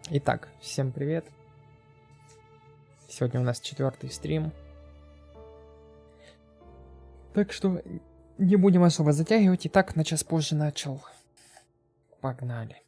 Итак, всем привет. Сегодня у нас 4-й стрим. Так что не будем особо затягивать. И так на час позже начал. Погнали.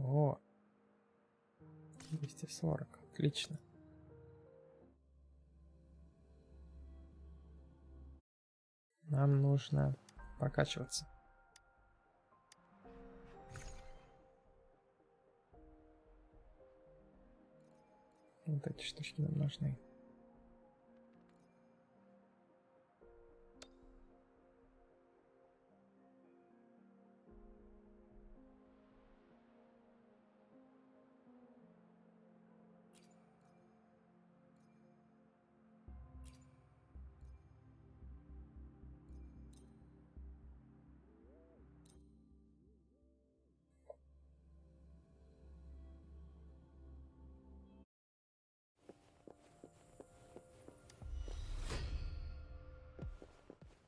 О, 240, отлично. Нам нужно прокачиваться. Вот эти штучки нам нужны.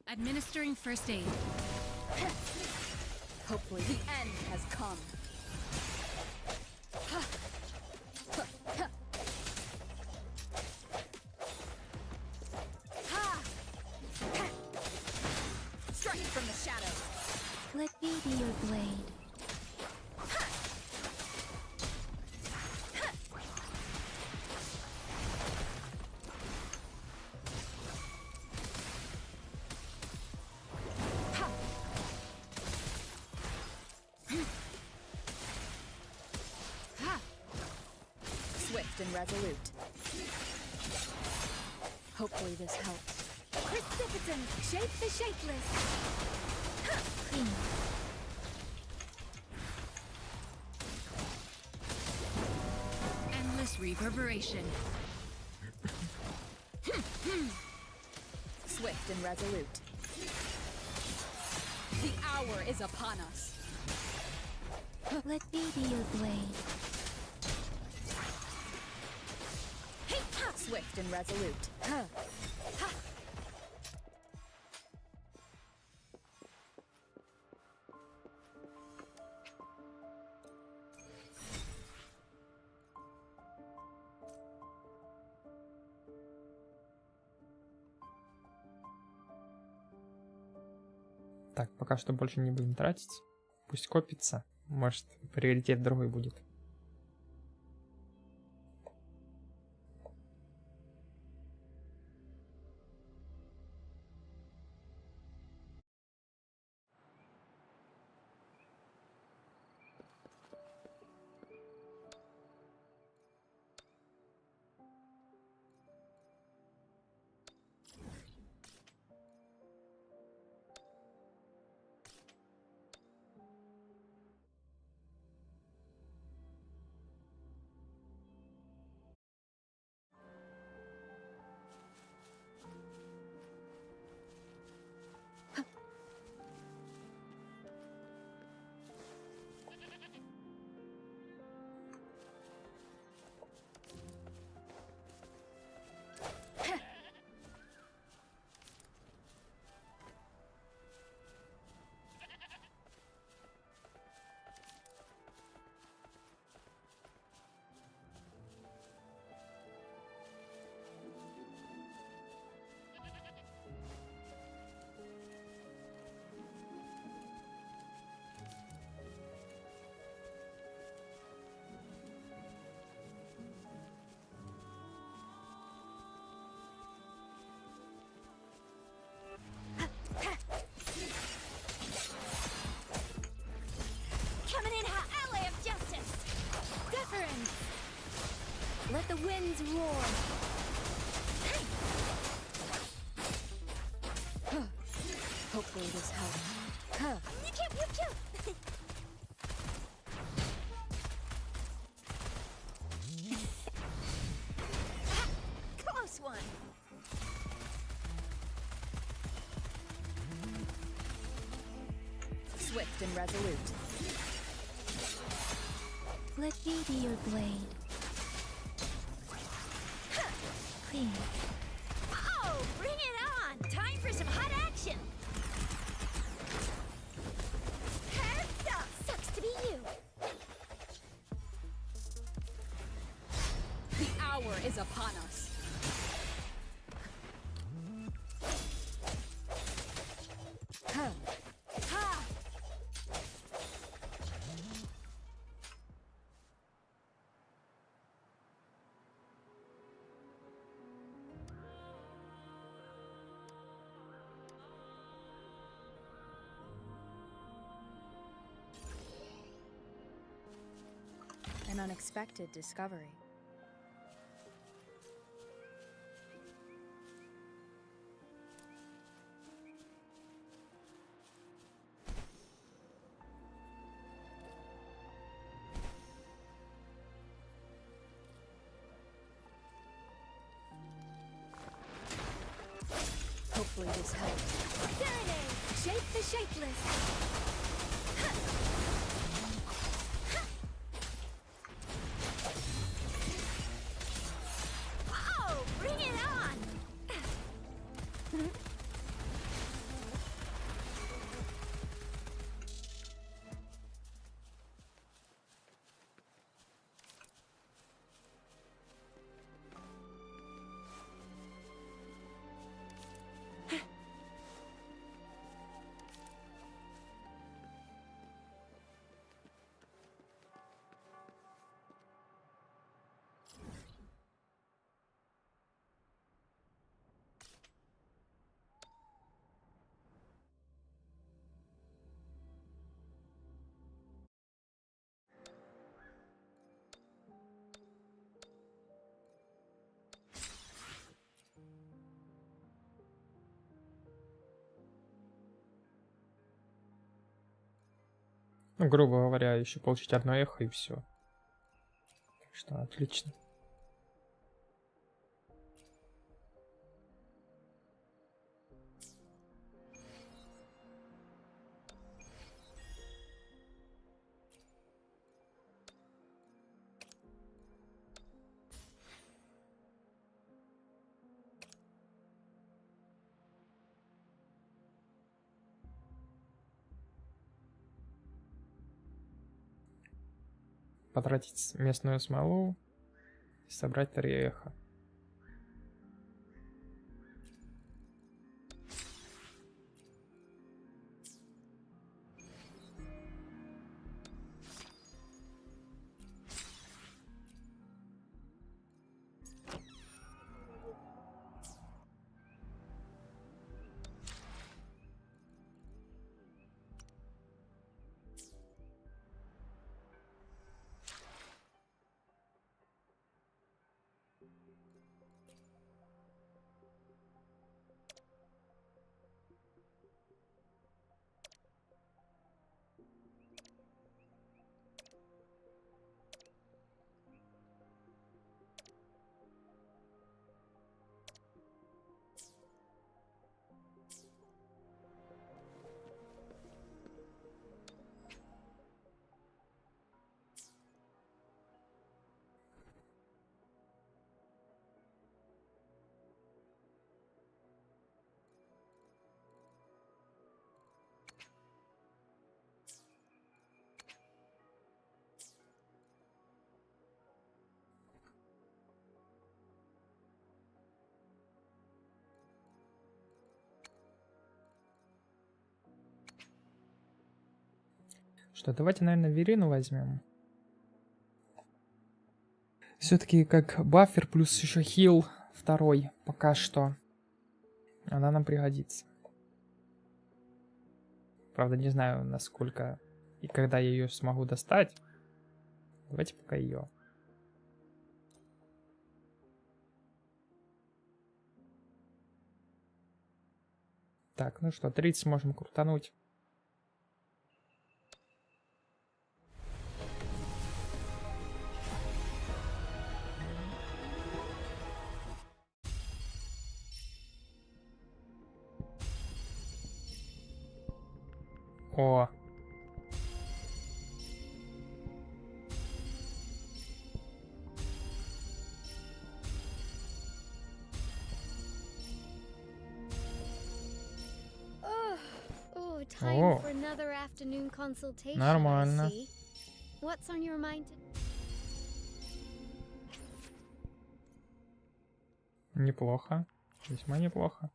Administering first aid. Hopefully the end has come. Strike from the shadows. Let me be your blade. Swift and resolute. Hopefully this helps. Precipitant, shape the shapeless. Endless reverberation. Swift and resolute. The hour is upon us. Let me be your blade. Swift and resolute. Так, пока что больше не будем тратить. Пусть копится. Может, приоритет другой будет. Let the winds roar. Hopefully this helps. Huh. Close one. Swift and resolute. Let me be your blade. Clean. Oh, bring it on! Time for some hot action! Heads up! Sucks to be you. The hour is upon us. Huh. Ha! An unexpected discovery. Hopefully this helps. Serenade! Shape the shapeless! Oh, bring it on! Ну, грубо говоря, еще получить одно эхо и все. Так что отлично. Потратить местную смолу и собрать 3 эха. Что, давайте, наверное, Верину возьмем. Все-таки как баффер плюс еще хил второй пока что. Она нам пригодится. Правда, не знаю, насколько и когда я ее смогу достать. Давайте пока ее. Так, ну что, 30 можем крутануть. О. Oh, time О. for another afternoon consultation. Нормально. I see. What's on your mind? Неплохо. Весьма неплохо.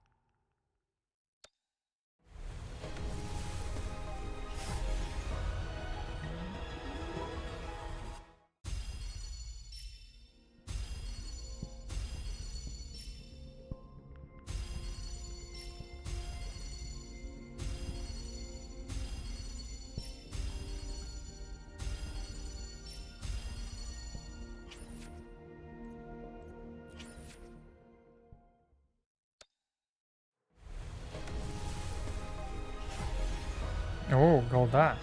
О, голда.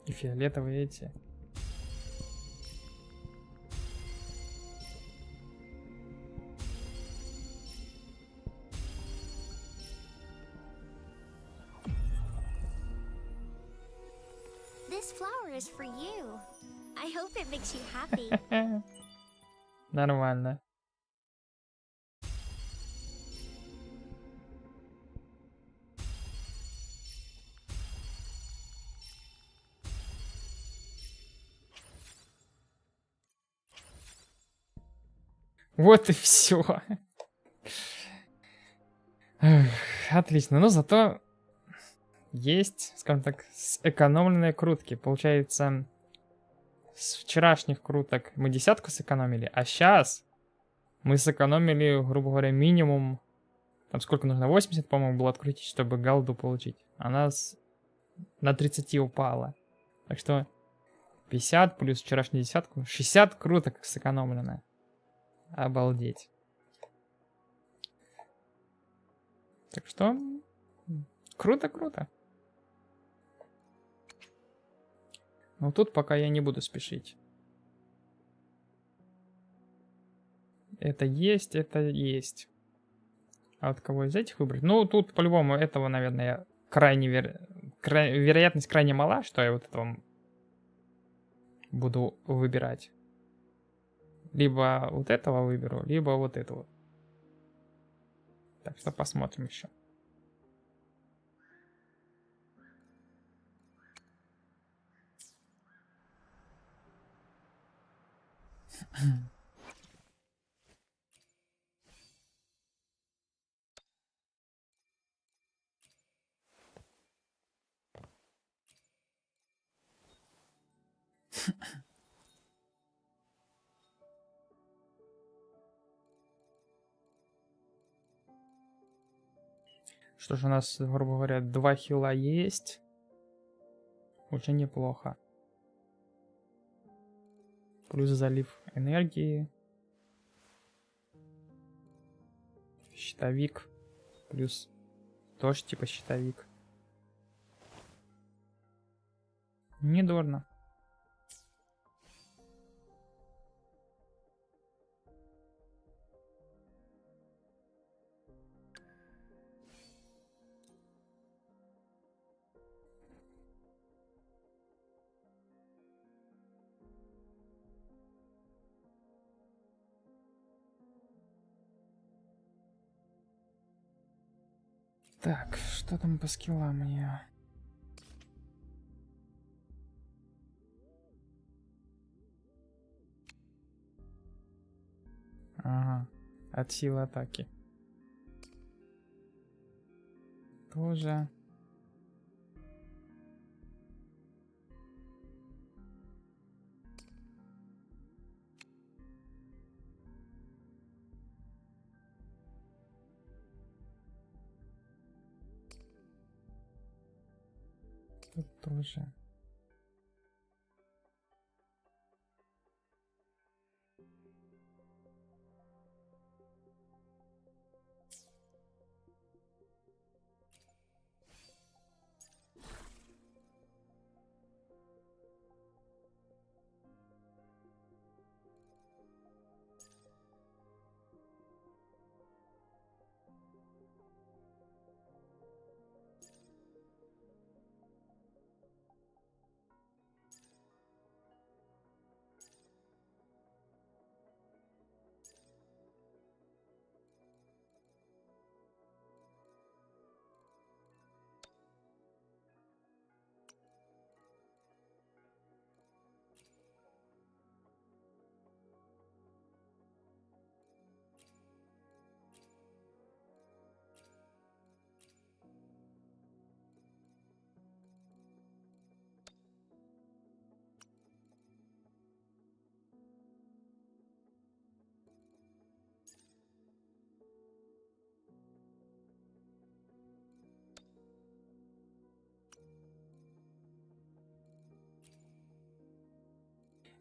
И фиолетовые эти. This flower is for you. I hope it makes you happy. Нормально. Вот и все. Отлично. Но зато есть, скажем так, сэкономленные крутки. Получается, с вчерашних круток мы 10 сэкономили, а сейчас мы сэкономили, грубо говоря, минимум. Там сколько нужно? 80, по-моему, было открутить, чтобы голду получить. Она на 30 упала. Так что 50 плюс вчерашнюю 10, 60 круток сэкономлено. Обалдеть. Так что круто. Но тут пока я не буду спешить. Это есть. А вот кого из этих выбрать? Ну, тут по-любому этого, наверное, вероятность крайне мала, что я вот этого буду выбирать. Либо вот этого выберу, либо вот этого. Так что посмотрим еще. Что же у нас, грубо говоря, 2 хила есть. Уже неплохо. Плюс залив энергии. Щитовик. Плюс тоже типа щитовик. Недурно. Так, что там по скиллам мне? Ага, от силы атаки. Тоже. Тут тоже.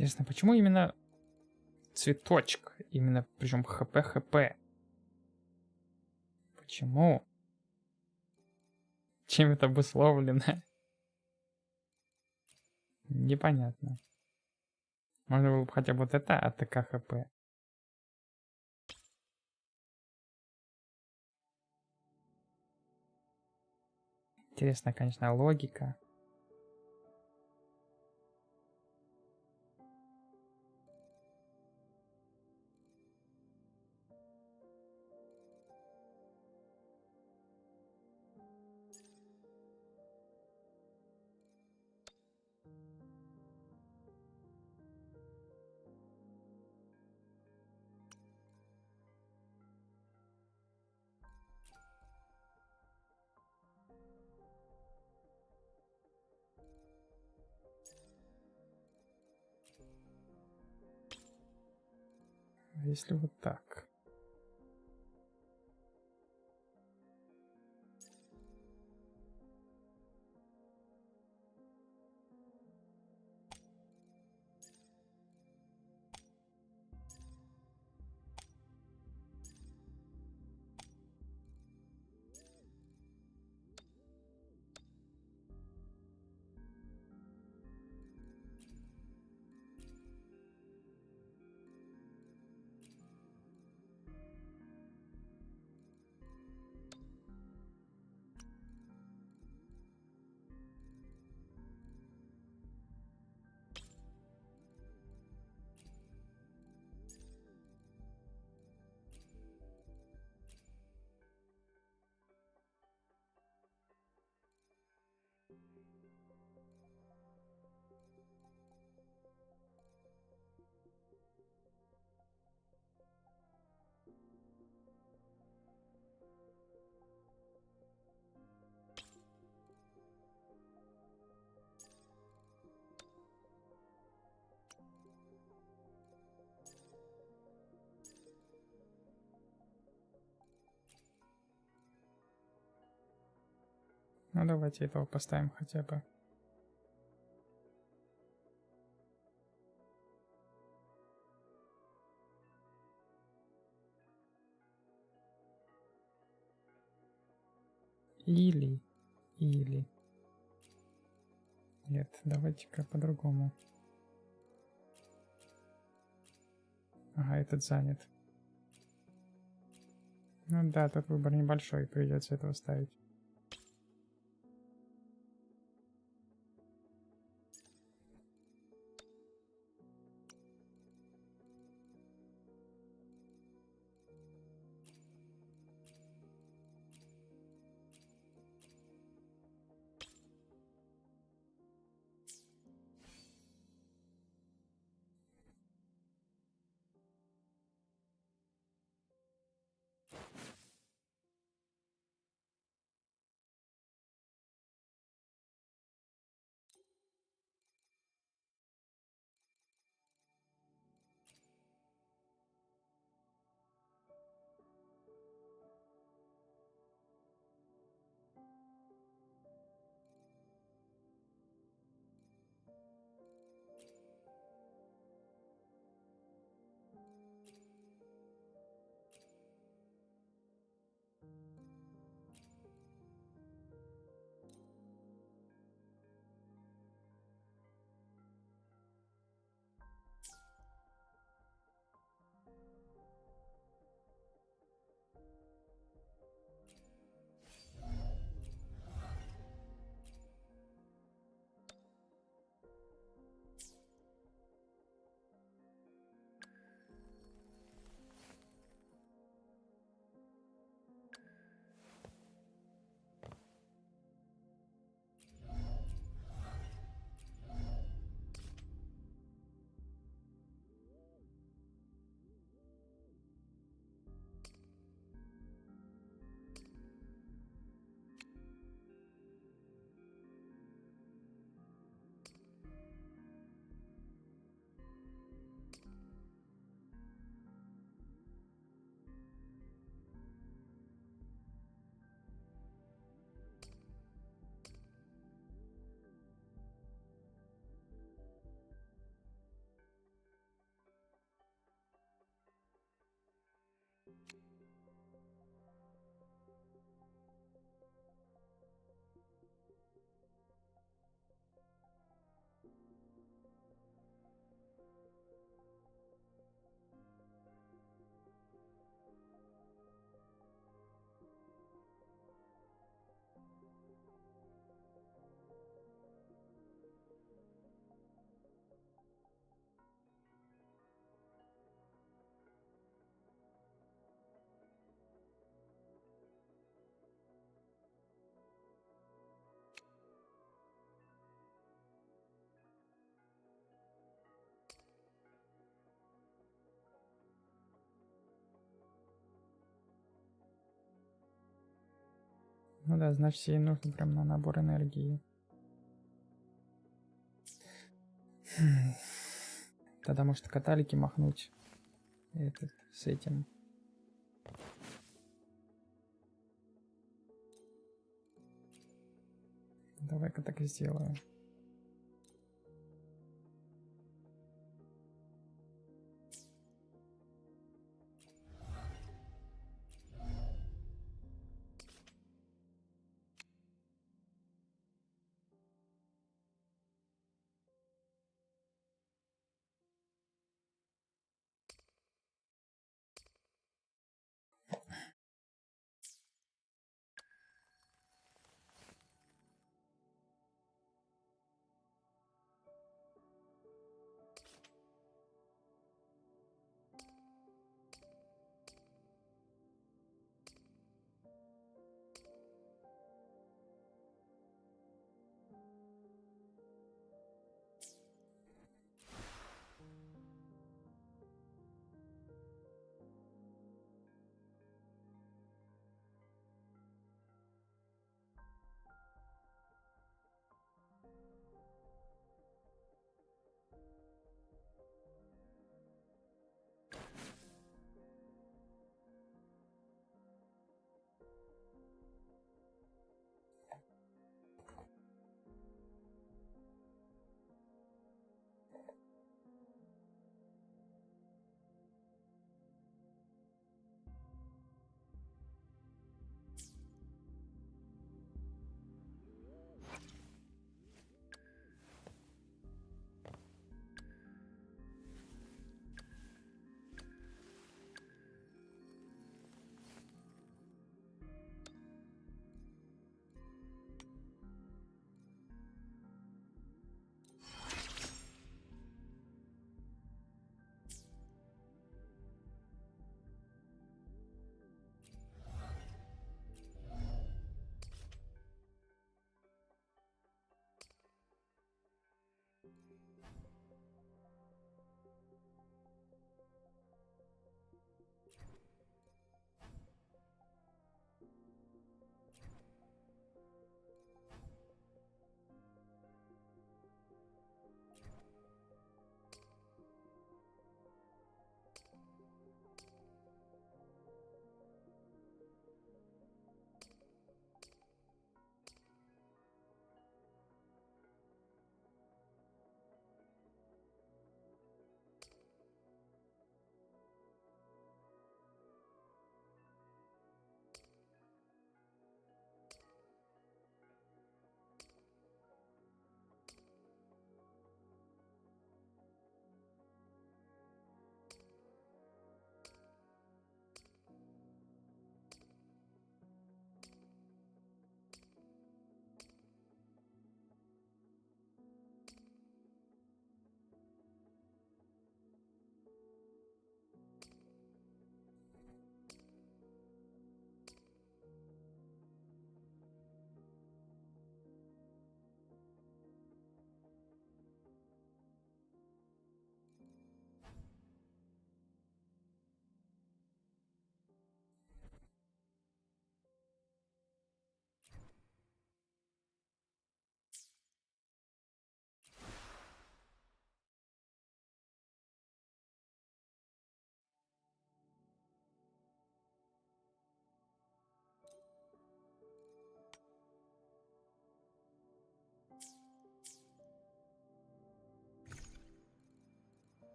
Интересно, почему именно цветочек? Именно, причем ХП. Почему? Чем это обусловлено? Непонятно. Можно было бы хотя бы вот это АТК ХП. Интересная, конечно, логика. Если вот так. Ну давайте этого поставим хотя бы. Или. Нет, давайте-ка по-другому. Ага, этот занят. Ну да, тут выбор небольшой, придется этого ставить. Ну да, значит, ей нужно прям на набор энергии. Тогда может каталики махнуть этот, с этим. Давай-ка так и сделаю.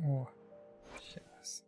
О, сейчас.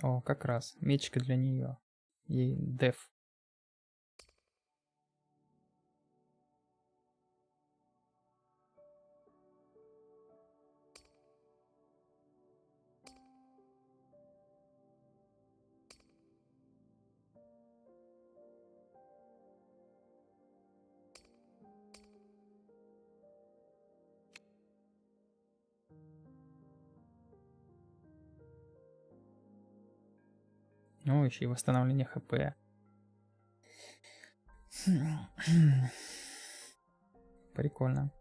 О, как раз. Мечка для нее. И деф. Ну, еще и восстановление хп. Прикольно.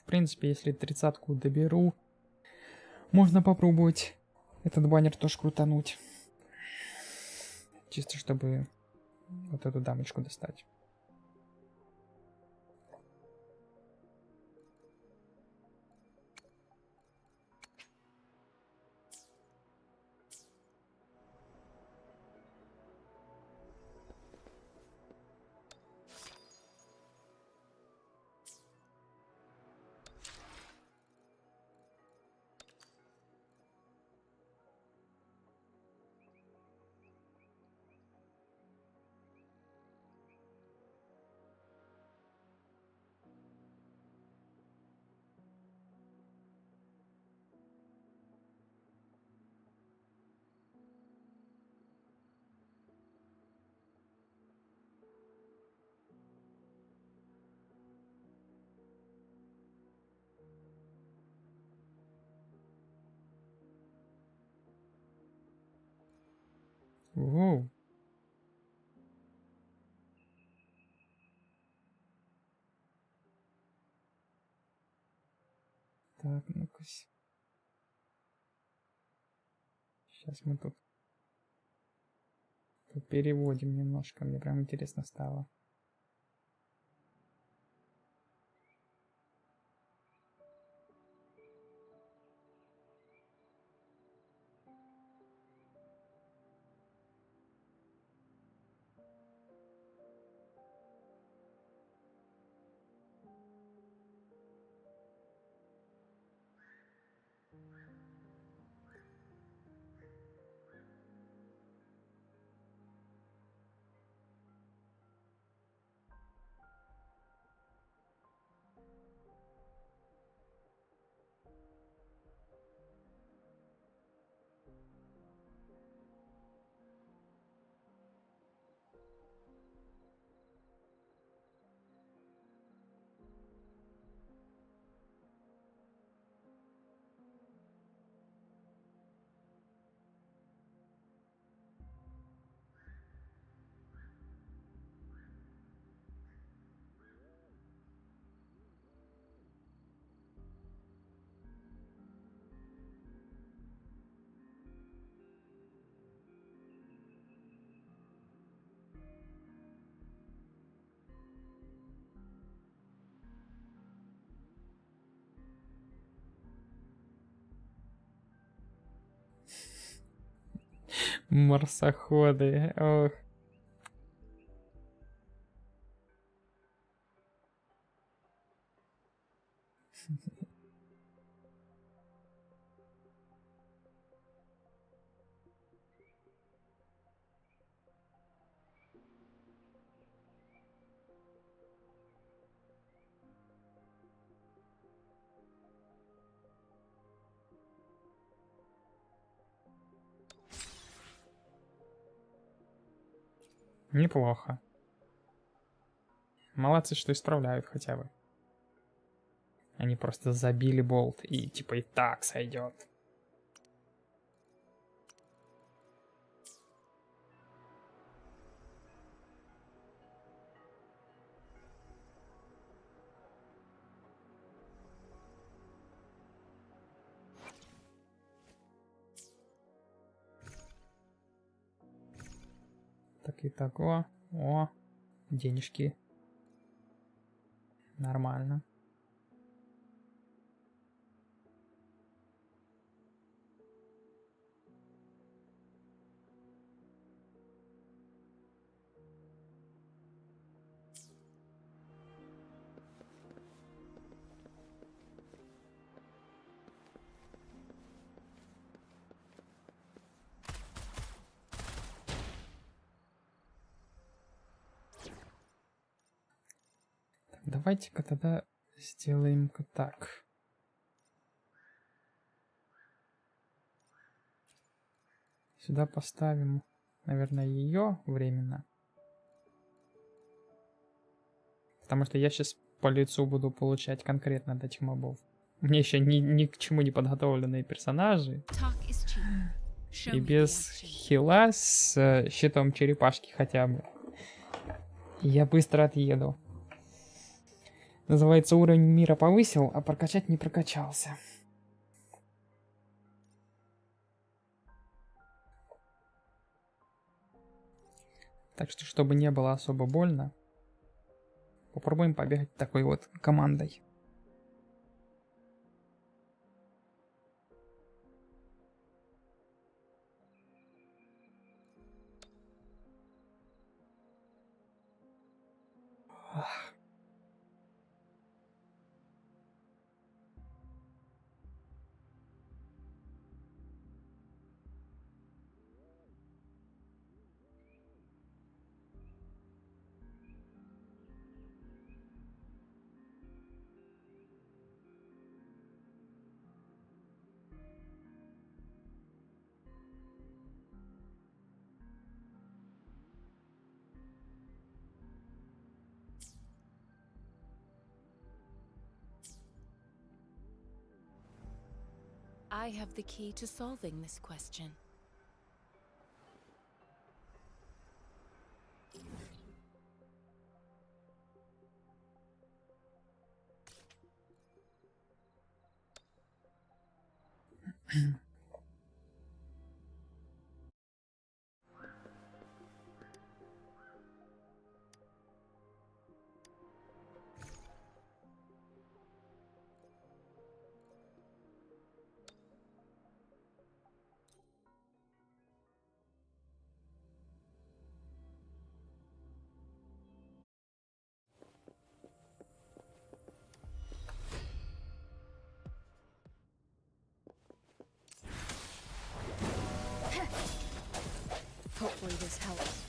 принципе, если 30-ку доберу, можно попробовать этот баннер тоже крутануть. Чисто чтобы вот эту дамочку достать. Воу. Так, ну-ка. Сейчас мы тут переводим немножко. Мне прям интересно стало. Марсоходы. Ох. Неплохо. Молодцы, что исправляют хотя бы. Они просто забили болт и типа и так сойдет. Так и так, о, денежки. Нормально. Давайте-ка тогда сделаем-ка так. Сюда поставим, наверное, ее временно. Потому что я сейчас по лицу буду получать конкретно от этих мобов. У меня еще ни к чему не подготовленные персонажи. И без хила с щитом черепашки хотя бы. Я быстро отъеду. Называется, уровень мира повысил, а прокачать не прокачался. Так что, чтобы не было особо больно, попробуем побегать такой вот командой. I have the key to solving this question. Hopefully this helps.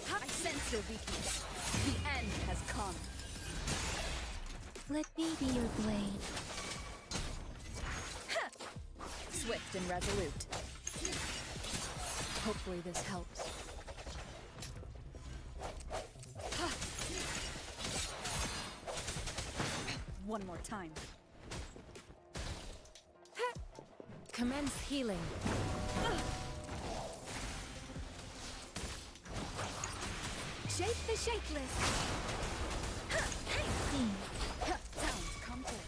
I sense your weakness. The end has come. Let me be your blade. Swift and resolute. Hopefully this helps. One more time. Commence healing. Shape the shapeless. See. Sounds comfort.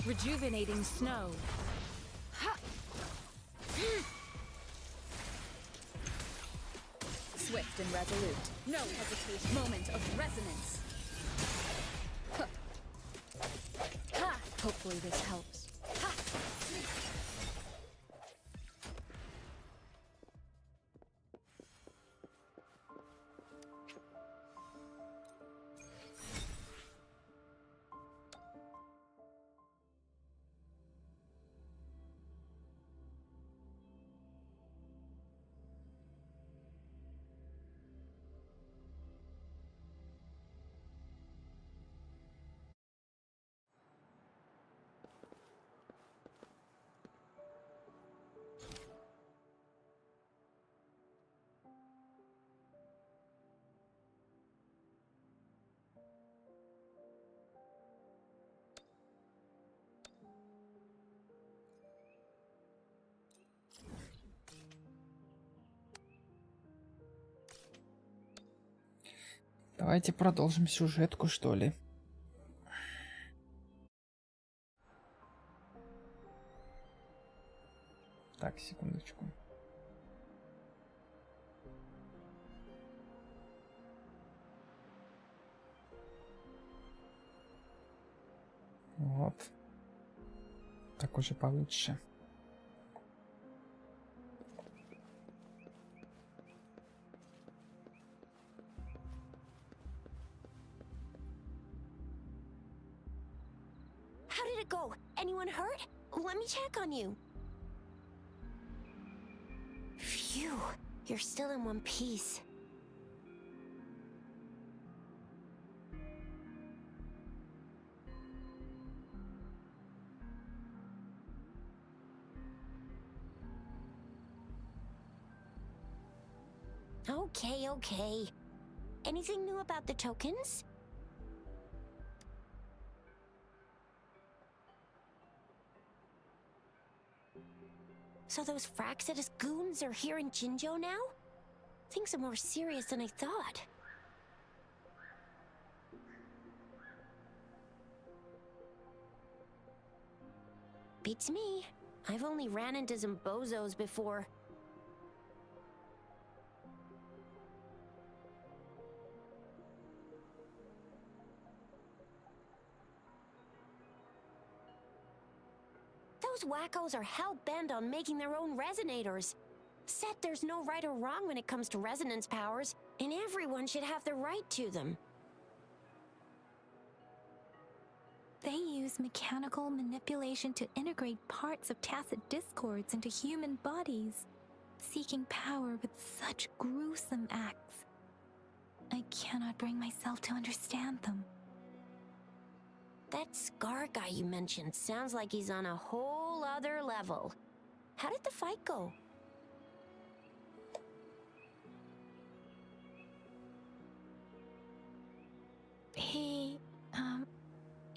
Rejuvenating snow. Swift and resolute. No hesitation. Moment of resonance. Hopefully this helps. Давайте продолжим сюжетку, что ли. Так, секундочку. Вот. Так уже получше. How did it go? Anyone hurt? Let me check on you. Phew, you're still in one piece. Okay. Anything new about the tokens? So those Fraxidus goons are here in Jinjo now? Things are more serious than I thought. Beats me. I've only ran into some bozos before. Those wackos are hell-bent on making their own resonators. Said there's no right or wrong when it comes to resonance powers, and everyone should have the right to them. They use mechanical manipulation to integrate parts of tacit discords into human bodies, seeking power with such gruesome acts. I cannot bring myself to understand them. That Scar guy you mentioned sounds like he's on a whole other level. How did the fight go?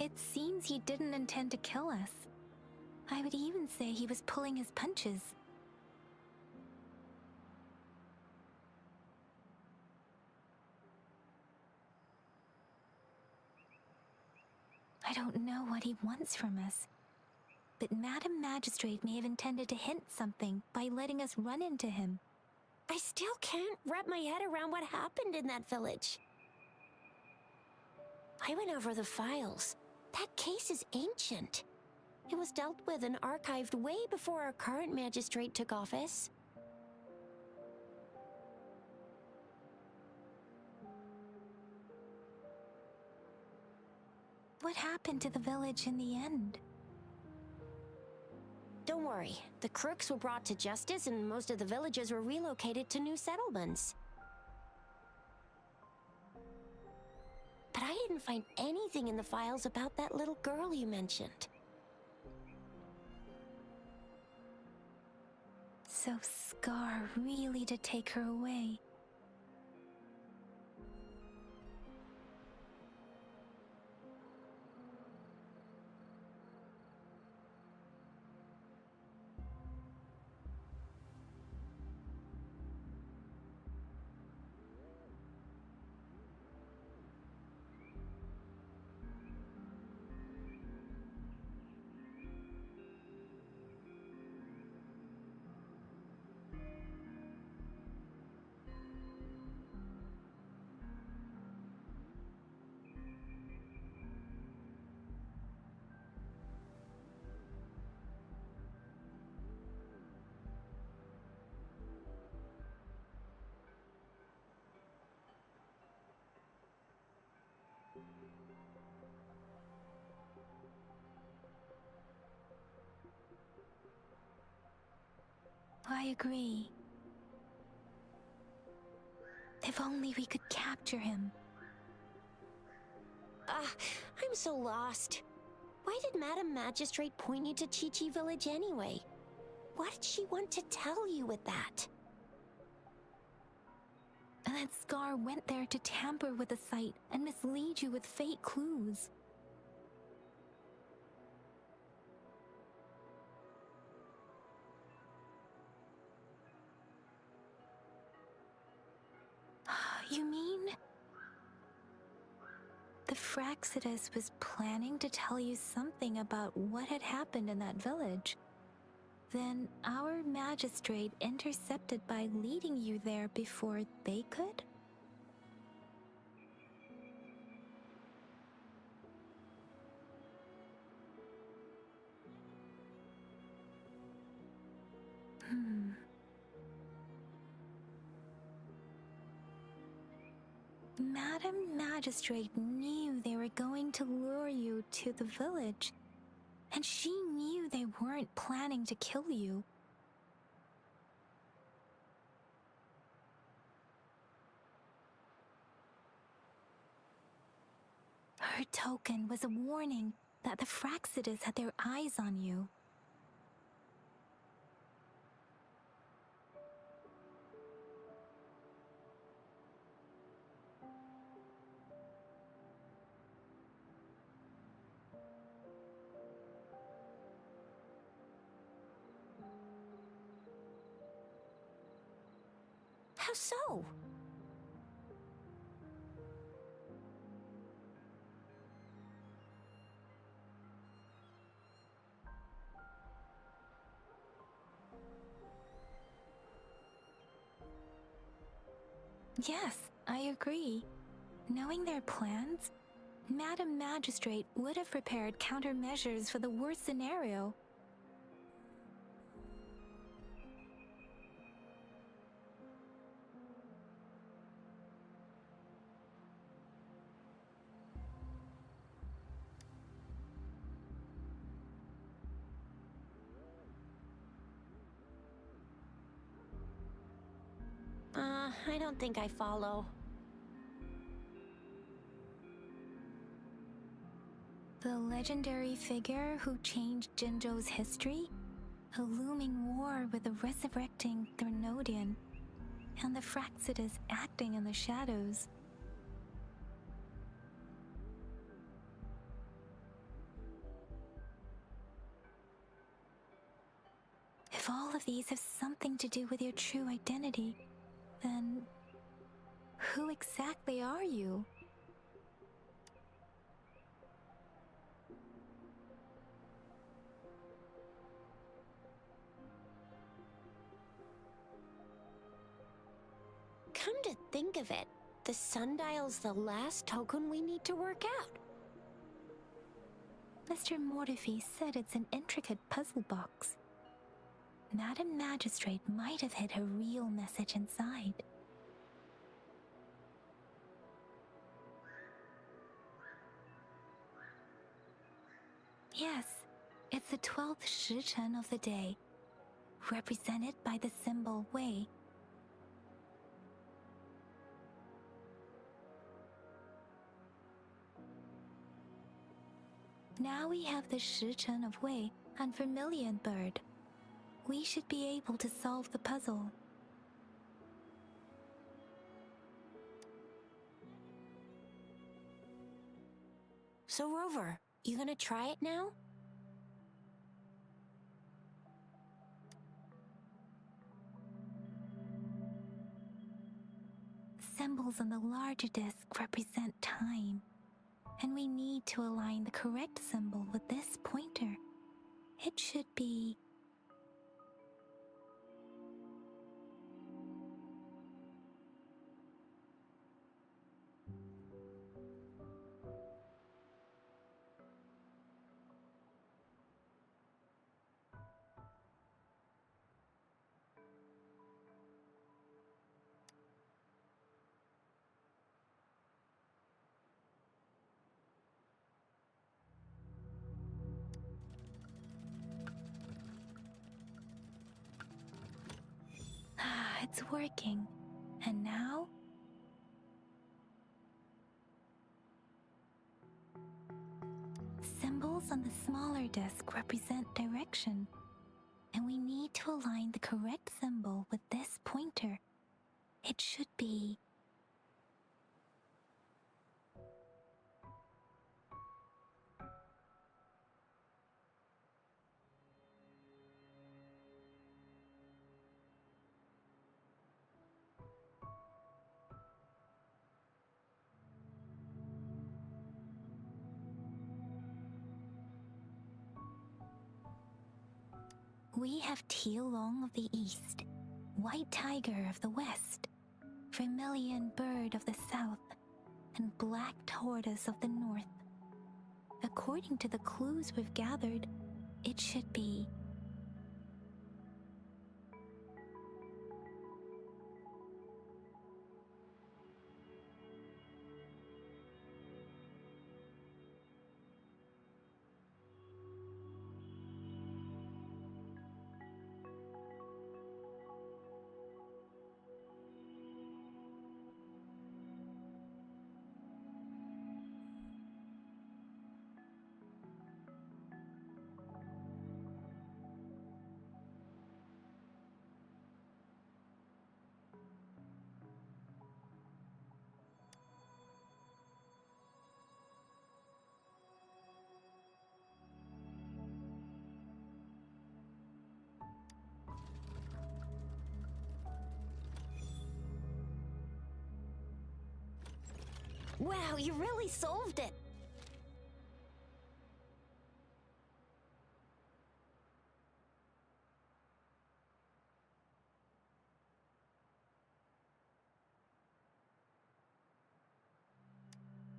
It seems he didn't intend to kill us. I would even say he was pulling his punches. I don't know what he wants from us, but Madam Magistrate may have intended to hint something by letting us run into him. I still can't wrap my head around what happened in that village. I went over the files. That case is ancient. It was dealt with and archived way before our current magistrate took office. What happened to the village in the end? Don't worry, the crooks were brought to justice and most of the villagers were relocated to new settlements. But I didn't find anything in the files about that little girl you mentioned. So Scar really did take her away. I agree. If only we could capture him. I'm so lost. Why did Madam Magistrate point you to Chi-Chi Village anyway? What did she want to tell you with that? And that Scar went there to tamper with the site and mislead you with fake clues. You mean the Fraxidus was planning to tell you something about what had happened in that village? Then our magistrate intercepted by leading you there before they could? Madam Magistrate knew they were going to lure you to the village, and she knew they weren't planning to kill you. Her token was a warning that the Fraxidus had their eyes on you. How so? Yes, I agree. Knowing their plans, Madam Magistrate would have prepared countermeasures for the worst scenario. I don't think I follow. The legendary figure who changed Jinzhou's history? A looming war with the resurrecting Threnodian, and the Fraxidas acting in the shadows. If all of these have something to do with your true identity, then who exactly are you? Come to think of it, the sundial's the last token we need to work out. Mr. Mortefi said it's an intricate puzzle box. Madam Magistrate might have hid her real message inside. Yes, it's the 12th Shichen of the day, represented by the symbol Wei. Now we have the Shichen of Wei and Vermilion Bird. We should be able to solve the puzzle. So Rover, you gonna try it now? Symbols on the larger disc represent time, and we need to align the correct symbol with this pointer. It should be... it's working. And now? Symbols on the smaller disc represent direction, and we need to align the correct symbol with this pointer. It should be... We have Tealong of the east, White Tiger of the west, Vermilion Bird of the south, and Black Tortoise of the north. According to the clues we've gathered, it should be... Wow, you really solved it.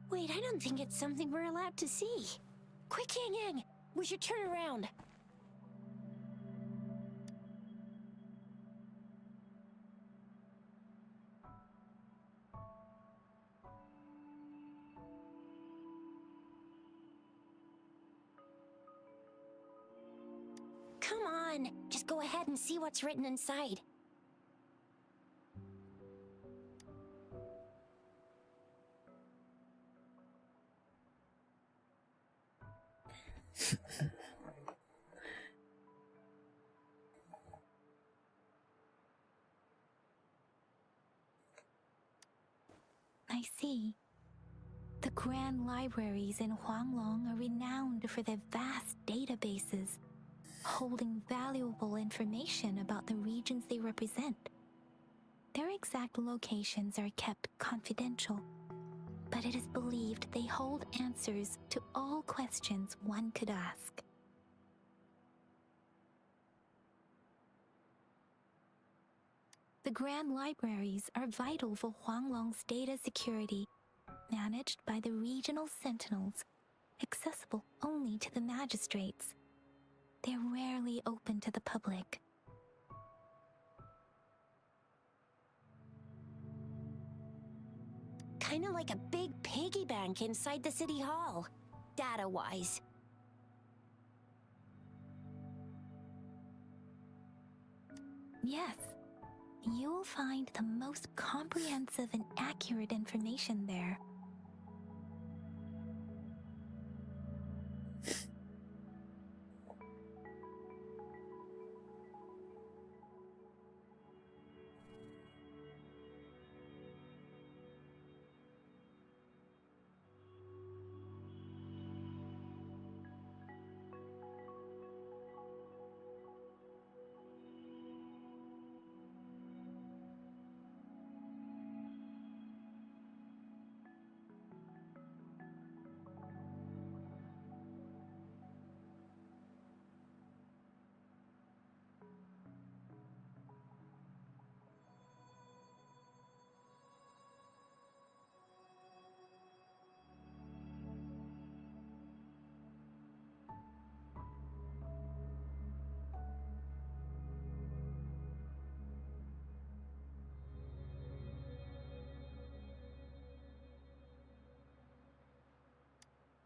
Wait, I don't think it's something we're allowed to see. Quick, Yang Yang! We should turn around. Come on, just go ahead and see what's written inside. I see. The grand libraries in Huanglong are renowned for their vast databases, holding valuable information about the regions they represent. Their exact locations are kept confidential, but it is believed they hold answers to all questions one could ask. The Grand Libraries are vital for Huanglong's data security, managed by the regional sentinels, accessible only to the magistrates. They're rarely open to the public. Kinda like a big piggy bank inside the city hall, data-wise. Yes, you will find the most comprehensive and accurate information there.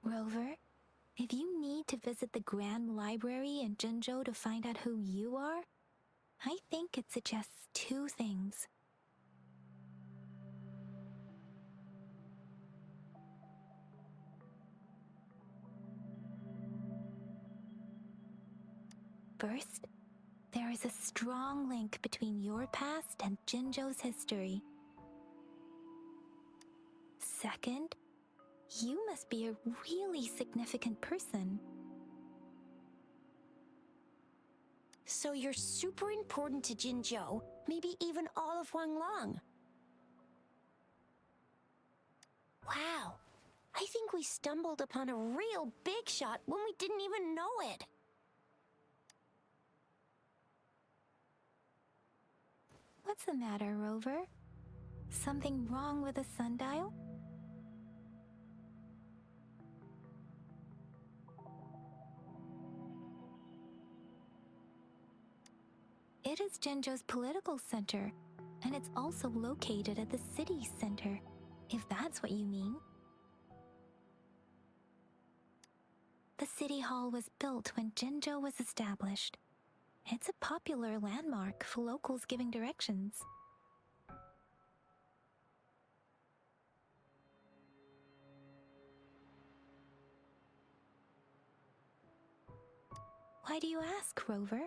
Rover, if you need to visit the Grand Library in Jinzhou to find out who you are, I think it suggests two things. First, there is a strong link between your past and Jinzhou's history. Second, you must be a really significant person. So you're super important to Jinzhou, maybe even all of Huanglong. Wow, I think we stumbled upon a real big shot when we didn't even know it. What's the matter, Rover? Something wrong with the sundial? It is Jinzhou's political center, and it's also located at the city center, if that's what you mean. The city hall was built when Jinzhou was established. It's a popular landmark for locals giving directions. Why do you ask, Rover?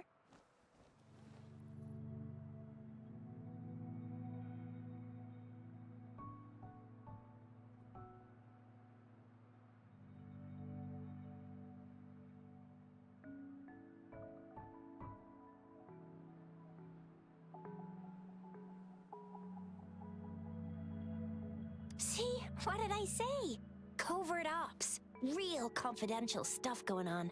See, What did I say? Covert ops. Real confidential stuff going on.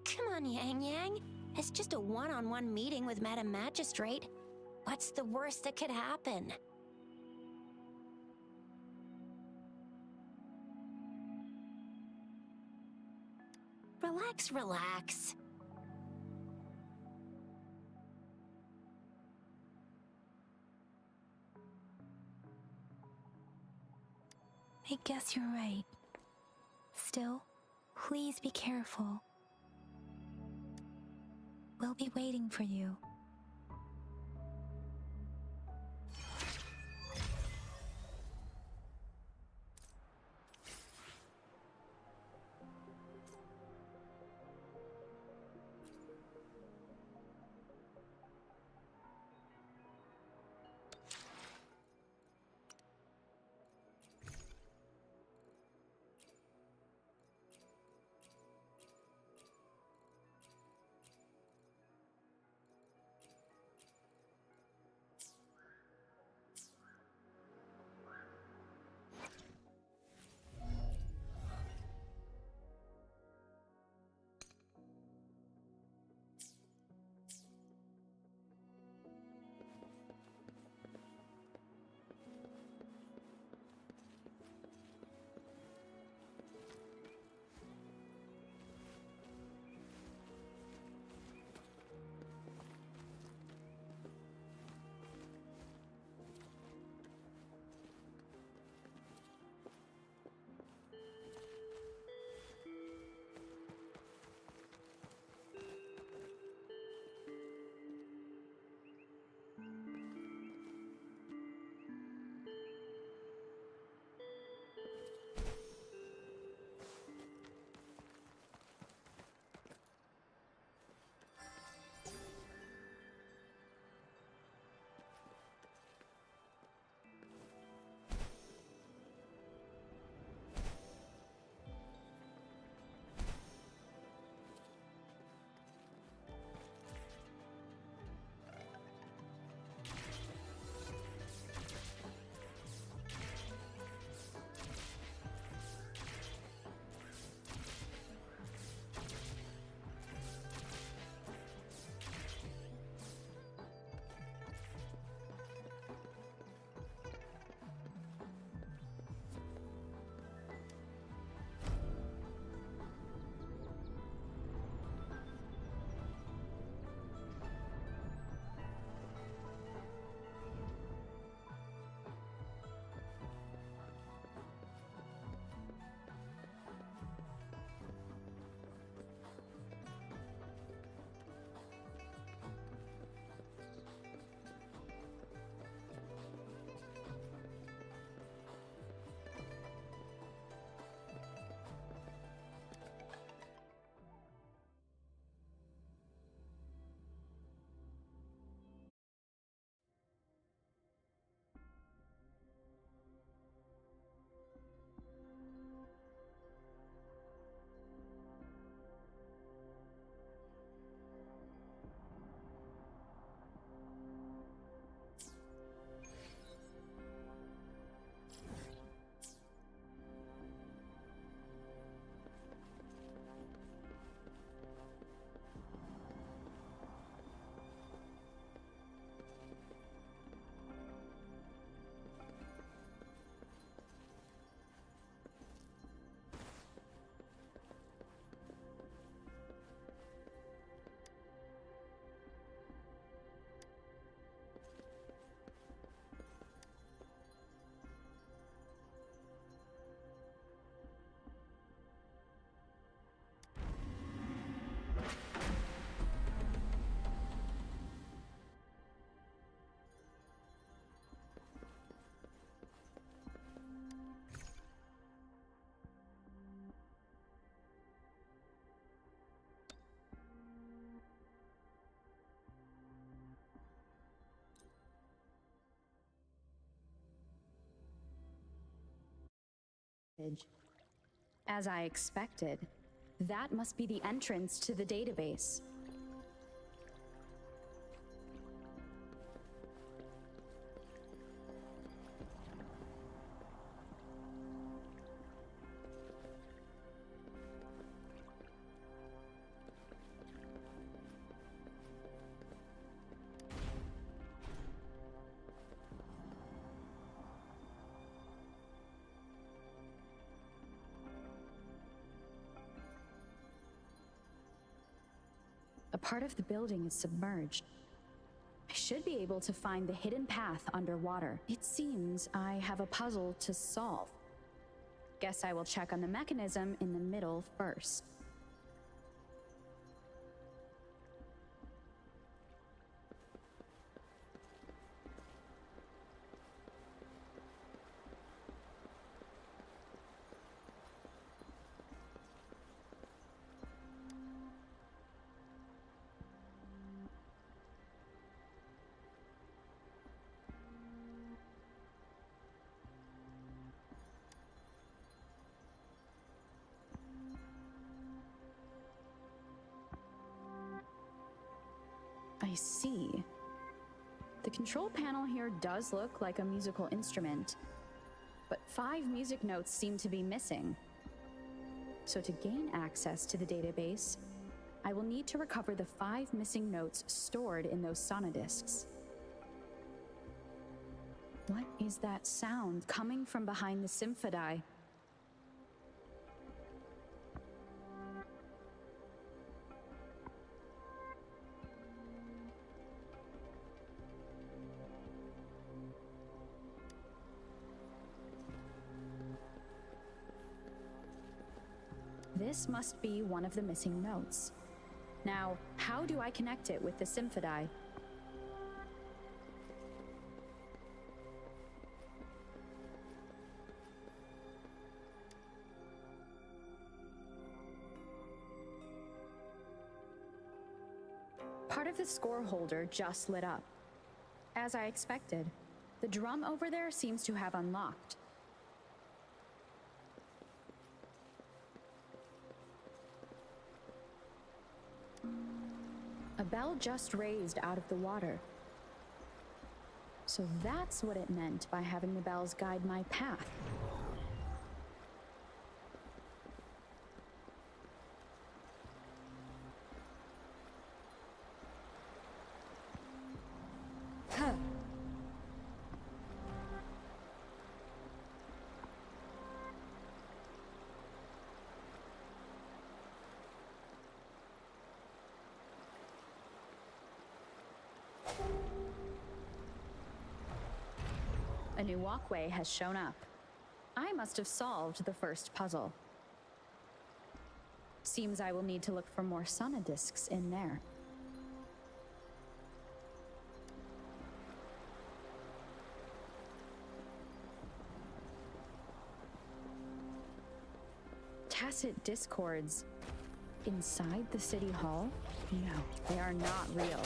Come on, Yang Yang. It's just a one-on-one meeting with Madam Magistrate. What's the worst that could happen? Relax, relax. I guess you're right. Still, please be careful. We'll be waiting for you. As I expected, that must be the entrance to the database. A part of the building is submerged. I should be able to find the hidden path underwater. It seems I have a puzzle to solve. Guess I will check on the mechanism in the middle first. I see. The control panel here does look like a musical instrument, but 5 music notes seem to be missing. So to gain access to the database, I will need to recover the 5 missing notes stored in those sonodiscs. What is that sound coming from behind the symphody? This must be one of the missing notes. Now, how do I connect it with the symphody? Part of the score holder just lit up. As I expected, the drum over there seems to have unlocked. A bell just raised out of the water. So that's what it meant by having the bells guide my path. A new walkway has shown up. I must have solved the first puzzle. Seems I will need to look for more sonodiscs in there. Tacit discords inside the city hall? No, they are not real.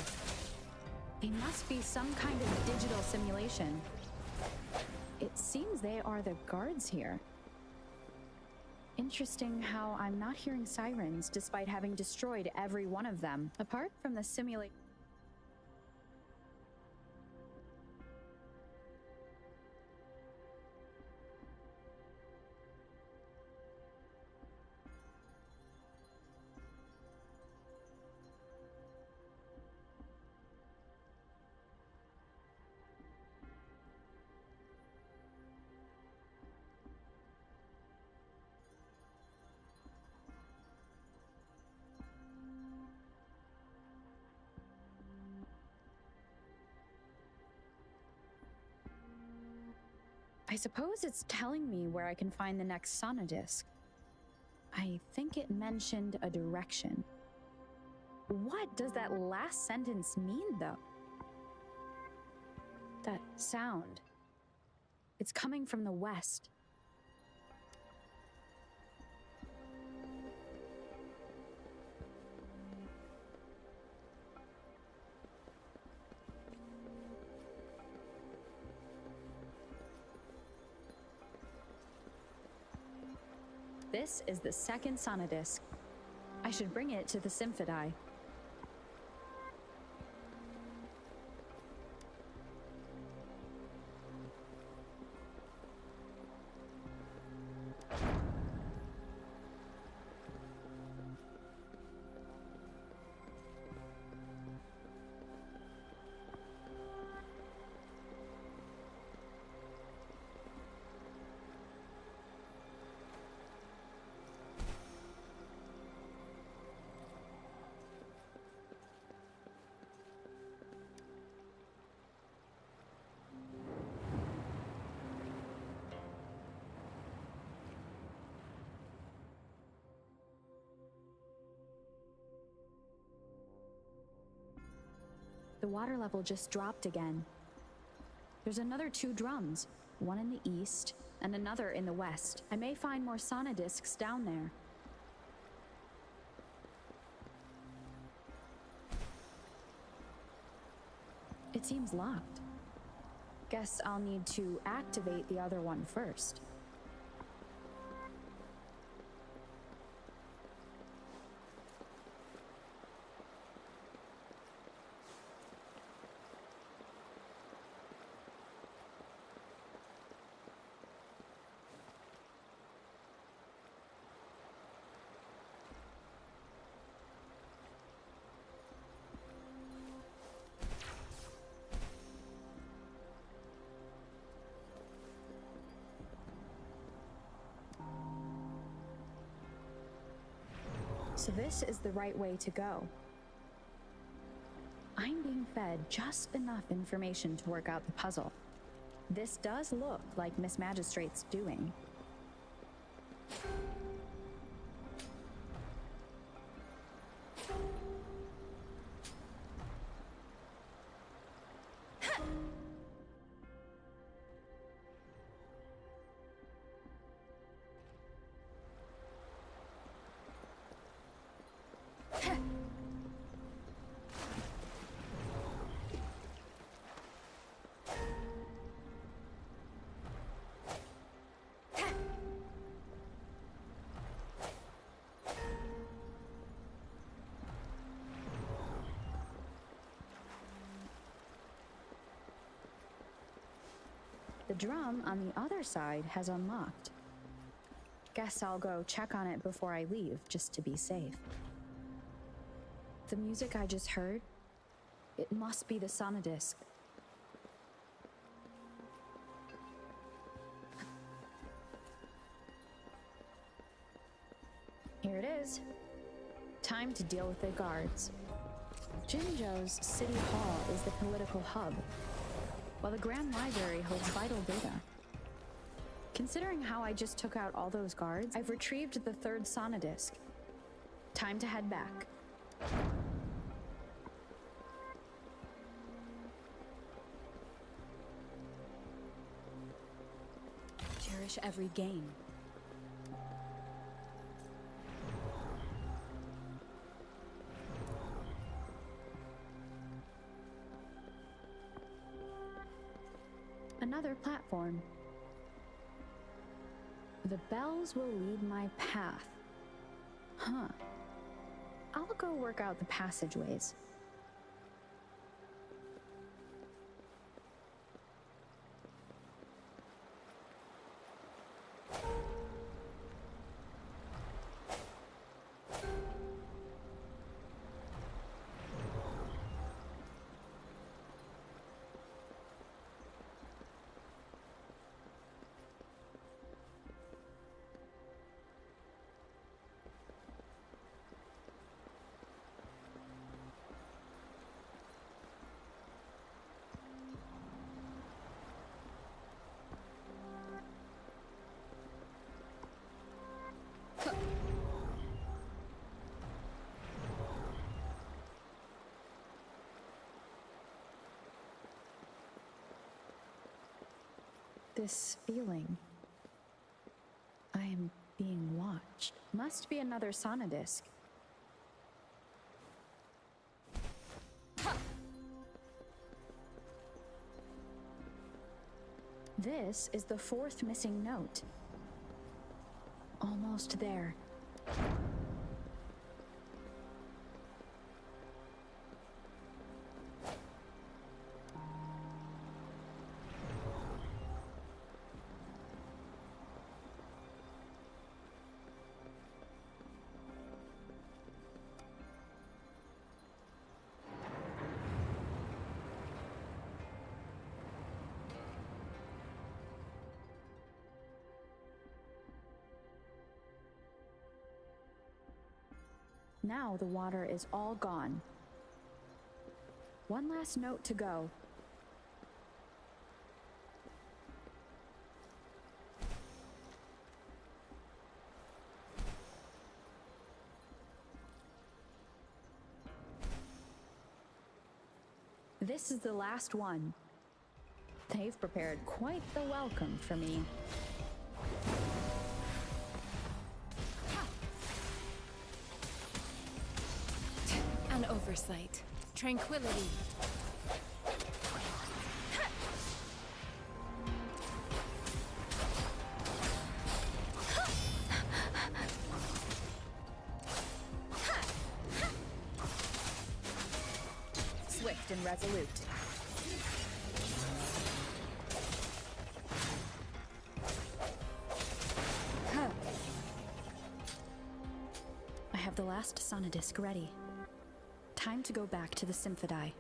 They must be some kind of digital simulation. It seems they are the guards here. Interesting how I'm not hearing sirens despite having destroyed every one of them. Apart from the simulation. I suppose it's telling me where I can find the next sonodisc. I think it mentioned a direction. What does that last sentence mean, though? That sound. It's coming from the west. This is the second sonodisc. I should bring it to the symphody. The water level just dropped again. There's another 2 drums, one in the east and another in the west. I may find more sonodiscs down there. It seems locked. Guess I'll need to activate the other one first. So this is the right way to go. I'm being fed just enough information to work out the puzzle. This does look like Miss Magistrate's doing. The drum on the other side has unlocked. Guess I'll go check on it before I leave, just to be safe. The music I just heard, it must be the sonodisc. Here it is. Time to deal with the guards. Jinzhou's City Hall is the political hub, while the Grand Library holds vital data. Considering how I just took out all those guards, I've retrieved the 3rd sonodisc. Time to head back. Cherish every gain. Another platform. The bells will lead my path. Huh. I'll go work out the passageways. This feeling. I am being watched. Must be another sonodisc. This is the 4th missing note. Almost there. Now the water is all gone. One last note to go. This is the last one. They've prepared quite the welcome for me. An oversight. Tranquility. Swift and resolute. I have the last sonodisc ready. Time to go back to the Symphodi.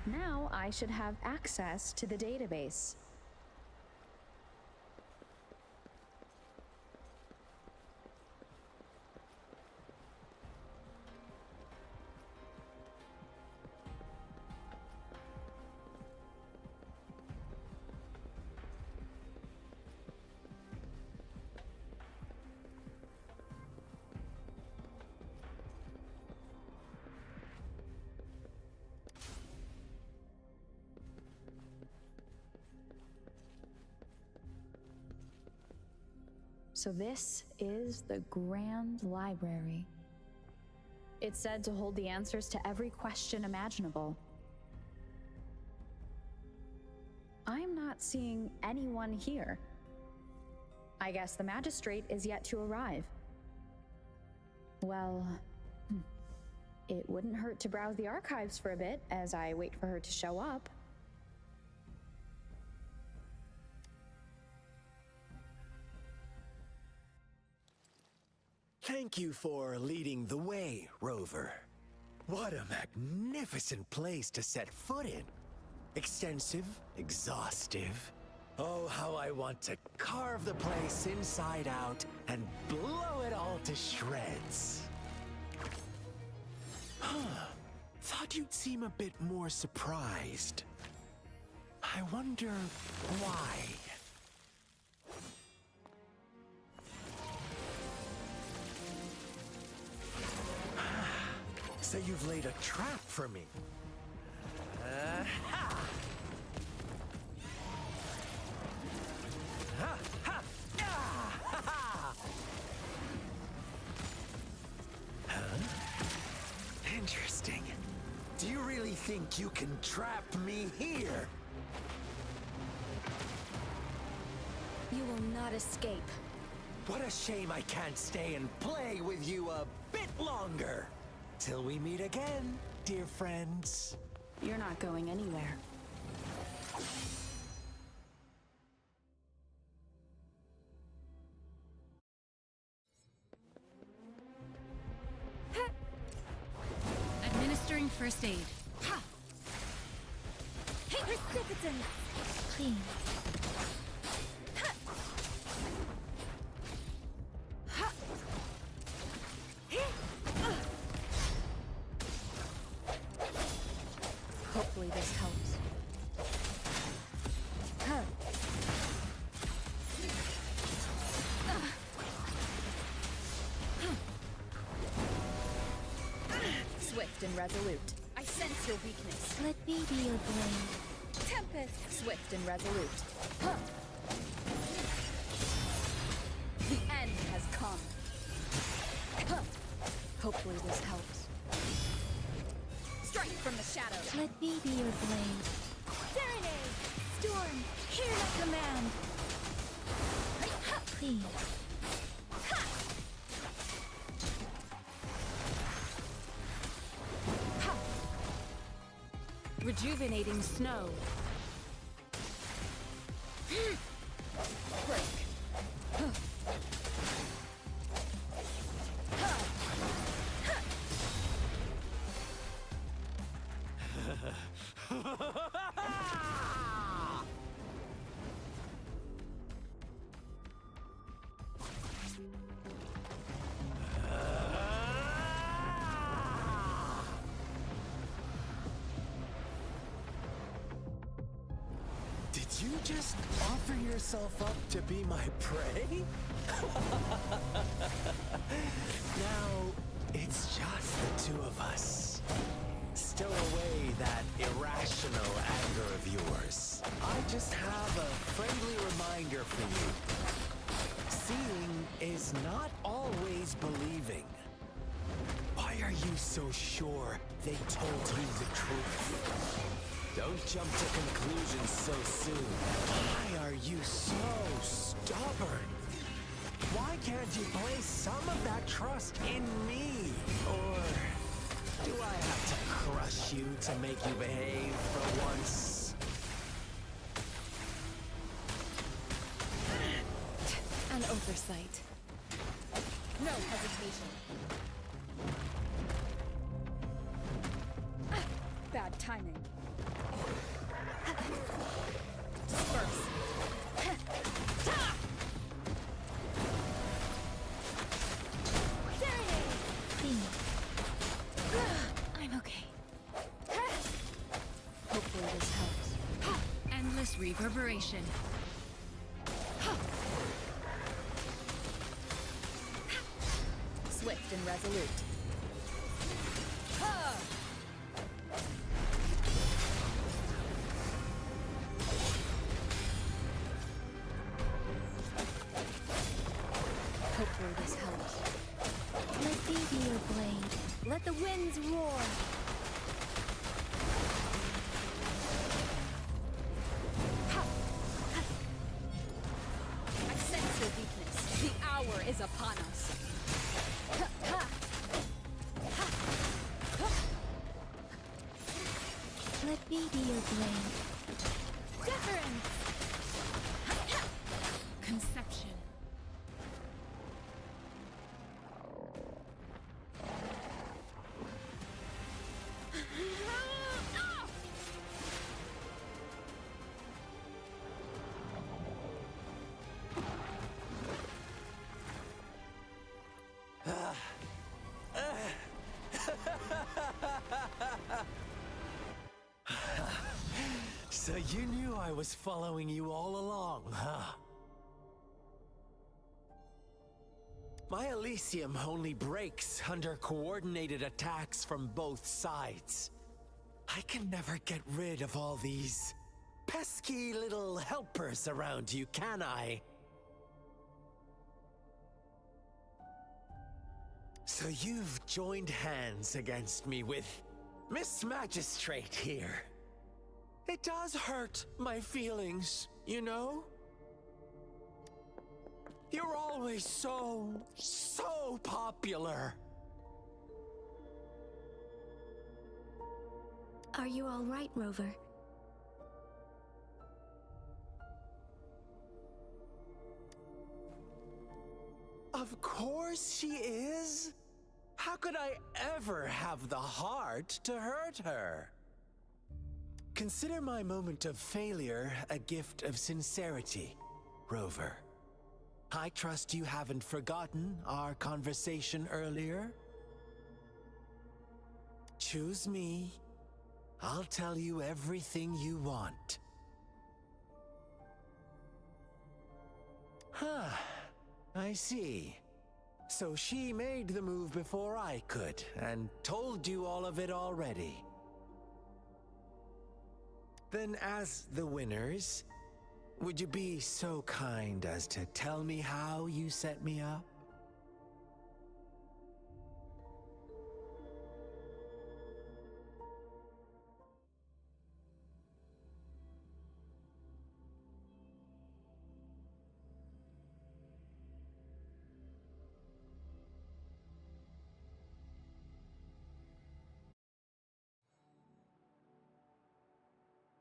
Now I should have access to the database. So this is the Grand Library. It's said to hold the answers to every question imaginable. I'm not seeing anyone here. I guess the magistrate is yet to arrive. Well, it wouldn't hurt to browse the archives for a bit as I wait for her to show up. Thank you for leading the way, Rover. What a magnificent place to set foot in. Extensive, exhaustive. Oh, how I want to carve the place inside out and blow it all to shreds. Thought you'd seem a bit more surprised. I wonder why. So you've laid a trap for me. Ha! Ha! Ha! Ah! Ha! Ha! Huh? Interesting. Do you really think you can trap me here? You will not escape. What a shame I can't stay and play with you a bit longer. Till we meet again, dear friends. You're not going anywhere. Administering first aid. Precipitant! Clean. Hopefully this helps. Swift and resolute. I sense your weakness. Let me be your blade. Tempest. Swift and resolute. Huh. The end has come. Huh. Hopefully this helps. Strike from the shadows. Let me be your blade. Serenade! Storm, hear my command! Please. Rejuvenating snow. Break. Did you just offer yourself up to be my prey? Now, it's just the two of us. Stow away that irrational anger of yours. I just have a friendly reminder for you. Seeing is not always believing. Why are you so sure they told you the truth? Don't jump to conclusions so soon. Why are you so stubborn? Why can't you place some of that trust in me? Or do I have to crush you to make you behave for once? An oversight. No hesitation. Bad timing. Disperse. Please. I'm okay. Hopefully this helps. Endless reverberation. Swift and resolute. Hopefully this helps. Let me be your blade. Let the winds roar. I sense your weakness. The hour is upon us. Let me be your blade. Deference! Conception. So you knew I was following you all along, huh? My Elysium only breaks under coordinated attacks from both sides. I can never get rid of all these pesky little helpers around you, can I? So you've joined hands against me with Miss Magistrate here. It does hurt my feelings, you know? You're always so popular. Are you all right, Rover? Of course she is. How could I ever have the heart to hurt her? Consider my moment of failure a gift of sincerity, Rover. I trust you haven't forgotten our conversation earlier. Choose me. I'll tell you everything you want. Huh. I see. So she made the move before I could, and told you all of it already. Then as the winners, would you be so kind as to tell me how you set me up?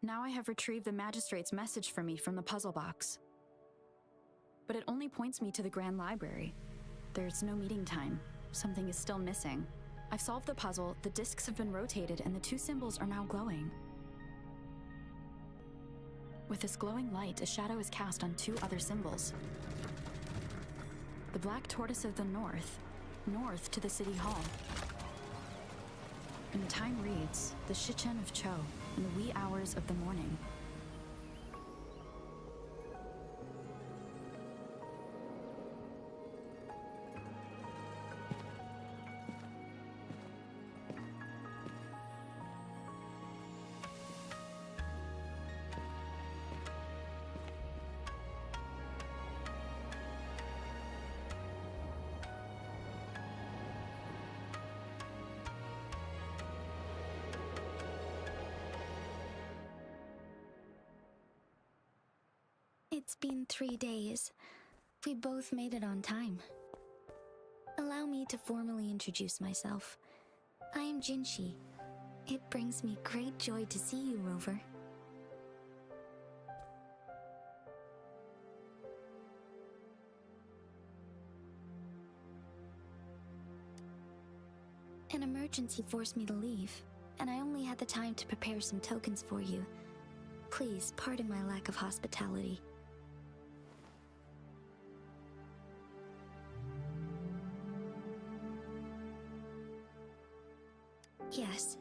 Now I have retrieved the magistrate's message for me from the puzzle box. But it only points me to the Grand Library. There's no meeting time. Something is still missing. I've solved the puzzle, the discs have been rotated, and the two symbols are now glowing. With this glowing light, a shadow is cast on two other symbols. The Black Tortoise of the North, north to the City Hall. And the time reads, the Shichen of Cho, in the wee hours of the morning. It's been 3 days. We both made it on time. Allow me to formally introduce myself. I am Jinshi. It brings me great joy to see you, Rover. An emergency forced me to leave, and I only had the time to prepare some tokens for you. Please pardon my lack of hospitality. Yes,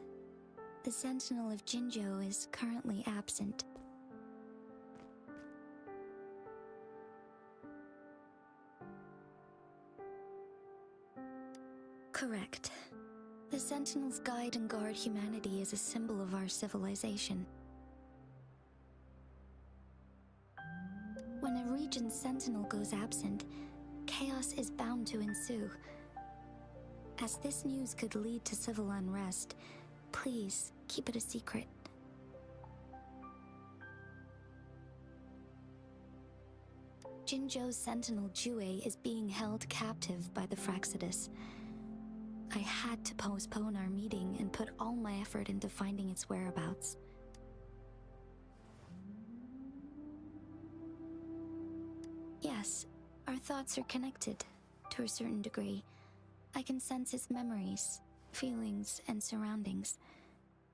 the Sentinel of Jinzhou is currently absent. Correct. The Sentinels guide and guard humanity as a symbol of our civilization. When a region's sentinel goes absent, chaos is bound to ensue. As this news could lead to civil unrest, please keep it a secret. Jinzhou's sentinel Jue is being held captive by the Fraxidus. I had to postpone our meeting and put all my effort into finding its whereabouts. Yes, our thoughts are connected, to a certain degree. I can sense his memories, feelings, and surroundings,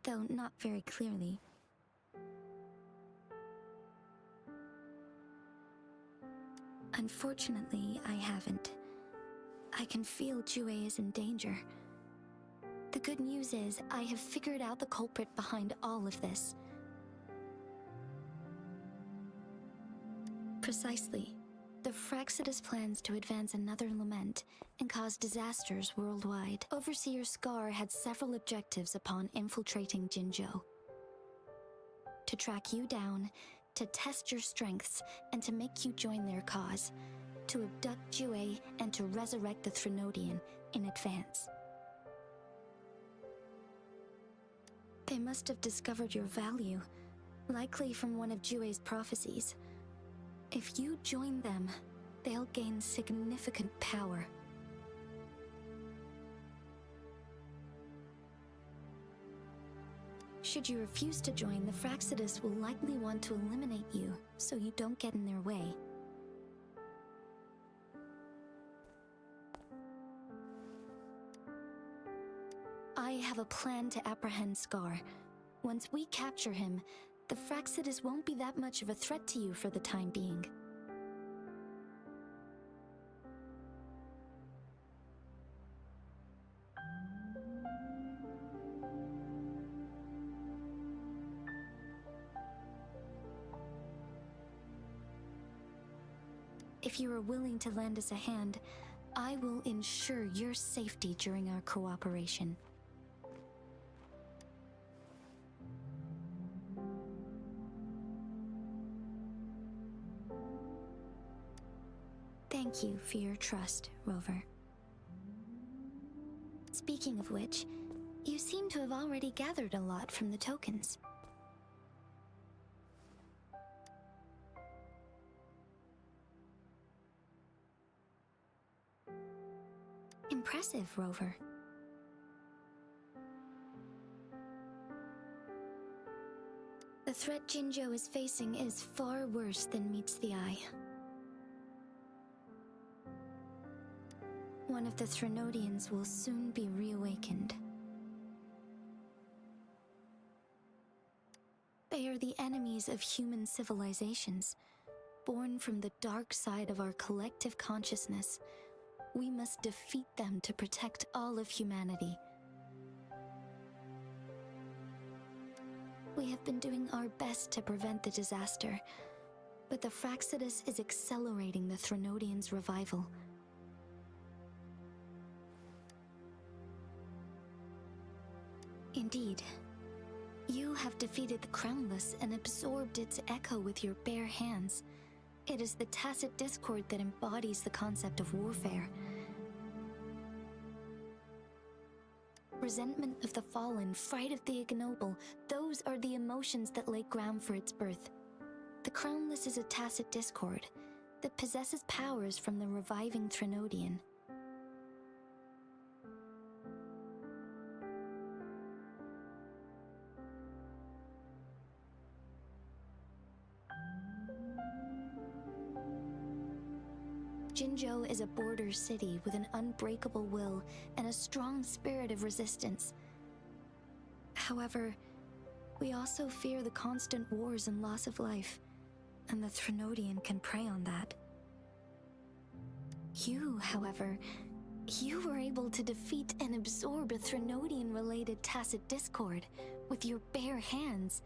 though not very clearly. Unfortunately, I haven't. I can feel Jue is in danger. The good news is, I have figured out the culprit behind all of this. Precisely. The Fraxidus plans to advance another lament and cause disasters worldwide. Overseer Scar had several objectives upon infiltrating Jinzhou. To track you down, to test your strengths, and to make you join their cause. To abduct Jue and to resurrect the Threnodian in advance. They must have discovered your value, likely from one of Jue's prophecies. If you join them, they'll gain significant power. Should you refuse to join, the Fraxidus will likely want to eliminate you, so you don't get in their way. I have a plan to apprehend Scar. Once we capture him, the Fraxidus won't be that much of a threat to you for the time being. If you are willing to lend us a hand, I will ensure your safety during our cooperation. Thank you for your trust, Rover. Speaking of which, you seem to have already gathered a lot from the tokens. Impressive, Rover. The threat Jinzhou is facing is far worse than meets the eye. One of the Threnodians will soon be reawakened. They are the enemies of human civilizations, born from the dark side of our collective consciousness. We must defeat them to protect all of humanity. We have been doing our best to prevent the disaster, but the Fraxidus is accelerating the Threnodians' revival. Indeed, you have defeated the Crownless and absorbed its echo with your bare hands. It is the tacit discord that embodies the concept of warfare. Resentment of the fallen, fright of the ignoble, those are the emotions that lay ground for its birth. The Crownless is a tacit discord that possesses powers from the reviving Threnodian. Jinzhou is a border city with an unbreakable will and a strong spirit of resistance. However, we also fear the constant wars and loss of life, and the Threnodian can prey on that. You, however, you were able to defeat and absorb a Threnodian-related tacit discord with your bare hands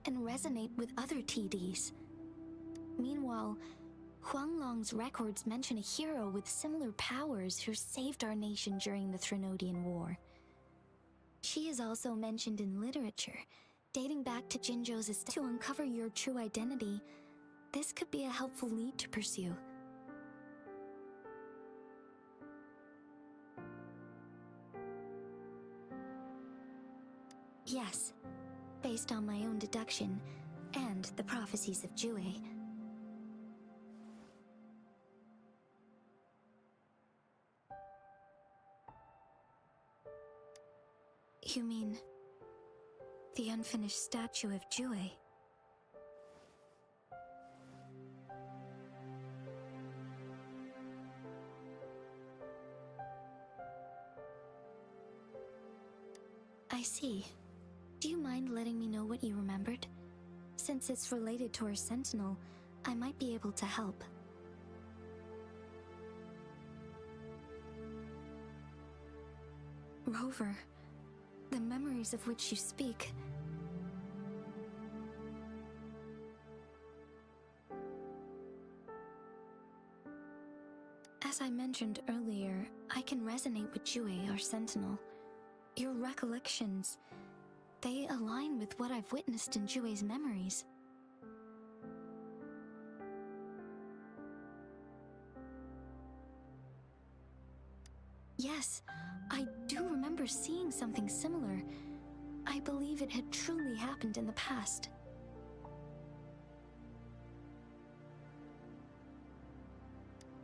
and resonate with other TDs. Meanwhile, Huanglong's records mention a hero with similar powers who saved our nation during the Threnodian War. She is also mentioned in literature, dating back to Jinzhou's estate. To uncover your true identity, this could be a helpful lead to pursue. Yes, based on my own deduction and the prophecies of Jue. You mean the unfinished statue of Jue? I see. Do you mind letting me know what you remembered? Since it's related to our sentinel, I might be able to help. Rover, the memories of which you speak. As I mentioned earlier, I can resonate with Jue, our sentinel. Your recollections, they align with what I've witnessed in Jue's memories. Yes, I do remember seeing something similar. I believe it had truly happened in the past.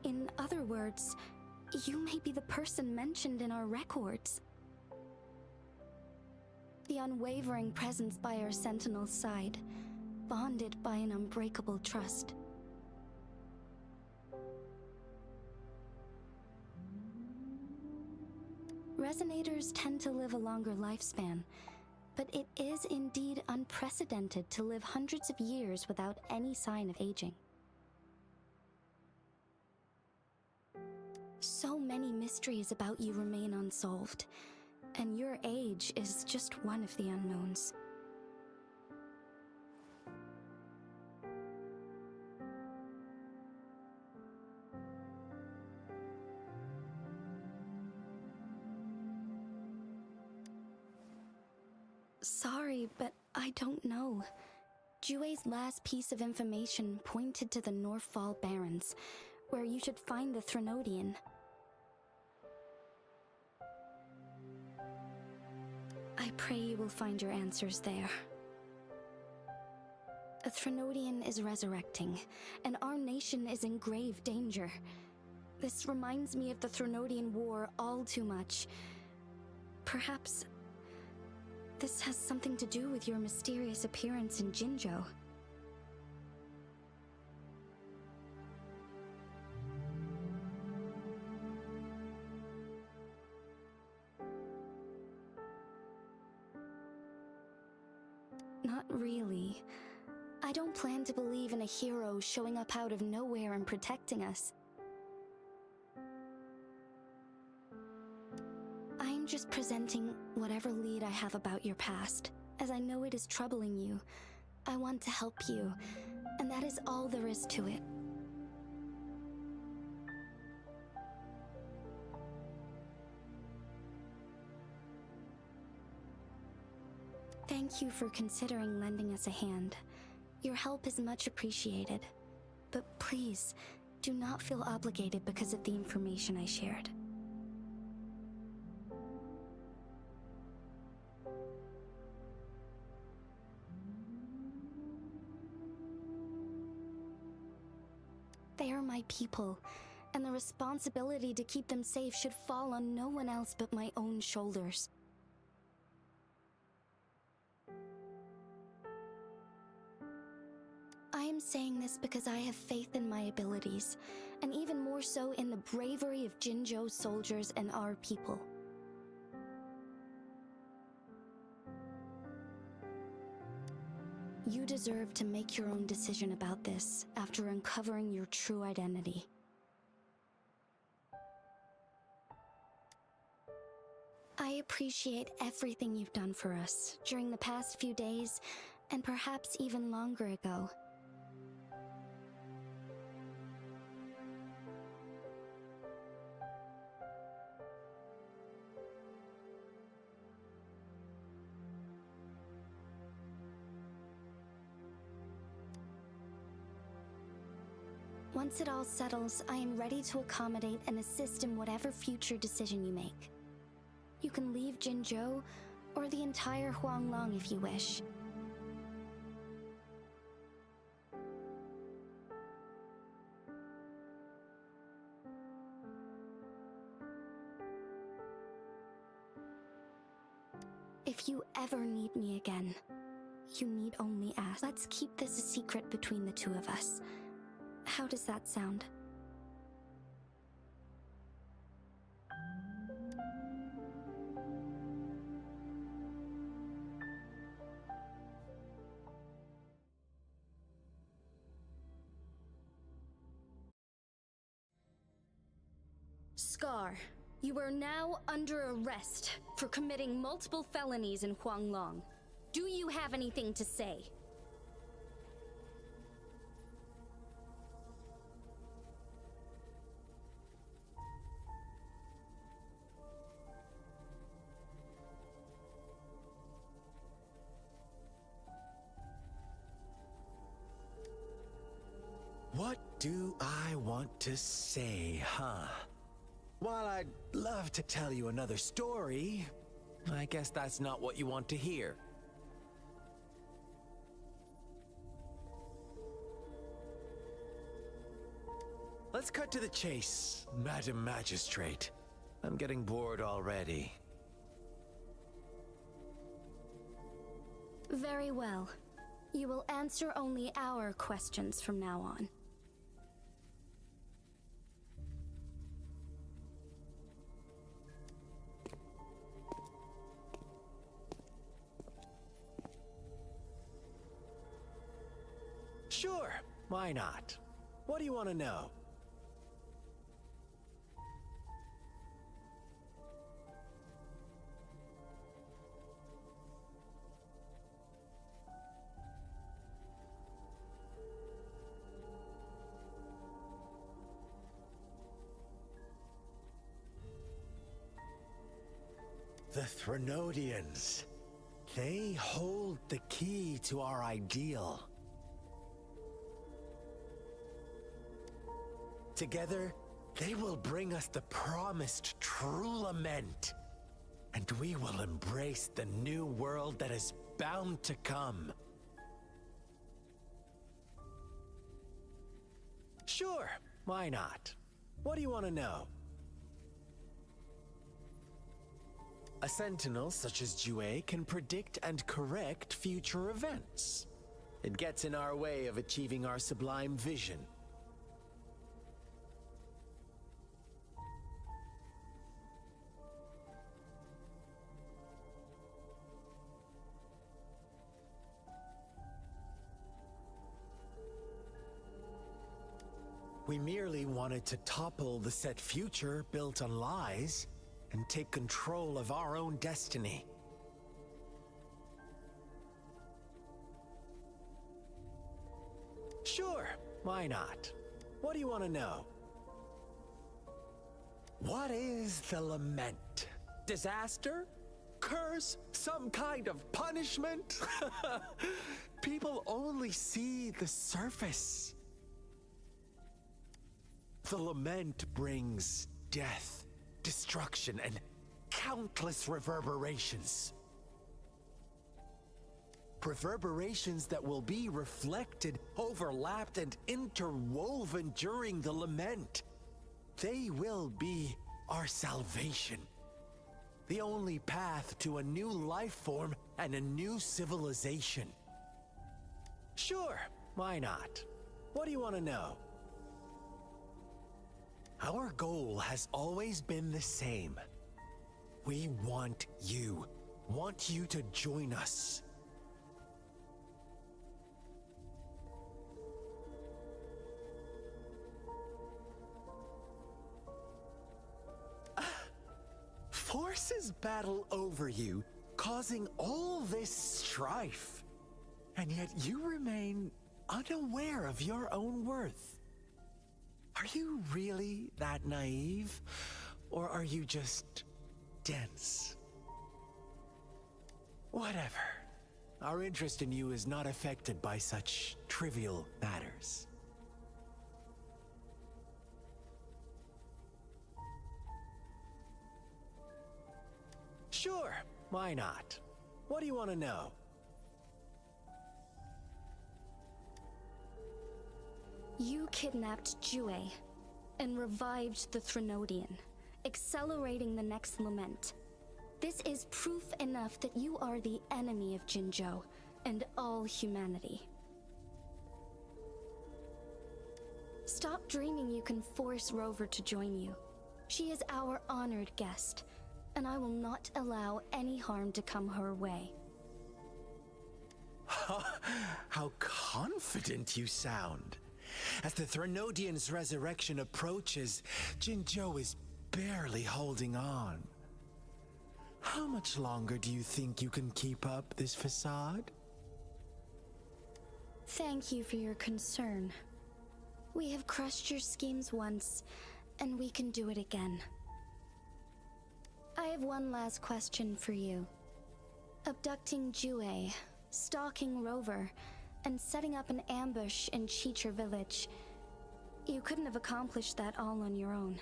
In other words, you may be the person mentioned in our records. The unwavering presence by our sentinel's side, bonded by an unbreakable trust. Resonators tend to live a longer lifespan, but it is indeed unprecedented to live hundreds of years without any sign of aging. So many mysteries about you remain unsolved, and your age is just one of the unknowns. Sorry, but I don't know. Jue's last piece of information pointed to the Northfall Barrens, where you should find the Threnodian. I pray you will find your answers there. A Threnodian is resurrecting, and our nation is in grave danger. This reminds me of the Threnodian War all too much. Perhaps this has something to do with your mysterious appearance in Jinzhou. Not really. I don't plan to believe in a hero showing up out of nowhere and protecting us. I am just presenting whatever lead I have about your past, as I know it is troubling you. I want to help you, and that is all there is to it. Thank you for considering lending us a hand. Your help is much appreciated. But please, do not feel obligated because of the information I shared. They are my people, and the responsibility to keep them safe should fall on no one else but my own shoulders. I am saying this because I have faith in my abilities, and even more so in the bravery of Jinzhou's soldiers and our people. You deserve to make your own decision about this after uncovering your true identity. I appreciate everything you've done for us during the past few days, and perhaps even longer ago. Once it all settles, I am ready to accommodate and assist in whatever future decision you make. You can leave Jinzhou, or the entire Huanglong if you wish. If you ever need me again, you need only ask. Let's keep this a secret between the two of us. How does that sound? Scar, you are now under arrest for committing multiple felonies in Huanglong. Do you have anything to say? What do I want to say, huh? While I'd love to tell you another story, I guess that's not what you want to hear. Let's cut to the chase, Madam Magistrate. I'm getting bored already. Very well. You will answer only our questions from now on. Sure, why not? What do you want to know? The Threnodians. They hold the key to our ideal. Together, they will bring us the promised true lament, and we will embrace the new world that is bound to come. Sure, why not? What do you want to know? A sentinel such as Jue can predict and correct future events. It gets in our way of achieving our sublime vision. We merely wanted to topple the set future built on lies and take control of our own destiny. Sure, why not? What do you want to know? What is the lament? Disaster? Curse? Some kind of punishment? People only see the surface. The lament brings death, destruction, and countless reverberations. Reverberations that will be reflected, overlapped, and interwoven during the lament. They will be our salvation. The only path to a new life form and a new civilization. Sure, why not? What do you want to know? Our goal has always been the same. We want you to join us. Forces battle over you, causing all this strife. And yet you remain unaware of your own worth. Are you really that naive? Or are you just dense? Whatever. Our interest in you is not affected by such trivial matters. Sure, why not? What do you want to know? You kidnapped Jue and revived the Threnodian, accelerating the next lament. This is proof enough that you are the enemy of Jinzhou and all humanity. Stop dreaming you can force Rover to join you. She is our honored guest, and I will not allow any harm to come her way. How confident you sound. As the Threnodian's resurrection approaches, Jinzhou is barely holding on. How much longer do you think you can keep up this facade? Thank you for your concern. We have crushed your schemes once, and we can do it again. I have one last question for you. Abducting Jue, stalking Rover, and setting up an ambush in Chicher village. You couldn't have accomplished that all on your own.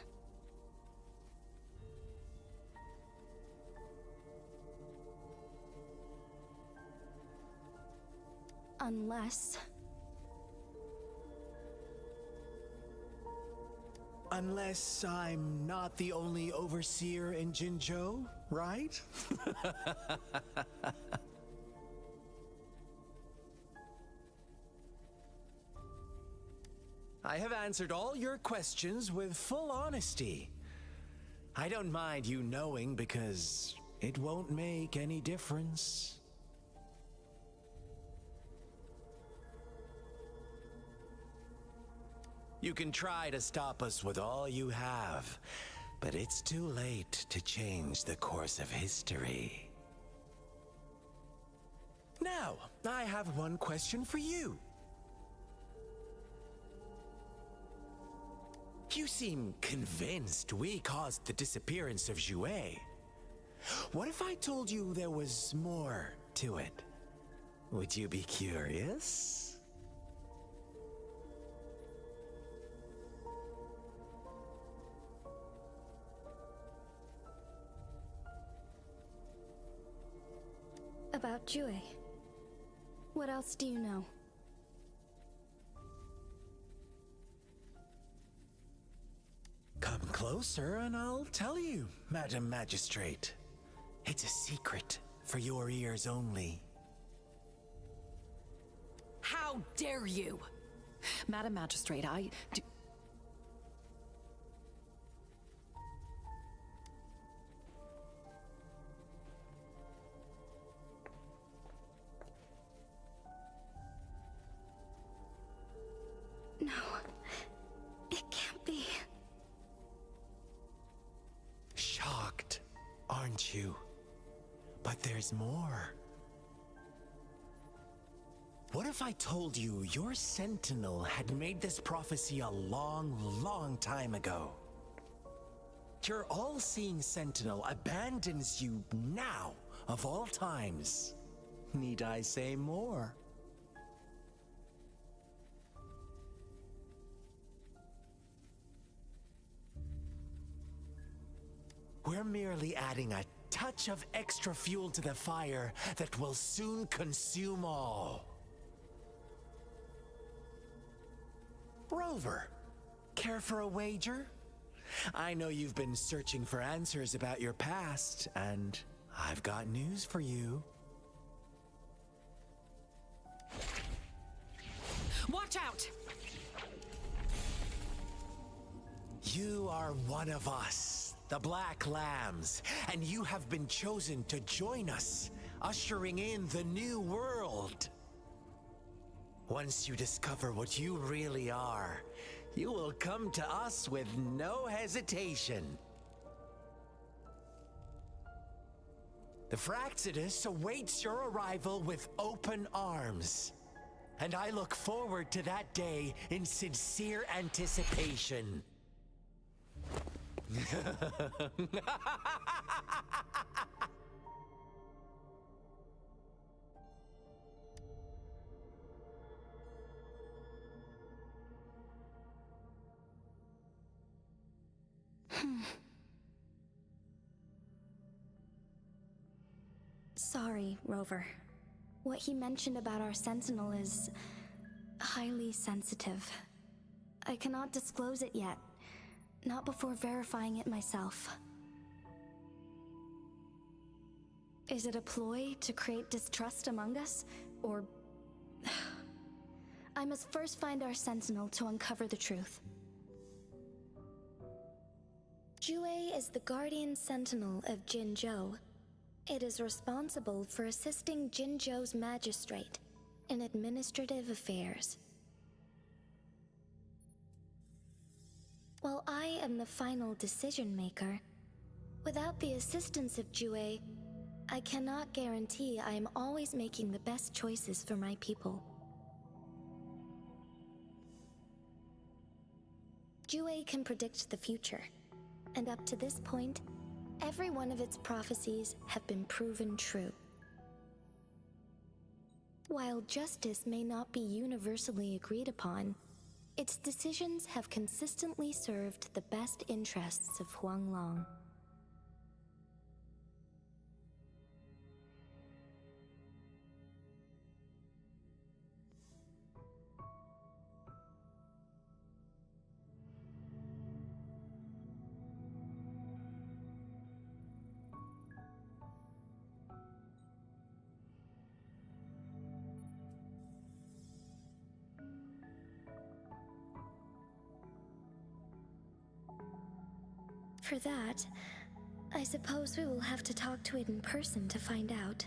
Unless I'm not the only overseer in Jinzhou, right? I have answered all your questions with full honesty. I don't mind you knowing because it won't make any difference. You can try to stop us with all you have, but it's too late to change the course of history. Now, I have one question for you. You seem convinced we caused the disappearance of Jue. What if I told you there was more to it. Would you be curious? About Jue. What else do you know? Come closer and I'll tell you, Madam Magistrate. It's a secret for your ears only. How dare you! Madam Magistrate, I do... No, it can't be. Shocked, aren't you? But there's more. What if I told you your sentinel had made this prophecy a long, long time ago? Your all-seeing sentinel abandons you now, of all times. Need I say more? We're merely adding a touch of extra fuel to the fire that will soon consume all. Rover, care for a wager? I know you've been searching for answers about your past, and I've got news for you. Watch out! You are one of us, the Black Lambs, and you have been chosen to join us, ushering in the new world. Once you discover what you really are, you will come to us with no hesitation. The Fraxidus awaits your arrival with open arms, and I look forward to that day in sincere anticipation. Sorry, Rover. What he mentioned about our sentinel is highly sensitive. I cannot disclose it yet, not before verifying it myself. Is it a ploy to create distrust among us, or... I must first find our sentinel to uncover the truth. Jue is the guardian sentinel of Jinzhou. It is responsible for assisting Jinzhou's magistrate in administrative affairs. While I am the final decision maker, without the assistance of Jue, I cannot guarantee I am always making the best choices for my people. Jue can predict the future, and up to this point, every one of its prophecies have been proven true. While justice may not be universally agreed upon, its decisions have consistently served the best interests of Huanglong. For that, I suppose we will have to talk to it in person to find out.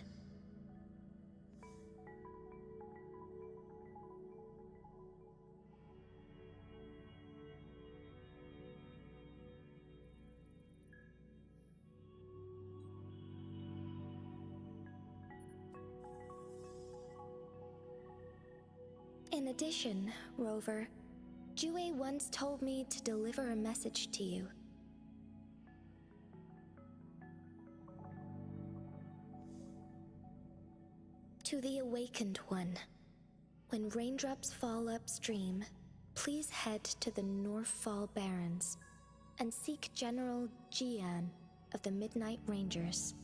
In addition, Rover, Jue once told me to deliver a message to you. To the awakened one, when raindrops fall upstream, please head to the Northfall Barrens and seek General Jian of the Midnight Rangers.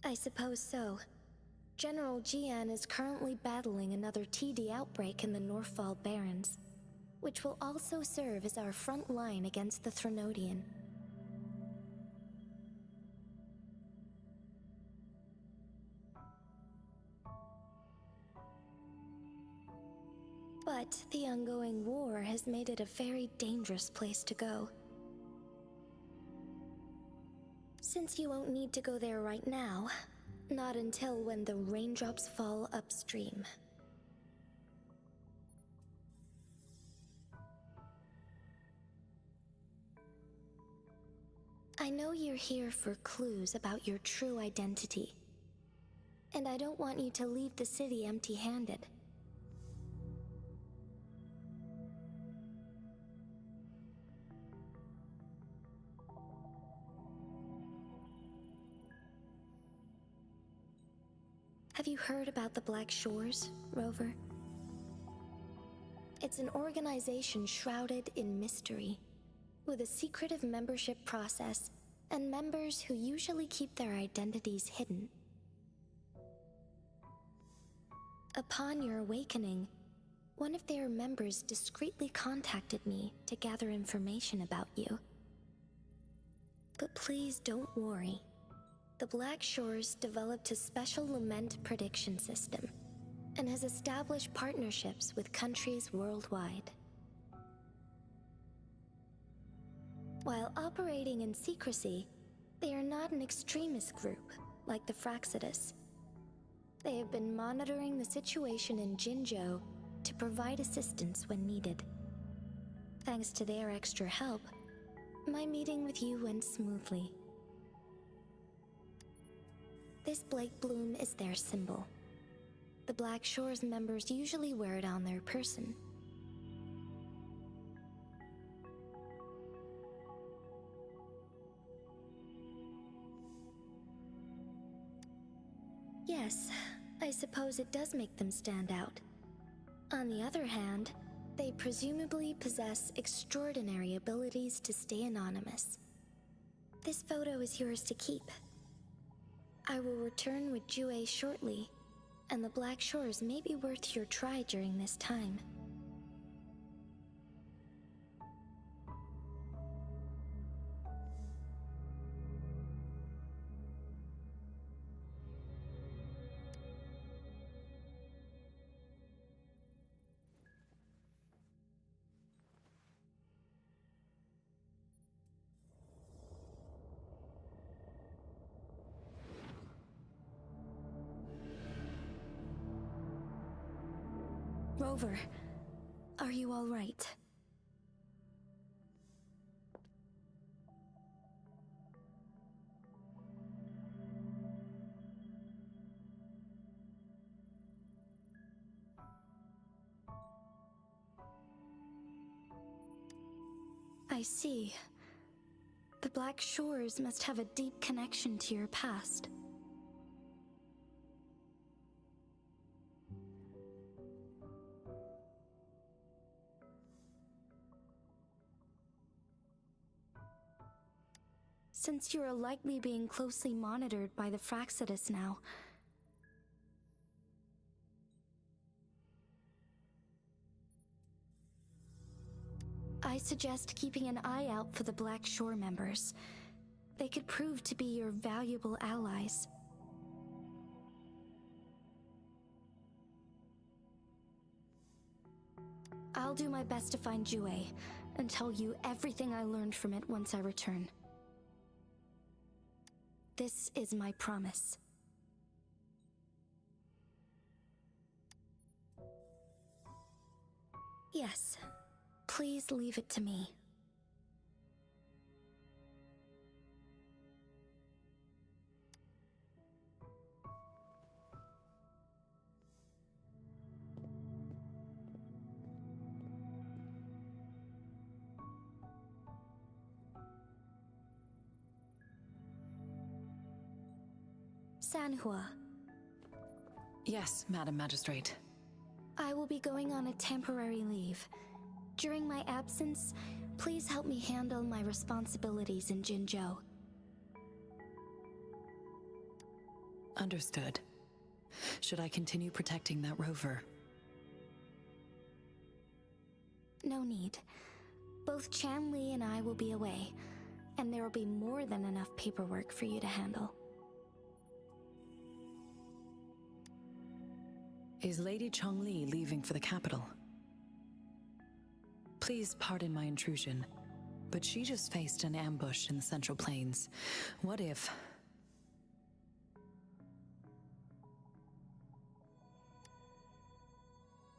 I suppose so. General Jian is currently battling another TD outbreak in the Northfall Barrens, which will also serve as our front line against the Threnodian. But the ongoing war has made it a very dangerous place to go. Since you won't need to go there right now, not until when the raindrops fall upstream. I know you're here for clues about your true identity, and I don't want you to leave the city empty-handed. Have you heard about the Black Shores, Rover? It's an organization shrouded in mystery, with a secretive membership process and members who usually keep their identities hidden. Upon your awakening, one of their members discreetly contacted me to gather information about you. But please don't worry. The Black Shores developed a special lament prediction system and has established partnerships with countries worldwide. While operating in secrecy, they are not an extremist group like the Fraxidus. They have been monitoring the situation in Jinzhou to provide assistance when needed. Thanks to their extra help, my meeting with you went smoothly. This Blake Bloom is their symbol. The Black Shores members usually wear it on their person. Yes, I suppose it does make them stand out. On the other hand, they presumably possess extraordinary abilities to stay anonymous. This photo is yours to keep. I will return with Jue shortly, and the Black Shores may be worth your try during this time. Rover, are you all right? I see. The Black Shores must have a deep connection to your past. Since you are likely being closely monitored by the Fraxidus now, I suggest keeping an eye out for the Black Shore members. They could prove to be your valuable allies. I'll do my best to find Jue and tell you everything I learned from it once I return. This is my promise. Yes, please leave it to me. Sanhua, Yes, Madam Magistrate. I will be going on a temporary leave. During my absence, please help me handle my responsibilities in Jinzhou. Understood. Should I continue protecting that rover? No need. Both Chanli and I will be away, and there will be more than enough paperwork for you to handle. Is Lady Chongli leaving for the capital? Please pardon my intrusion, but she just faced an ambush in the Central Plains. What if...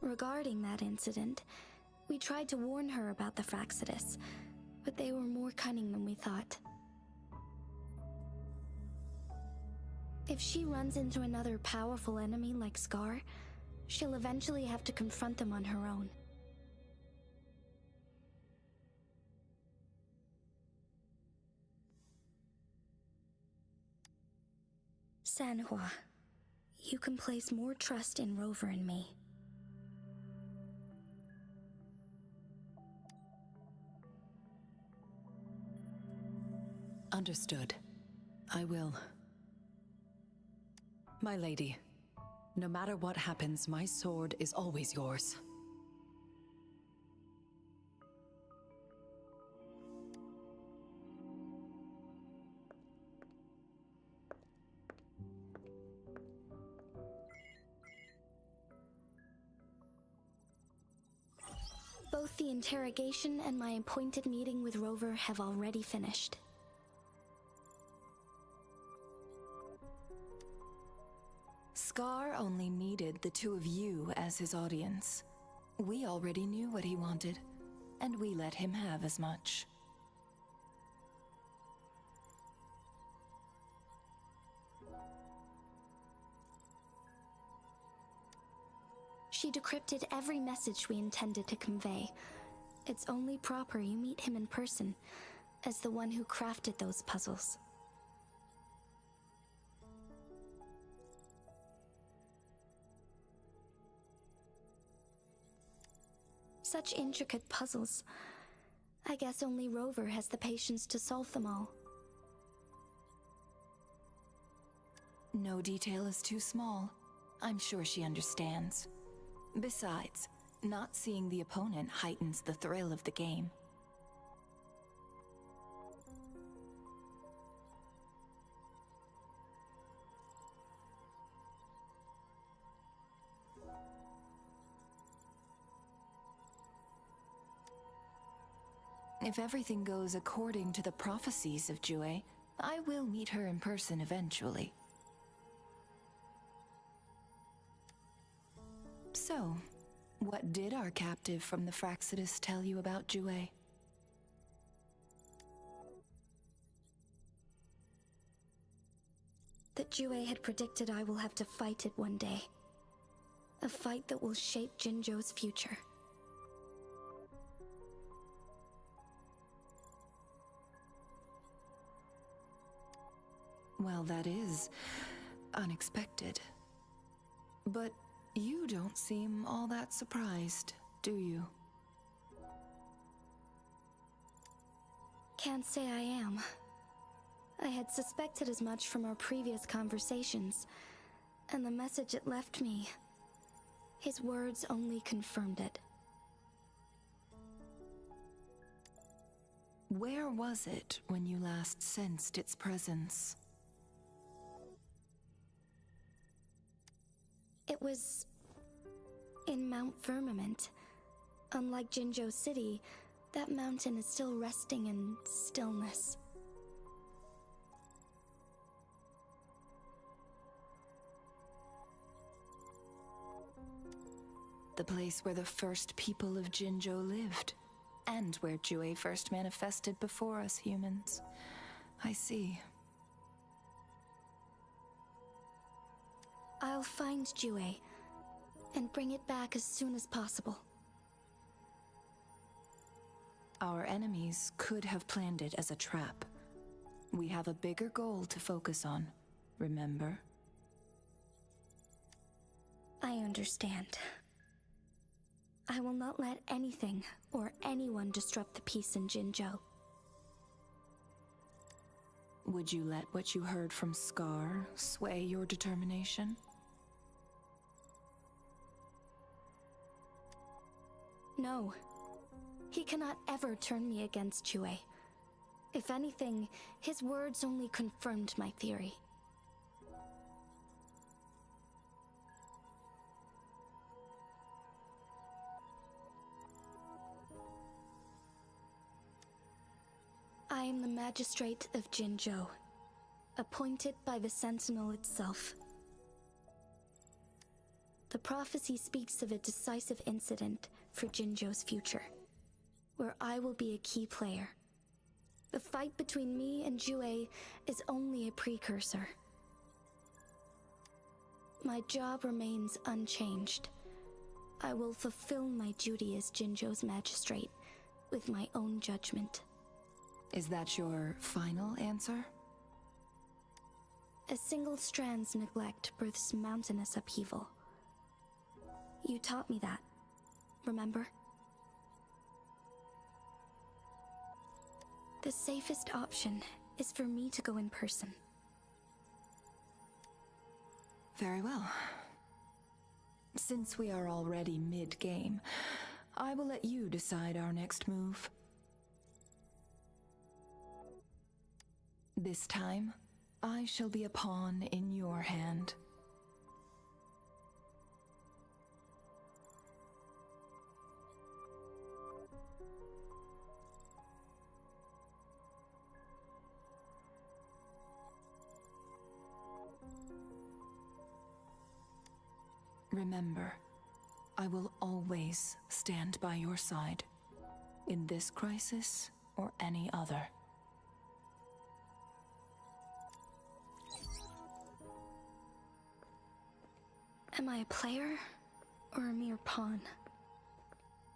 Regarding that incident, we tried to warn her about the Fraxidus, but they were more cunning than we thought. If she runs into another powerful enemy like Scar, she'll eventually have to confront them on her own. Sanhua, you can place more trust in Rover and me. Understood. I will. My lady, no matter what happens, my sword is always yours. Both the interrogation and my appointed meeting with Rover have already finished. Scar only needed the two of you as his audience. We already knew what he wanted, and we let him have as much. She decrypted every message we intended to convey. It's only proper you meet him in person, as the one who crafted those puzzles. Such intricate puzzles. I guess only Rover has the patience to solve them all. No detail is too small. I'm sure she understands. Besides, not seeing the opponent heightens the thrill of the game. If everything goes according to the prophecies of Jue, I will meet her in person eventually. So, what did our captive from the Fraxidus tell you about Jue? That Jue had predicted I will have to fight it one day. A fight that will shape Jinzhou's future. Well, that is unexpected. But you don't seem all that surprised, do you? Can't say I am. I had suspected as much from our previous conversations, and the message it left me, his words only confirmed it. Where was it when you last sensed its presence? It was in Mount Firmament. Unlike Jinzhou City, that mountain is still resting in stillness. The place where the first people of Jinzhou lived, and where Jue first manifested before us humans. I see. I'll find Jue and bring it back as soon as possible. Our enemies could have planned it as a trap. We have a bigger goal to focus on, remember? I understand. I will not let anything or anyone disrupt the peace in Jinzhou. Would you let what you heard from Scar sway your determination? No. He cannot ever turn me against Chue. If anything, his words only confirmed my theory. I am the magistrate of Jinzhou, appointed by the Sentinel itself. The prophecy speaks of a decisive incident for Jinzhou's future, where I will be a key player. The fight between me and Jue is only a precursor. My job remains unchanged. I will fulfill my duty as Jinzhou's magistrate with my own judgment. Is that your final answer? A single strand's neglect births mountainous upheaval. You taught me that, remember? The safest option is for me to go in person. Very well. Since we are already mid-game, I will let you decide our next move. This time, I shall be a pawn in your hand. Remember, I will always stand by your side, in this crisis or any other. Am I a player or a mere pawn?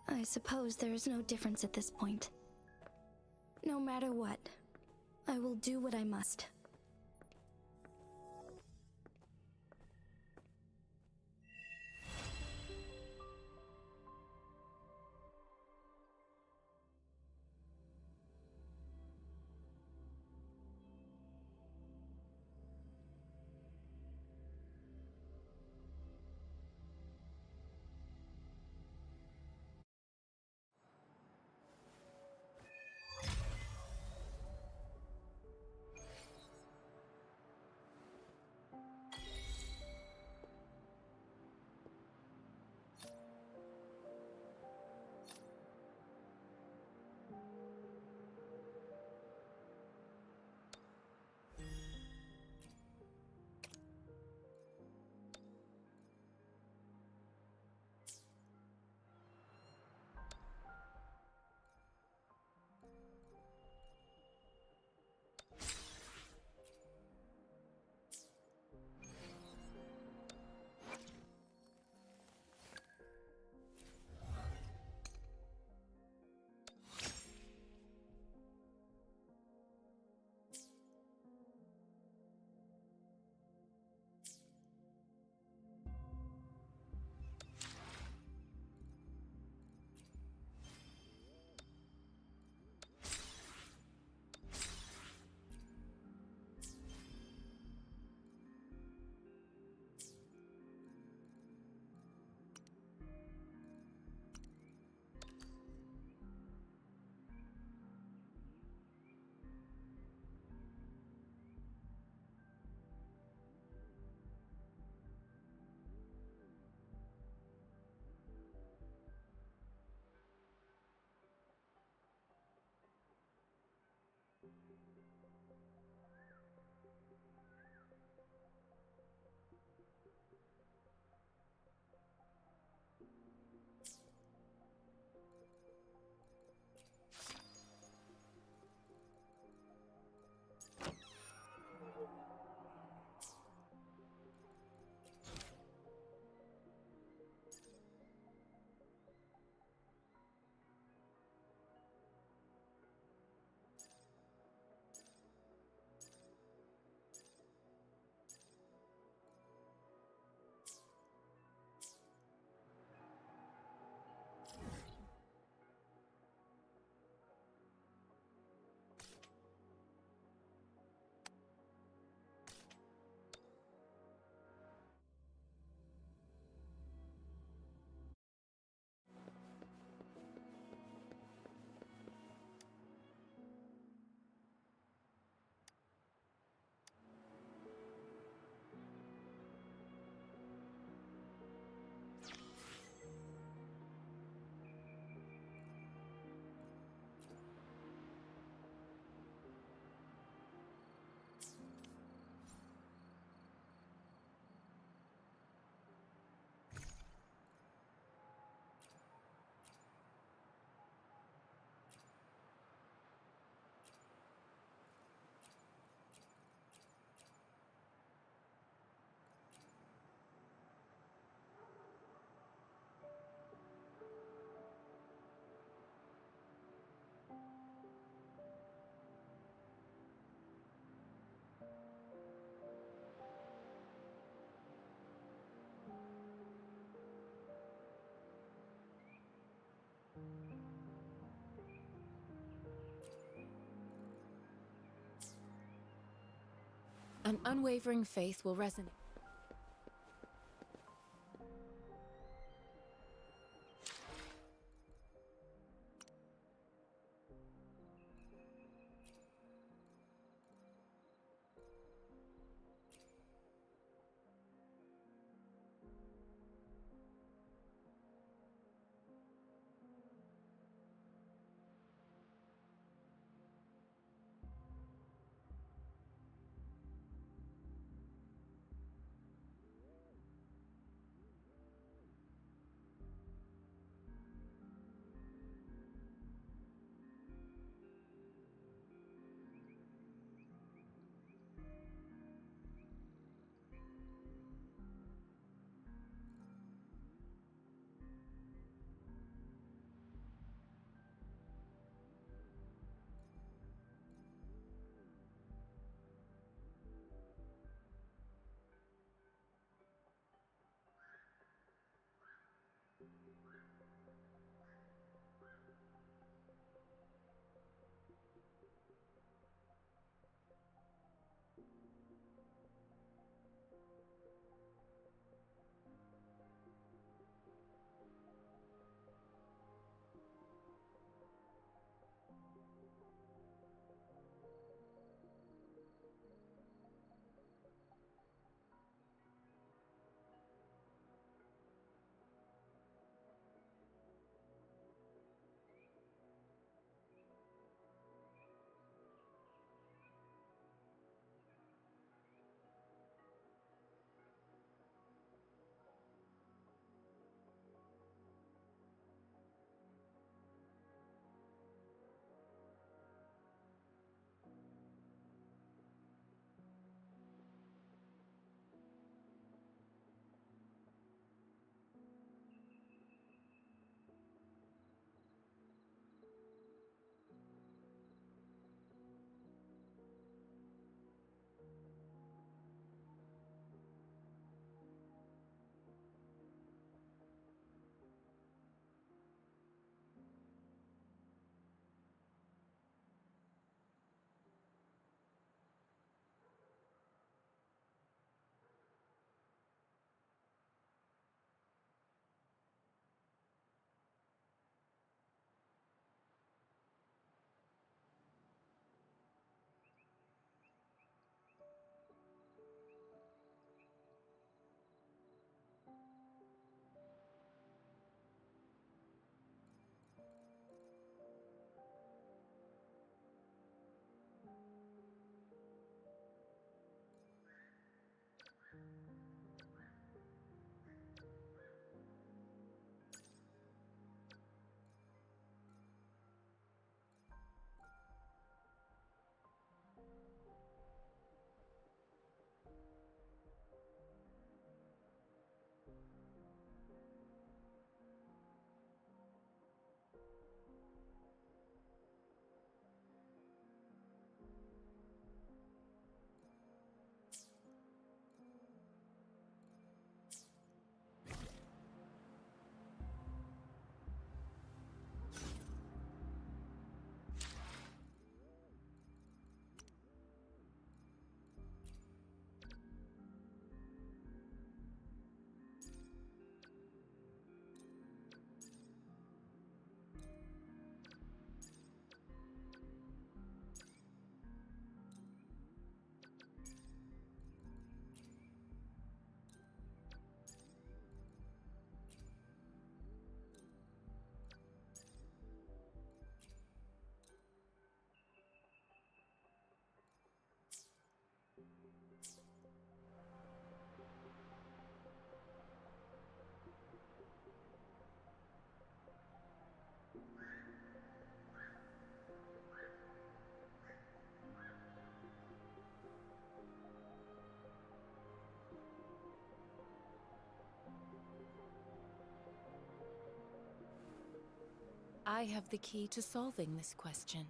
I suppose there is no difference at this point. No matter what, I will do what I must. An unwavering faith will resonate. I have the key to solving this question.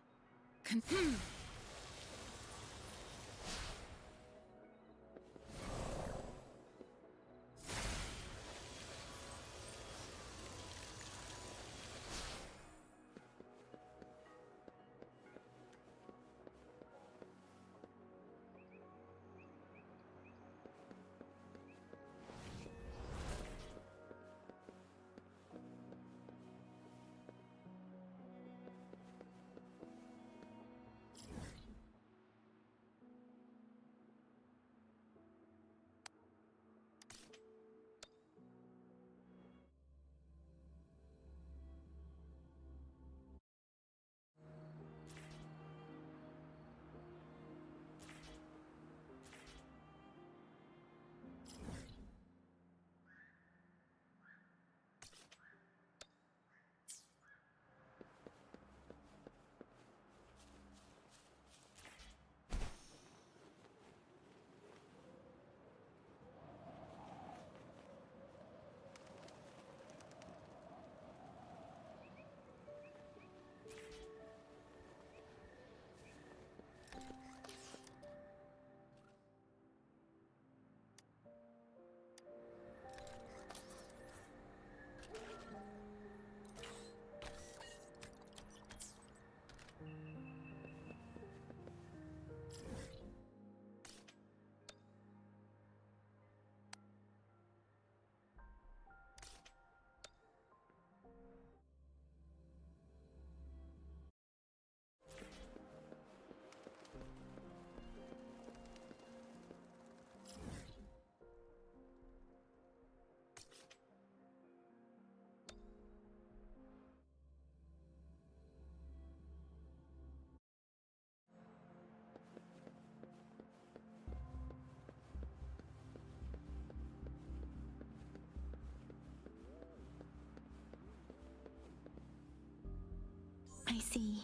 I see.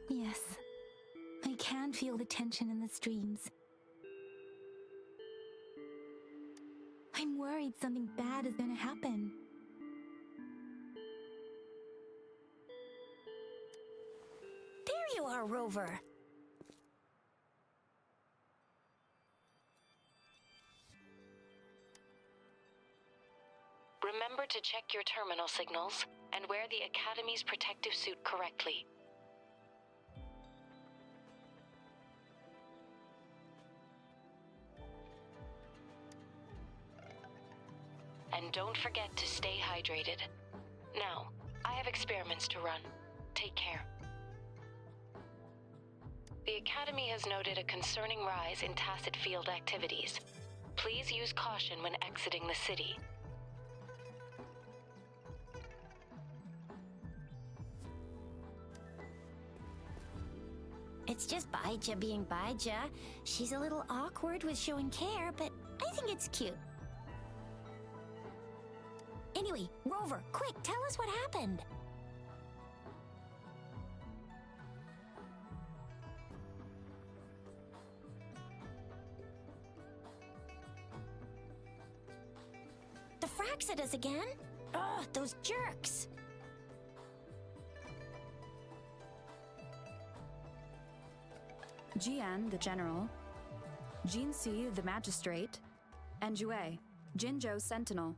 Yes. I can feel the tension in the streams. I'm worried something bad is gonna happen. There you are, Rover. Remember to check your terminal signals and wear the Academy's protective suit correctly. And don't forget to stay hydrated. Now, I have experiments to run. Take care. The Academy has noted a concerning rise in tacit field activities. Please use caution when exiting the city. It's just Baija being Baija. She's a little awkward with showing care, but I think it's cute. Anyway, Rover, quick, tell us what happened. The fracks at us again? Ugh, those jerks! Jian, the general, Jinsi, the magistrate, and Jue, Jinzhou's sentinel.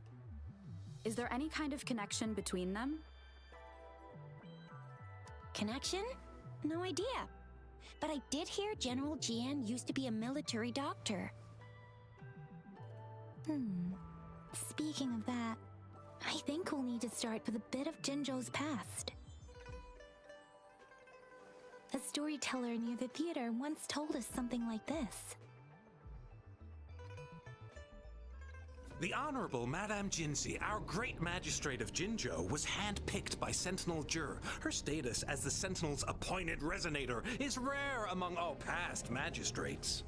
Is there any kind of connection between them? Connection? No idea. But I did hear General Jian used to be a military doctor. Speaking of that, I think we'll need to start with a bit of Jinzhou's past. A storyteller near the theater once told us something like this. The Honorable Madame Jinsi, our great magistrate of Jinzhou, was handpicked by Sentinel Jur. Her status as the Sentinel's appointed resonator is rare among all past magistrates.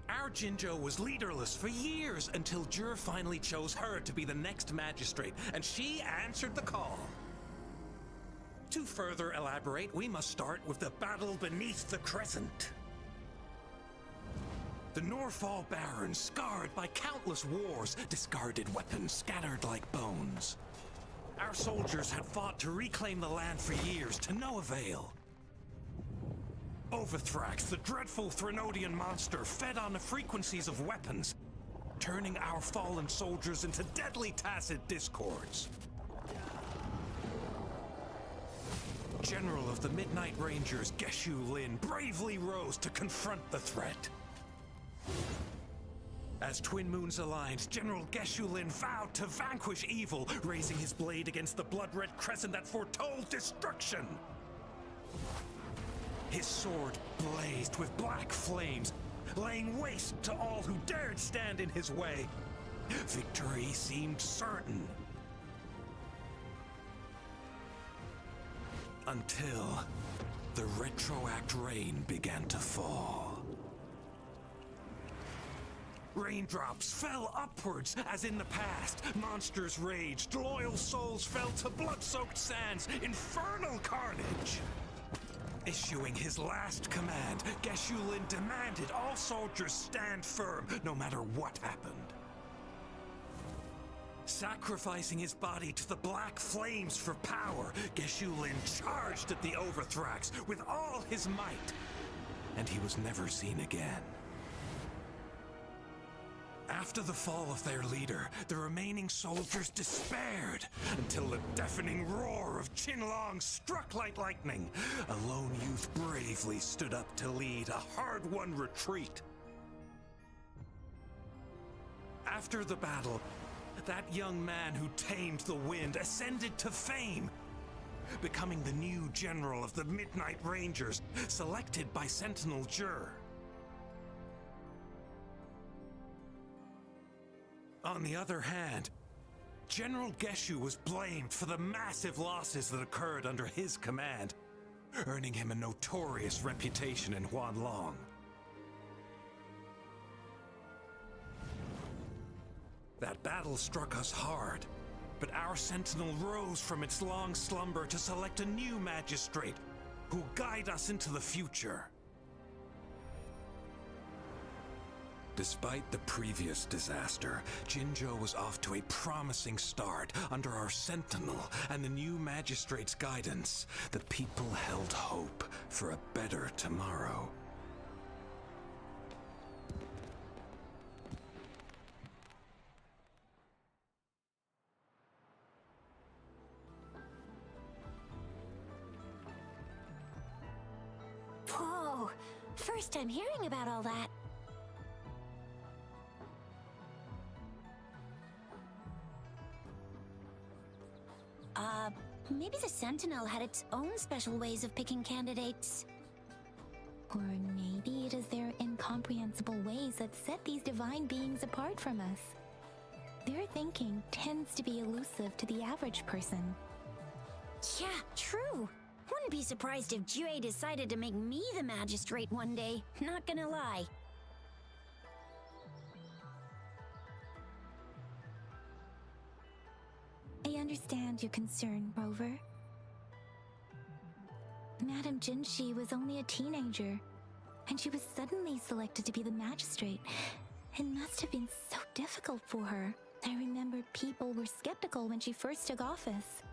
Our Jinzhou was leaderless for years until Jur finally chose her to be the next magistrate, and she answered the call. To further elaborate, we must start with the battle beneath the crescent. The Norfall Barons, scarred by countless wars, discarded weapons scattered like bones. Our soldiers had fought to reclaim the land for years, to no avail. Overthrax, the dreadful Threnodian monster, fed on the frequencies of weapons, turning our fallen soldiers into deadly tacit discords. General of the Midnight Rangers, Geshu Lin, bravely rose to confront the threat. As Twin Moons aligned, General Geshu Lin vowed to vanquish evil, raising his blade against the blood-red crescent that foretold destruction. His sword blazed with black flames, laying waste to all who dared stand in his way. Victory seemed certain. Until the retroact rain began to fall. Raindrops fell upwards as in the past. Monsters raged, loyal souls fell to blood-soaked sands, infernal carnage. Issuing his last command, Geshu Lin demanded all soldiers stand firm, no matter what happened. Sacrificing his body to the black flames for power, Geshu Lin charged at the Overthrax with all his might, and he was never seen again. After the fall of their leader, the remaining soldiers despaired until the deafening roar of Qinlong struck like lightning. A lone youth bravely stood up to lead a hard-won retreat. After the battle, that young man who tamed the wind ascended to fame, becoming the new general of the Midnight Rangers, selected by Sentinel Jur. On the other hand, General Geshu was blamed for the massive losses that occurred under his command, earning him a notorious reputation in Huanlong. That battle struck us hard, but our sentinel rose from its long slumber to select a new magistrate who'll guide us into the future. Despite the previous disaster, Jinzhou was off to a promising start under our sentinel and the new magistrate's guidance. The people held hope for a better tomorrow. Whoa, first time hearing about all that. Maybe the Sentinel had its own special ways of picking candidates. Or maybe it is their incomprehensible ways that set these divine beings apart from us. Their thinking tends to be elusive to the average person. Yeah, true. Wouldn't be surprised if Jue decided to make me the magistrate one day, not gonna lie. I understand your concern, Rover. Madame Jinshi was only a teenager, and she was suddenly selected to be the magistrate. It must have been so difficult for her. I remember people were skeptical when she first took office.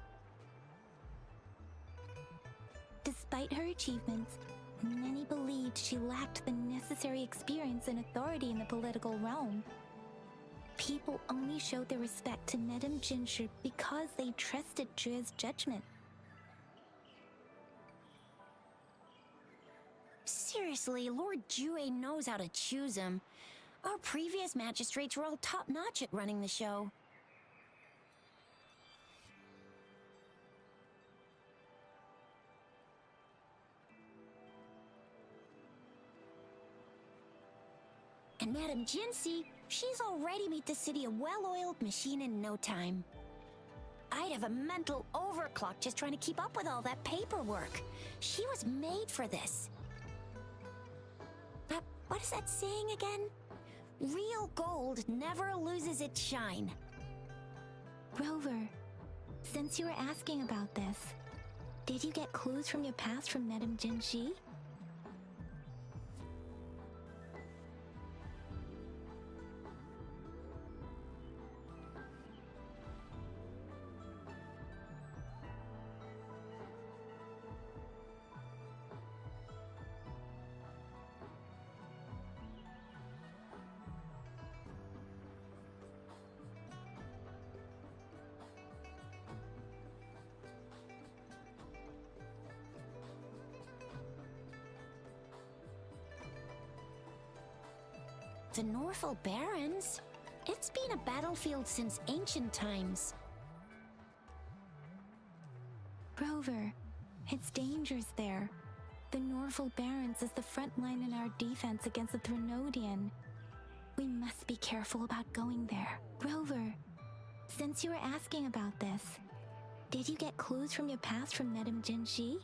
Despite her achievements, many believed she lacked the necessary experience and authority in the political realm. People only showed their respect to Madame Jinshi because they trusted Jue's judgment. Seriously, Lord Jue knows how to choose him. Our previous magistrates were all top-notch at running the show. And Madame Jinshi, she's already made the city a well-oiled machine in no time. I'd have a mental overclock just trying to keep up with all that paperwork. She was made for this. But what is that saying again? Real gold never loses its shine. Rover, since you were asking about this, did you get clues from your past from Madame Jinshi? The Norfolk Barrens? It's been a battlefield since ancient times. Rover, it's dangerous there. The Norfolk Barrens is the front line in our defense against the Threnodian. We must be careful about going there. Rover, since you were asking about this, did you get clues from your past from Madame Jinshi?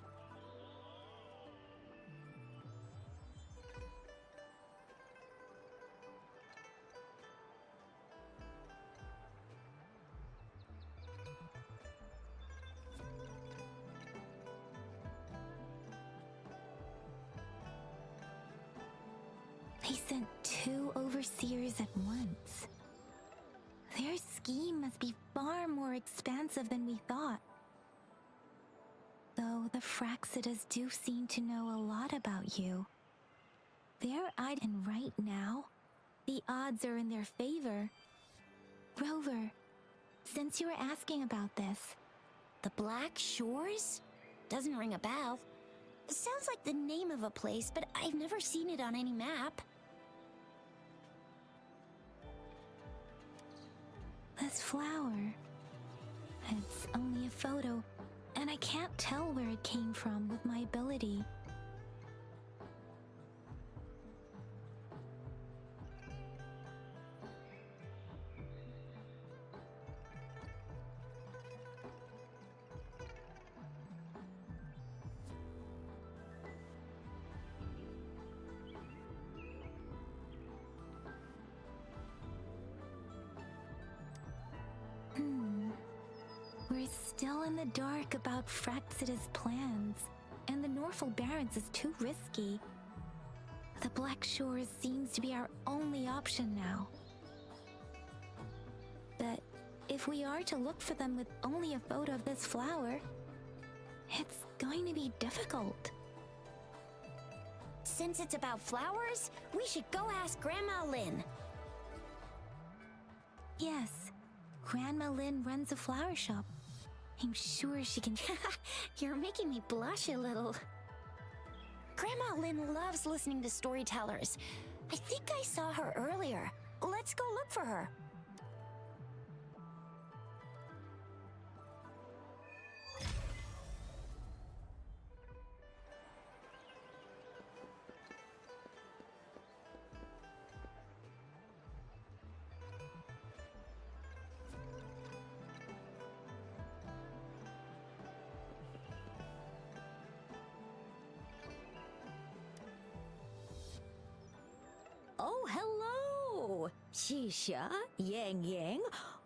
They sent 2 overseers at once. Their scheme must be far more expansive than we thought. Though the Fraxidas do seem to know a lot about you. And right now, the odds are in their favor. Rover, since you were asking about this, The Black Shores? Doesn't ring a bell. Sounds like the name of a place, but I've never seen it on any map. this flower. It's only a photo, and I can't tell where it came from with my ability. still in the dark about Fraxita's plans, and the Norfolk Barrens is too risky. The Black Shores seems to be our only option now. But if we are to look for them with only a photo of this flower, it's going to be difficult. Since it's about flowers, we should go ask Grandma Lynn. Yes, Grandma Lynn runs a flower shop. I'm sure she can. You're making me blush a little. Grandma Lynn loves listening to storytellers. I think I saw her earlier. Let's go look for her. Oh, hello! Shisha, Yang Yang,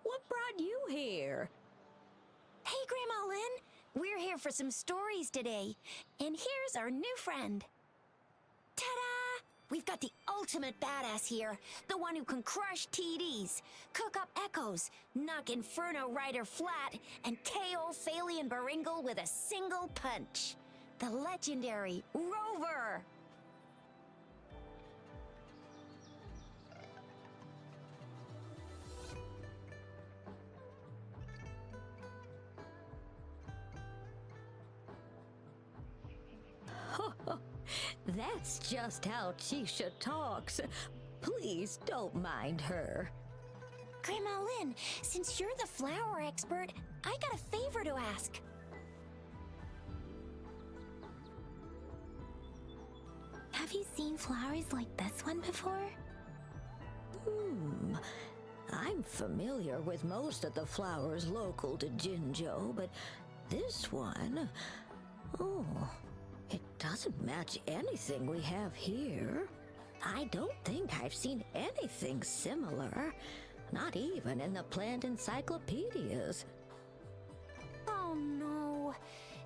what brought you here? Hey, Grandma Lynn. We're here for some stories today. And here's our new friend. Ta-da! We've got the ultimate badass here. The one who can crush TDs, cook up echoes, knock Inferno Rider flat, and KO Phalian Baringle with a single punch. The legendary Rover! That's just how Chisha talks. Please don't mind her. Grandma Lynn, since you're the flower expert, I got a favor to ask. Have you seen flowers like this one before? I'm familiar with most of the flowers local to Jinzhou, but this one... Oh, it doesn't match anything we have here. I don't think I've seen anything similar, not even in the plant encyclopedias. Oh no,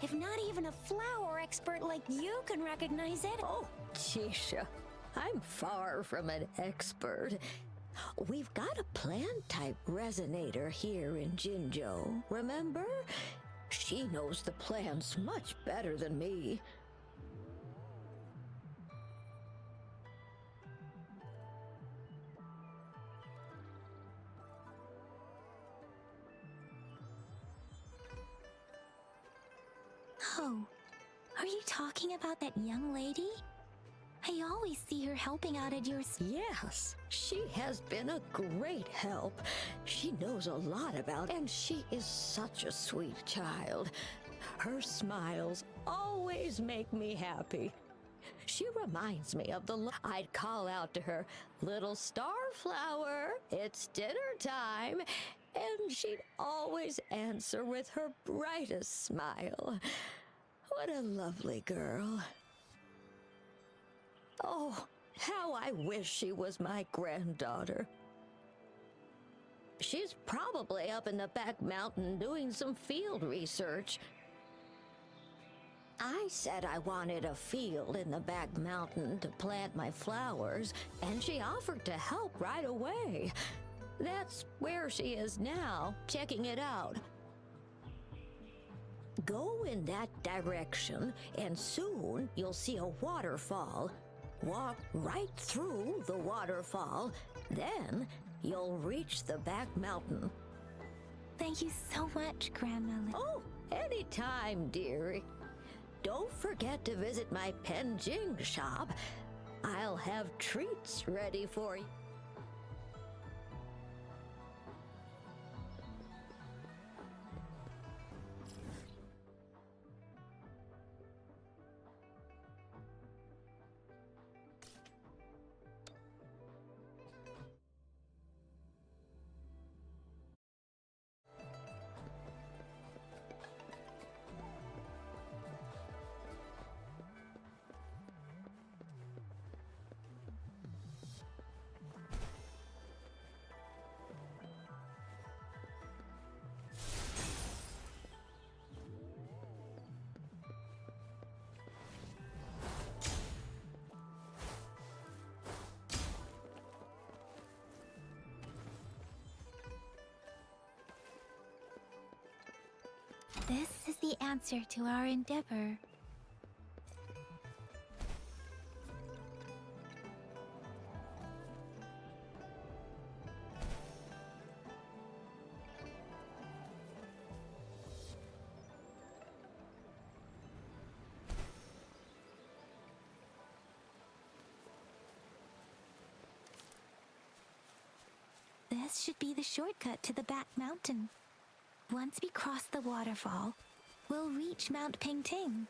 if not even a flower expert like you can recognize it. Oh, Chisha, I'm far from an expert. We've got a plant-type resonator here in Jinzhou, remember? She knows the plants much better than me. Oh, are you talking about that young lady? I always see her helping out at your... Yes, she has been a great help. She knows a lot about, and she is such a sweet child. Her smiles always make me happy. She reminds me of the... I'd call out to her, "Little starflower, it's dinner time," and she'd always answer with her brightest smile. What a lovely girl. Oh, how I wish she was my granddaughter. She's probably up in the back mountain doing some field research. I said I wanted a field in the back mountain to plant my flowers, and she offered to help right away. That's where she is now, checking it out. Go in that direction, and soon you'll see a waterfall. Walk right through the waterfall, then you'll reach the back mountain. Thank you so much, Grandma Lynn. Oh, anytime, dearie. Don't forget to visit my Penjing shop. I'll have treats ready for you. This is the answer to our endeavor. This should be the shortcut to the back mountain. Once we cross the waterfall, we'll reach Mount Pingting.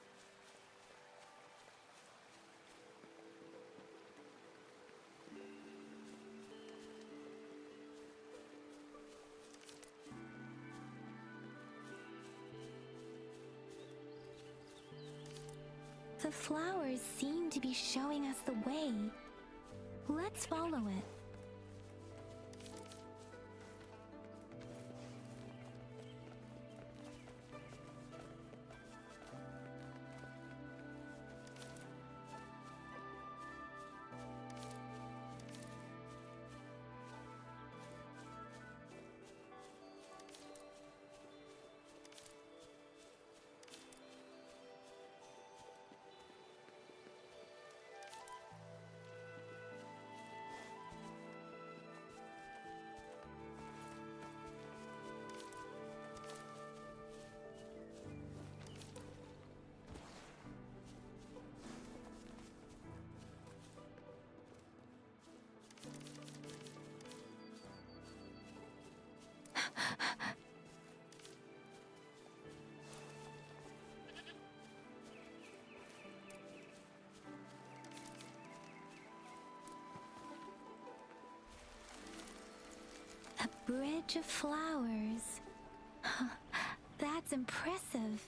The flowers seem to be showing us the way. Let's follow it. A bridge of flowers. That's impressive.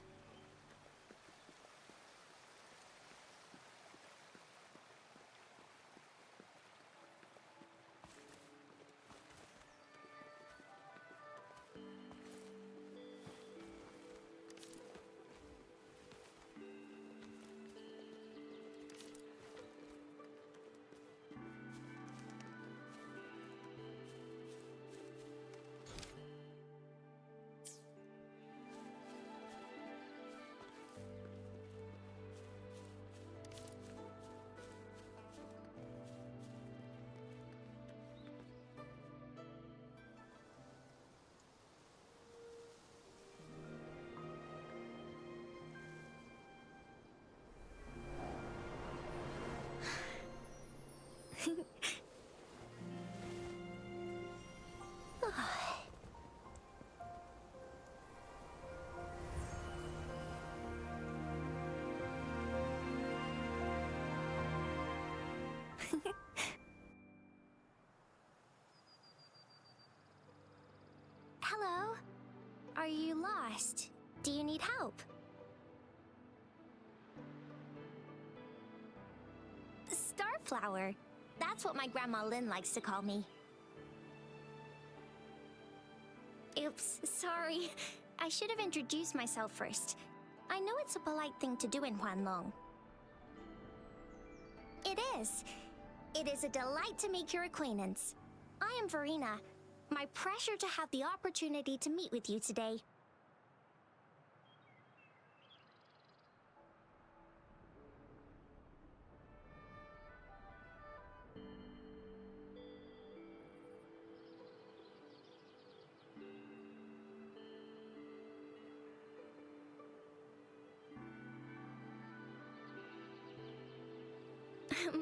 Hello? Are you lost? Do you need help? Starflower. That's what my Grandma Lynn likes to call me. Oops, sorry. I should have introduced myself first. I know it's a polite thing to do in Huanlong. It is. It is a delight to make your acquaintance. I am Verena. My pleasure to have the opportunity to meet with you today.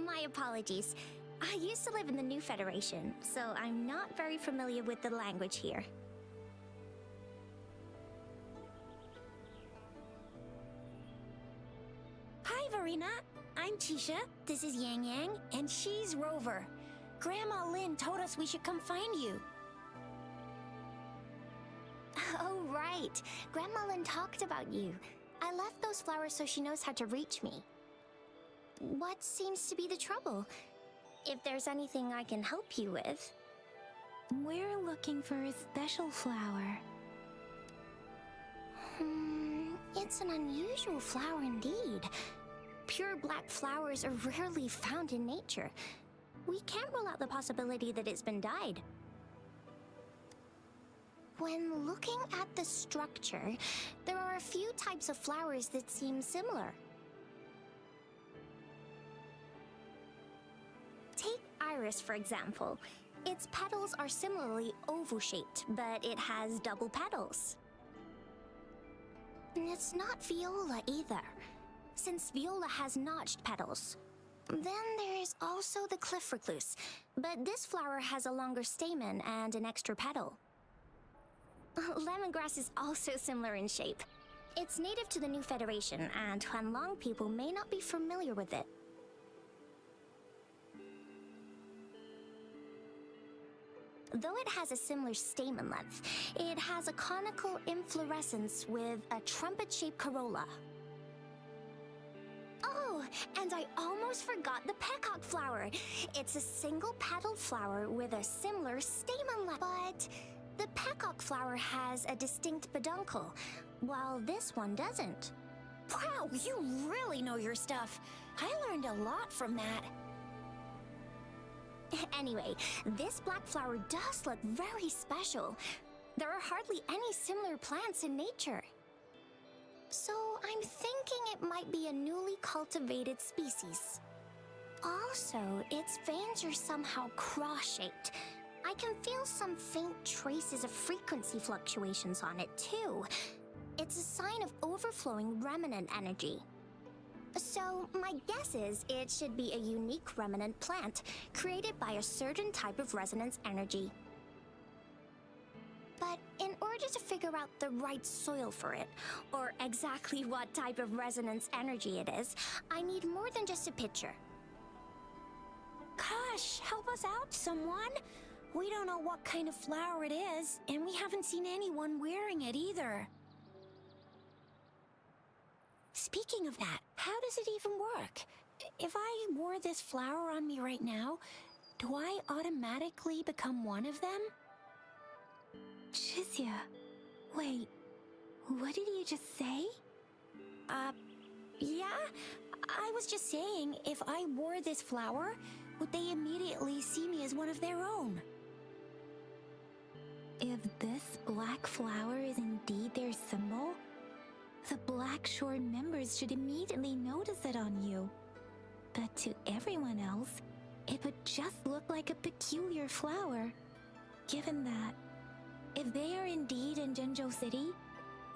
My apologies. I used to live in the New Federation, so I'm not very familiar with the language here. Hi, Verena. I'm Tisha. This is Yang Yang, and she's Rover. Grandma Lynn told us we should come find you. Oh, right. Grandma Lynn talked about you. I left those flowers so she knows how to reach me. What seems to be the trouble? If there's anything I can help you with. We're looking for a special flower. It's an unusual flower indeed. Pure black flowers are rarely found in nature. We can't rule out the possibility that it's been dyed. When looking at the structure, there are a few types of flowers that seem similar. Take iris, for example. Its petals are similarly oval-shaped, but it has double petals. And it's not viola either, since viola has notched petals. Then there's also the cliff recluse, but this flower has a longer stamen and an extra petal. Lemongrass is also similar in shape. It's native to the New Federation, and Huanlong people may not be familiar with it. Though it has a similar stamen length, it has a conical inflorescence with a trumpet-shaped corolla. Oh, and I almost forgot the peacock flower. It's a single-petaled flower with a similar stamen length, but the peacock flower has a distinct peduncle, while this one doesn't. Wow, you really know your stuff. I learned a lot from that. Anyway, this black flower does look very special. There are hardly any similar plants in nature. So I'm thinking it might be a newly cultivated species. Also, its veins are somehow cross-shaped. I can feel some faint traces of frequency fluctuations on it too. It's a sign of overflowing remnant energy. So, my guess is it should be a unique remnant plant, created by a certain type of resonance energy. But in order to figure out the right soil for it, or exactly what type of resonance energy it is, I need more than just a picture. Gosh, help us out, someone! We don't know what kind of flower it is, and we haven't seen anyone wearing it either. Speaking of that, how does it even work? If I wore this flower on me right now, do I automatically become one of them? Shizia, wait, what did you just say? Yeah? I was just saying, if I wore this flower, would they immediately see me as one of their own? If this black flower is indeed their symbol, the Black Shore members should immediately notice it on you. But to everyone else, it would just look like a peculiar flower. Given that, if they are indeed in Jinzhou City,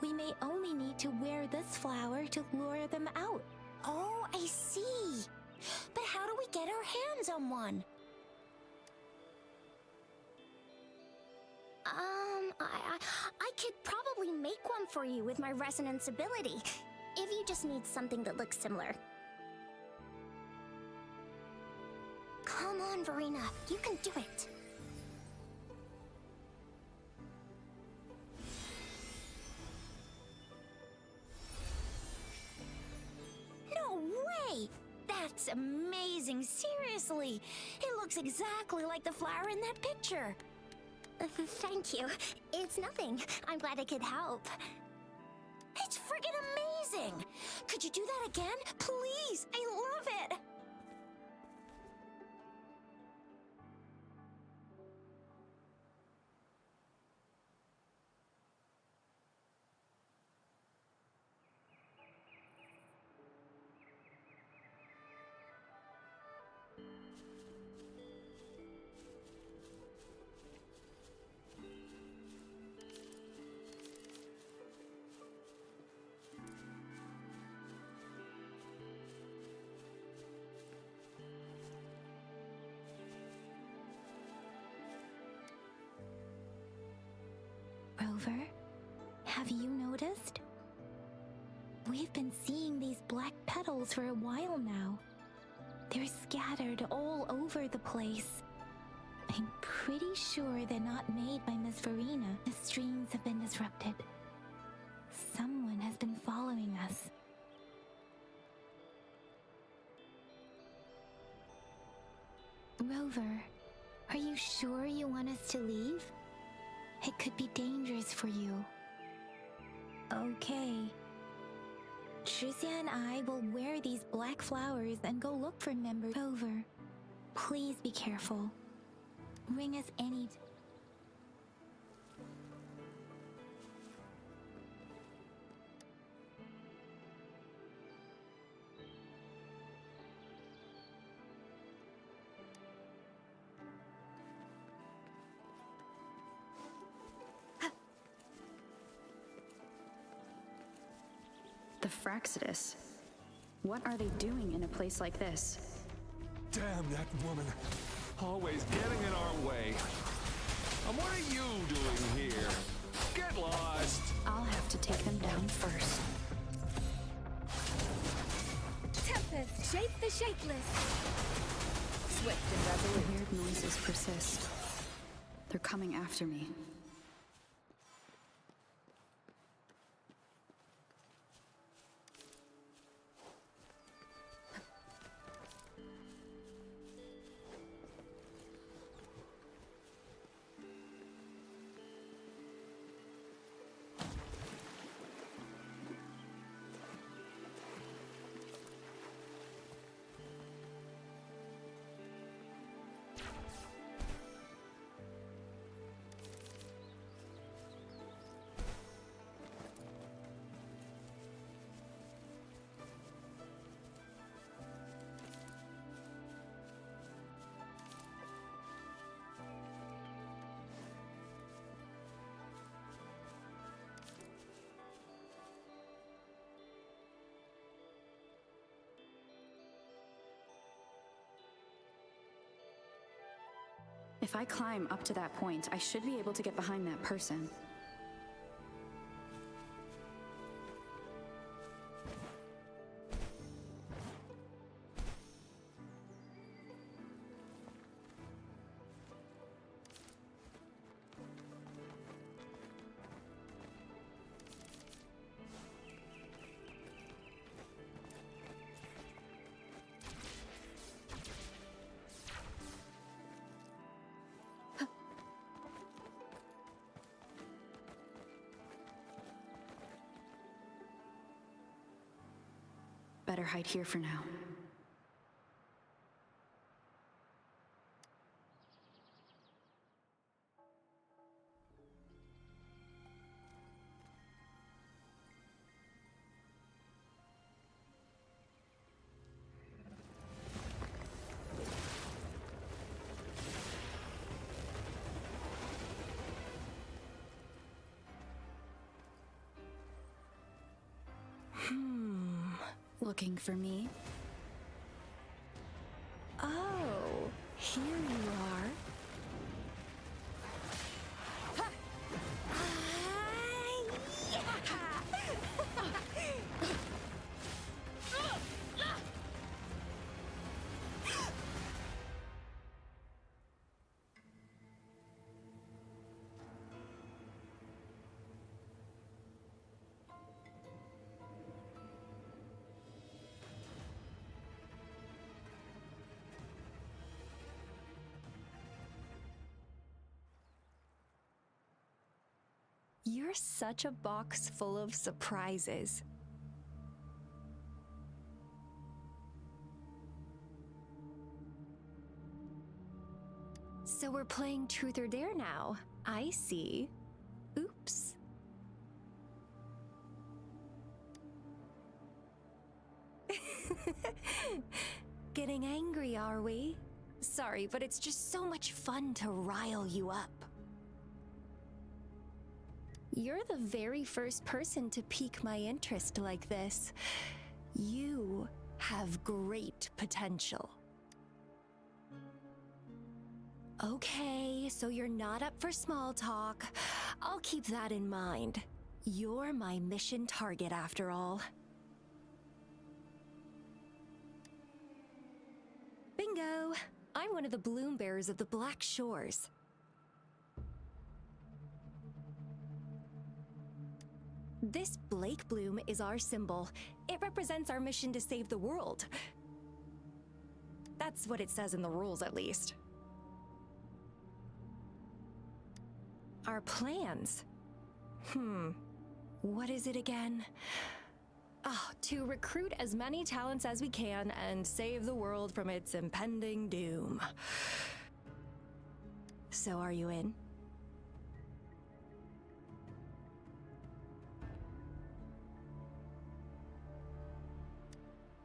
we may only need to wear this flower to lure them out. Oh, I see. But how do we get our hands on one? I could probably make one for you with my resonance ability, if you just need something that looks similar. Come on, Verena, you can do it. No way! That's amazing, seriously! It looks exactly like the flower in that picture. Thank you. It's nothing. I'm glad I could help. It's friggin' amazing! Could you do that again? Please! I love it! Rover, have you noticed? We've been seeing these black petals for a while now. They're scattered all over the place. I'm pretty sure they're not made by Miss Verena. The streams have been disrupted. Someone has been following us. Rover, are you sure you want us to leave? It could be dangerous for you. Okay. Shizia and I will wear these black flowers and go look for members. Rover, please be careful. Ring us any... The Fraxidus. What are they doing in a place like this? Damn that woman. Always getting in our way. And what are you doing here? Get lost! I'll have to take them down first. Tempest, shape the shapeless. Swift and resolute. Weird noises persist. They're coming after me. If I climb up to that point, I should be able to get behind that person. Better hide here for now. Looking for me? Oh, here you are. You're such a box full of surprises. So we're playing Truth or Dare now. I see. Oops. Getting angry, are we? Sorry, but it's just so much fun to rile you up. You're the very first person to pique my interest like this. You have great potential. Okay, so you're not up for small talk. I'll keep that in mind. You're my mission target after all. Bingo! I'm one of the bloom bearers of the Black Shores. This Blake bloom is our symbol. It represents our mission to save the world. That's what it says in the rules, at least. Our plans? What is it again? Oh, to recruit as many talents as we can and save the world from its impending doom. So are you in?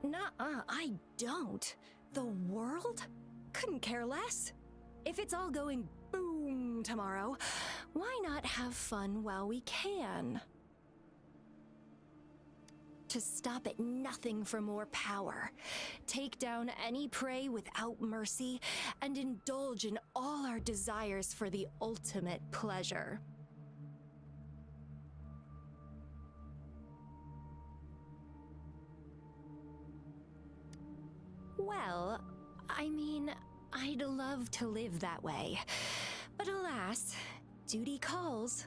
Nuh-uh, I don't. The world? Couldn't care less. If it's all going boom tomorrow, why not have fun while we can? to stop at nothing for more power, take down any prey without mercy, and indulge in all our desires for the ultimate pleasure. Well, I mean, I'd love to live that way, but alas, duty calls.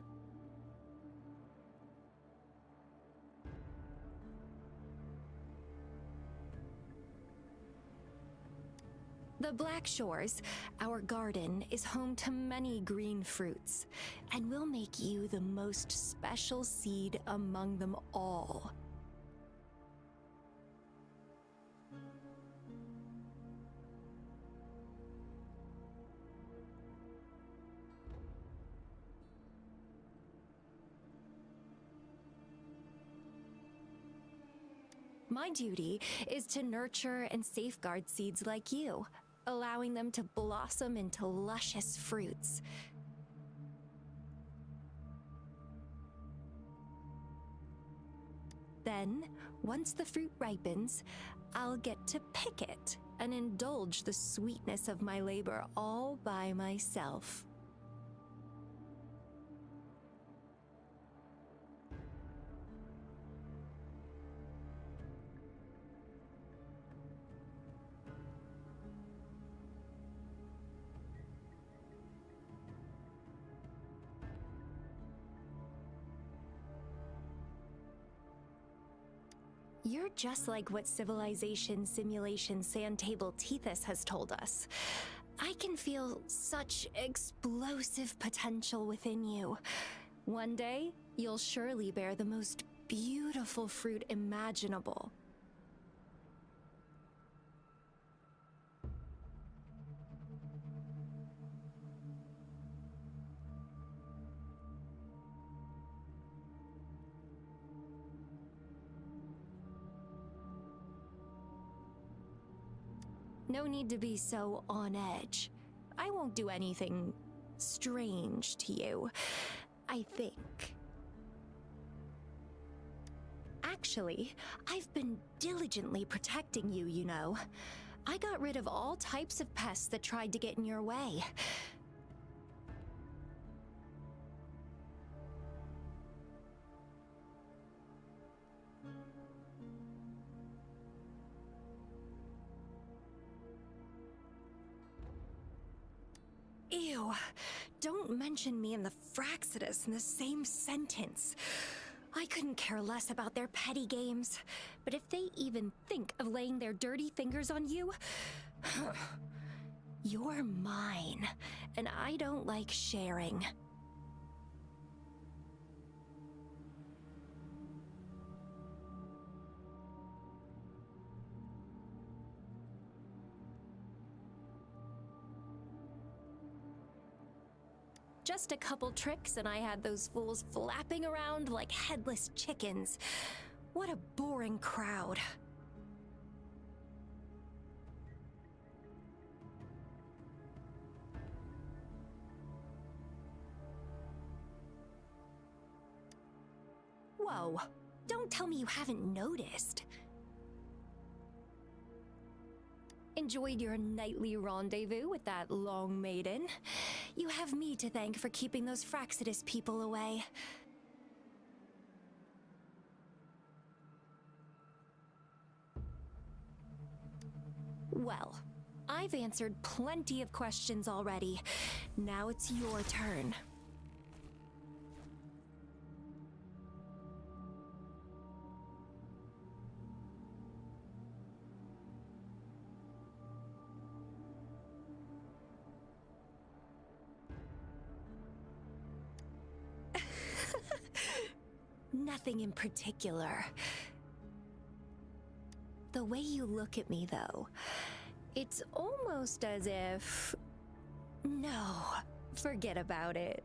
The Black Shores, our garden, is home to many green fruits, and will make you the most special seed among them all. My duty is to nurture and safeguard seeds like you, allowing them to blossom into luscious fruits. Then, once the fruit ripens, I'll get to pick it and indulge the sweetness of my labor all by myself. You're just like what Civilization Simulation Sandtable Tethys has told us. I can feel such explosive potential within you. One day, you'll surely bear the most beautiful fruit imaginable. No need to be so on edge. I won't do anything strange to you, I think. Actually, I've been diligently protecting you, you know. I got rid of all types of pests that tried to get in your way. Ew, don't mention me and the Fraxidus in the same sentence. I couldn't care less about their petty games, but if they even think of laying their dirty fingers on you, you're mine, and I don't like sharing. Just a couple tricks and I had those fools flapping around like headless chickens. What a boring crowd. Whoa, don't tell me you haven't noticed. Enjoyed your nightly rendezvous with that long maiden. You have me to thank for keeping those Fraxidus people away. Well, I've answered plenty of questions already. Now it's your turn. Nothing in particular. The way you look at me, though, it's almost as if... No, forget about it.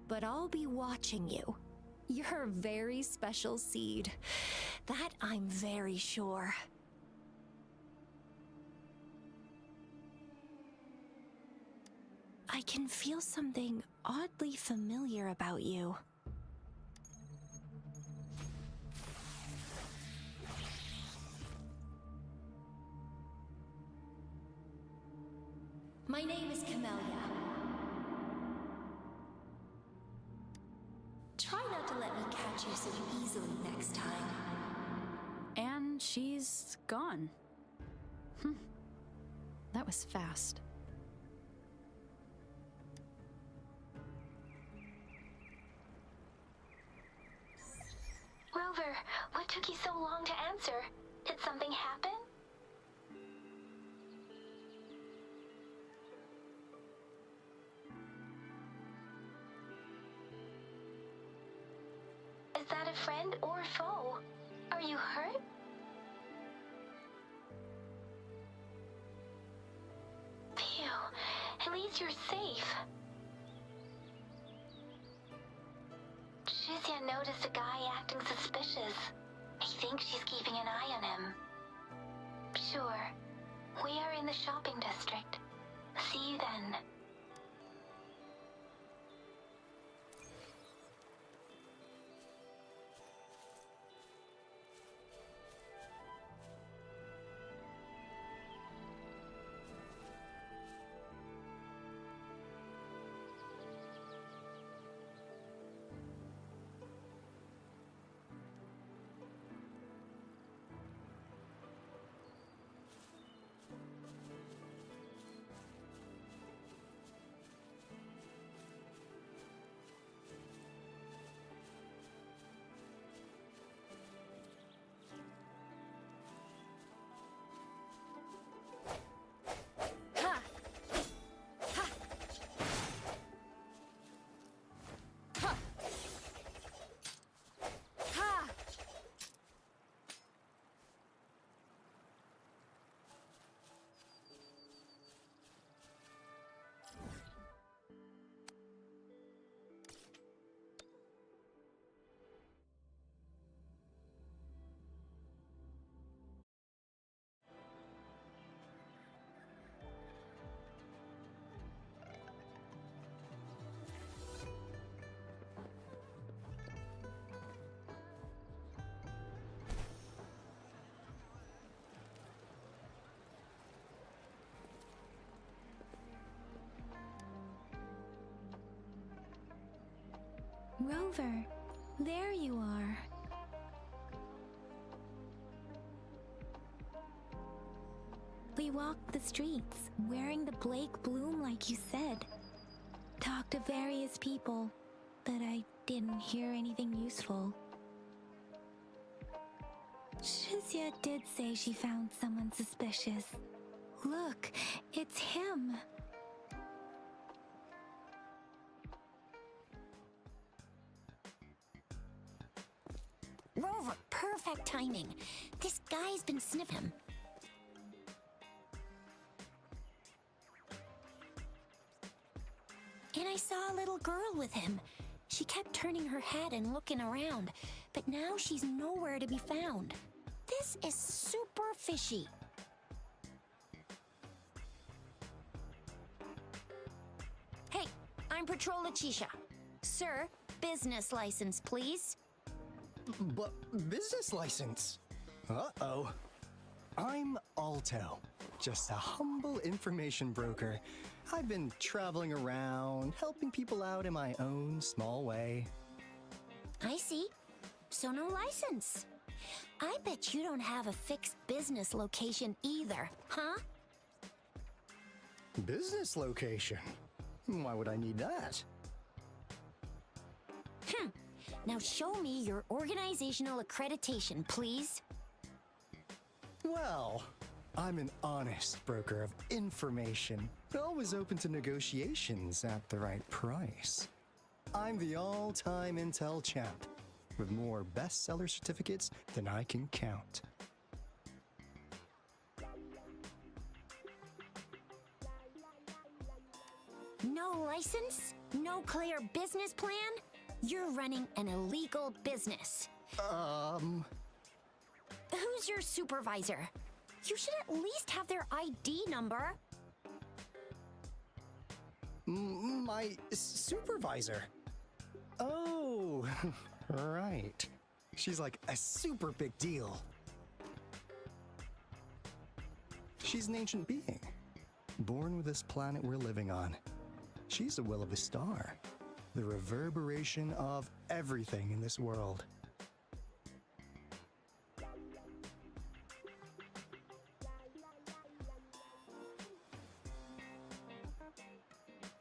But I'll be watching you. You're a very special seed. That I'm very sure. I can feel something oddly familiar about you. My name is Camellia. Try not to let me catch you so easily next time. And she's gone. That was fast. Rover, what took you so long to answer? Did something happen? Is that a friend or foe? Are you hurt? Phew, at least you're safe. Shizia noticed a guy acting suspicious. I think she's keeping an eye on him. Sure. We are in the shopping district. See you then. Rover, there you are. We walked the streets, wearing the Blake bloom like you said. Talked to various people, but I didn't hear anything useful. Shizia did say she found someone suspicious. Look, it's him. Rover, perfect timing. This guy's been sniffing him. And I saw a little girl with him. She kept turning her head and looking around, but now she's nowhere to be found. This is super fishy. Hey, I'm Patrol Letitia. Sir, business license, please. But business license? Uh-oh. I'm Alto, just a humble information broker. I've been traveling around, helping people out in my own small way. I see. So no license. I bet you don't have a fixed business location either, huh? Business location? Why would I need that? Now show me your organizational accreditation, please. Well, I'm an honest broker of information, always open to negotiations at the right price. I'm the all-time intel champ, with more bestseller certificates than I can count. No license? No clear business plan? You're running an illegal business. Who's your supervisor? You should at least have their ID number. My supervisor? Oh, right. She's like a super big deal. She's an ancient being. born with this planet we're living on. She's the will of the star, the reverberation of everything in this world.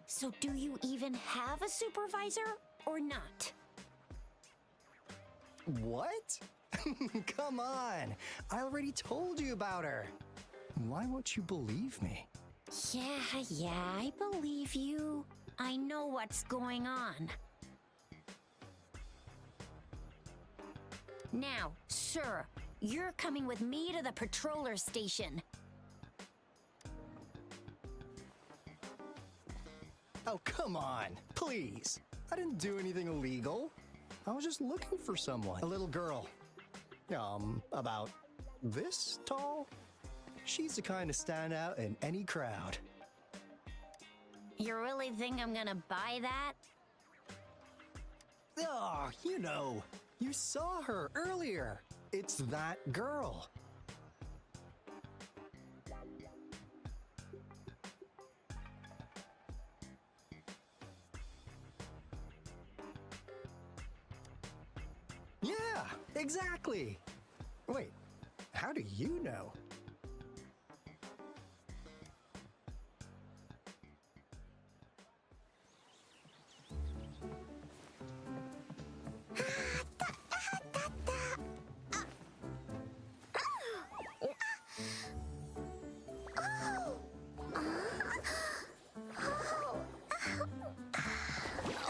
So do you even have a supervisor or not? What? Come on! I already told you about her. Why won't you believe me? Yeah, I believe you. I know what's going on. Now, sir, you're coming with me to the patroller station. Oh, come on, please. I didn't do anything illegal. I was just looking for someone. A little girl. About this tall? She's the kind to stand out in any crowd. You really think I'm gonna buy that? Oh, you know, you saw her earlier. It's that girl. Yeah, exactly. Wait, how do you know?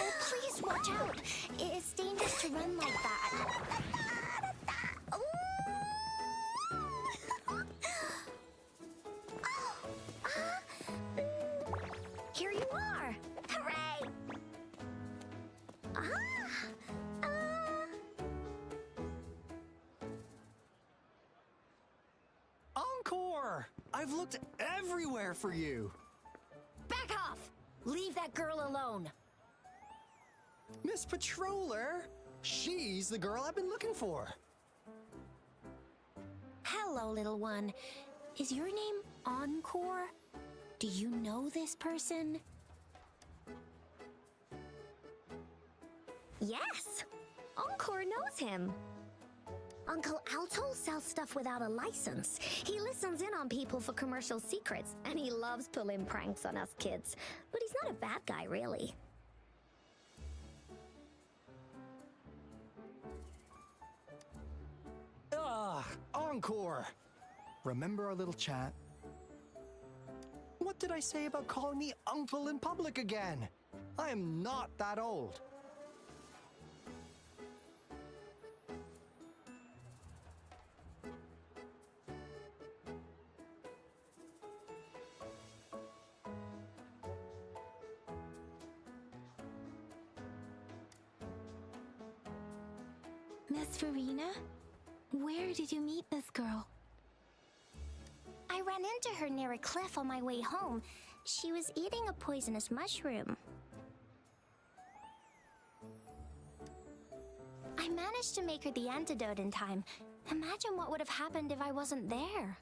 Oh, please watch out. It's dangerous to run like that. Here you are. Hooray! Encore! I've looked everywhere for you. Back off! Leave that girl alone. Miss Patroller! She's the girl I've been looking for. Hello, little one. Is your name Encore? Do you know this person? Yes! Encore knows him. Uncle Alto sells stuff without a license. He listens in on people for commercial secrets, and he loves pulling pranks on us kids. But he's not a bad guy, really. Encore! Remember our little chat? What did I say about calling me uncle in public again? I am not that old. Miss Verena? Where did you meet this girl? I ran into her near a cliff on my way home. She was eating a poisonous mushroom. I managed to make her the antidote in time. Imagine what would have happened if I wasn't there.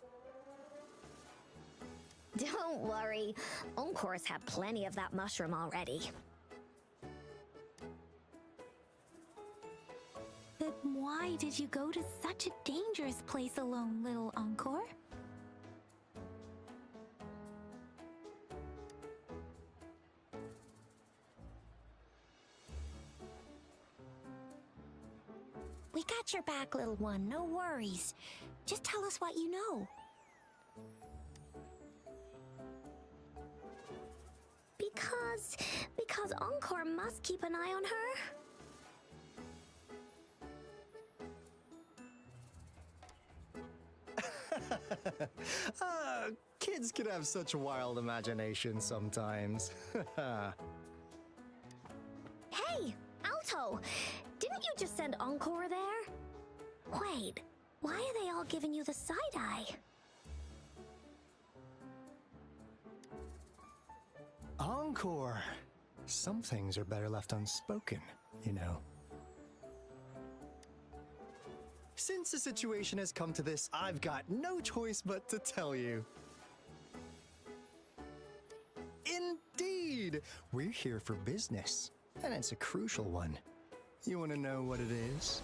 Don't worry. Encore's had plenty of that mushroom already. But why did you go to such a dangerous place alone, little Encore? We got your back, little one. No worries. Just tell us what you know. Because Encore must keep an eye on her. Kids can have such wild imaginations sometimes. Hey, Alto! Didn't you just send Encore there? Wait, why are they all giving you the side-eye? Encore! Some things are better left unspoken, you know. Since the situation has come to this, I've got no choice but to tell you. Indeed! We're here for business, and it's a crucial one. You want to know what it is?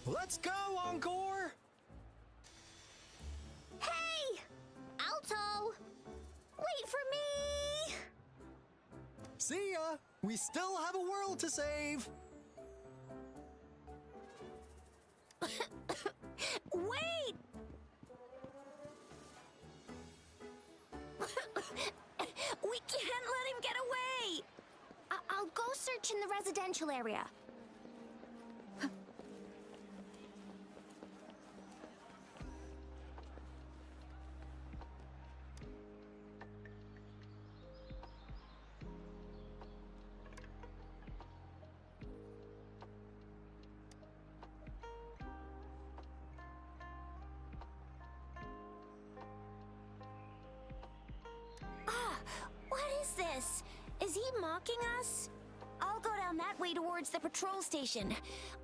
Let's go, Encore! Hey! Alto! Wait for me! See ya! We still have a world to save! Wait! We can't let him get away! I'll go search in the residential area. What is this? Is he mocking us? I'll go down that way towards the patrol station.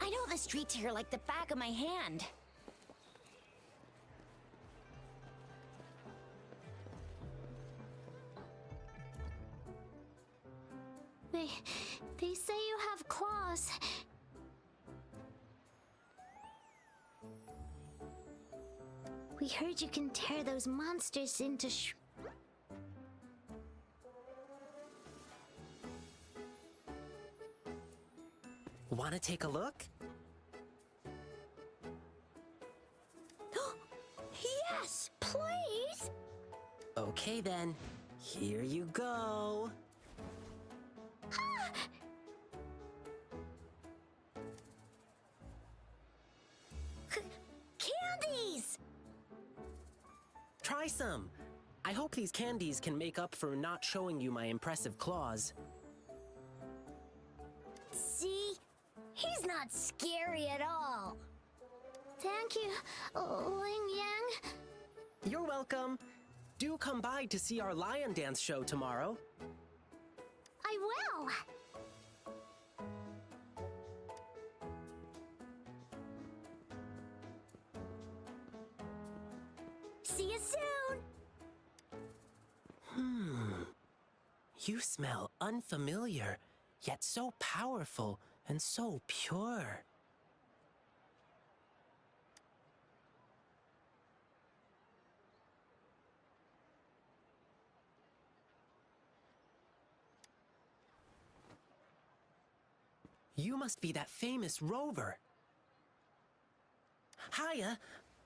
I know the streets here like the back of my hand. They say you have claws. We heard you can tear those monsters into Want to take a look? Yes, please! Okay then, here you go. Candies! Try some. I hope these candies can make up for not showing you my impressive claws. See? He's not scary at all. Thank you, Ling Yang. You're welcome. Do come by to see our lion dance show tomorrow. I will. See you soon! You smell unfamiliar, yet so powerful and so pure. You must be that famous rover. Hiya,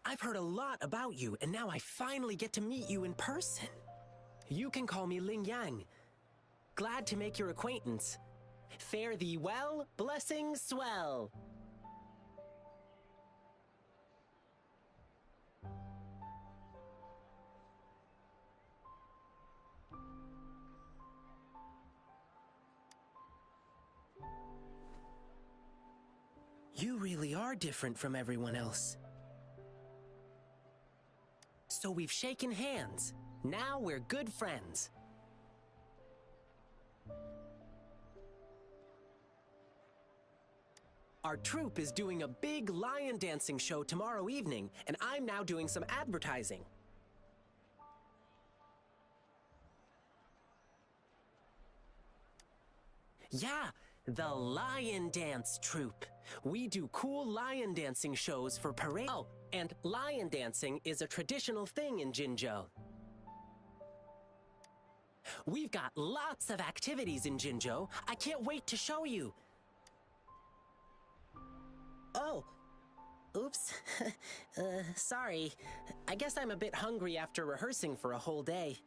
I've heard a lot about you, and now I finally get to meet you in person. You can call me Ling Yang. Glad to make your acquaintance. Fare thee well, blessings swell. You really are different from everyone else. So we've shaken hands. Now we're good friends. Our troupe is doing a big lion dancing show tomorrow evening, and I'm now doing some advertising. Yeah, the Lion Dance Troupe. We do cool lion dancing shows for parade. Oh, and lion dancing is a traditional thing in Jinzhou. We've got lots of activities in Jinzhou. I can't wait to show you. Oh, oops. Sorry. I guess I'm a bit hungry after rehearsing for a whole day.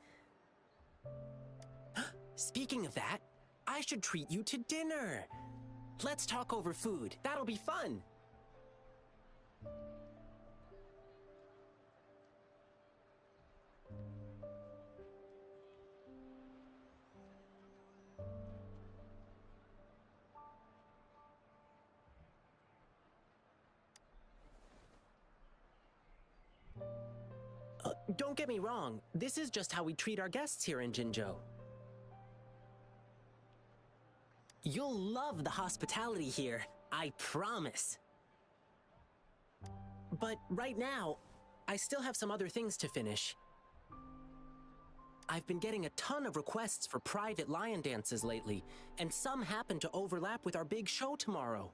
Speaking of that, I should treat you to dinner. Let's talk over food. That'll be fun. Don't get me wrong. This is just how we treat our guests here in Jinzhou. You'll love the hospitality here, I promise. But right now, I still have some other things to finish. I've been getting a ton of requests for private lion dances lately, and some happen to overlap with our big show tomorrow.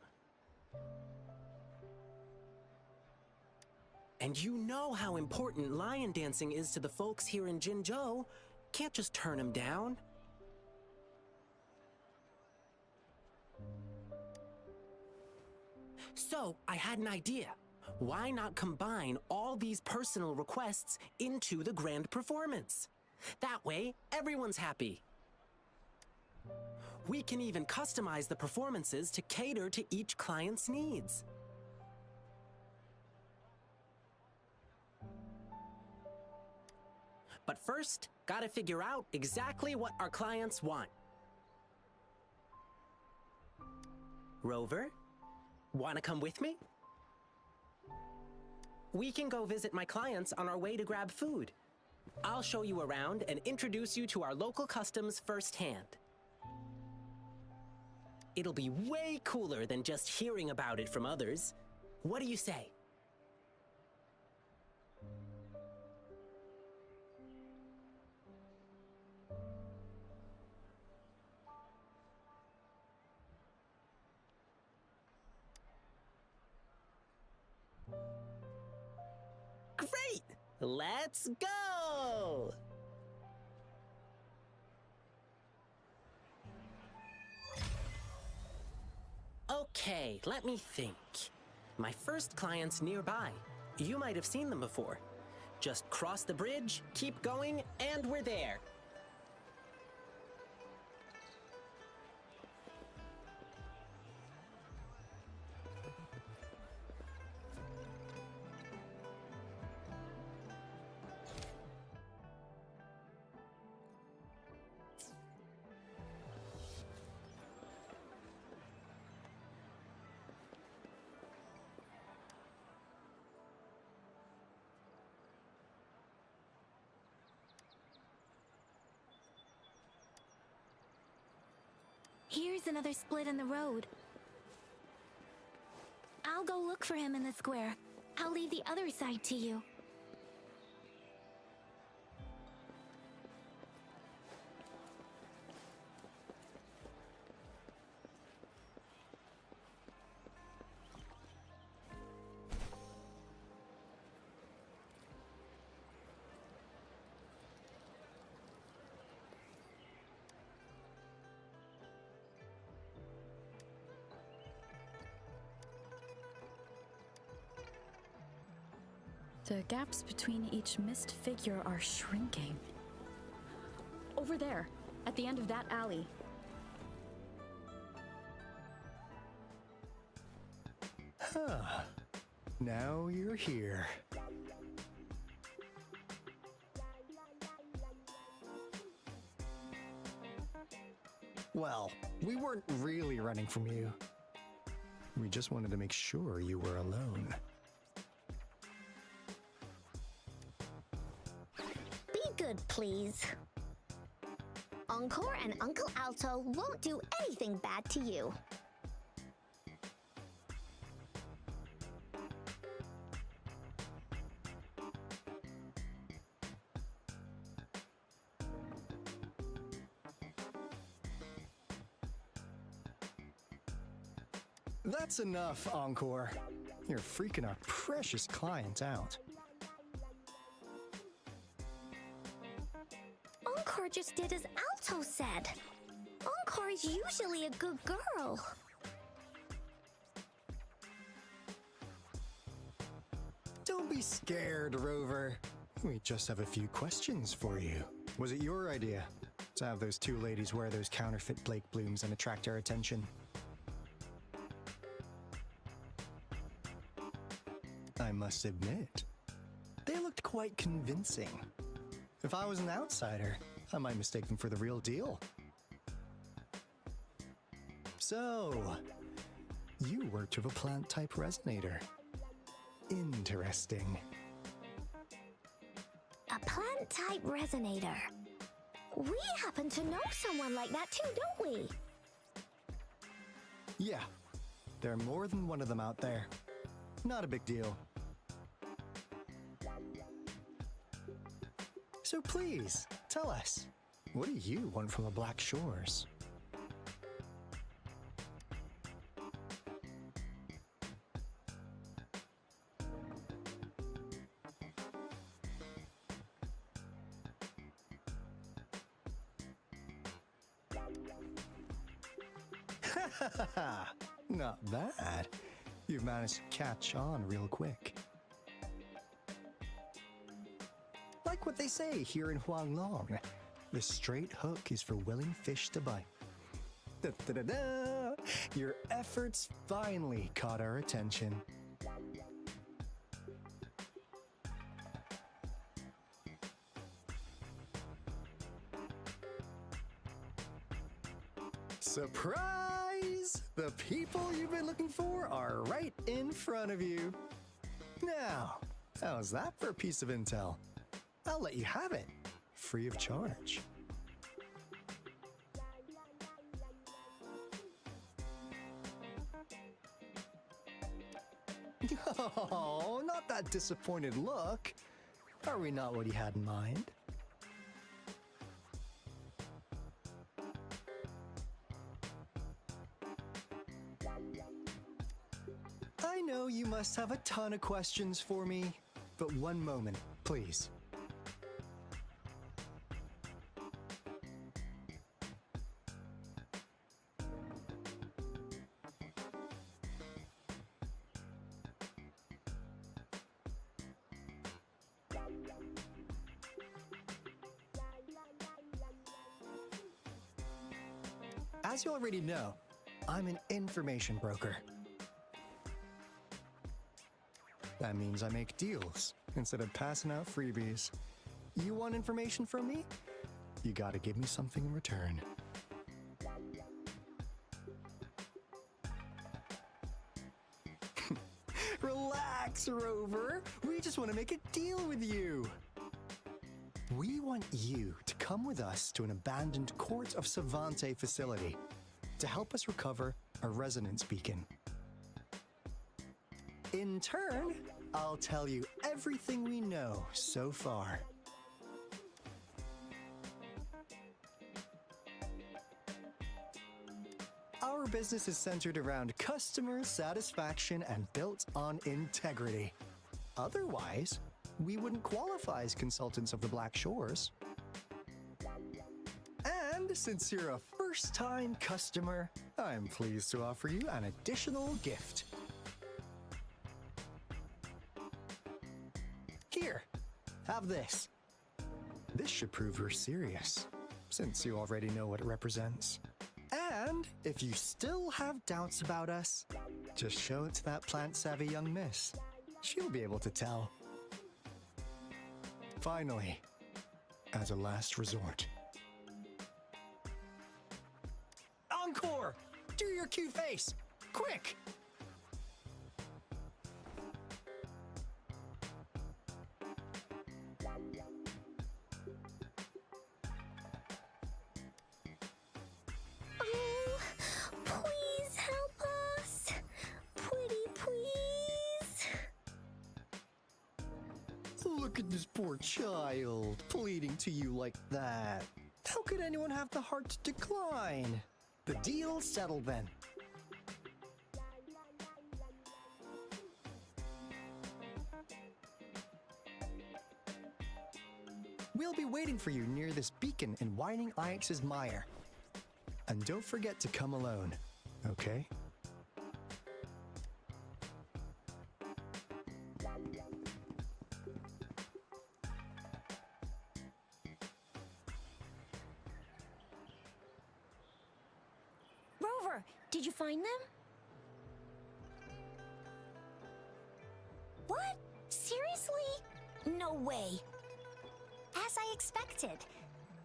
And you know how important lion dancing is to the folks here in Jinzhou. Can't just turn them down. So, I had an idea. Why not combine all these personal requests into the grand performance? That way, everyone's happy. We can even customize the performances to cater to each client's needs. But first, gotta figure out exactly what our clients want. Rover, wanna come with me? We can go visit my clients on our way to grab food. I'll show you around and introduce you to our local customs firsthand. It'll be way cooler than just hearing about it from others. What do you say? Great! Let's go! Okay, let me think. My first client's nearby. You might have seen them before. Just cross the bridge, keep going, and we're there. Here's another split in the road. I'll go look for him in the square. I'll leave the other side to you. The gaps between each missed figure are shrinking. Over there, at the end of that alley. Huh. Now you're here. Well, we weren't really running from you. We just wanted to make sure you were alone. Be good, please. Encore and Uncle Alto won't do anything bad to you. That's enough, Encore. You're freaking our precious client out. Encore just did as Alto said. Encore is usually a good girl. Don't be scared, Rover. We just have a few questions for you. Was it your idea to have those two ladies wear those counterfeit Blake blooms and attract our attention? I must admit, they looked quite convincing. If I was an outsider, I might mistake them for the real deal. So, you worked with a plant-type resonator. Interesting. A plant-type resonator. We happen to know someone like that too, don't we? Yeah, there are more than one of them out there. Not a big deal. So please, tell us, what do you want from the Black Shores? Not bad. You've managed to catch on real quick. Like what they say here in Huanglong, the straight hook is for willing fish to bite. Da-da-da-da! Your efforts finally caught our attention. Surprise! The people you've been looking for are right in front of you. Now, how's that for a piece of intel? I'll let you have it, free of charge. Oh, not that disappointed look. Are we not what you had in mind? I know you must have a ton of questions for me, but one moment, please. As you already know, I'm an information broker. That means I make deals instead of passing out freebies. You want information from me? You gotta give me something in return. Relax, Rover. We just want to make a deal with you. We want you to come with us to an abandoned Court of Savante facility to help us recover a resonance beacon. In turn, I'll tell you everything we know so far. Our business is centered around customer satisfaction and built on integrity. Otherwise, we wouldn't qualify as consultants of the Black Shores. And since you're a first-time customer, I'm pleased to offer you an additional gift. Here, have this. This should prove we're serious, since you already know what it represents. And if you still have doubts about us, just show it to that plant-savvy young miss. She'll be able to tell. Finally, as a last resort. Encore! Do your cute face! Quick! Oh, please help us. Pretty please. Look at this poor child, pleading to you like that. How could anyone have the heart to decline? The deal's settled then. We'll be waiting for you near this beacon in Whining Ix's mire. And don't forget to come alone, okay? Rover, did you find them? What? Seriously? No way. As I expected.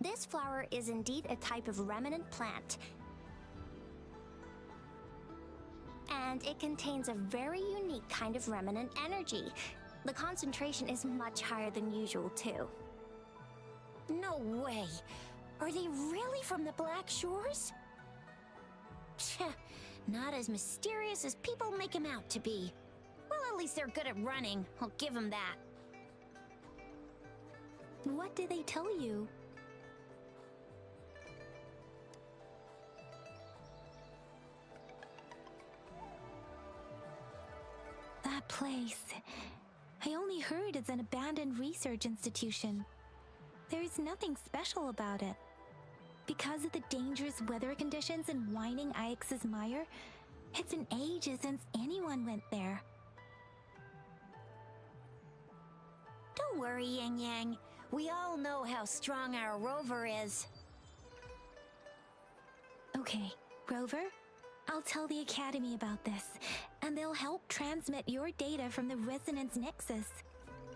This flower is indeed a type of remnant plant. And it contains a very unique kind of remnant energy. The concentration is much higher than usual, too. No way. Are they really from the Black Shores? Tch, not as mysterious as people make them out to be. Well, at least they're good at running. I'll give them that. What did they tell you? That place. I only heard it's an abandoned research institution. There is nothing special about it. Because of the dangerous weather conditions in whining Ix's mire, it's been ages since anyone went there. Don't worry, Yang Yang. We all know how strong our rover is. Okay, Rover, I'll tell the Academy about this, and they'll help transmit your data from the Resonance Nexus.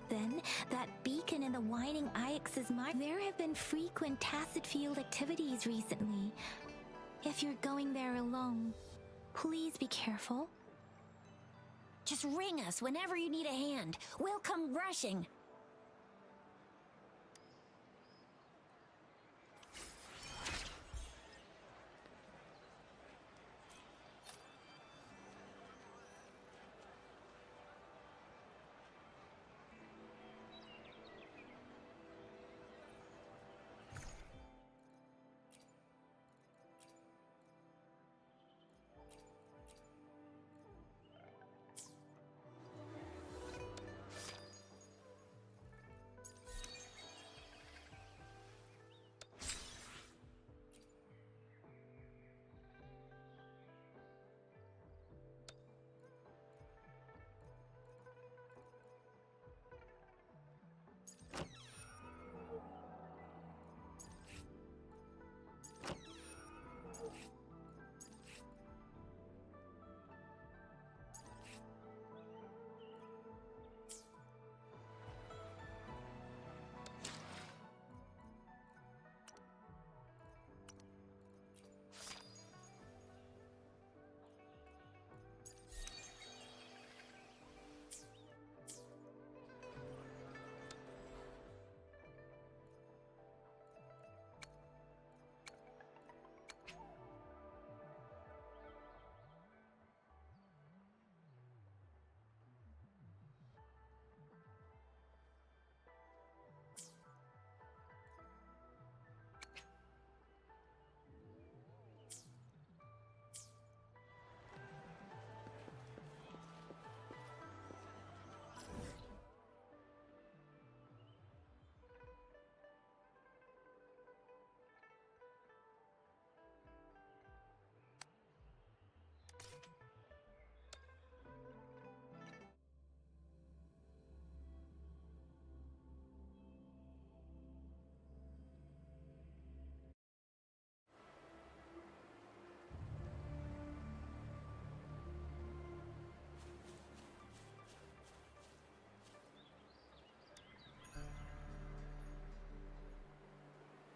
Then, that beacon in the whining Ix's mire. There have been frequent tacit field activities recently. If you're going there alone, please be careful. Just ring us whenever you need a hand. We'll come rushing.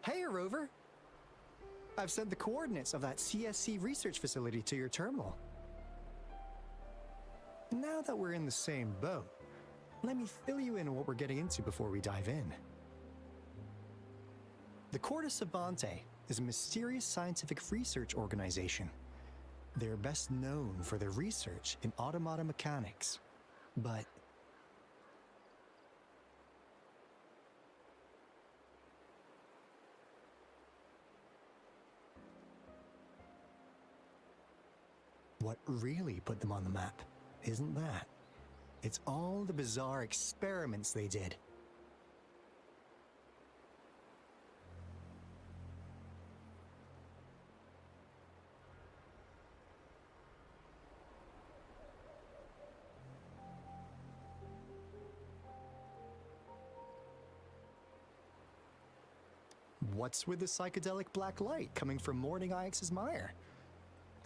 Hey, Rover! I've sent the coordinates of that CSC research facility to your terminal. Now that we're in the same boat, let me fill you in on what we're getting into before we dive in. The Corte Savante is a mysterious scientific research organization. They're best known for their research in automata mechanics, but what really put them on the map isn't that. It's all the bizarre experiments they did. What's with the psychedelic black light coming from morning Ix's mire?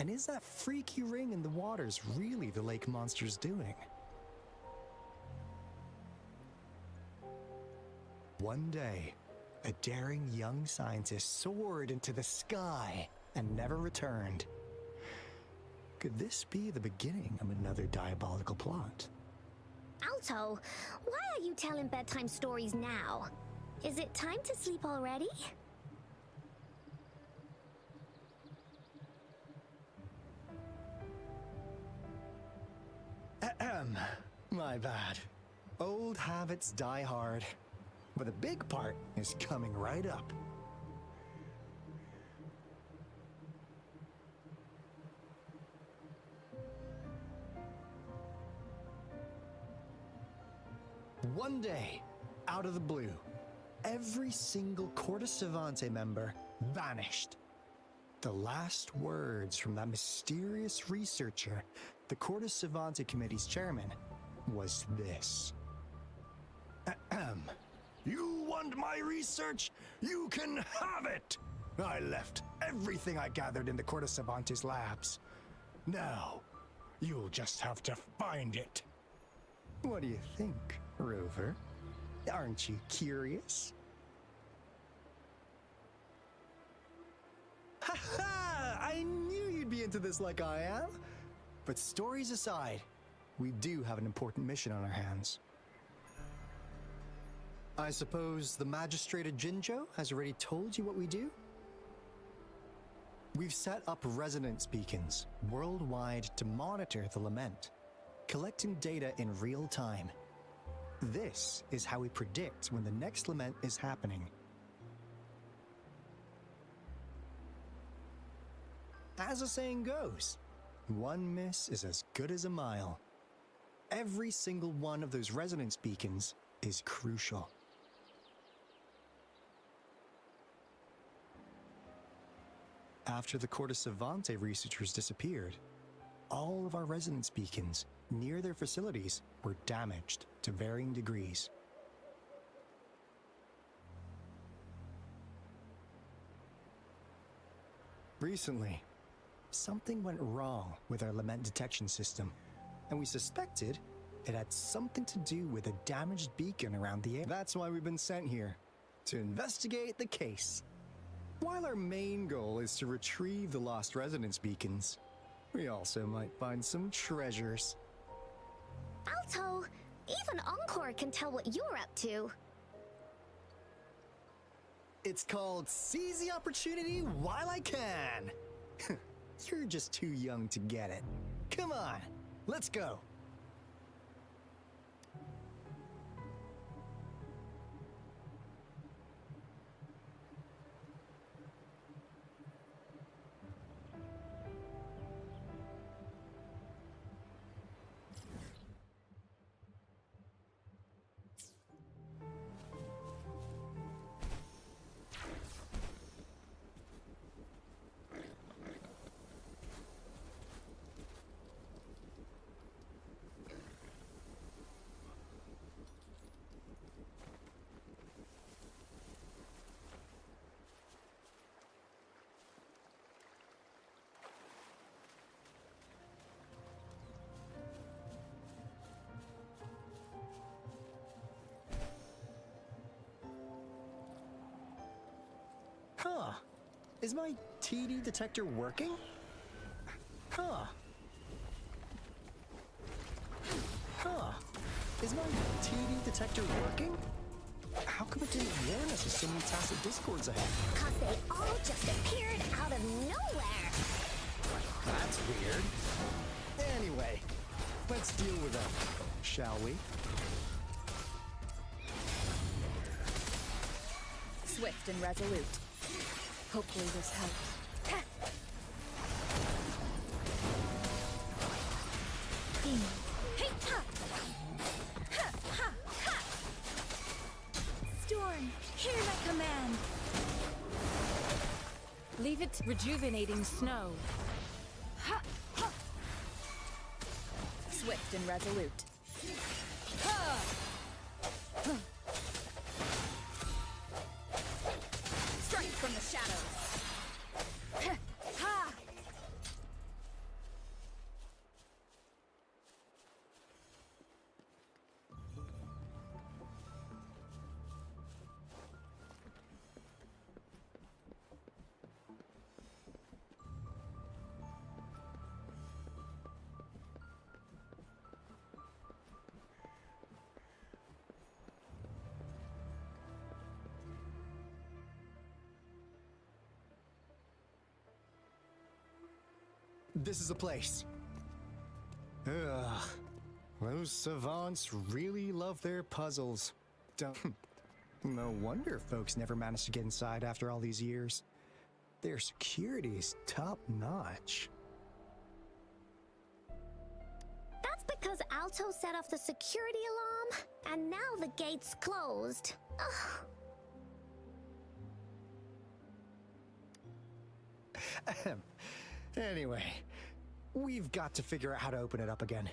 And is that freaky ring in the waters really the lake monster's doing? One day, a daring young scientist soared into the sky and never returned. Could this be the beginning of another diabolical plot? Alto, why are you telling bedtime stories now? Is it time to sleep already? Ahem. My bad. Old habits die hard. but the big part is coming right up. One day, out of the blue, every single Corte Savante member vanished. The last words from that mysterious researcher, the Corte Savante Committee's chairman, was this. Ahem. You want my research? You can have it! I left everything I gathered in the Corte Savante's labs. Now, you'll just have to find it. What do you think, Rover? Aren't you curious? Ha ha! I knew you'd be into this like I am. But stories aside, we do have an important mission on our hands. I suppose the magistrate at Jinzhou has already told you what we do? We've set up resonance beacons worldwide to monitor the lament, collecting data in real time. This is how we predict when the next lament is happening. As the saying goes, one miss is as good as a mile. Every single one of those resonance beacons is crucial. After the Corte Savante researchers disappeared, all of our resonance beacons near their facilities were damaged to varying degrees. Recently, something went wrong with our lament detection system, and we suspected it had something to do with a damaged beacon around the area. That's why we've been sent here, to investigate the case. While our main goal is to retrieve the lost resonance beacons, we also might find some treasures. Alto, even Encore can tell what you're up to. It's called Seize the Opportunity While I Can. You're just too young to get it. Come on, let's go. Huh. Is my TD detector working? Huh. Huh. Is my TD detector working? How come it didn't warn us of so many tacit discords ahead? 'Cause they all just appeared out of nowhere. That's weird. Anyway, let's deal with them, shall we? Swift and resolute. Hopefully this helps. Storm, hear my command. Leave it rejuvenating snow. Swift and resolute. Strike from the shadows. This is the place. Ugh. Those savants really love their puzzles. Don't. No wonder folks never managed to get inside after all these years. Their security's top-notch. That's because Alto set off the security alarm, and now the gate's closed. Ugh. Anyway, we've got to figure out how to open it up again.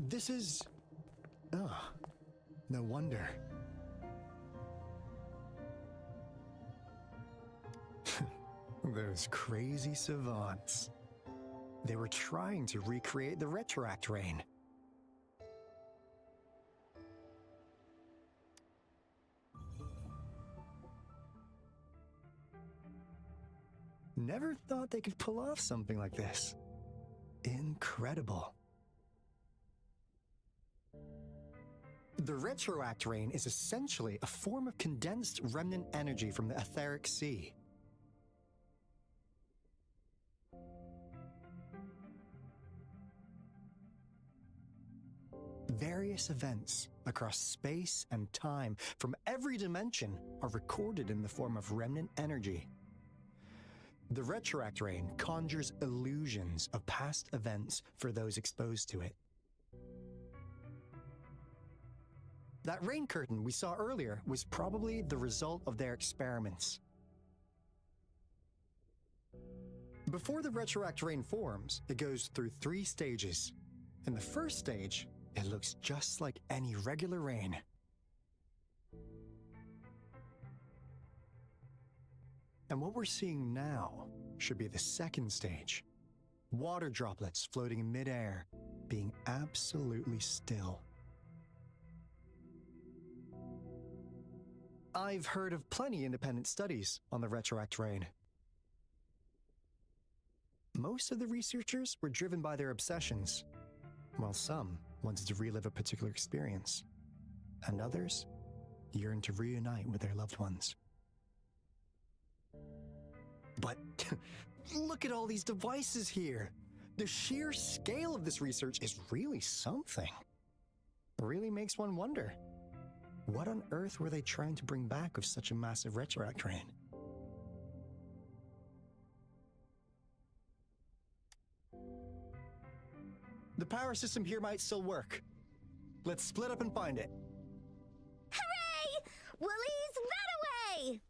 This is... Oh, no wonder. Those crazy savants. They were trying to recreate the retroact rain. Never thought they could pull off something like this. Incredible. The retroact rain is essentially a form of condensed remnant energy from the etheric sea. Various events across space and time from every dimension are recorded in the form of remnant energy. The retroact rain conjures illusions of past events for those exposed to it. That rain curtain we saw earlier was probably the result of their experiments. Before the retroact rain forms, it goes through 3 stages. In the first stage, it looks just like any regular rain. And what we're seeing now should be the second stage. Water droplets floating in midair, being absolutely still. I've heard of plenty independent studies on the retroact rain. Most of the researchers were driven by their obsessions, while some wanted to relive a particular experience, and others yearned to reunite with their loved ones. But look at all these devices here. The sheer scale of this research is really something. It really makes one wonder. What on earth were they trying to bring back with such a massive retroact rain? The power system here might still work. Let's split up and find it. Hooray! Woolies, run away!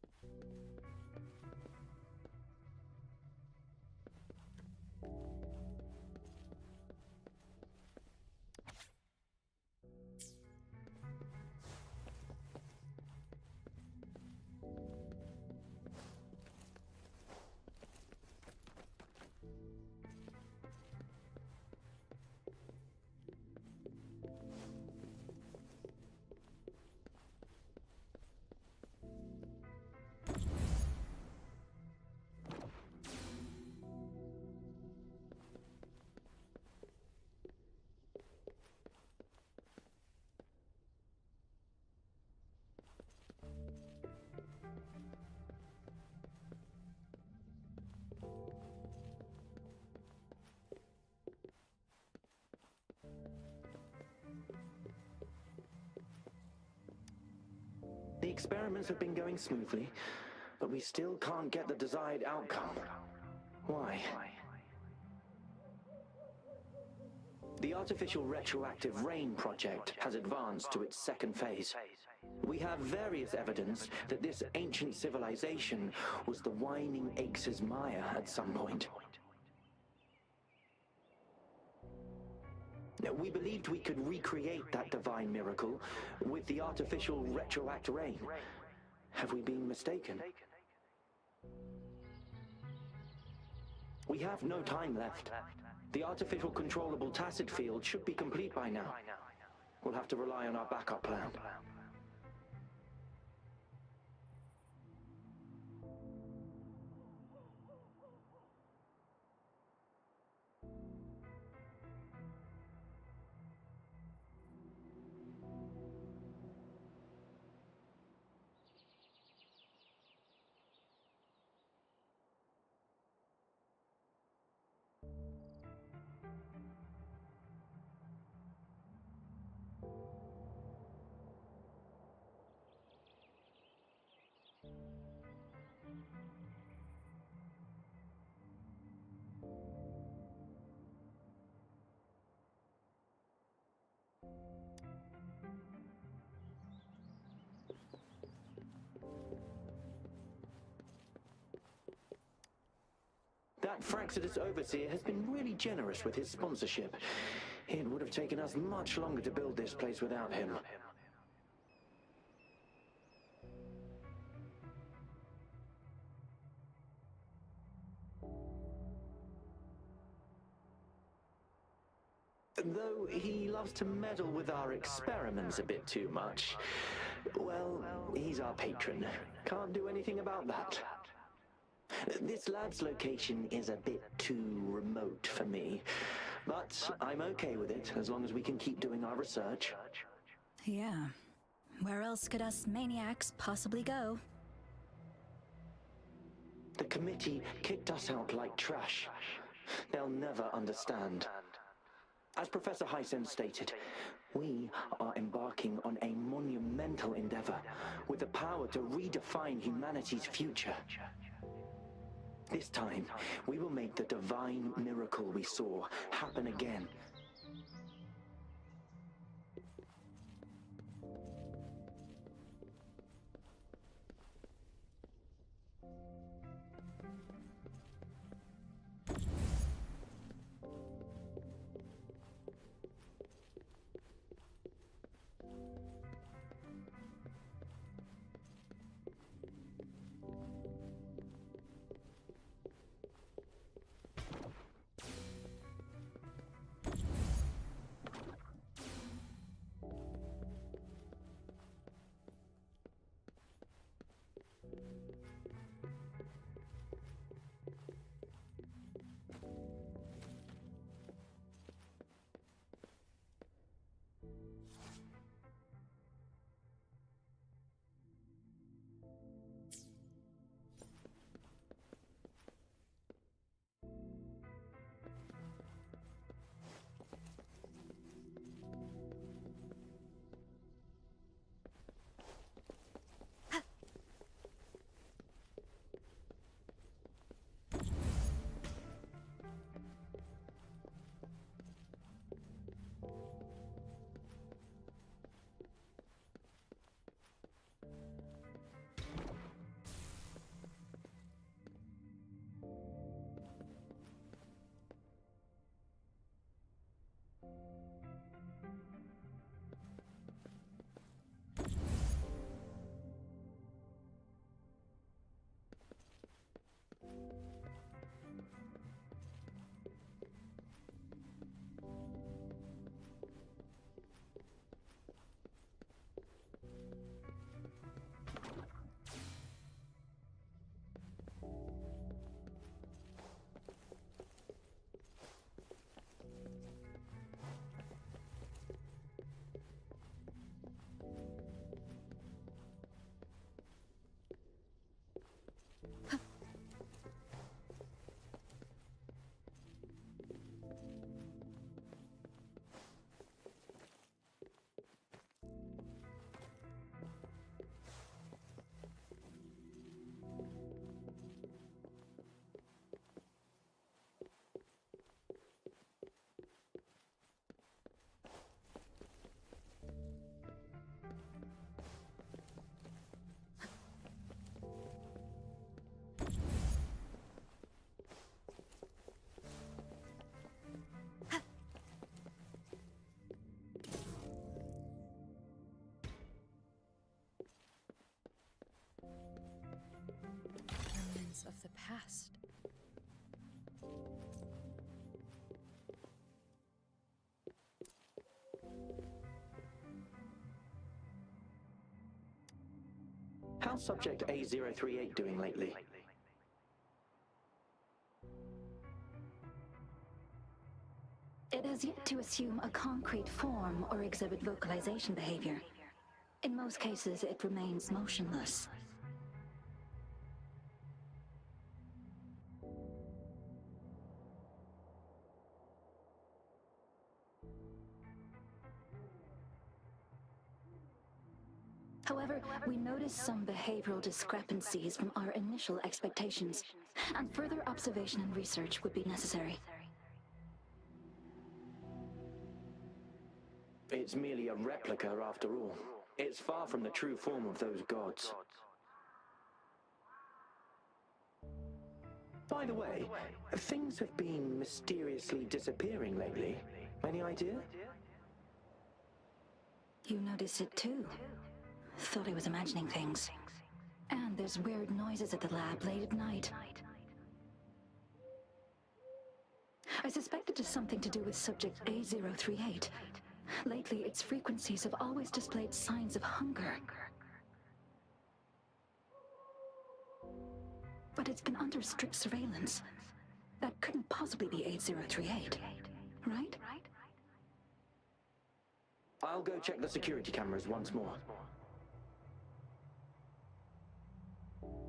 experiments have been going smoothly, but we still can't get the desired outcome. Why? The artificial retroactive rain project has advanced to its second phase. We have various evidence that this ancient civilization was the Whining Aches' Maya at some point. We believed we could recreate that divine miracle with the artificial retroact rain. Have we been mistaken? We have no time left. The artificial controllable tacit field should be complete by now. We'll have to rely on our backup plan. That Fraxidus overseer has been really generous with his sponsorship. It would have taken us much longer to build this place without him. Though he loves to meddle with our experiments a bit too much. Well, he's our patron. Can't do anything about that. This lab's location is a bit too remote for me, but I'm okay with it as long as we can keep doing our research. Yeah. Where else could us maniacs possibly go? The committee kicked us out like trash. They'll never understand. As Professor Hysen stated, we are embarking on a monumental endeavor with the power to redefine humanity's future. This time, we will make the divine miracle we saw happen again. of the past. How's subject A038 doing lately? It has yet to assume a concrete form or exhibit vocalization behavior. In most cases, it remains motionless. However, we noticed some behavioral discrepancies from our initial expectations, and further observation and research would be necessary. It's merely a replica after all. It's far from the true form of those gods. By the way, things have been mysteriously disappearing lately. Any idea? You noticed it too. Thought I was imagining things. And there's weird noises at the lab late at night. I suspect it is something to do with subject A038. Lately, its frequencies have always displayed signs of hunger. But it's been under strict surveillance. That couldn't possibly be A038, right? I'll go check the security cameras once more.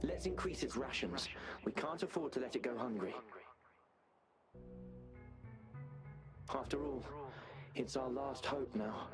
Let's increase its rations. We can't afford to let it go hungry. After all, it's our last hope now.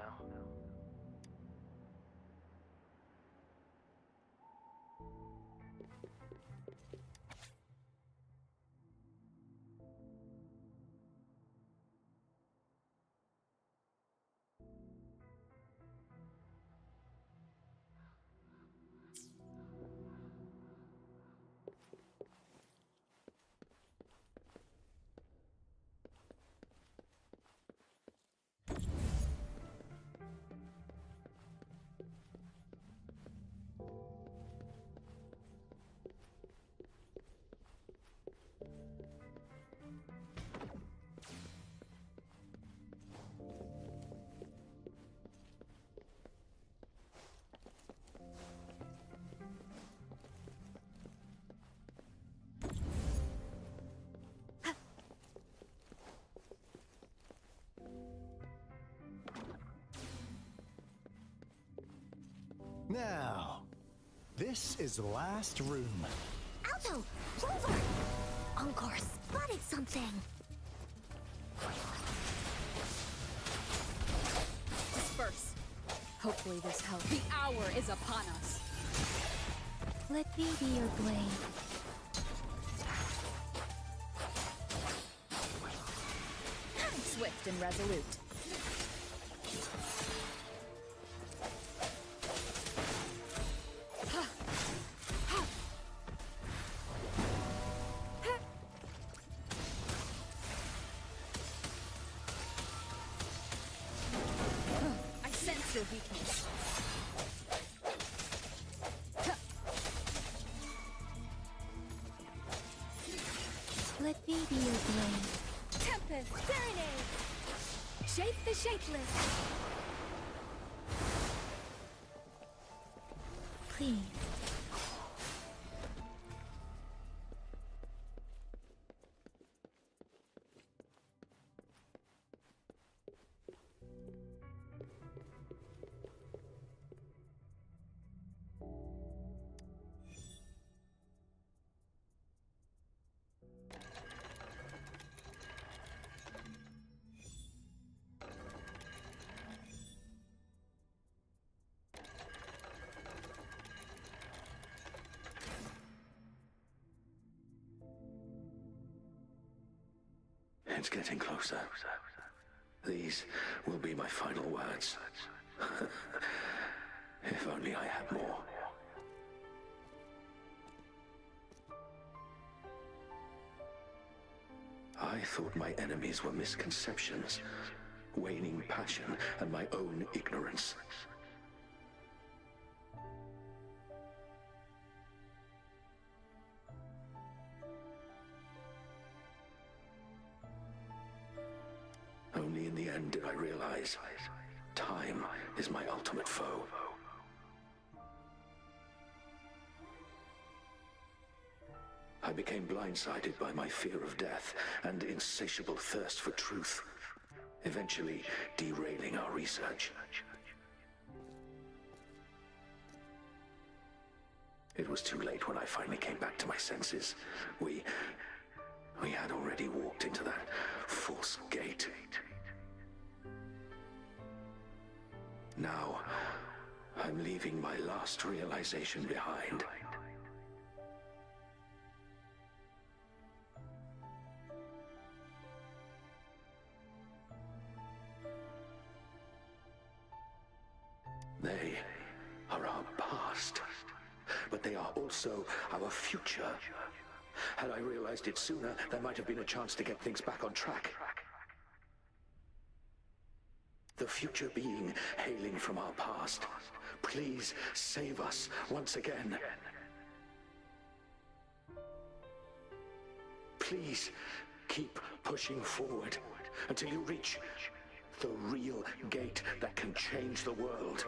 Now, this is the last room. Alto! Rover! Encore spotted something! Disperse. Hopefully this helps. The hour is upon us. Let me be your blade. Swift and resolute. I sense your weakness. Let me be your blade. Tempest, serenade! Shape the shapeless! Please. It's getting closer. These will be my final words. If only I had more. I thought my enemies were misconceptions, waning passion, and my own ignorance. realize time is my ultimate foe. I became blindsided by my fear of death and insatiable thirst for truth, eventually derailing our research. It was too late when I finally came back to my senses. We had already walked into that false gate. Now, I'm leaving my last realization behind. They are our past, but they are also our future. Had I realized it sooner, there might have been a chance to get things back on track. The future being hailing from our past, please save us once again. Please keep pushing forward until you reach the real gate that can change the world.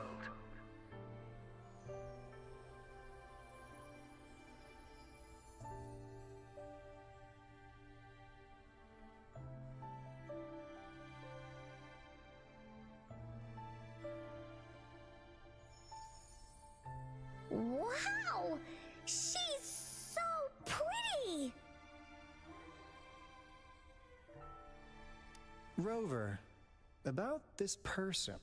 Wow! She's so pretty! Rover, about this person.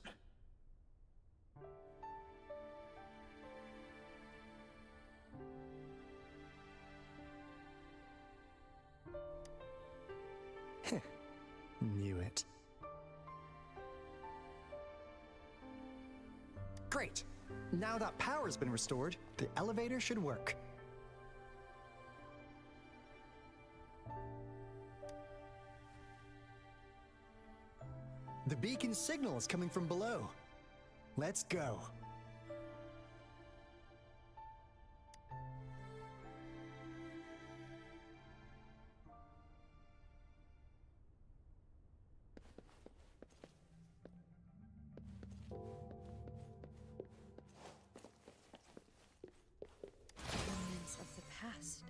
Knew it. Great! Now that power's been restored, the elevator should work. The beacon signal is coming from below. Let's go. Remnants of the past.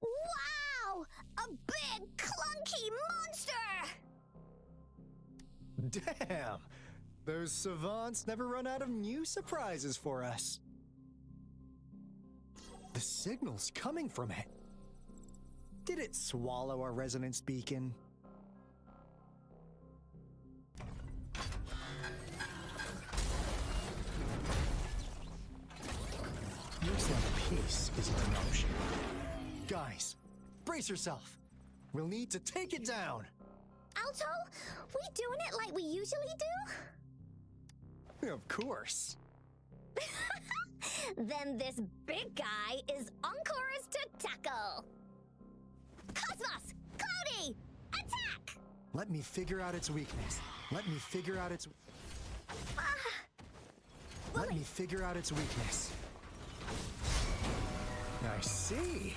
Wow! A big, clunky monster! Damn! Those savants never run out of new surprises for us. The signal's coming from it. Did it swallow our resonance beacon? Looks like peace isn't an option. Guys, brace yourself. We'll need to take it down. Alto, we doing it like we usually do? Of course. Then this big guy is Encore's to tackle. Cosmos! Cloudy! Attack! Let me figure out its weakness. Let me figure out its... Let me figure out its weakness. I see.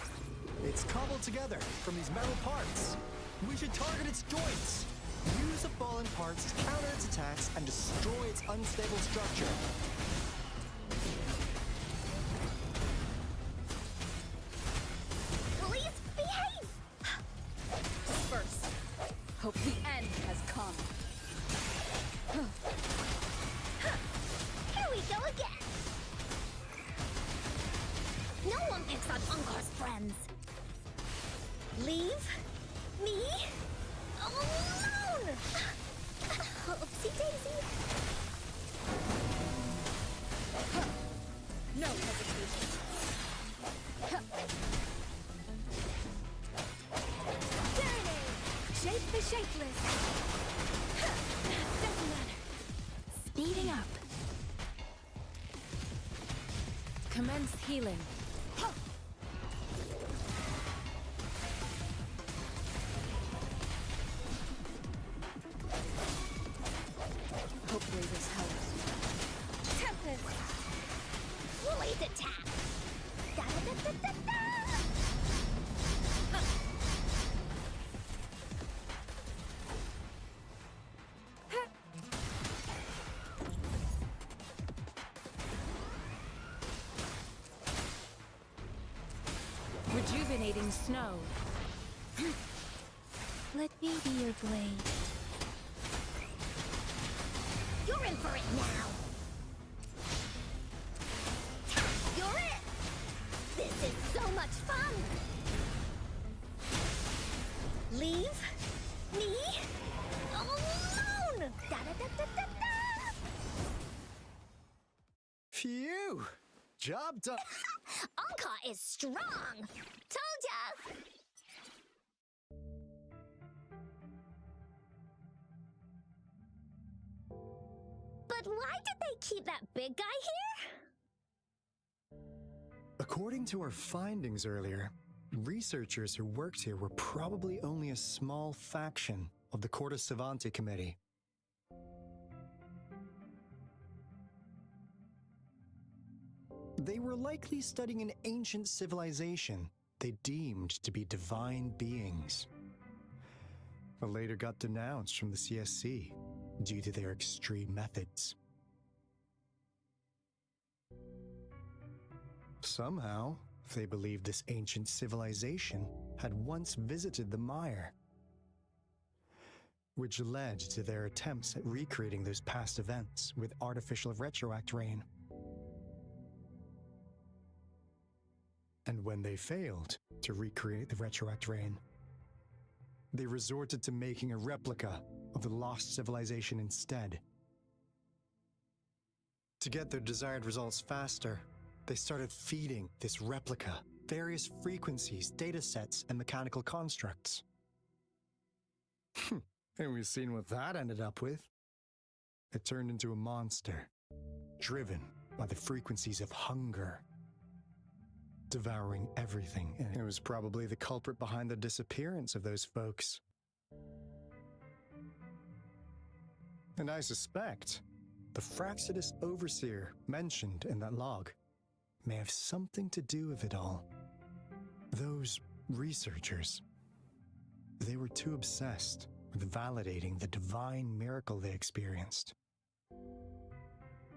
It's cobbled together from these metal parts. We should target its joints. Use the fallen parts to counter its attacks and destroy its unstable structure. Please behave! Disperse. Hope the end has come. Here we go again. No one picks on Encore's friends. Leave me alone! Oopsie daisy. No hesitation. Serenade! Shape the shapeless. Doesn't matter. Speeding up. Commence healing. Hopefully this helps. Tempest! Blaze attack! Da-da-da-da-da-da! Rejuvenating snow. Let me be your blade. You're in for it now! You're it! This is so much fun! Leave me alone! Da-da-da-da-da-da! Phew! Job done. Anka is strong! Told ya! But why did they keep that big guy here? According to our findings earlier, researchers who worked here were probably only a small faction of the Corte Savante Committee. They were likely studying an ancient civilization they deemed to be divine beings, but later got denounced from the CSC due to their extreme methods. Somehow, they believed this ancient civilization had once visited the mire, which led to their attempts at recreating those past events with artificial retroact rain. And when they failed to recreate the retroact rain, they resorted to making a replica of the lost civilization instead. To get their desired results faster, they started feeding this replica various frequencies, datasets, and mechanical constructs. And we've seen what that ended up with. It turned into a monster, driven by the frequencies of hunger, devouring everything, and it was probably the culprit behind the disappearance of those folks. And I suspect the Fraxidus Overseer mentioned in that log may have something to do with it all. Those researchers, they were too obsessed with validating the divine miracle they experienced.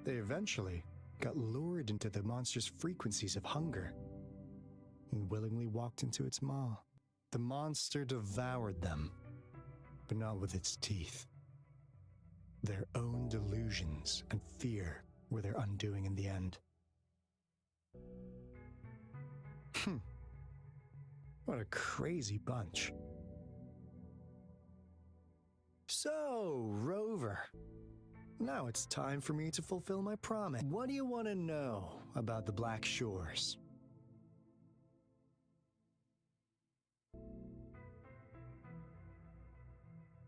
They eventually got lured into the monster's frequencies of hunger and willingly walked into its maw. The monster devoured them, but not with its teeth. Their own delusions and fear were their undoing in the end. What a crazy bunch. So, Rover, now it's time for me to fulfill my promise. What do you want to know about the Black Shores?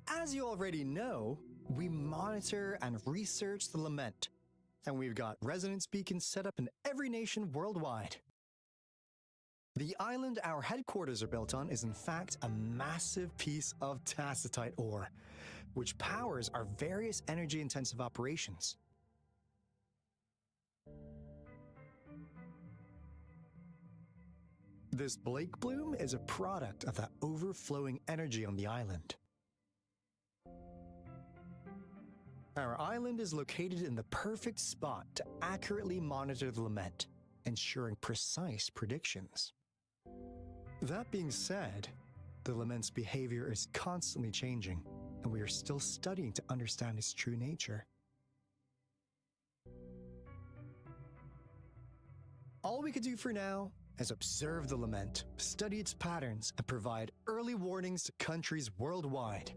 As you already know, we monitor and research the Lament, and we've got resonance beacons set up in every nation worldwide. The island our headquarters are built on is in fact a massive piece of tacitite ore, which powers our various energy-intensive operations. This Blake bloom is a product of that overflowing energy on the island. Our island is located in the perfect spot to accurately monitor the Lament, ensuring precise predictions. That being said, the Lament's behavior is constantly changing, and we are still studying to understand its true nature. All we could do for now as observe the lament, study its patterns, and provide early warnings to countries worldwide.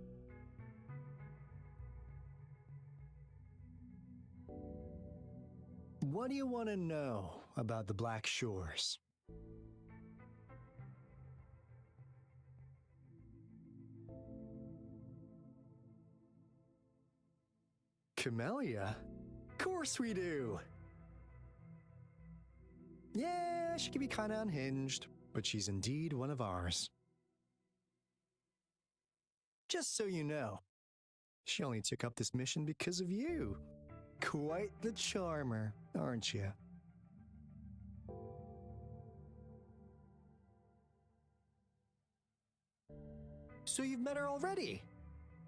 What do you want to know about the Black Shores? Camellia? Of course we do! Yeah, she can be kinda unhinged, but she's indeed one of ours. Just so you know, she only took up this mission because of you. Quite the charmer, aren't you? So you've met her already?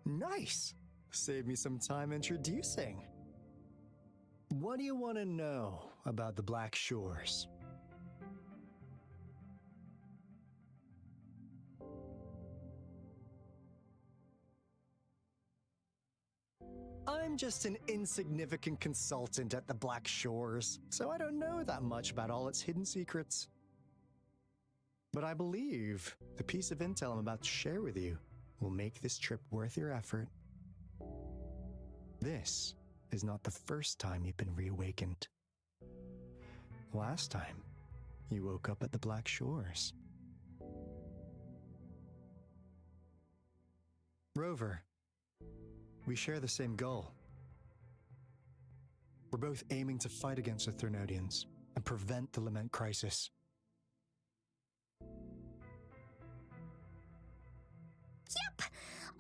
Nice! Save me some time introducing. What do you want to know about the Black Shores? I'm just an insignificant consultant at the Black Shores, so I don't know that much about all its hidden secrets. But I believe the piece of intel I'm about to share with you will make this trip worth your effort. This is not the first time you've been reawakened. Last time, you woke up at the Black Shores. Rover, we share the same goal. We're both aiming to fight against the Threnodians and prevent the Lament crisis. Yep!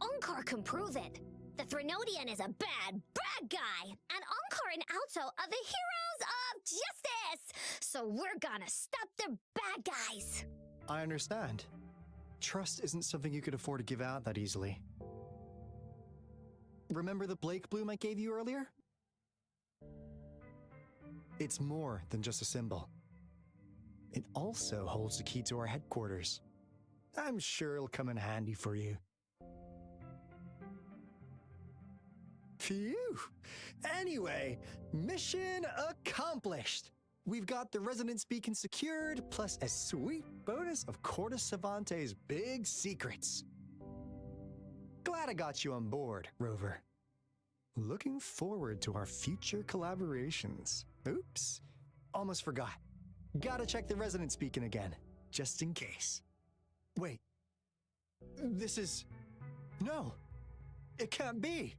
Encore can prove it. The Threnodian is a bad, bad guy, and Encore and Alto are the heroes of justice! So we're gonna stop the bad guys! I understand. Trust isn't something you could afford to give out that easily. Remember the Blake bloom I gave you earlier? It's more than just a symbol. It also holds the key to our headquarters. I'm sure it'll come in handy for you. Phew! Anyway, mission accomplished! We've got the resonance beacon secured, plus a sweet bonus of Cortus Savante's big secrets. Glad I got you on board, Rover. Looking forward to our future collaborations. Oops, almost forgot. Gotta check the resonance beacon again, just in case. Wait, this is... No, it can't be!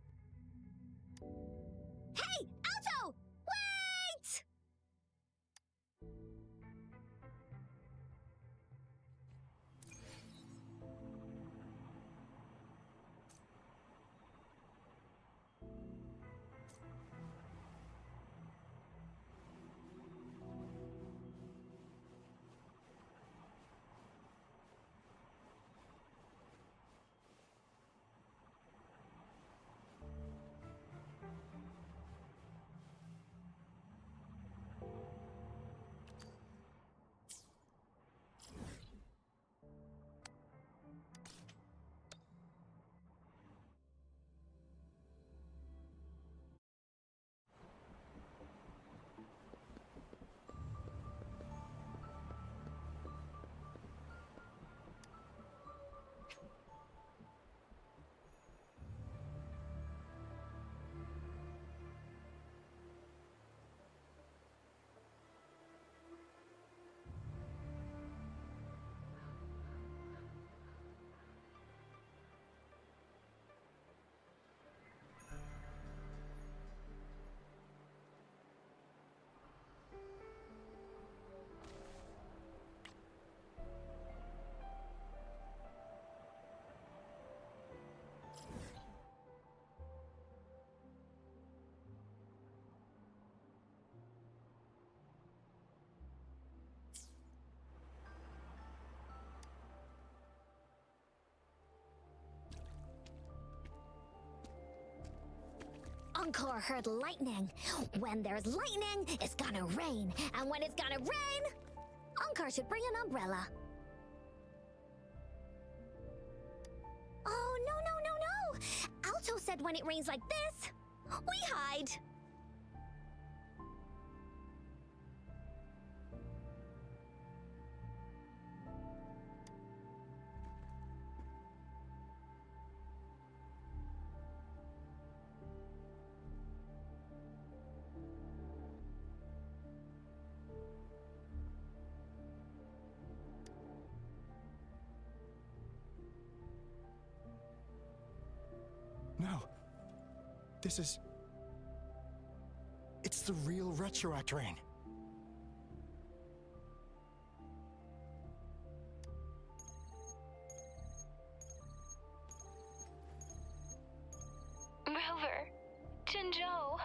Hey, Alto! Wait! Encore heard lightning. When there's lightning, it's gonna rain. And when it's gonna rain, Encore should bring an umbrella. Oh, no. Alto said when it rains like this, we hide. No. This is... It's the real Retroact rain. Rover, Jinzhou.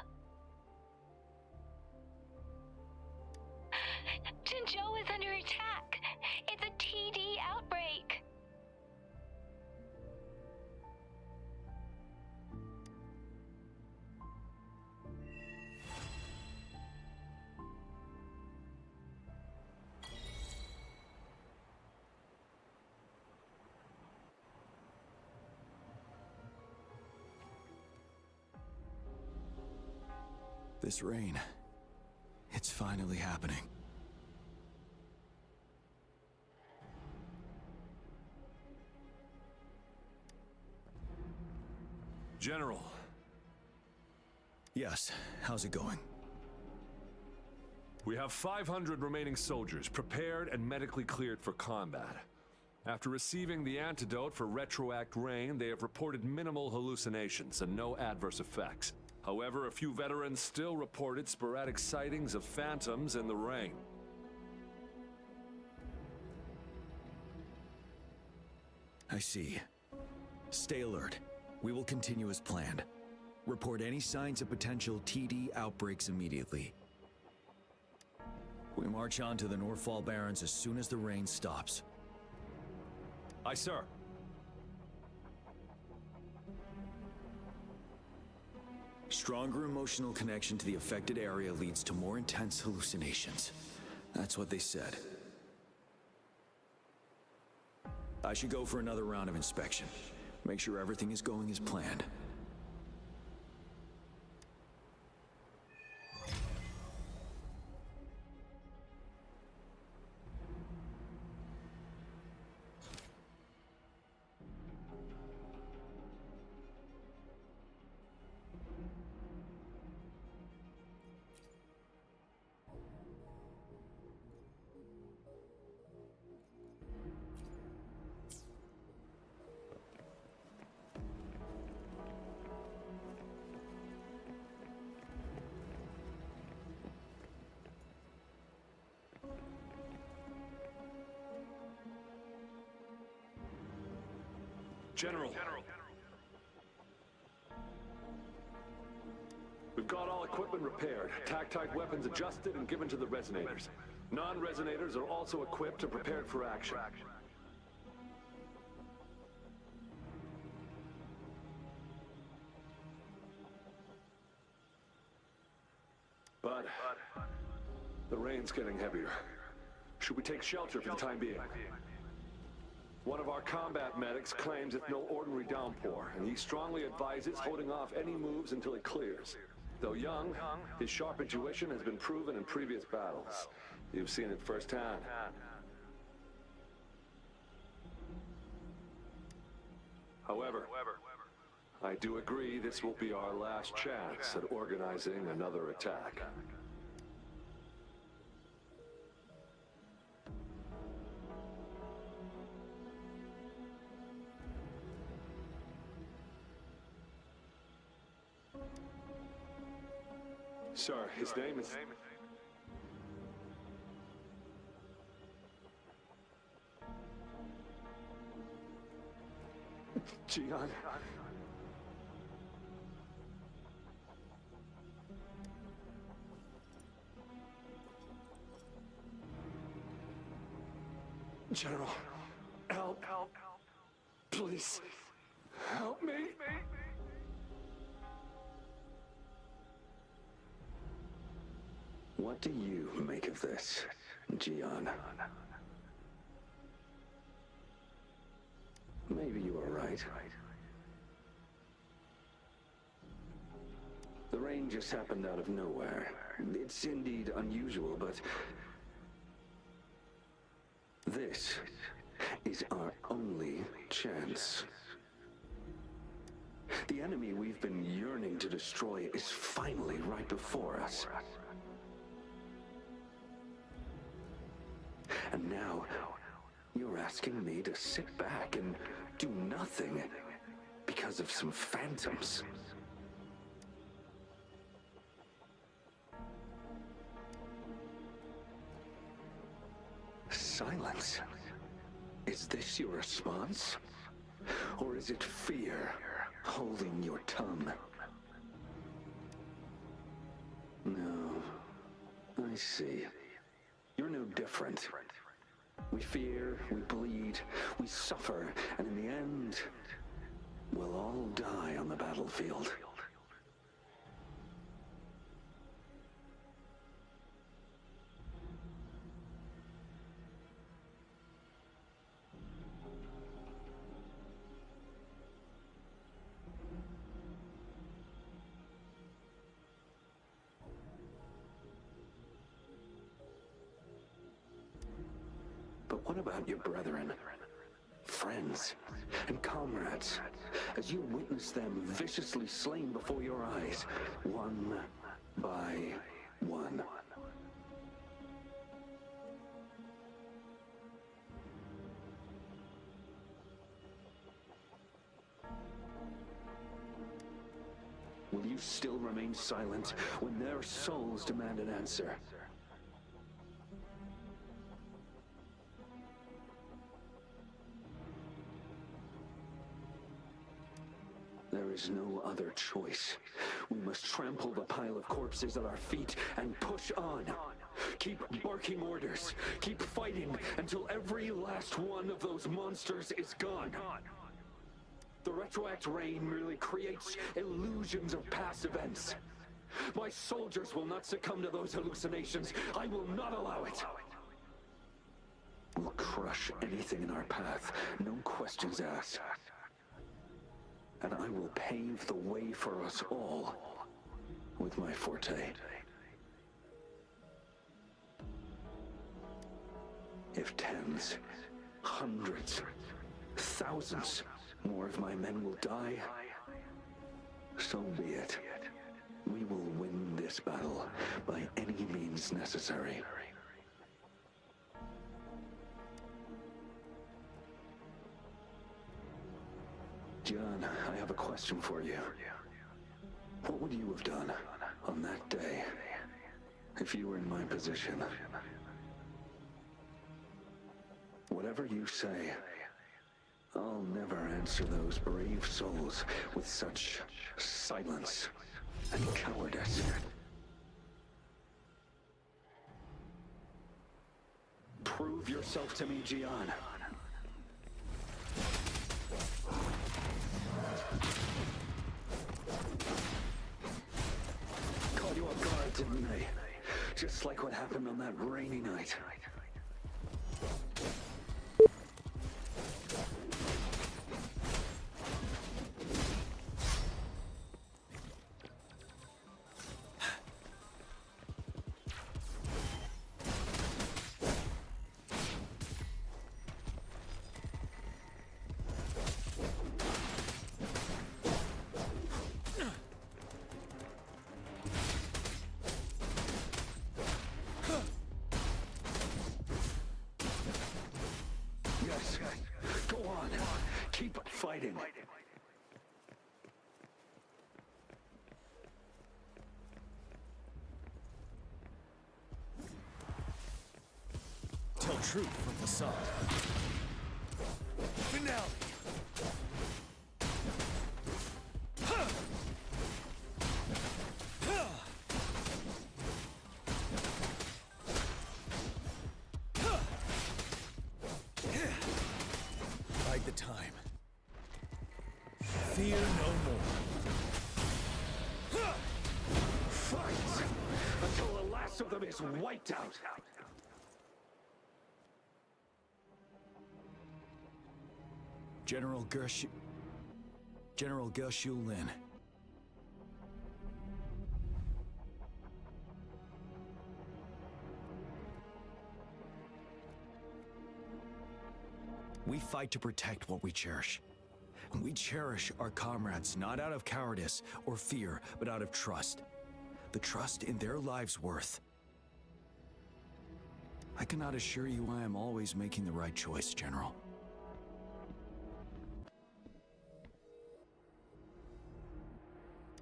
Jinzhou is under attack. It's a TD outbreak. This rain, it's finally happening. General. Yes, how's it going? We have 500 remaining soldiers prepared and medically cleared for combat. After receiving the antidote for Retroact rain, they have reported minimal hallucinations and no adverse effects. However, a few veterans still reported sporadic sightings of phantoms in the rain. I see. Stay alert. We will continue as planned. Report any signs of potential TD outbreaks immediately. We march on to the Northfall Barrens as soon as the rain stops. Aye, sir. Stronger emotional connection to the affected area leads to more intense hallucinations. That's what they said. I should go for another round of inspection. Make sure everything is going as planned. General. We've got all equipment repaired, tac-type weapons adjusted and given to the resonators. Non-resonators are also equipped and prepared for action. But the rain's getting heavier. Should we take shelter for the time being? One of our combat medics claims it's no ordinary downpour, and he strongly advises holding off any moves until it clears. Though young, his sharp intuition has been proven in previous battles. You've seen it firsthand. However, I do agree this will be our last chance at organizing another attack. Sir, his name is... Jian. General, help. Please, help me. What do you make of this, Jian? Maybe you are right. The rain just happened out of nowhere. It's indeed unusual, but this is our only chance. The enemy we've been yearning to destroy is finally right before us. And now, you're asking me to sit back and do nothing. because of some phantoms. Silence. Is this your response? Or is it fear holding your tongue? No. I see. You're no different. We fear, we bleed, we suffer, and in the end, we'll all die on the battlefield. But what about your brethren, friends, and comrades, as you witness them viciously slain before your eyes, one by one? Will you still remain silent when their souls demand an answer? There is no other choice. We must trample the pile of corpses at our feet and push on. Keep barking orders. Keep fighting until every last one of those monsters is gone. The retroact rain merely creates illusions of past events. My soldiers will not succumb to those hallucinations. I will not allow it. We'll crush anything in our path, no questions asked. And I will pave the way for us all with my forte. If tens, hundreds, thousands more of my men will die, so be it. We will win this battle by any means necessary. John, I have a question for you. What would you have done on that day if you were in my position? Whatever you say, I'll never answer those brave souls with such silence and cowardice. Prove yourself to me, Gian. Caught you off guard, didn't they? Just like what happened on that rainy night. Fighting. Tell truth from facade. Finale. Bide the time. Fear no more. Fight until the last of them is wiped out. General Gershu Lin. We fight to protect what we cherish. And we cherish our comrades not out of cowardice or fear, but out of trust. The trust in their lives' worth. I cannot assure you I am always making the right choice, General.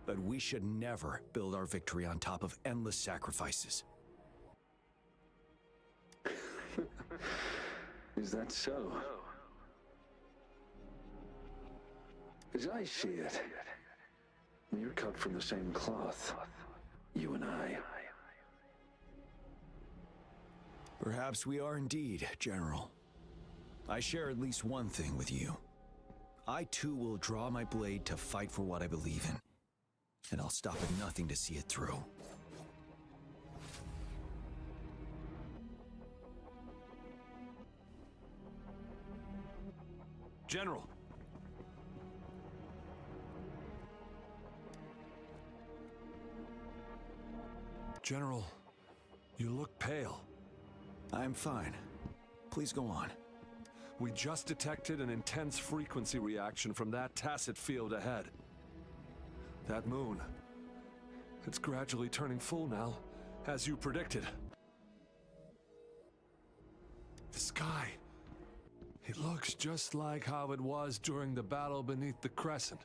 But we should never build our victory on top of endless sacrifices. Is that so? As I see it, we're cut from the same cloth, you and I. Perhaps we are indeed, General. I share at least one thing with you. I too will draw my blade to fight for what I believe in. And I'll stop at nothing to see it through. General! General, you look pale. I'm fine. Please go on. We just detected an intense frequency reaction from that tacit field ahead. That moon. It's gradually turning full now, as you predicted. The sky. It looks just like how it was during the battle beneath the crescent.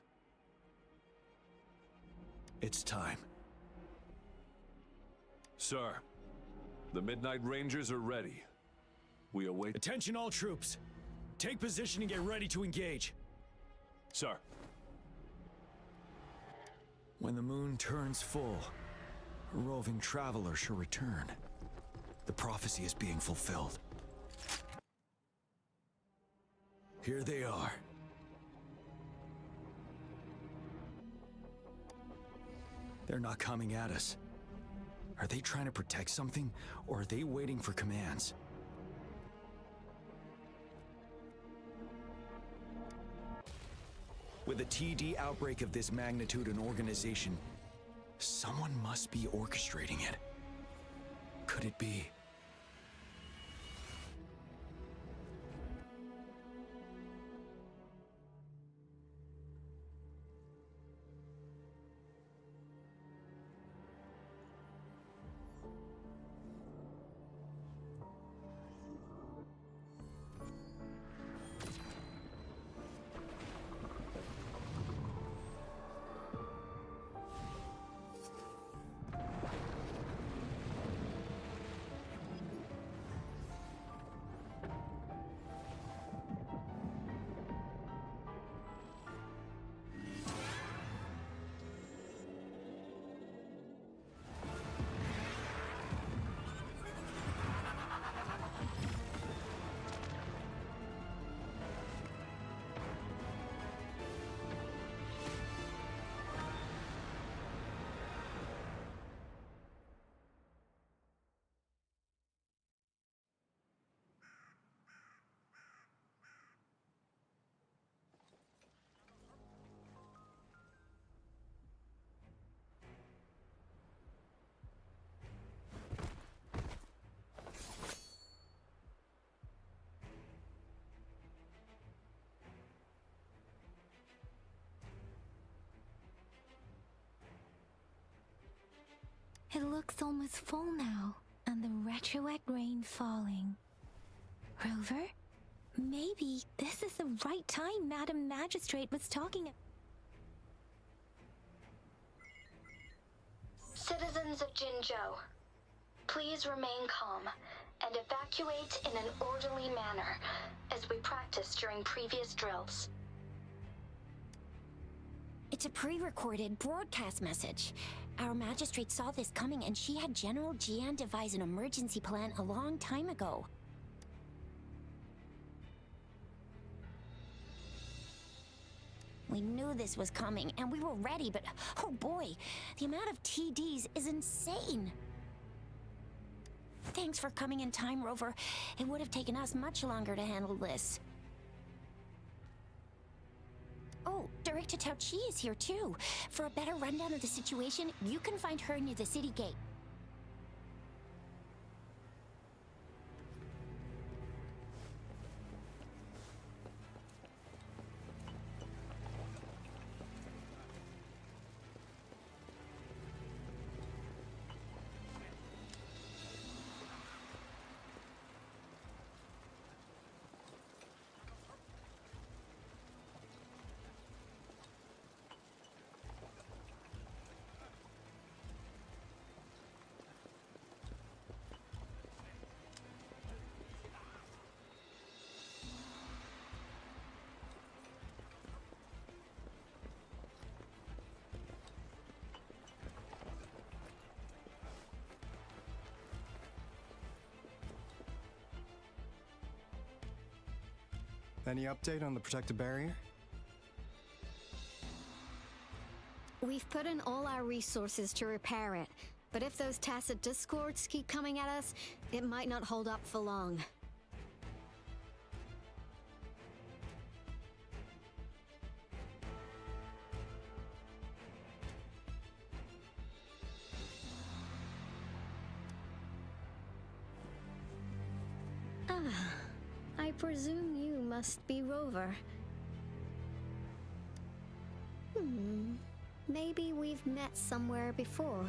It's time. Sir, the Midnight Rangers are ready. We await— Attention all troops! Take position and get ready to engage. Sir. When the moon turns full, a roving traveler shall return. The prophecy is being fulfilled. Here they are. They're not coming at us. Are they trying to protect something, or are they waiting for commands? With a TD outbreak of this magnitude and organization, someone must be orchestrating it. Could it be? It looks almost full now, and the retroact rain falling. Rover? Maybe this is the right time Madam Magistrate was talking. Citizens of Jinzhou, please remain calm and evacuate in an orderly manner, as we practiced during previous drills. It's a pre-recorded broadcast message. Our magistrate saw this coming and she had General Jian devise an emergency plan a long time ago. We knew this was coming and we were ready, but oh boy, the amount of TDs is insane. Thanks for coming in time, Rover. It would have taken us much longer to handle this. Oh, Director Tao Chi is here too. For a better rundown of the situation, you can find her near the city gate. Any update on the protective barrier? We've put in all our resources to repair it, but if those tacit discords keep coming at us, it might not hold up for long. I presume you must be Rover. Maybe we've met somewhere before.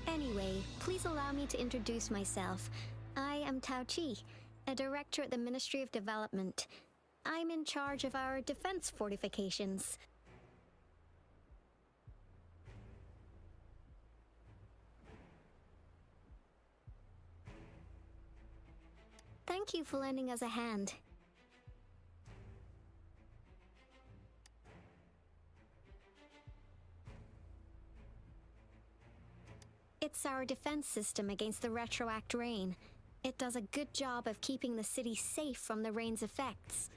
Anyway, please allow me to introduce myself. I am Tao Chi, a director at the Ministry of Development. I'm in charge of our defense fortifications. Thank you for lending us a hand. It's our defense system against the retroact rain. It does a good job of keeping the city safe from the rain's effects.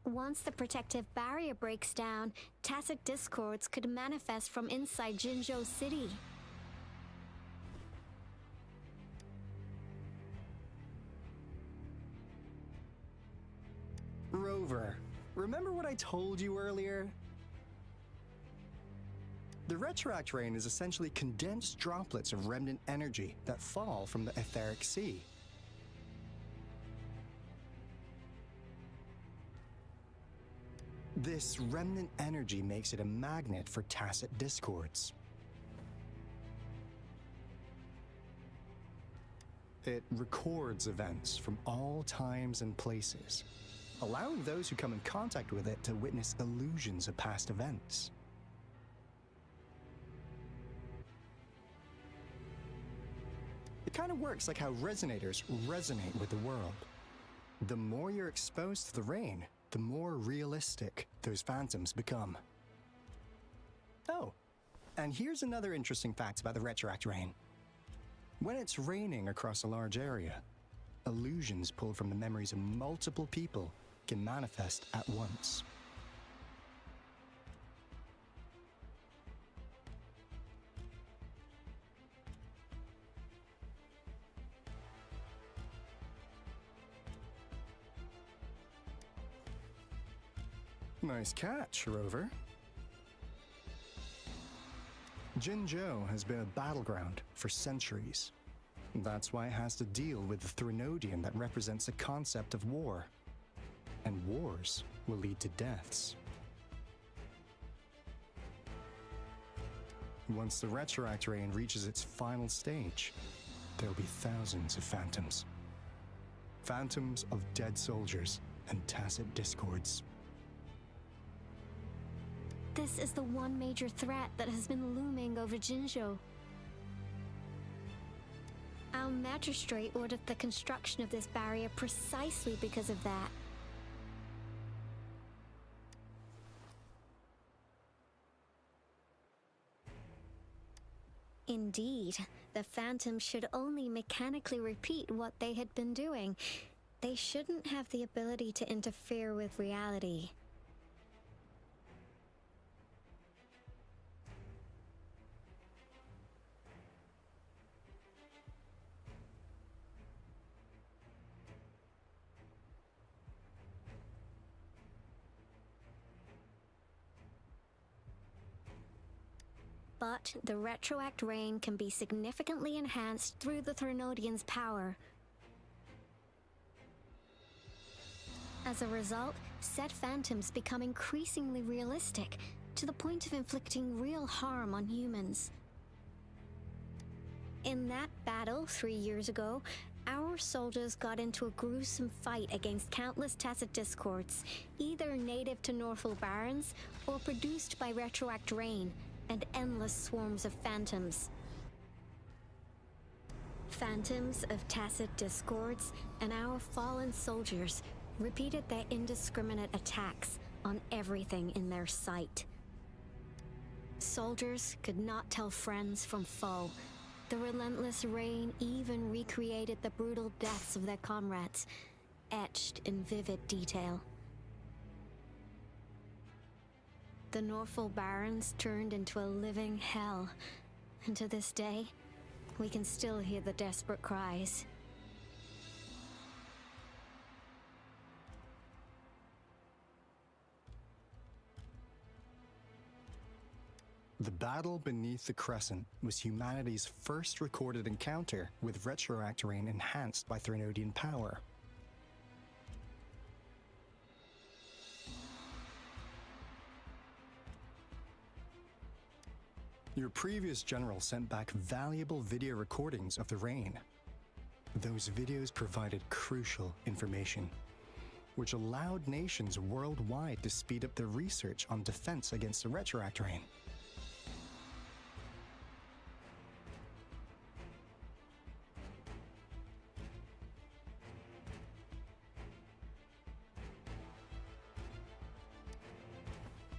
Once the protective barrier breaks down, tacit discords could manifest from inside Jinzhou City. Rover, remember what I told you earlier? The retroact rain is essentially condensed droplets of remnant energy that fall from the etheric sea. This remnant energy makes it a magnet for tacit discords. It records events from all times and places, allowing those who come in contact with it to witness illusions of past events. It kind of works like how resonators resonate with the world. The more you're exposed to the rain, the more realistic those phantoms become. Oh, and here's another interesting fact about the retroact rain. When it's raining across a large area, illusions pulled from the memories of multiple people can manifest at once. Nice catch, Rover. Jinzhou has been a battleground for centuries. That's why it has to deal with the Threnodian that represents the concept of war. And wars will lead to deaths. Once the retroact rain reaches its final stage, there'll be thousands of phantoms. Phantoms of dead soldiers and tacit discords. This is the one major threat that has been looming over Jinzhou. Our magistrate ordered the construction of this barrier precisely because of that. Indeed, the phantoms should only mechanically repeat what they had been doing. They shouldn't have the ability to interfere with reality. But the retroact rain can be significantly enhanced through the Threnodian's power. As a result, said phantoms become increasingly realistic, to the point of inflicting real harm on humans. In that battle 3 years ago, our soldiers got into a gruesome fight against countless tacit discords, either native to Northal Barrens or produced by retroact rain and endless swarms of phantoms. Phantoms of tacit discords and our fallen soldiers repeated their indiscriminate attacks on everything in their sight. Soldiers could not tell friends from foe, The relentless rain even recreated the brutal deaths of their comrades, etched in vivid detail. The Norfolk Barrens turned into a living hell, and to this day, we can still hear the desperate cries. The battle beneath the Crescent was humanity's first recorded encounter with retroactorane enhanced by Threnodian power. Your previous general sent back valuable video recordings of the rain. Those videos provided crucial information, which allowed nations worldwide to speed up their research on defense against the retroactorane.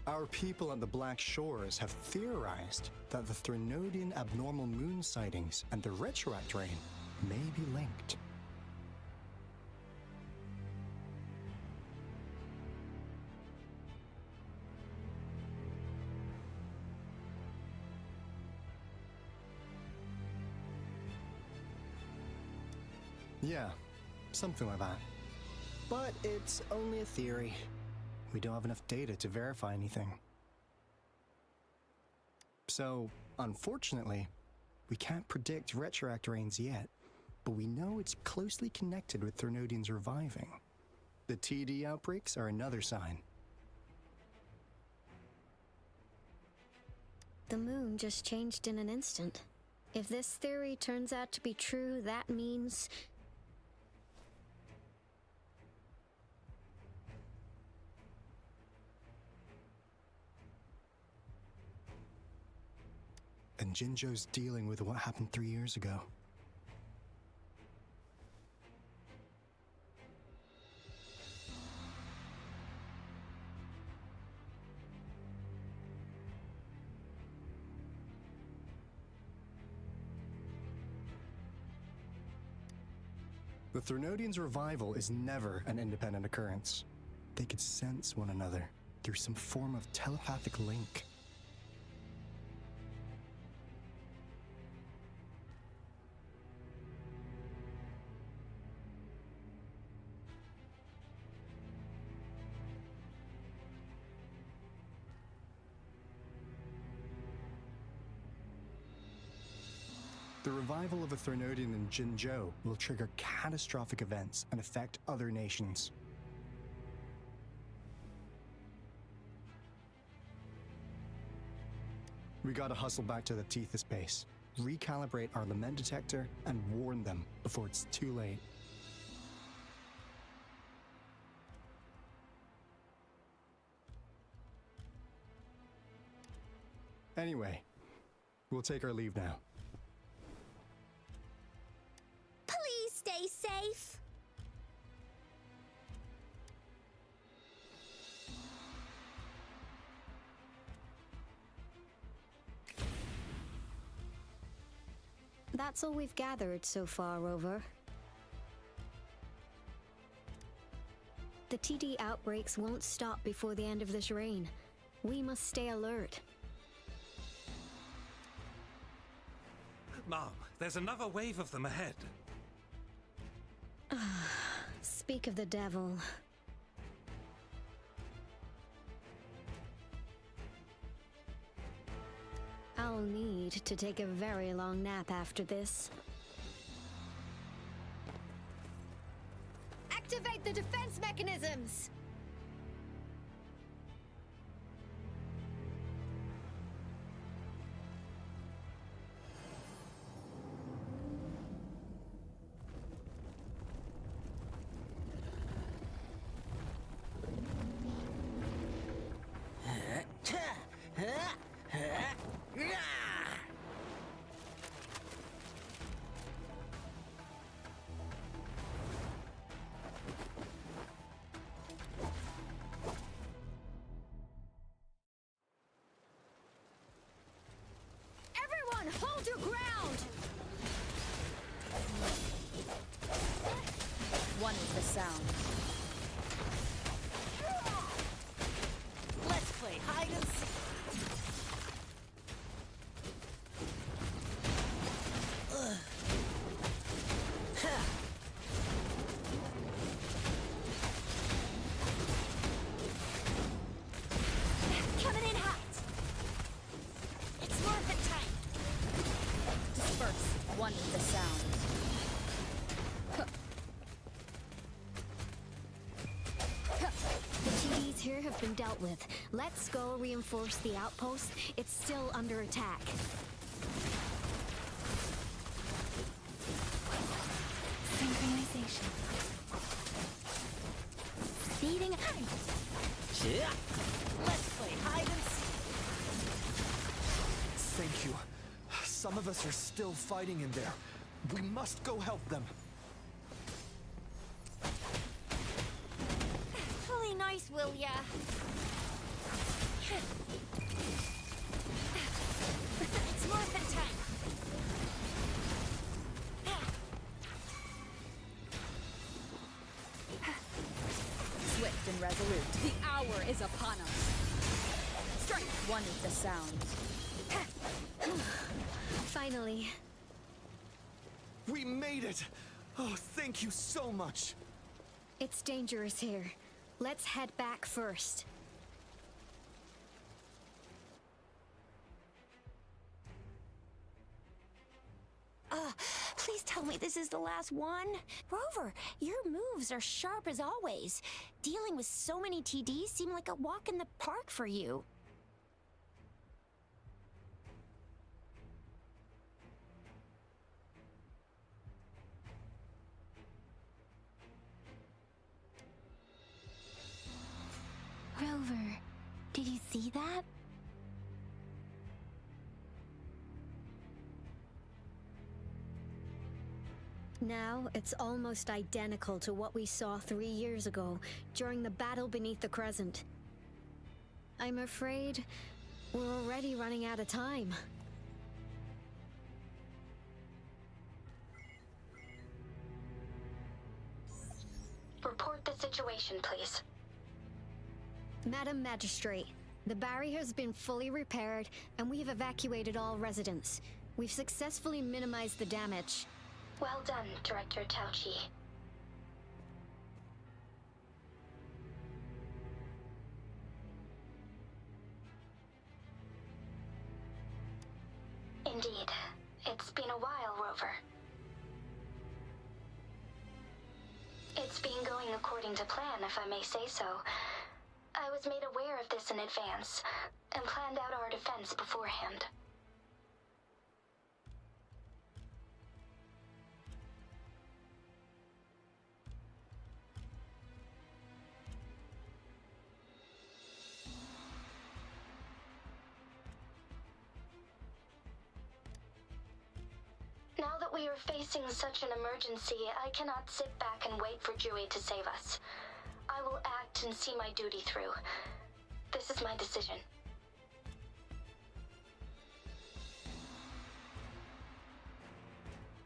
Our people at the Black Shores have theorized that the Threnodian abnormal moon sightings and the retroactorane may be linked. Yeah, something like that. But it's only a theory. We don't have enough data to verify anything. So, unfortunately, we can't predict retroactoranes yet, but we know it's closely connected with Threnodians reviving. The TD outbreaks are another sign. The moon just changed in an instant. If this theory turns out to be true, that means... And Jinzhou's dealing with what happened 3 years ago. The Threnodians' revival is never an independent occurrence. They could sense one another through some form of telepathic link. The revival of a Threnodian in Jinzhou will trigger catastrophic events and affect other nations. We gotta hustle back to the Tethys base, recalibrate our lament detector, and warn them before it's too late. Anyway, we'll take our leave now. Please stay safe. That's all we've gathered so far, Rover. The TD outbreaks won't stop before the end of this reign. We must stay alert. Mom, there's another wave of them ahead. Speak of the devil. I'll need to take a very long nap after this. Activate the defense mechanisms! sound. Let's play hide and seek. Coming in hot. It's morphin' time. Disperse. One with the sound. The TDs here have been dealt with. Let's go reinforce the outpost. It's still under attack. Synchronization. Speeding. Let's play hide and seek. Thank you. Some of us are still fighting in there. We must go help them. Really nice, will ya? It's morphin' time. Swift and resolute. The hour is upon us. Strike. One with the sound. Finally. We made it! Oh, thank you so much. It's dangerous here. Let's head back first. Please tell me this is the last one. Rover, your moves are sharp as always. Dealing with so many TDs seem like a walk in the park for you. Rover, did you see that? Now, it's almost identical to what we saw 3 years ago, during the battle beneath the Crescent. I'm afraid we're already running out of time. Report the situation, please. Madam Magistrate, the barrier has been fully repaired, and we've evacuated all residents. We've successfully minimized the damage. Well done, Director Tauchi. Indeed. It's been a while, Rover. It's been going according to plan, if I may say so. I was made aware of this in advance, and planned out our defense beforehand. Now that we are facing such an emergency, I cannot sit back and wait for Jui to save us. I will act and see my duty through. This is my decision.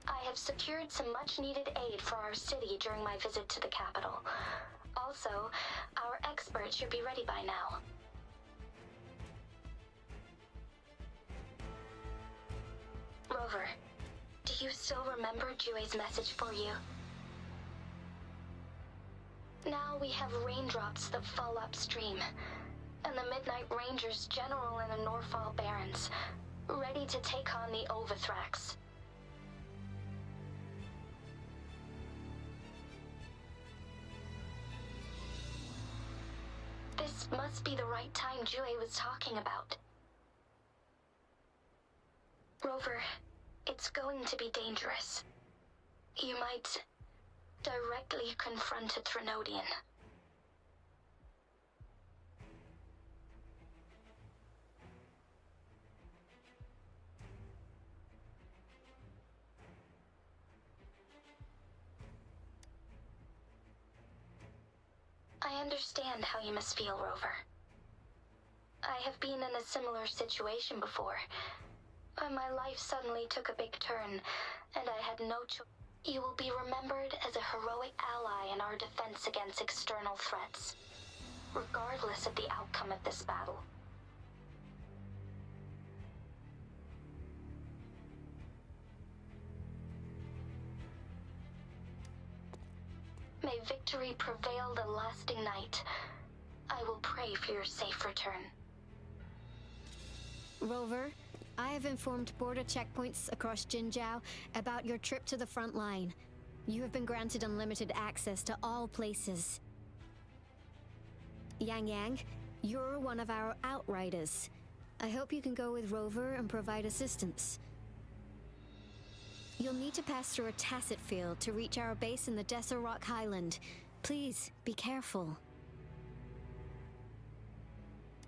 I have secured some much-needed aid for our city during my visit to the capital. Also, our experts should be ready by now. Rover, do you still remember Jue's message for you? Now we have raindrops that fall upstream, and the Midnight Rangers general in the Norfall Barrens, ready to take on the Overthrax. This must be the right time Jue was talking about. Rover, it's going to be dangerous. You might directly confront a Trinodian. I understand how you must feel, Rover. I have been in a similar situation before. My life suddenly took a big turn, and I had no choice. You will be remembered as a heroic ally in our defense against external threats, regardless of the outcome of this battle. May victory prevail the lasting night. I will pray for your safe return. Rover, I have informed border checkpoints across Jinzhou about your trip to the front line. You have been granted unlimited access to all places. Yang Yang, you're one of our outriders. I hope you can go with Rover and provide assistance. You'll need to pass through a tacit field to reach our base in the Desert Rock Highland. Please, be careful.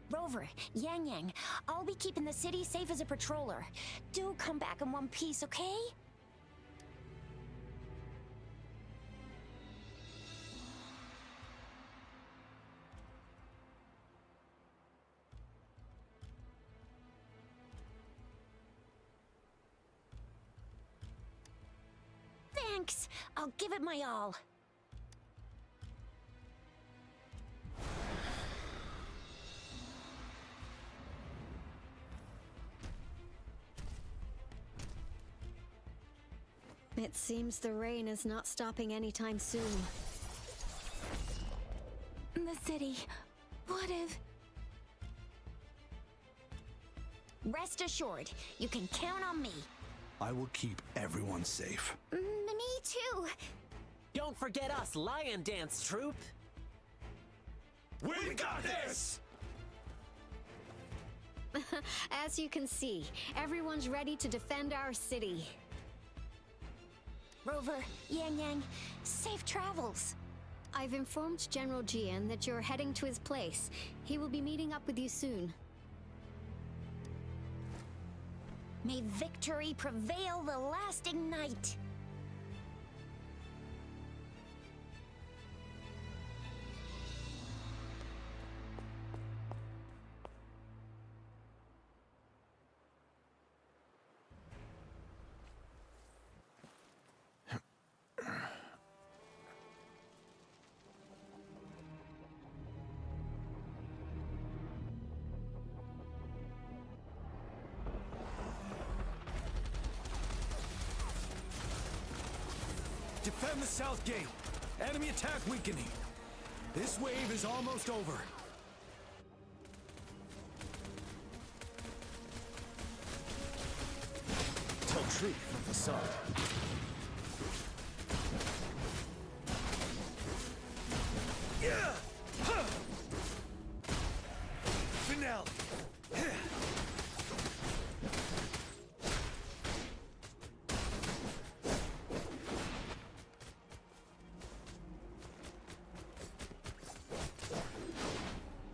Rover, Yang Yang, I'll be keeping the city safe as a patroller. Do come back in one piece, okay? Thanks. I'll give it my all. It seems the rain is not stopping anytime soon. The city. What if... Rest assured, you can count on me. I will keep everyone safe. Me too. Don't forget us, Lion Dance Troupe. We got this! As you can see, everyone's ready to defend our city. Rover, Yang Yang, safe travels. I've informed General Jian that you're heading to his place. He will be meeting up with you soon. May victory prevail the lasting night. Defend the south gate. Enemy attack weakening. This wave is almost over. Tell truth from facade. Yeah! Huh! Finale.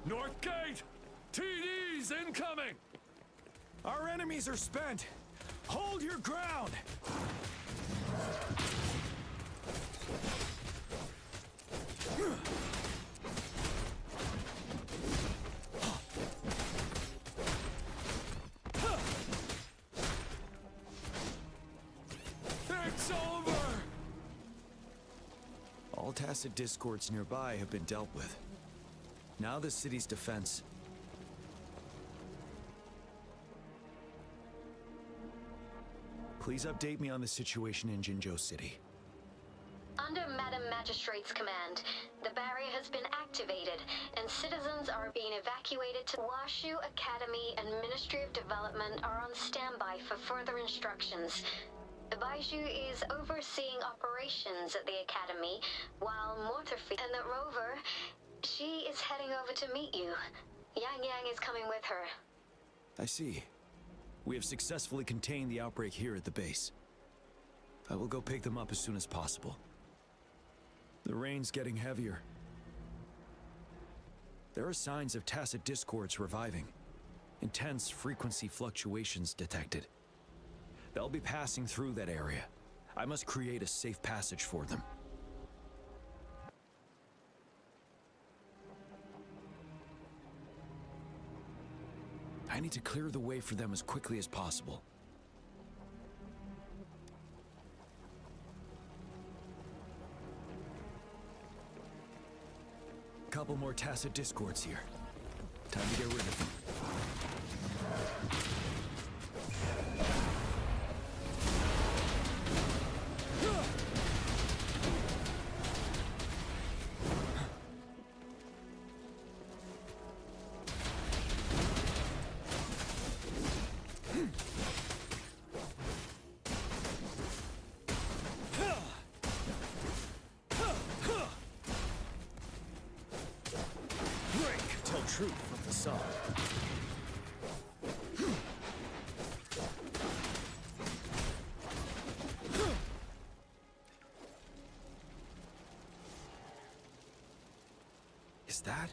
North Gate! TDs incoming! Our enemies are spent. Hold your ground. It's over! All tacit discords nearby have been dealt with. Now the city's defense. Please update me on the situation in Jinzhou City. Under Madam Magistrate's command, the barrier has been activated, and citizens are being evacuated to Washu Academy and Ministry of Development are on standby for further instructions. Baiju is overseeing operations at the Academy, while Mortarfi and the Rover, she is heading over to meet you. Yang Yang is coming with her. I see. We have successfully contained the outbreak here at the base. I will go pick them up as soon as possible. The rain's getting heavier. There are signs of tacit discords reviving. Intense frequency fluctuations detected. They'll be passing through that area. I must create a safe passage for them. I need to clear the way for them as quickly as possible. couple more tacit discords here. Time to get rid of them. Truth from the song. Is that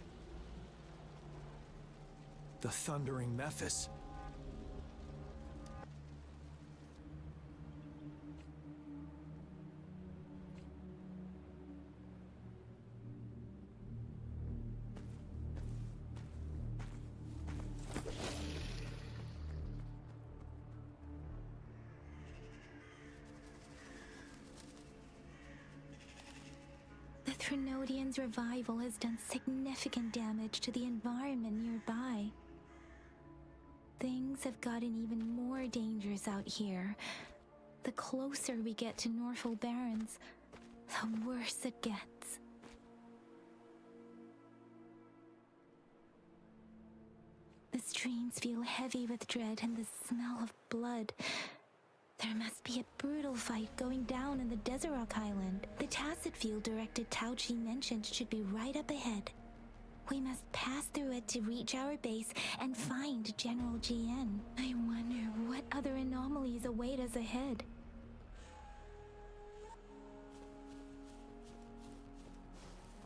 the thundering Memphis? The Threnodian's revival has done significant damage to the environment nearby. Things have gotten even more dangerous out here. The closer we get to Norfolk Barrens, the worse it gets. The streams feel heavy with dread and the smell of blood. There must be a brutal fight going down in the Desert Rock Island. The tacit field directed Tauchi mentioned should be right up ahead. We must pass through it to reach our base and find General GN. I wonder what other anomalies await us ahead.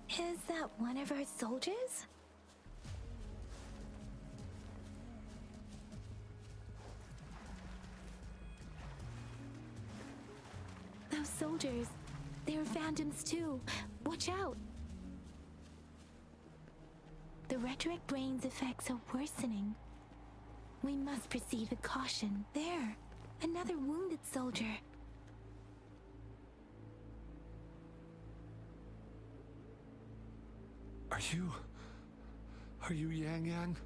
Is that one of our soldiers? Those soldiers, they're phantoms too. Watch out! The rhetoric brain's effects are worsening. We must proceed with caution. There, another wounded soldier. Are you Yang Yang?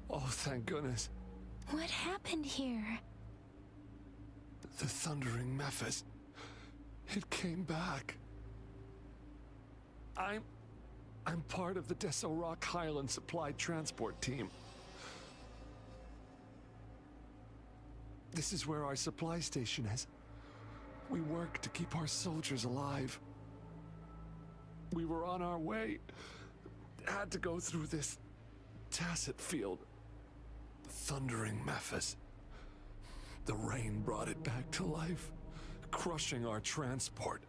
Oh, thank goodness. What happened here? The thundering Memphis. It came back. I'm part of the Desert Rock Highland Supply Transport Team. This is where our supply station is. We work to keep our soldiers alive. We were on our way. Had to go through this tacit field. The thundering Memphis. The rain brought it back to life, crushing our transport.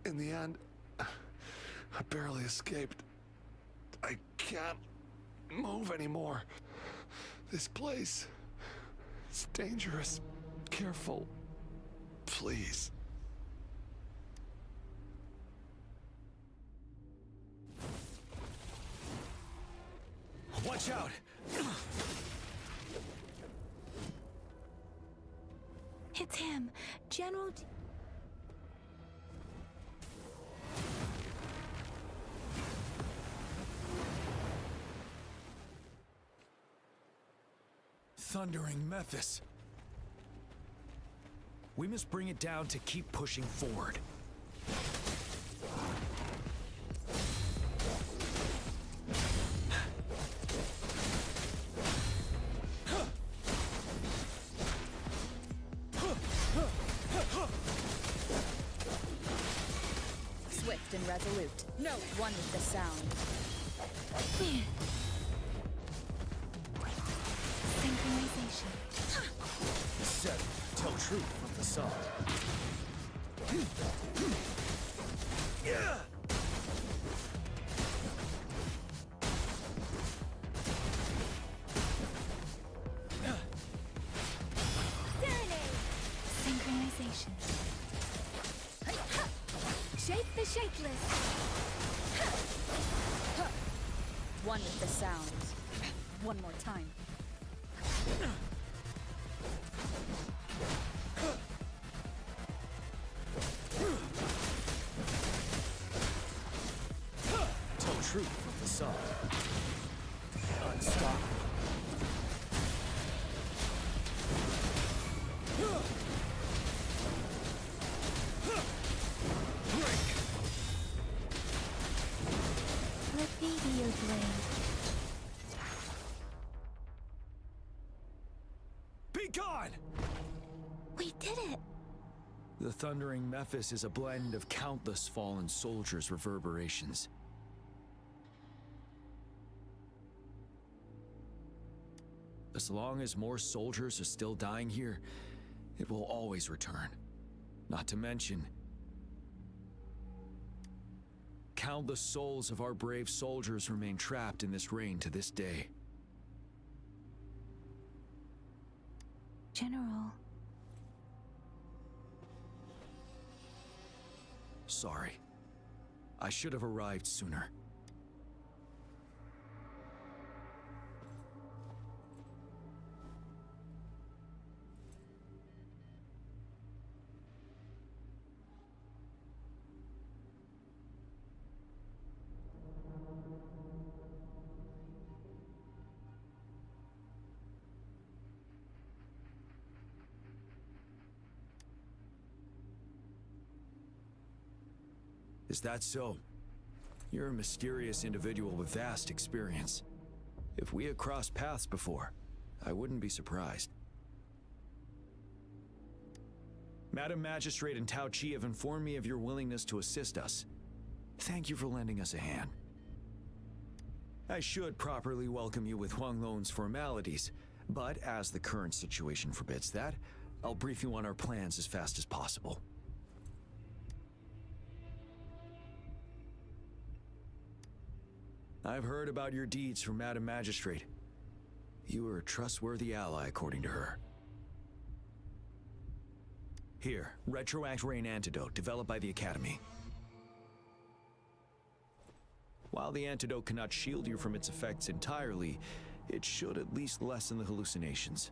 In the end, I barely escaped. I can't move anymore. This place, it's dangerous. Careful, please. Watch out! It's him, General Thundering Memphis. We must bring it down to keep pushing forward. Swift and resolute. No one with the sound. Synchronization. Set. Tell truth from the song. Yeah. Synchronization. Shake the shapeless. One with the sound. One more time. truth of the song. Unstoppable. Let me be your blade. Be gone! We did it! The thundering Memphis is a blend of countless fallen soldiers' reverberations. As long as more soldiers are still dying here, it will always return. Not to mention, countless souls of our brave soldiers remain trapped in this rain to this day. General. Sorry. I should have arrived sooner. Is that so? You're a mysterious individual with vast experience. If we had crossed paths before, I wouldn't be surprised. Madam Magistrate and Tao Chi have informed me of your willingness to assist us. Thank you for lending us a hand. I should properly welcome you with Huang Lon's formalities, but as the current situation forbids that, I'll brief you on our plans as fast as possible. I've heard about your deeds from Madam Magistrate. You are a trustworthy ally, according to her. Here, Retroact Rain Antidote, developed by the Academy. While the antidote cannot shield you from its effects entirely, it should at least lessen the hallucinations.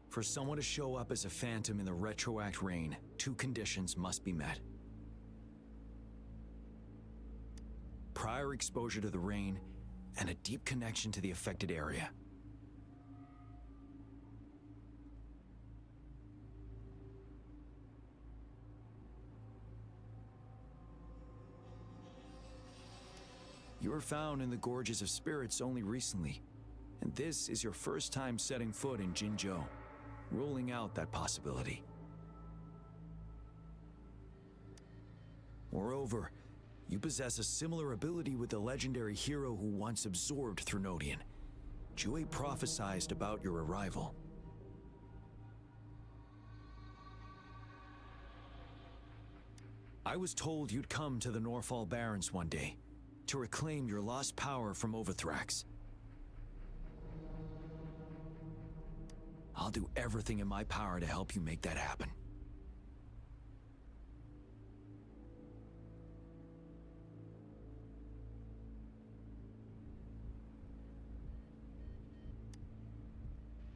For someone to show up as a phantom in the Retroact Rain, 2 conditions must be met. Prior exposure to the rain, and a deep connection to the affected area. You were found in the Gorges of Spirits only recently, and this is your first time setting foot in Jinzhou, ruling out that possibility. Moreover, you possess a similar ability with the legendary hero who once absorbed Threnodian. Jue prophesied about your arrival. I was told you'd come to the Norfall Barrens one day, to reclaim your lost power from Overthrax. I'll do everything in my power to help you make that happen.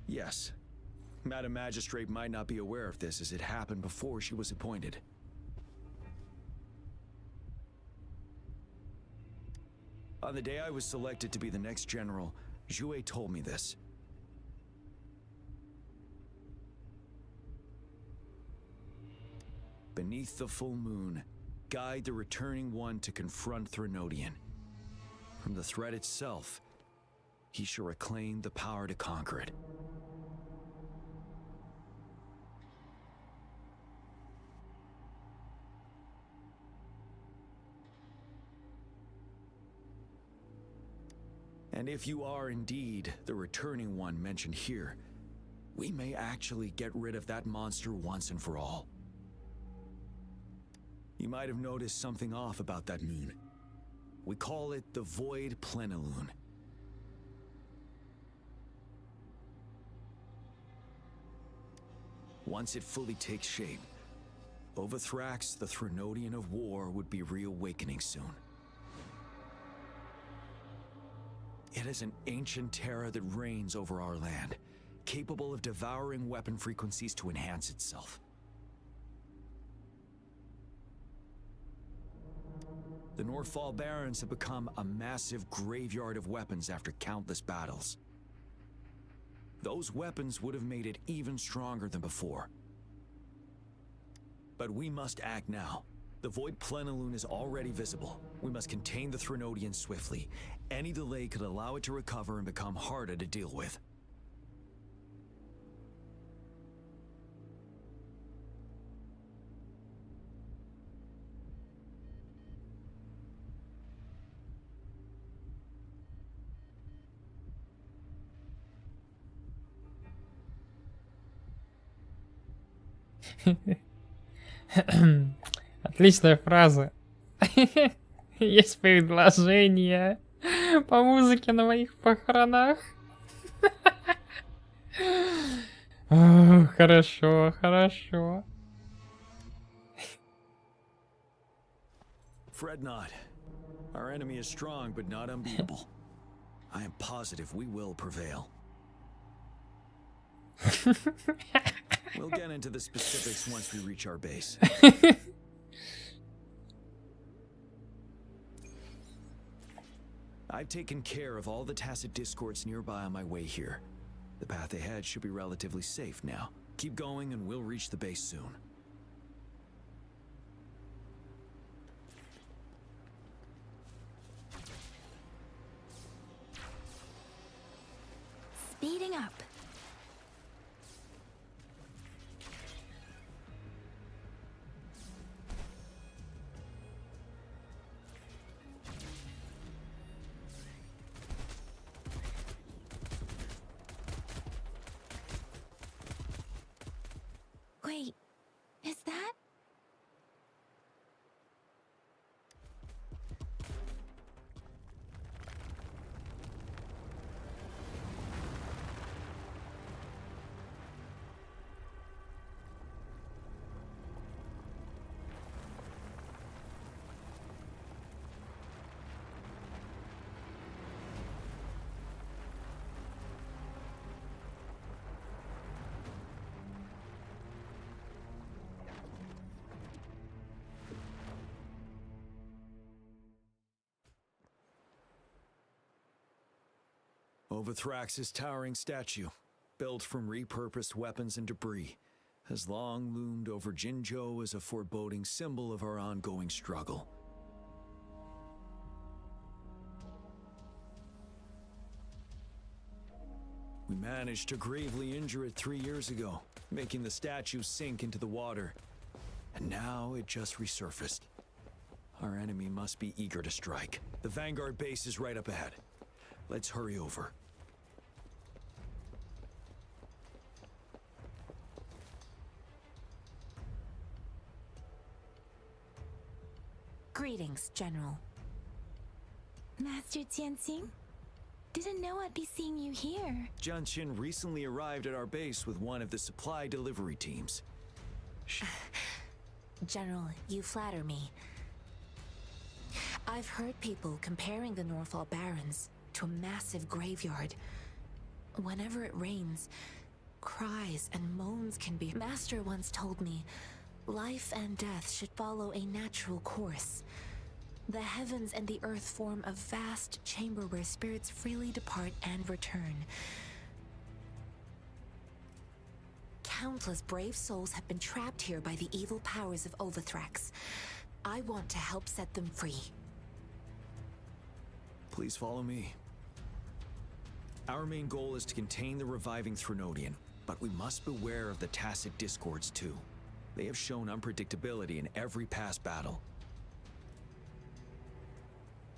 Yes, Madam Magistrate might not be aware of this as it happened before she was appointed. On the day I was selected to be the next general, Jue told me this. Beneath the full moon, guide the returning one to confront Threnodian. From the threat itself, he shall reclaim the power to conquer it. And if you are indeed the returning one mentioned here, we may actually get rid of that monster once and for all. You might have noticed something off about that moon. We call it the Void Plenilune. Once it fully takes shape, Overthrax, the Threnodian of War, would be reawakening soon. It is an ancient terror that reigns over our land, capable of devouring weapon frequencies to enhance itself. The Northfall Barrens have become a massive graveyard of weapons after countless battles. Those weapons would have made it even stronger than before. But we must act now. The Void Plenilune is already visible. We must contain the Threnodian swiftly. Any delay could allow it to recover and become harder to deal with. Отличная фраза. Есть предложение по музыке на моих похоронах. Хорошо, хорошо. Fret not. Our enemy is strong, but not unbeatable. I am positive we will prevail. We'll get into the specifics once we reach our base. I've taken care of all the tacit discords nearby on my way here. The path ahead should be relatively safe now. Keep going and we'll reach the base soon. Speeding up. Wait, is that? Overthrax's towering statue, built from repurposed weapons and debris, has long loomed over Jinzhou as a foreboding symbol of our ongoing struggle. We managed to gravely injure it 3 years ago, making the statue sink into the water. And now it just resurfaced. Our enemy must be eager to strike. The Vanguard base is right up ahead. Let's hurry over. Greetings, General. Master Jianxing? Didn't know I'd be seeing you here. Jianqin recently arrived at our base with one of the supply delivery teams. General, you flatter me. I've heard people comparing the Northfall Barrens to a massive graveyard. Whenever it rains, cries and moans can be... Master once told me, life and death should follow a natural course. The heavens and the earth form a vast chamber where spirits freely depart and return. Countless brave souls have been trapped here by the evil powers of Overthrax. I want to help set them free. Please follow me. Our main goal is to contain the reviving Threnodian, but we must beware of the tacit discords too. They have shown unpredictability in every past battle.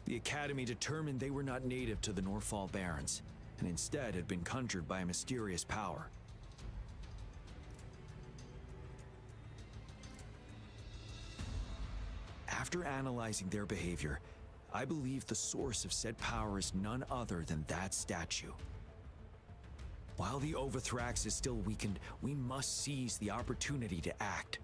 The Academy determined they were not native to the Northfall Barrens, and instead had been conjured by a mysterious power. After analyzing their behavior, I believe the source of said power is none other than that statue. While the Overthrax is still weakened, we must seize the opportunity to act.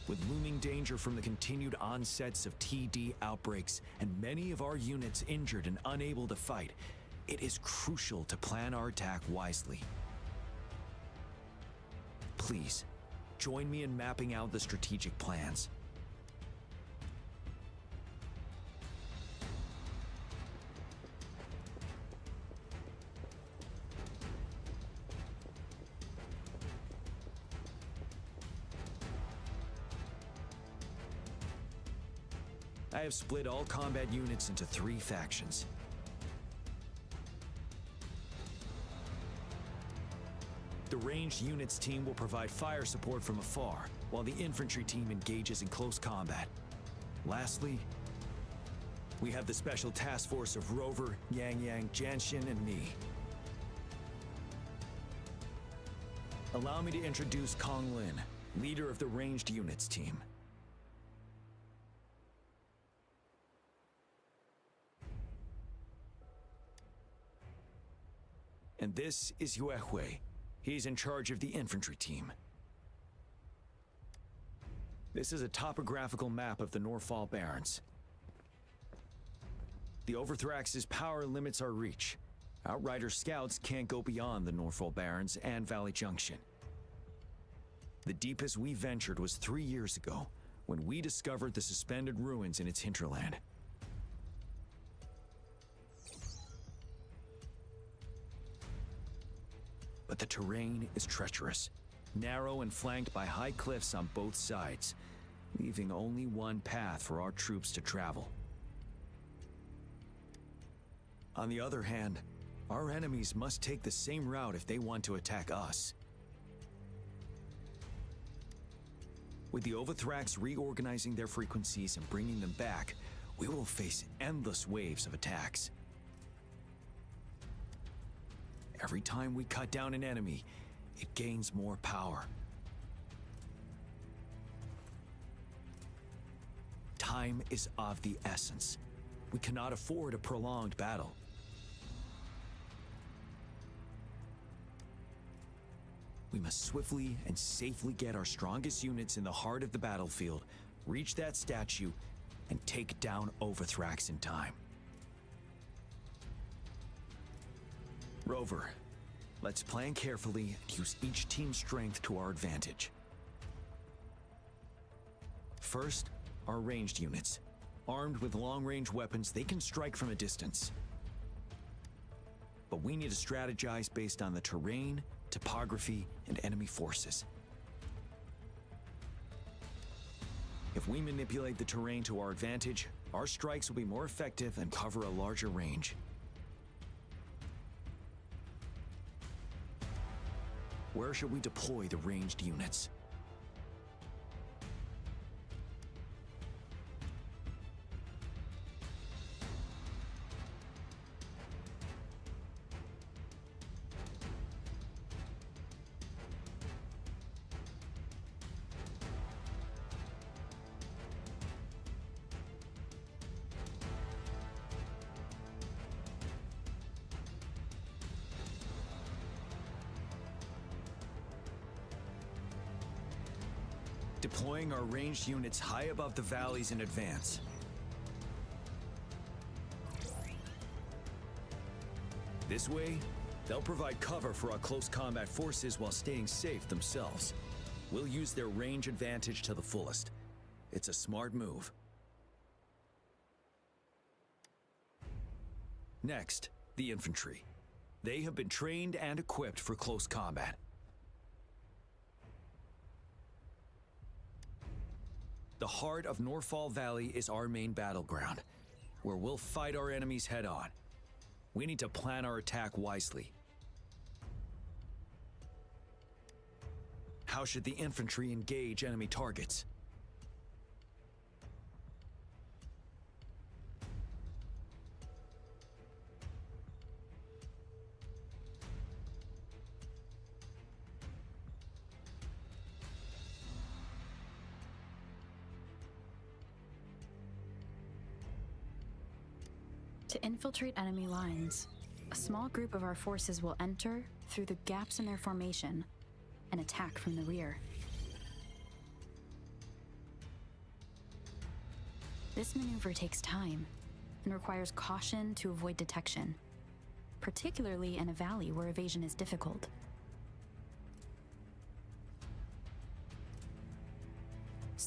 With looming danger from the continued onsets of TD outbreaks and many of our units injured and unable to fight, it is crucial to plan our attack wisely. Please, Join me in mapping out the strategic plans. I have split all combat units into 3 factions. The ranged units team will provide fire support from afar, while the infantry team engages in close combat. Lastly, we have the special task force of Rover, Yang Yang, Janshin, and me. Allow me to introduce Kong Lin, leader of the ranged units team. And this is Yue Hui. He's in charge of the infantry team. This is a topographical map of the Norfall Barrens. The Overthrax's power limits our reach. Outrider scouts can't go beyond the Norfall Barrens and Valley Junction. The deepest we ventured was 3 years ago, when we discovered the suspended ruins in its hinterland. But the terrain is treacherous, narrow and flanked by high cliffs on both sides, leaving only one path for our troops to travel. On the other hand, our enemies must take the same route if they want to attack us. With the Overthrax reorganizing their frequencies and bringing them back, we will face endless waves of attacks. Every time we cut down an enemy, it gains more power. Time is of the essence. We cannot afford a prolonged battle. We must swiftly and safely get our strongest units in the heart of the battlefield, reach that statue, and take down Overthrax in time. Rover, let's plan carefully and use each team's strength to our advantage. First, our ranged units. Armed with long-range weapons, they can strike from a distance. But we need to strategize based on the terrain, topography, and enemy forces. If we manipulate the terrain to our advantage, our strikes will be more effective and cover a larger range. Where should we deploy the ranged units? Deploying our ranged units high above the valleys in advance. This way, they'll provide cover for our close combat forces while staying safe themselves. We'll use their range advantage to the fullest. It's a smart move. Next, the infantry. They have been trained and equipped for close combat. The heart of Norfall Valley is our main battleground, where we'll fight our enemies head-on. We need to plan our attack wisely. How should the infantry engage enemy targets? To infiltrate enemy lines, a small group of our forces will enter through the gaps in their formation and attack from the rear. This maneuver takes time and requires caution to avoid detection, particularly in a valley where evasion is difficult.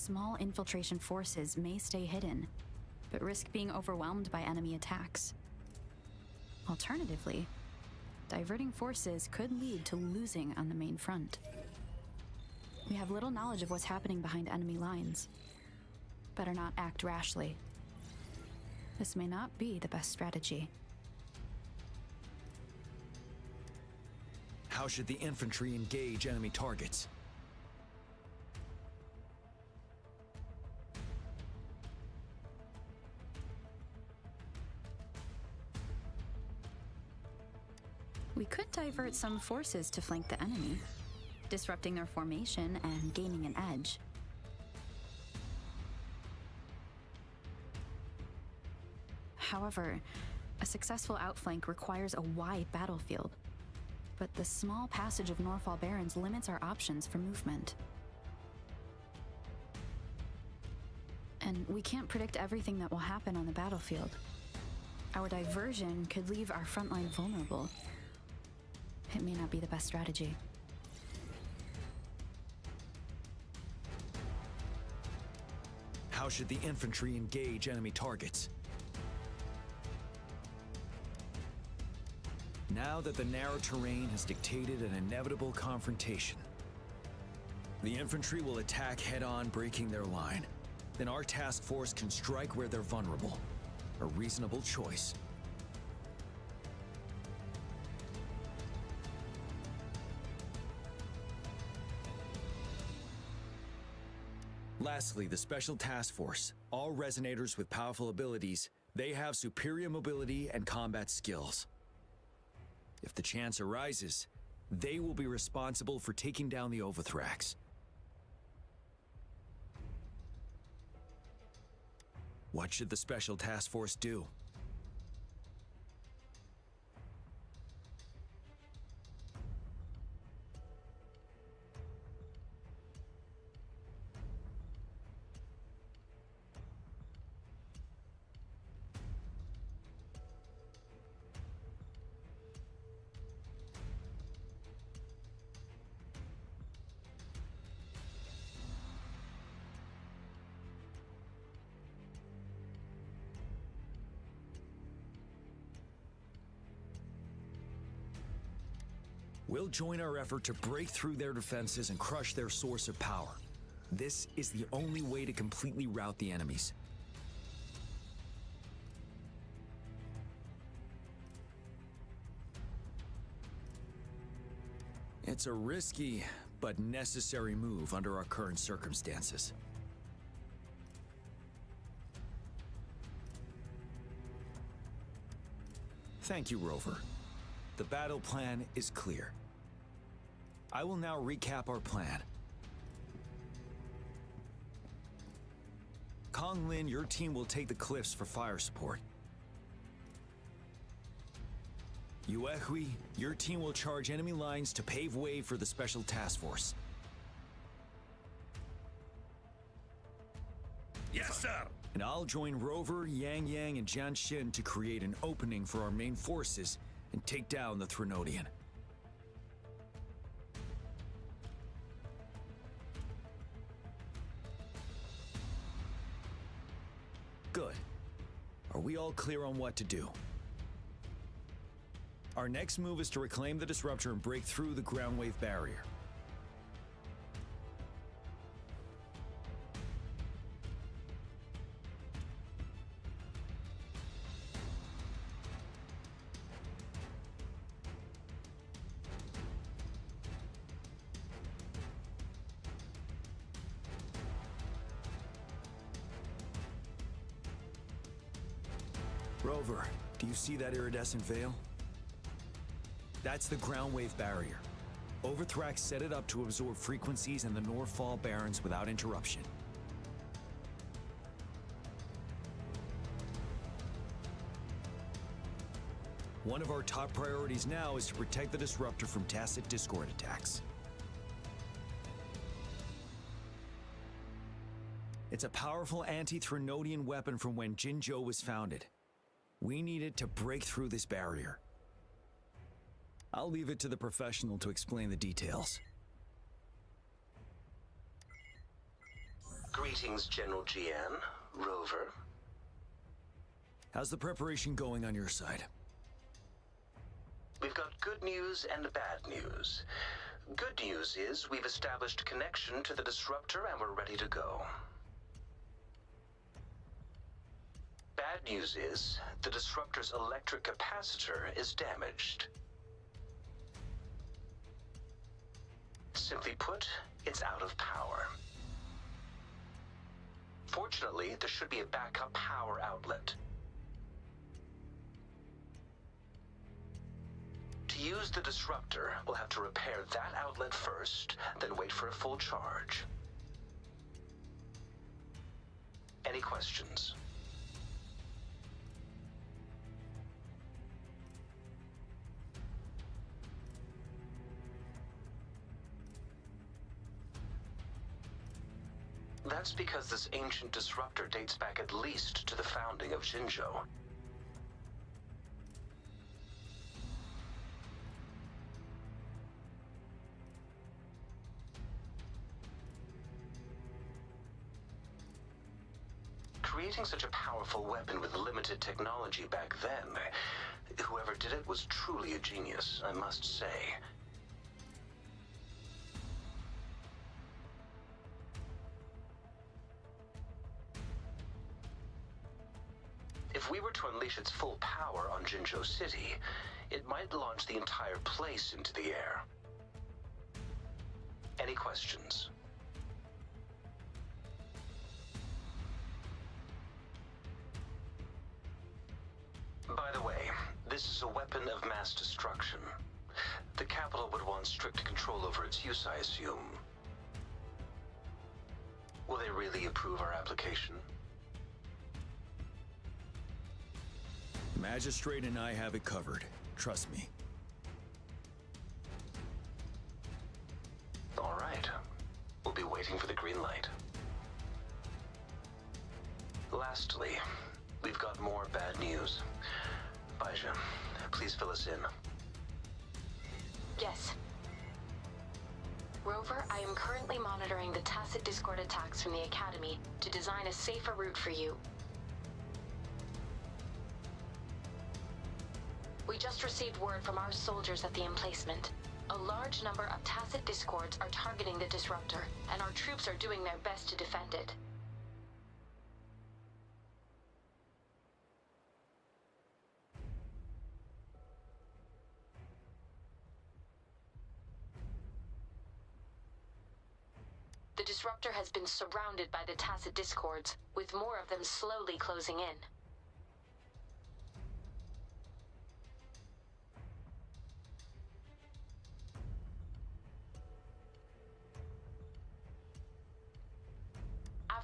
small infiltration forces may stay hidden, but risk being overwhelmed by enemy attacks. Alternatively, diverting forces could lead to losing on the main front. We have little knowledge of what's happening behind enemy lines. Better not act rashly. This may not be the best strategy. How should the infantry engage enemy targets? We could divert some forces to flank the enemy, disrupting their formation and gaining an edge. However, a successful outflank requires a wide battlefield, but the small passage of Norfall Barrens limits our options for movement. And we can't predict everything that will happen on the battlefield. Our diversion could leave our frontline vulnerable. It may not be the best strategy. How should the infantry engage enemy targets? Now that the narrow terrain has dictated an inevitable confrontation, the infantry will attack head-on, breaking their line. Then our task force can strike where they're vulnerable. A reasonable choice. Lastly, the Special Task Force. All resonators with powerful abilities, they have superior mobility and combat skills. If the chance arises, they will be responsible for taking down the Overthrax. What should the Special Task Force do? We'll join our effort to break through their defenses and crush their source of power. This is the only way to completely rout the enemies. It's a risky but necessary move under our current circumstances. Thank you, Rover. The battle plan is clear. I will now recap our plan. Kong Lin, your team will take the cliffs for fire support. Yuehui, your team will charge enemy lines to pave way for the Special Task Force. Yes, sir! And I'll join Rover, Yang Yang, and Jian Xin to create an opening for our main forces and take down the Threnodian. Good. Are we all clear on what to do? Our next move is to reclaim the disruptor and break through the ground wave barrier. Rover, do you see that iridescent veil? That's the ground wave barrier. Overthrax set it up to absorb frequencies in the Norfall Barrens without interruption. One of our top priorities now is to protect the disruptor from tacit discord attacks. It's a powerful anti-Threnodian weapon from when Jinzhou was founded. We need it to break through this barrier. I'll leave it to the professional to explain the details. Greetings, General GN. Rover. How's the preparation going on your side? We've got good news and bad news. Good news is we've established connection to the disruptor and we're ready to go. Bad news is the disruptor's electric capacitor is damaged. Simply put, it's out of power. Fortunately, there should be a backup power outlet. To use the disruptor, we'll have to repair that outlet first, then wait for a full charge. Any questions? That's because this ancient disruptor dates back at least to the founding of Jinzhou. Creating such a powerful weapon with limited technology back then, whoever did it was truly a genius, I must say. If we were to unleash its full power on Jinzhou City, it might launch the entire place into the air. Any questions? By the way, this is a weapon of mass destruction. The capital would want strict control over its use, I assume. Will they really approve our application? Magistrate and I have it covered. Trust me. All right. We'll be waiting for the green light. Lastly, we've got more bad news. Baija, please fill us in. Yes. Rover, I am currently monitoring the tacit discord attacks from the Academy to design a safer route for you. We just received word from our soldiers at the emplacement. A large number of tacit discords are targeting the disruptor, and our troops are doing their best to defend it. The disruptor has been surrounded by the tacit discords, with more of them slowly closing in.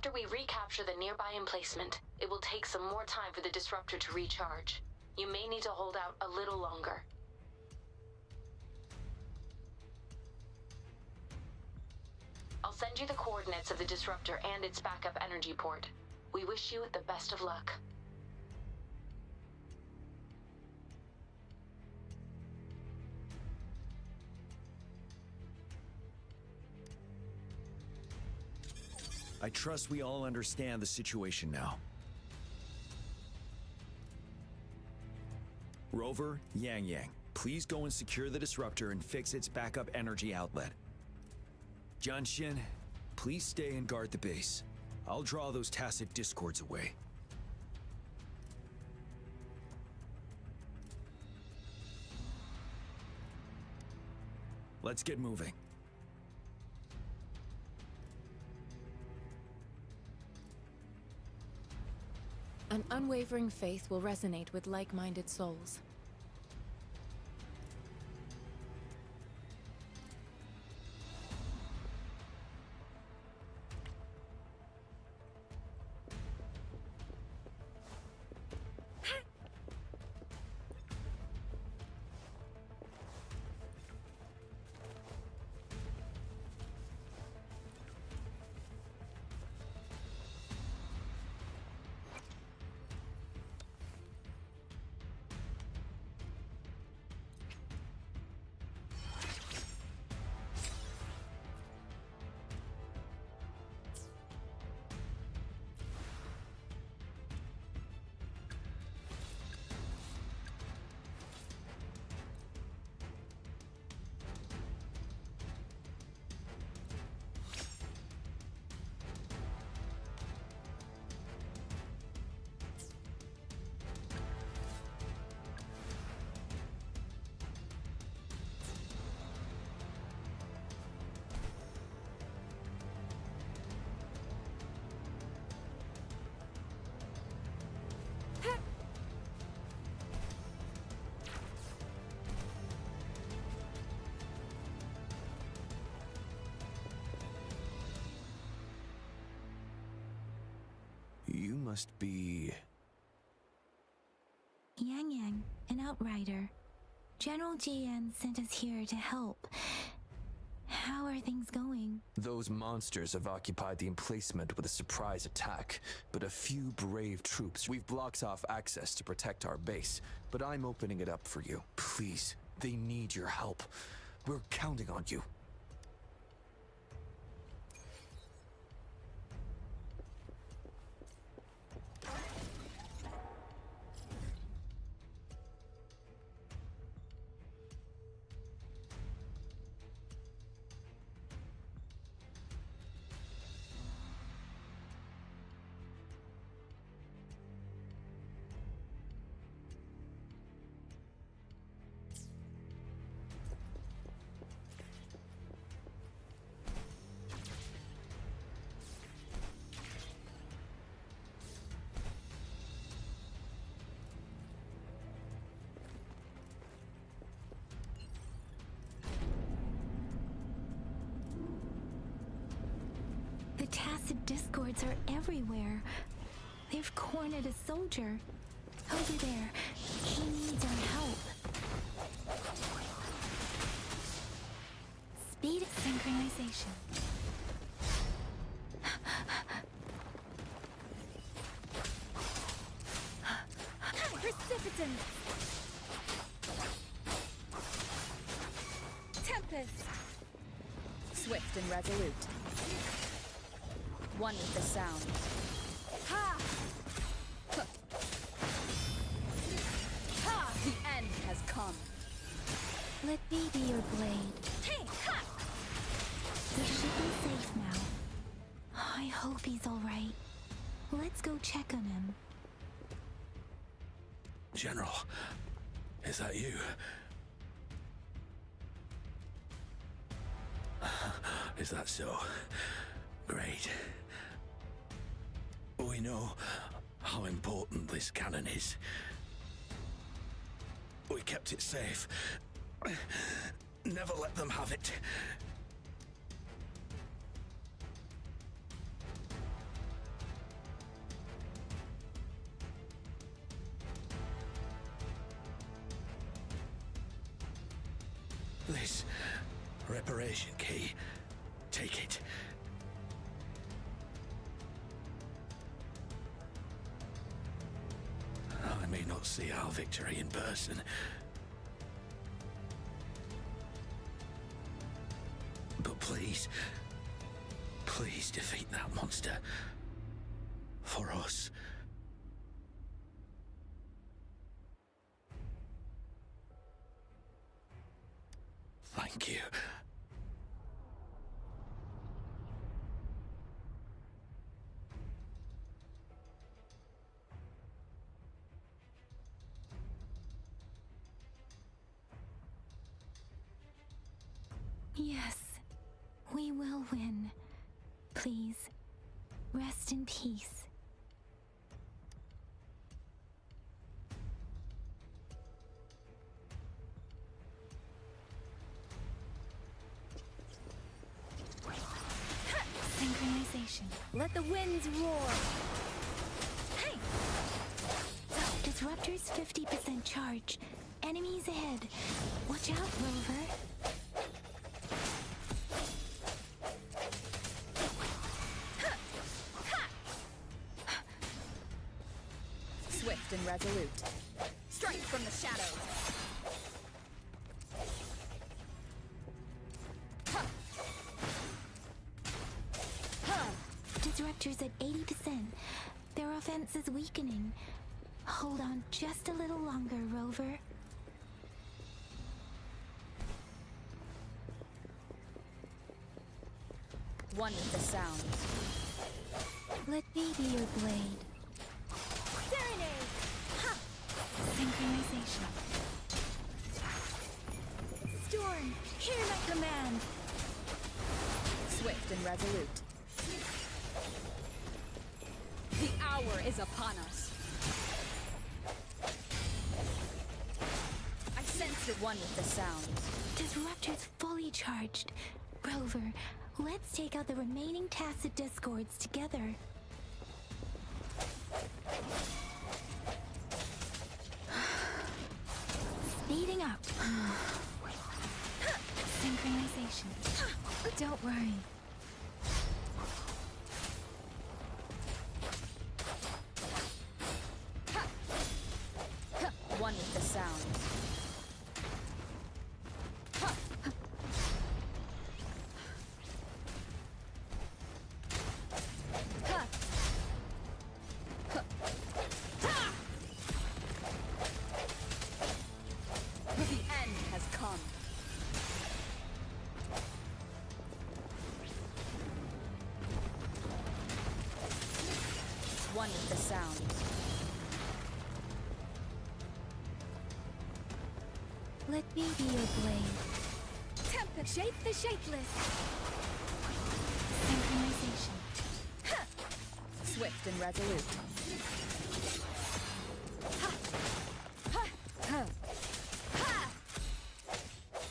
After we recapture the nearby emplacement, it will take some more time for the disruptor to recharge. You may need to hold out a little longer. I'll send you the coordinates of the disruptor and its backup energy port. We wish you the best of luck. I trust we all understand the situation now. Rover, Yang, please go and secure the disruptor and fix its backup energy outlet. Jianxin, please stay and guard the base. I'll draw those tacit discords away. Let's get moving. An unwavering faith will resonate with like-minded souls. must be... Yang Yang, an outrider. General JN sent us here to help. How are things going? Those monsters have occupied the emplacement with a surprise attack, but a few brave troops. We've blocked off access to protect our base, but I'm opening it up for you. Please, they need your help. We're counting on you. The tacit discords are everywhere. They've cornered a soldier. Over there. He needs our help. Speed synchronization. Precipitance! Tempest! Swift and resolute. One with the sound. Ha! Huh. Ha! The end has come. Let me be your blade. Hey! Ha! We should be safe now. I hope he's alright. Let's go check on him. General, is that you? Is that so? Great. We know how important this cannon is. We kept it safe. Never let them have it. This reparation key, take it. I may not see our victory in person, but please, please defeat that monster for us. Thank you. Yes, we will win. Please, rest in peace. Synchronization. Let the winds roar. Hey! Disruptor's 50% charge. Enemies ahead. Watch out, Rover. Swift and resolute. Strike from the shadows. Disruptor's at 80%. Their offense is weakening. Hold on just a little longer, Rover. One with the sound. Let me be your blade. Serenade! Ha! Synchronization. Storm, hear my command. Swift and resolute. The hour is upon us. I sense it. One with the sound. Disruptor's fully charged. Rover, let's take out the remaining tacit discords together. Speeding up. Synchronization. Don't worry. One with the sound. The end has come. One with the sound. Let me be your blade. Temper shape the shapeless. Synchronization. Swift and resolute.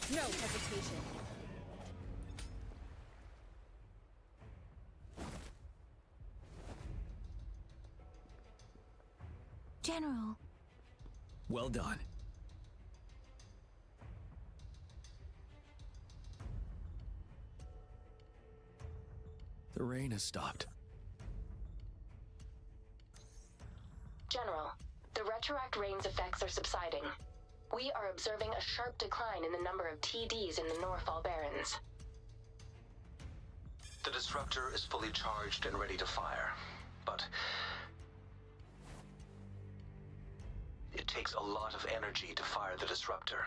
No hesitation. General. Well done. The rain has stopped. General, the retroact rain's effects are subsiding. We are observing a sharp decline in the number of TDs in the Norfall Barrens. The disruptor is fully charged and ready to fire, but it takes a lot of energy to fire the disruptor.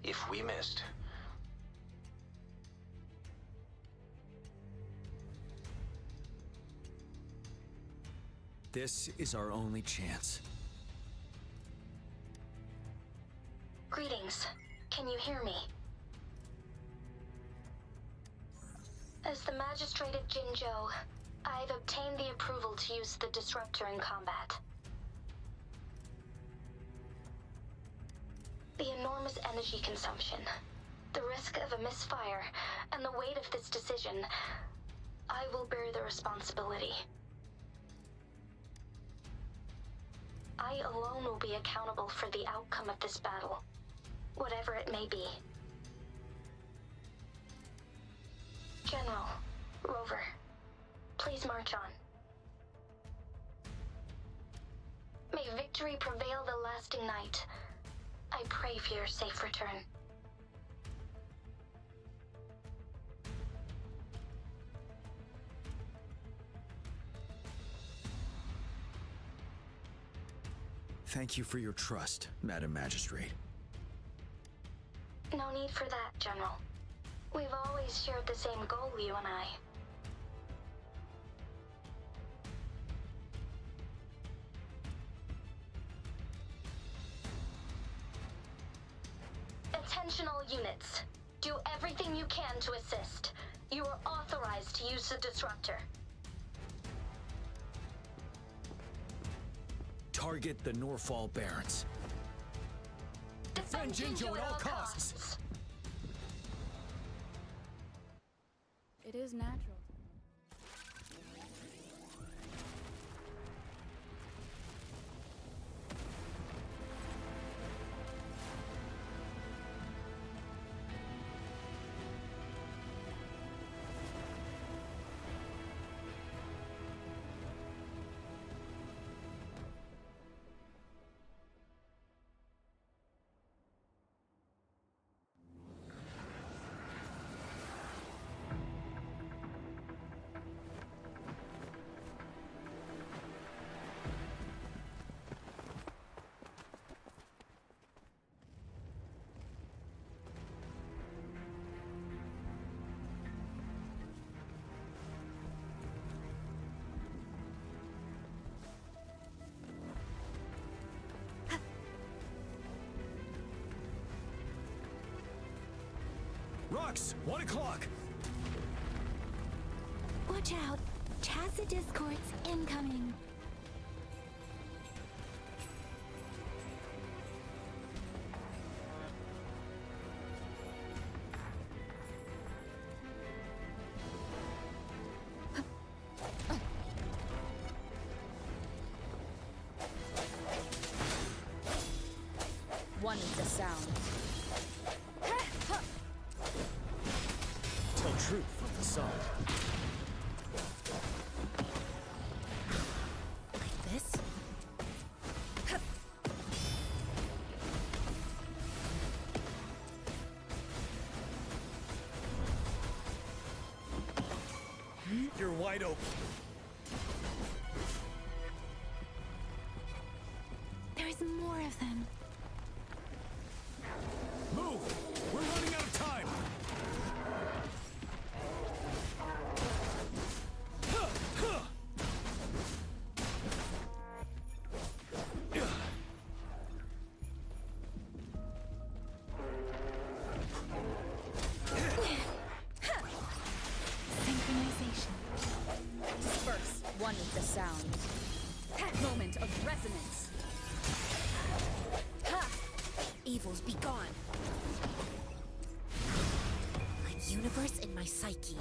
If we missed, this is our only chance. Greetings. Can you hear me? As the Magistrate of Jinzhou, I've obtained the approval to use the disruptor in combat. The enormous energy consumption, the risk of a misfire, and the weight of this decision, I will bear the responsibility. I alone will be accountable for the outcome of this battle, whatever it may be. General, Rover, please march on. May victory prevail the lasting night. I pray for your safe return. Thank you for your trust, Madam Magistrate. No need for that, General. We've always shared the same goal, you and I. Attention all units. Do everything you can to assist. You are authorized to use the disruptor. Target the Norfall Barrens. Defend Jinzhou at all costs. It is natural. Rocks, 1 o'clock. Watch out. Tacit discords incoming. sound. Tell truth from the song. Like this? You're wide open. There's more of them. Move! We're running out of time! Synchronization. Disperse, one with the sound. Moment of resonance. Ha! Evils be gone. My universe and my psyche.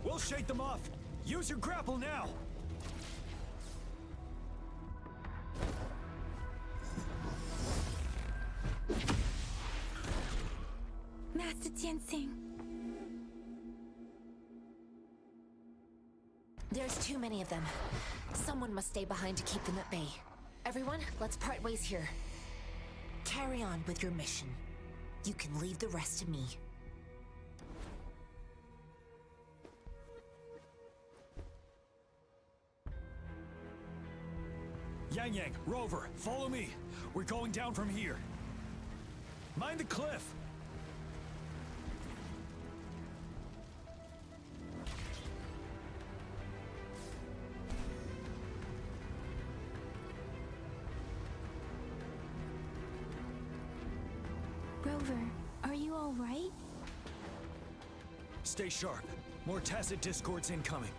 We'll shake them off. Use your grapple now. Master Jinsing. There's too many of them. Someone must stay behind to keep them at bay. Everyone, let's part ways here. Carry on with your mission. You can leave the rest to me. Yang Yang, Rover, follow me. We're going down from here. Mind the cliff. Rover, are you all right? Stay sharp. More tacit discords incoming.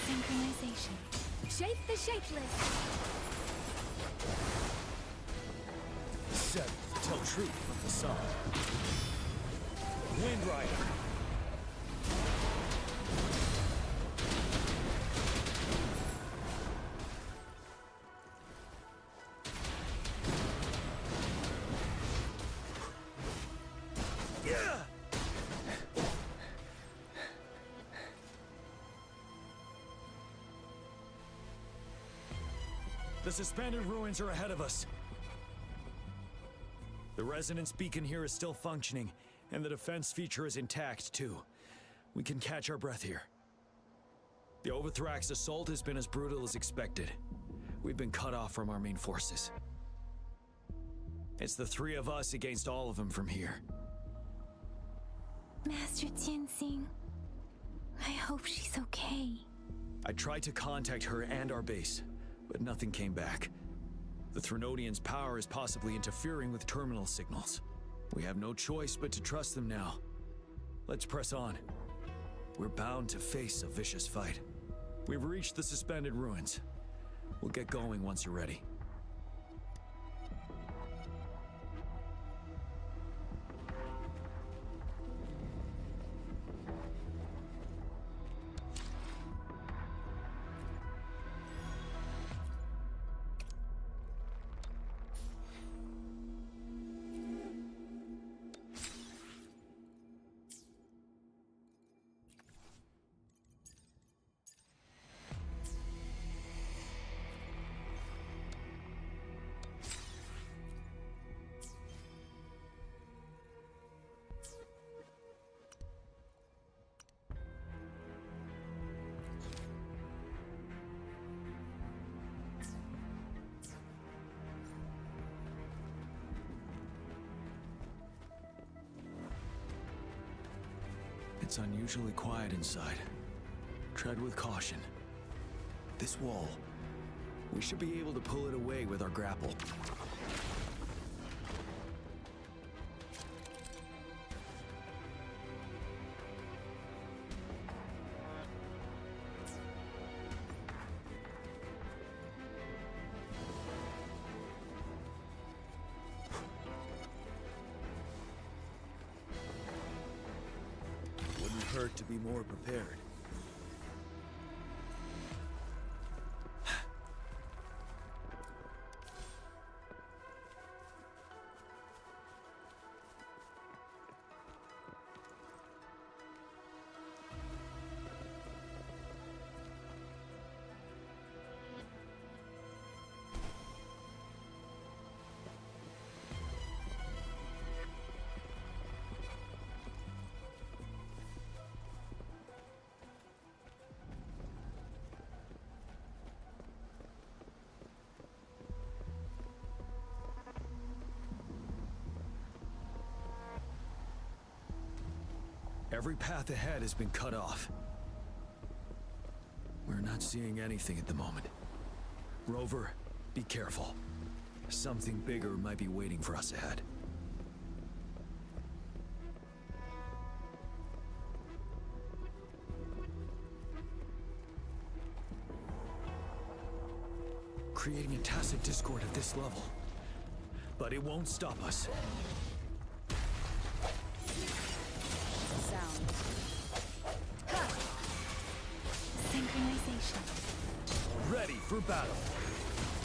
Synchronization. Shape the shapeless. Seven, tell truth from the sun. Wind Rider. The suspended ruins are ahead of us. The resonance beacon here is still functioning, and the defense feature is intact, too. We can catch our breath here. The Overthrax assault has been as brutal as expected. We've been cut off from our main forces. It's the three of us against all of them from here. Master Jinsing, I hope she's okay. I tried to contact her and our base, but nothing came back. The Threnodians' power is possibly interfering with terminal signals. We have no choice but to trust them now. Let's press on. We're bound to face a vicious fight. We've reached the suspended ruins. We'll get going once you're ready. It's unusually quiet inside. Tread with caution. This wall, we should be able to pull it away with our grapple. hurt to be more prepared. Every path ahead has been cut off. We're not seeing anything at the moment. Rover, be careful. Something bigger might be waiting for us ahead. Creating a tacit discord at this level. But it won't stop us. Synchronization. Ready for battle.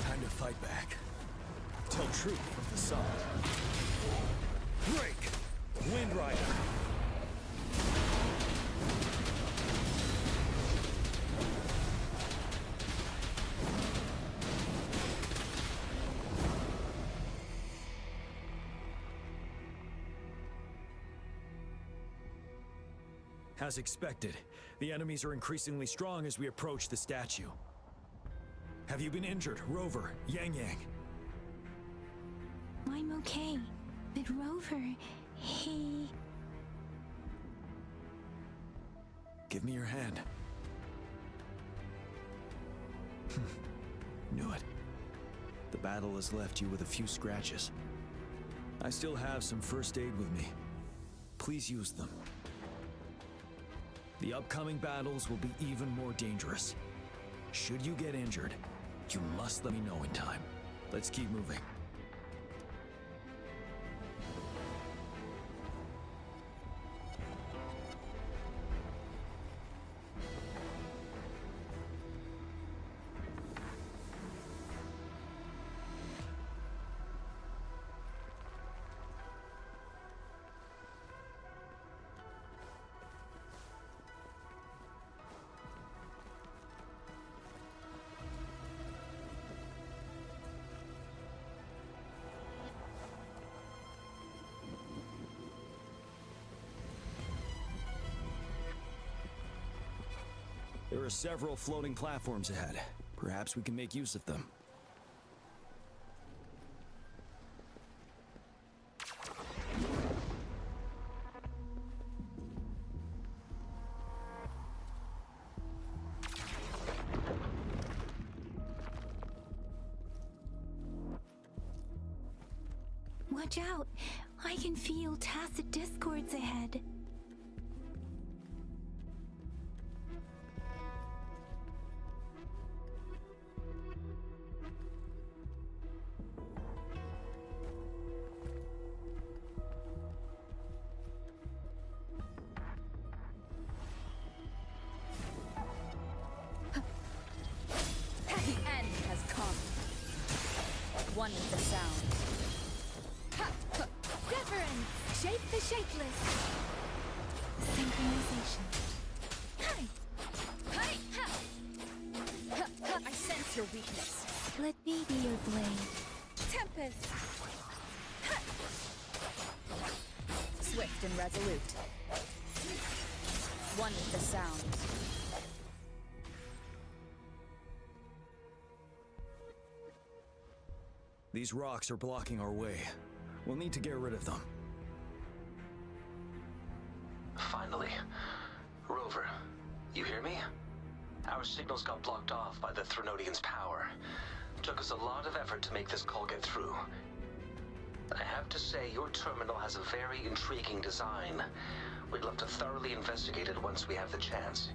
Time to fight back. Tell truth from the side. Break! Wind Rider. As expected, the enemies are increasingly strong as we approach the statue. Have you been injured, Rover, Yang Yang? I'm okay. But Rover, he... Give me your hand. Knew it. The battle has left you with a few scratches. I still have some first aid with me. Please use them. The upcoming battles will be even more dangerous. Should you get injured, you must let me know in time. Let's keep moving. There are several floating platforms ahead. Perhaps we can make use of them. Watch out! I can feel tacit discords ahead. One with the sound. Difference! Shape the shapeless! Synchronization. I sense your weakness. Let me be your blade. Tempest! Swift and resolute. One with the sound. These rocks are blocking our way. We'll need to get rid of them. Finally. Rover, you hear me? Our signals got blocked off by the Threnodian's power. Took us a lot of effort to make this call get through. I have to say, your terminal has a very intriguing design. We'd love to thoroughly investigate it once we have the chance.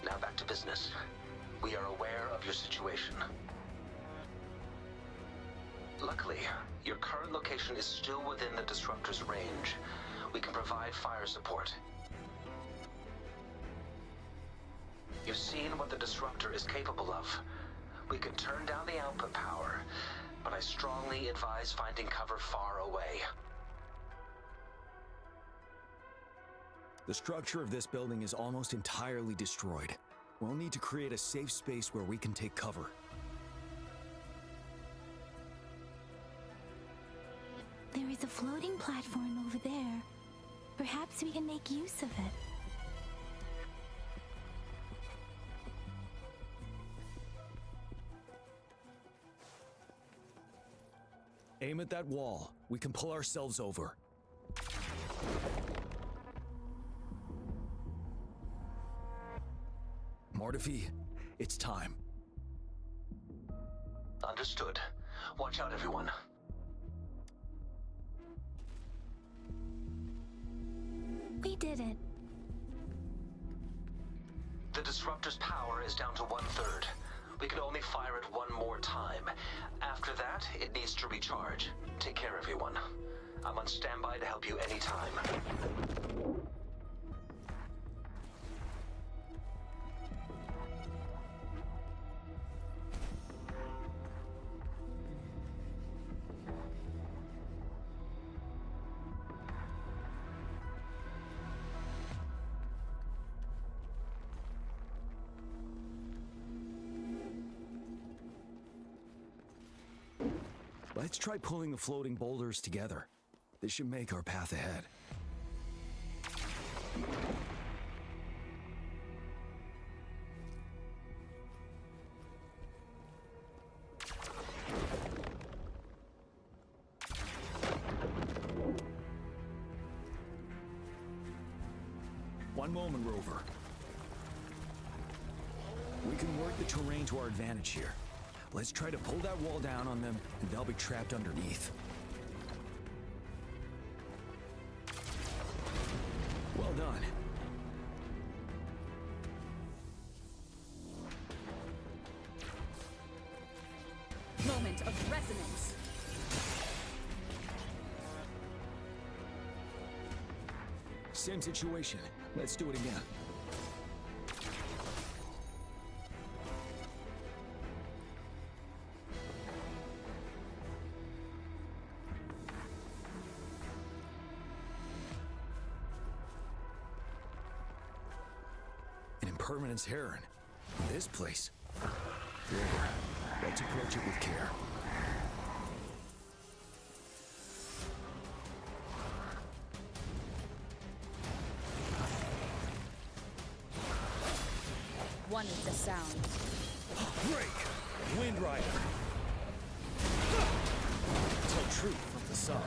Now back to business. We are aware of your situation. Luckily, your current location is still within the disruptor's range. We can provide fire support. You've seen what the disruptor is capable of. We can turn down the output power, but I strongly advise finding cover far away. The structure of this building is almost entirely destroyed. We'll need to create a safe space where we can take cover. There is a floating platform over there. Perhaps we can make use of it. Aim at that wall. We can pull ourselves over. Mortifi, it's time. Understood. Watch out, everyone. We did it. The disruptor's power is down to 1/3. We can only fire it one more time. After that, it needs to recharge. Take care, everyone. I'm on standby to help you anytime. Let's try pulling the floating boulders together. This should make our path ahead. One moment, Rover. We can work the terrain to our advantage here. Let's try to pull that wall down on them, and they'll be trapped underneath. Well done. Moment of resonance. Same situation. Let's do it again. Impermanence heron. This place. Rover, let's approach it with care. One with the sound. Break! Wind Rider! Tell truth from the side.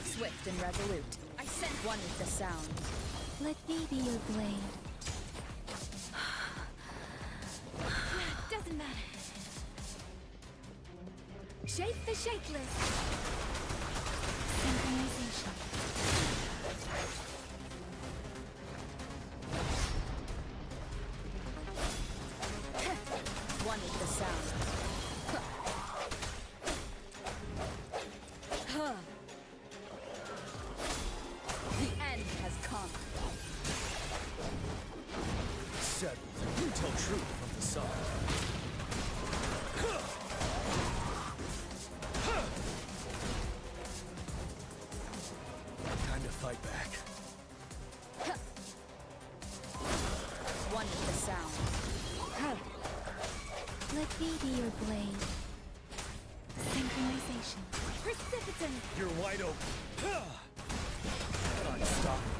Swift and resolute. I sent one with the sound. Let me be your blade. Doesn't matter. Shape the shapeless. Synchronization. One with the sound. The end has come. Settled. You tell truth from the side. Time to fight back. One with the sound. Let me be your blade. Synchronization. Precipitant. You're wide open. Unstoppable.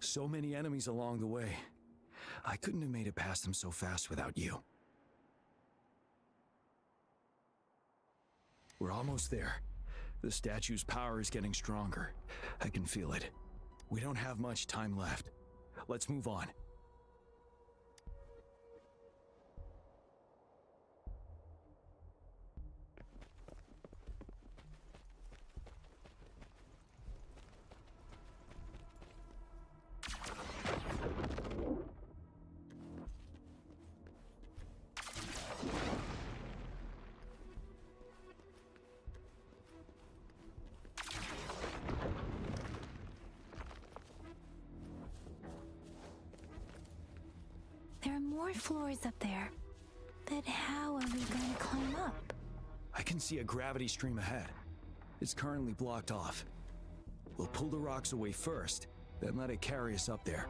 So many enemies along the way. I couldn't have made it past them so fast without you. We're almost there. The statue's power is getting stronger. I can feel it. We don't have much time left. Let's move on. There are more floors up there. But how are we going to climb up? I can see a gravity stream ahead. It's currently blocked off. We'll pull the rocks away first, then let it carry us up there.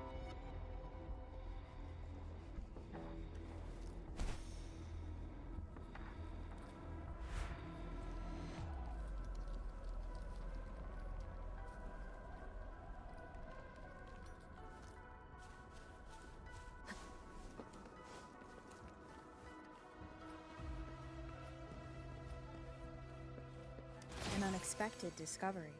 An unexpected discovery.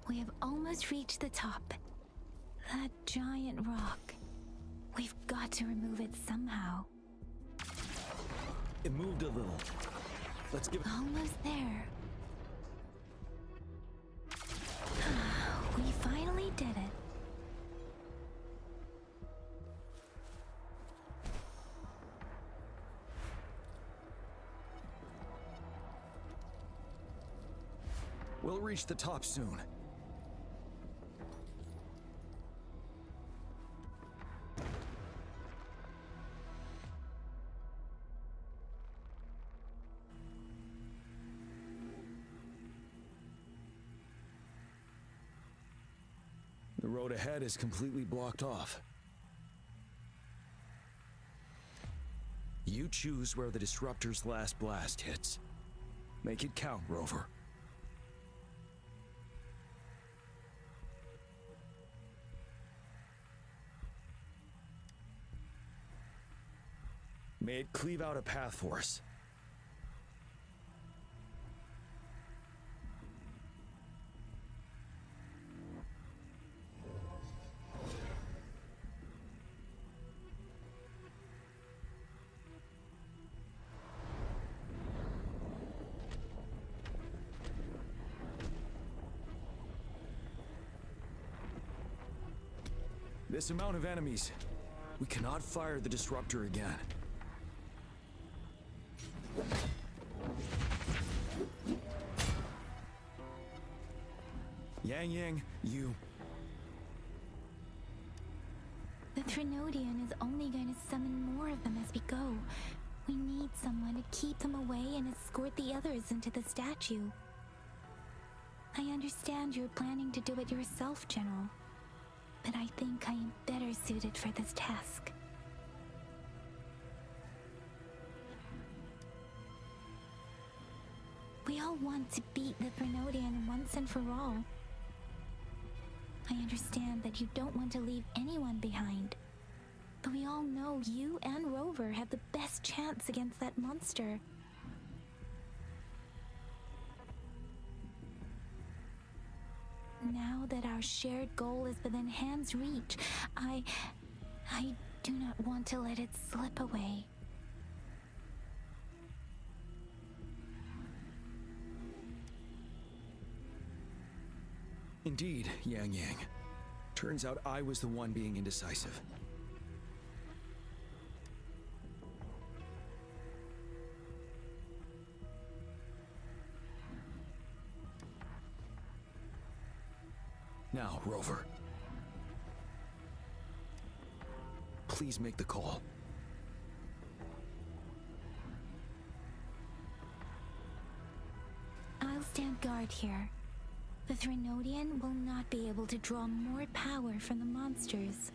We have almost reached the top. That giant rock. We've got to remove it somehow. It moved a little. Let's give it... Almost there. We finally did it. We'll reach the top soon. The road ahead is completely blocked off. You choose where the disruptor's last blast hits. Make it count, Rover. May it cleave out a path for us. This amount of enemies. We cannot fire the disruptor again. Yang, you... The Threnodian is only going to summon more of them as we go. We need someone to keep them away and escort the others into the statue. I understand you're planning to do it yourself, General. But I think I am better suited for this task. We all want to beat the Threnodian once and for all. I understand that you don't want to leave anyone behind. But we all know you and Rover have the best chance against that monster. Now that our shared goal is within hand's reach, I do not want to let it slip away. Indeed, Yang. Turns out I was the one being indecisive. Now, Rover. Please make the call. I'll stand guard here. The Threnodian will not be able to draw more power from the monsters.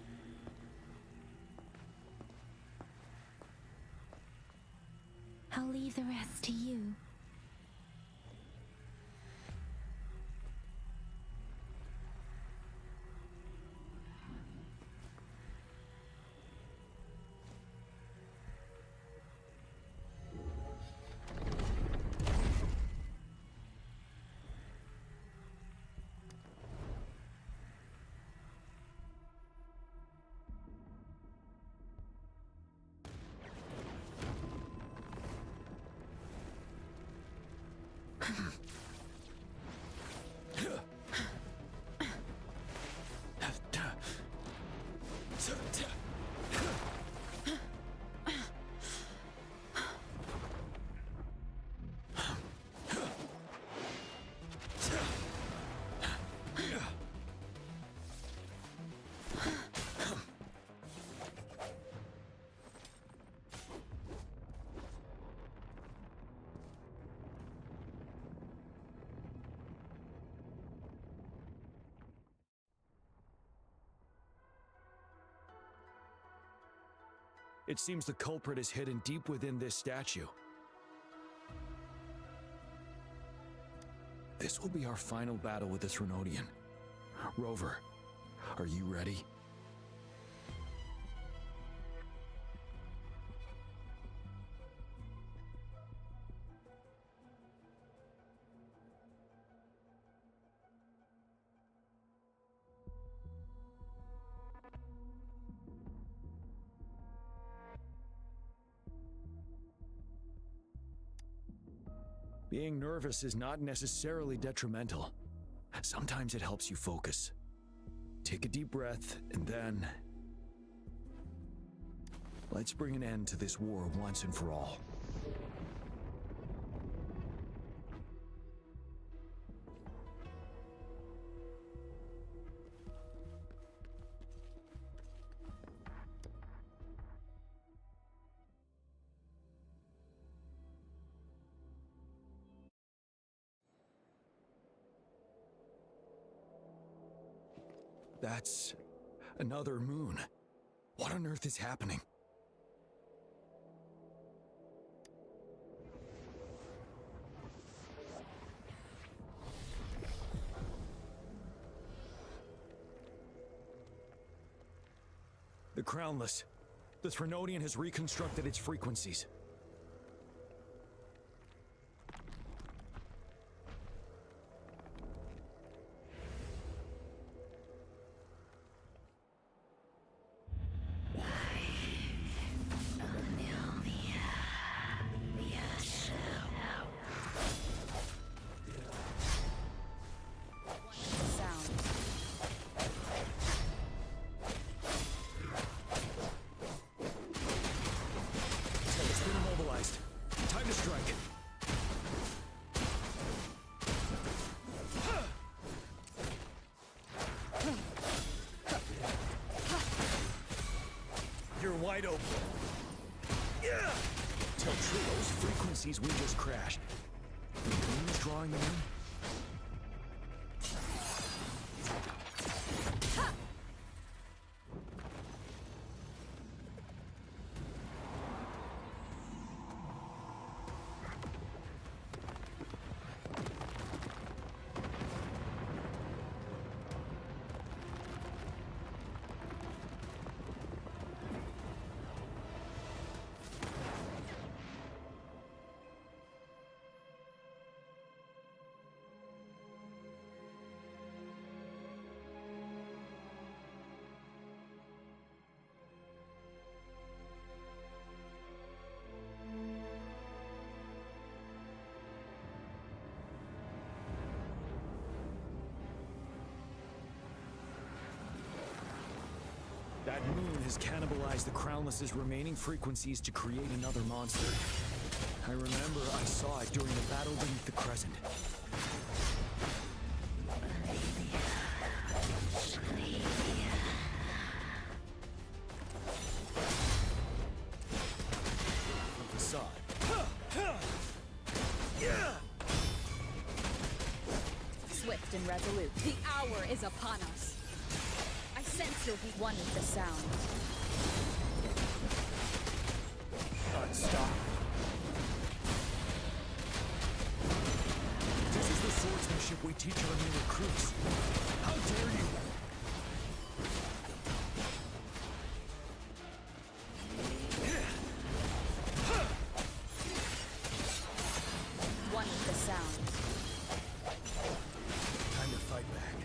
I'll leave the rest to you. It seems the culprit is hidden deep within this statue. This will be our final battle with the Threnodian. Rover, are you ready? Being nervous is not necessarily detrimental. Sometimes it helps you focus. Take a deep breath, and then... let's bring an end to this war once and for all. That's another moon. What on earth is happening? The Crownless. The Threnodian has reconstructed its frequencies. Wide open. Yeah! Tell true, those frequencies we just crashed. The moon is drawing them in? That moon has cannibalized the Crownless's remaining frequencies to create another monster. I remember I saw it during the battle beneath the Crescent. Facade. Swift and resolute. The hour is upon us. I sense you'll be one with the sound. Stop. This is the swordsmanship we teach our new recruits. How dare you? One with the sound. Time to fight back.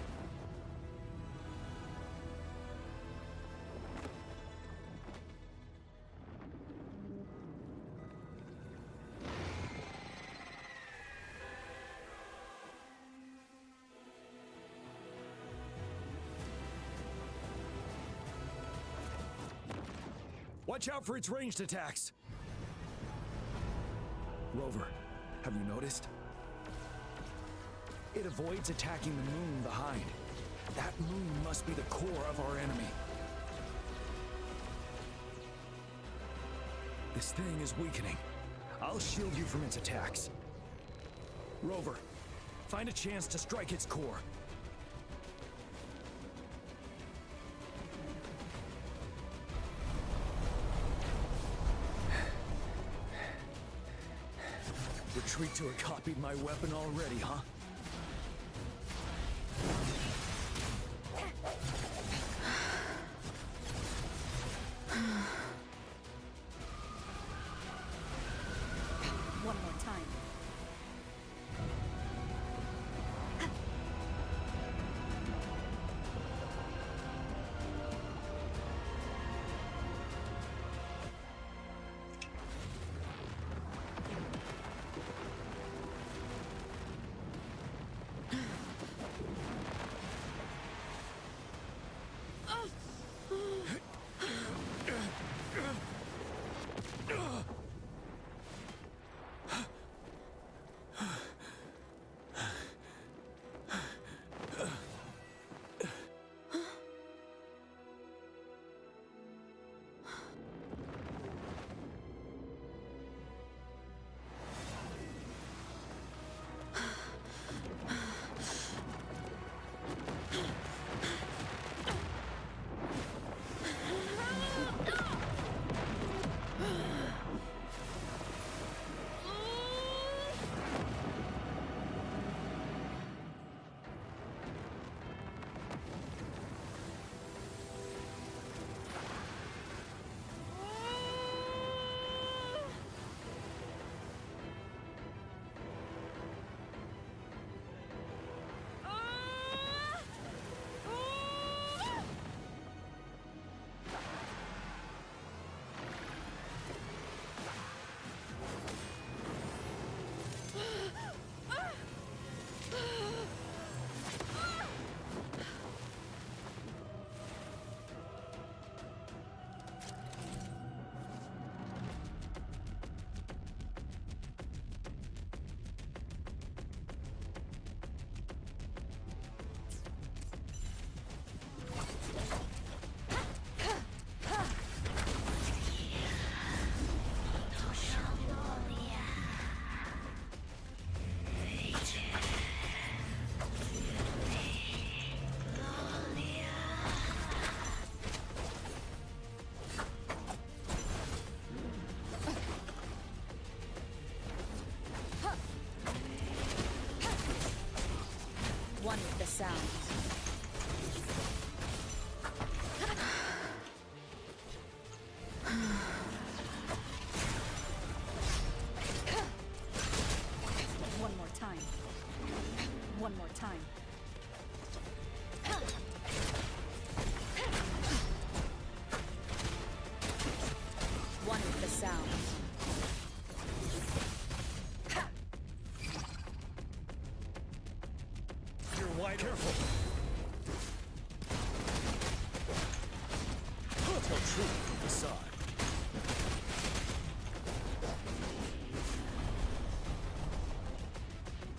Watch out for its ranged attacks! Rover, have you noticed? It avoids attacking the moon behind. That moon must be the core of our enemy. This thing is weakening. I'll shield you from its attacks. Rover, find a chance to strike its core. Retreat to a copied my weapon already, huh? One more time. One with the sound. One more time. One more time. One with the sound. Wide careful. Tell truth from facade.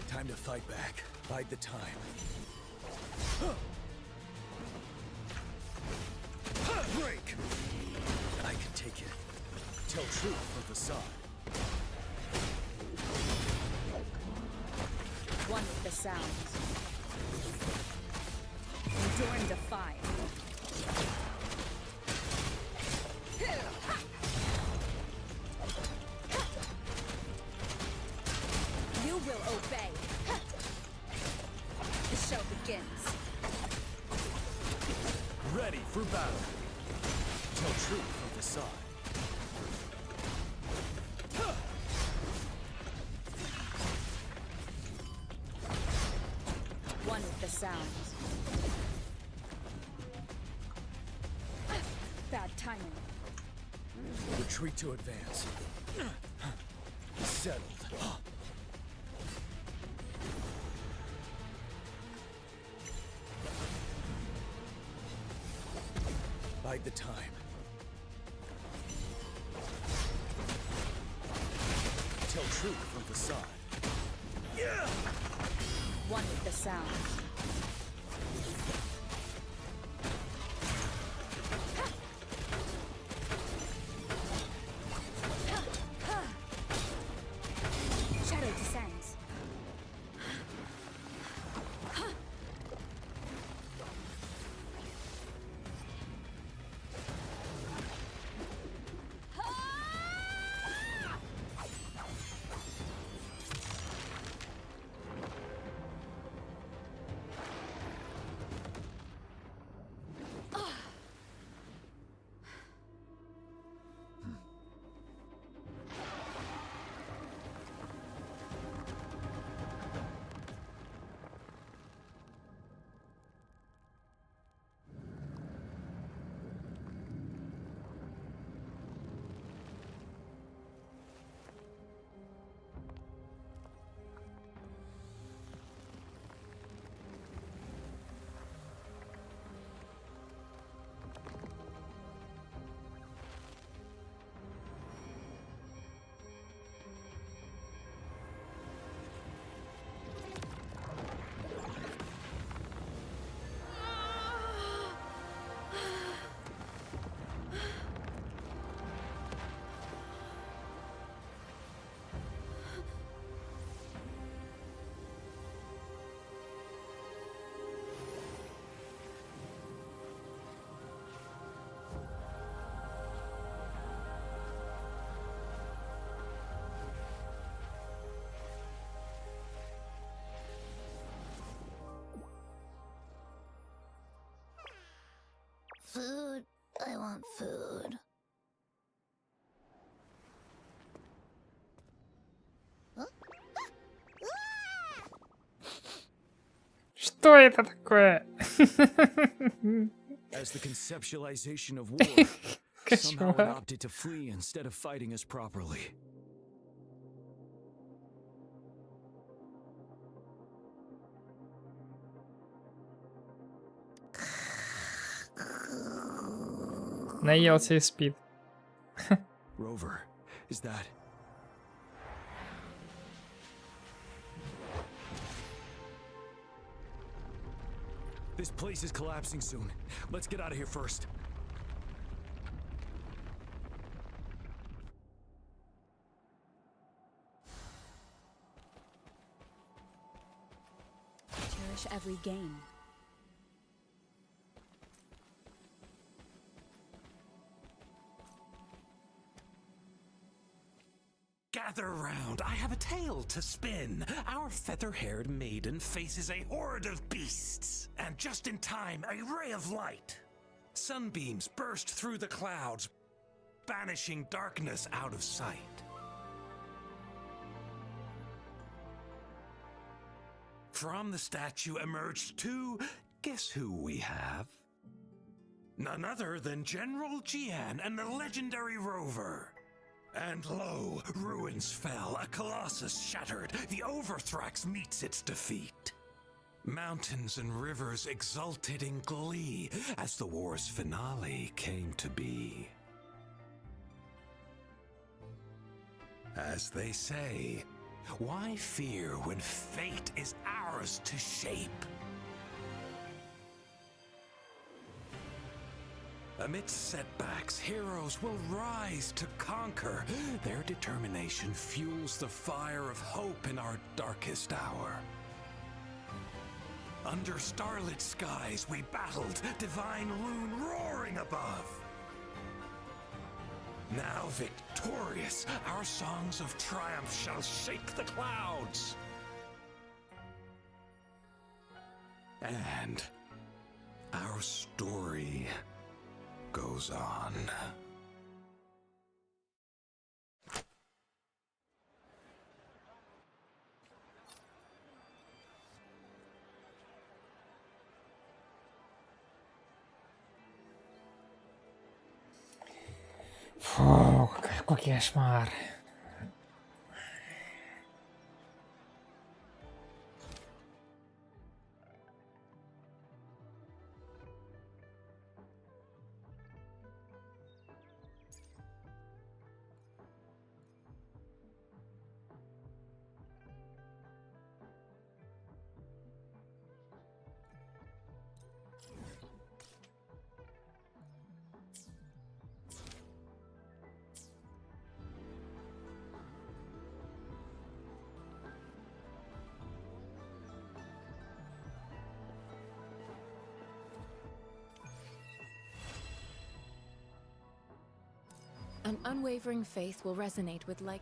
Time to fight back. Bide the time. Break! I can take it. Tell truth from facade. One with the sound. Adorned to fire. You will obey. The show begins. Ready for battle. Tell truth from the side. One with the sounds. Bad timing. Retreat to advance. Settled. Bide the time. Tell truth from the side. One with the sounds. Shadow descends. Food. I want food. Что это такое? As the conceptualization of war, somehow it opted to flee instead of fighting us properly. Наелся и спит. Rover, is that... This place is collapsing soon. Let's get out of here first. Cherish every gain. Gather round, I have a tale to spin. Our feather-haired maiden faces a horde of beasts. And just in time, a ray of light. Sunbeams burst through the clouds, banishing darkness out of sight. From the statue emerged two... Guess who we have? None other than General Jian and the legendary Rover. And lo, ruins fell, a colossus shattered, the Overthrax meets its defeat. Mountains and rivers exulted in glee as the war's finale came to be. As they say, why fear when fate is ours to shape? Amidst setbacks, heroes will rise to conquer. Their determination fuels the fire of hope in our darkest hour. Under starlit skies we battled, divine loon roaring above. Now victorious, our songs of triumph shall shake the clouds. And our story goes on. Фу, какой кошмар. An unwavering faith will resonate with like...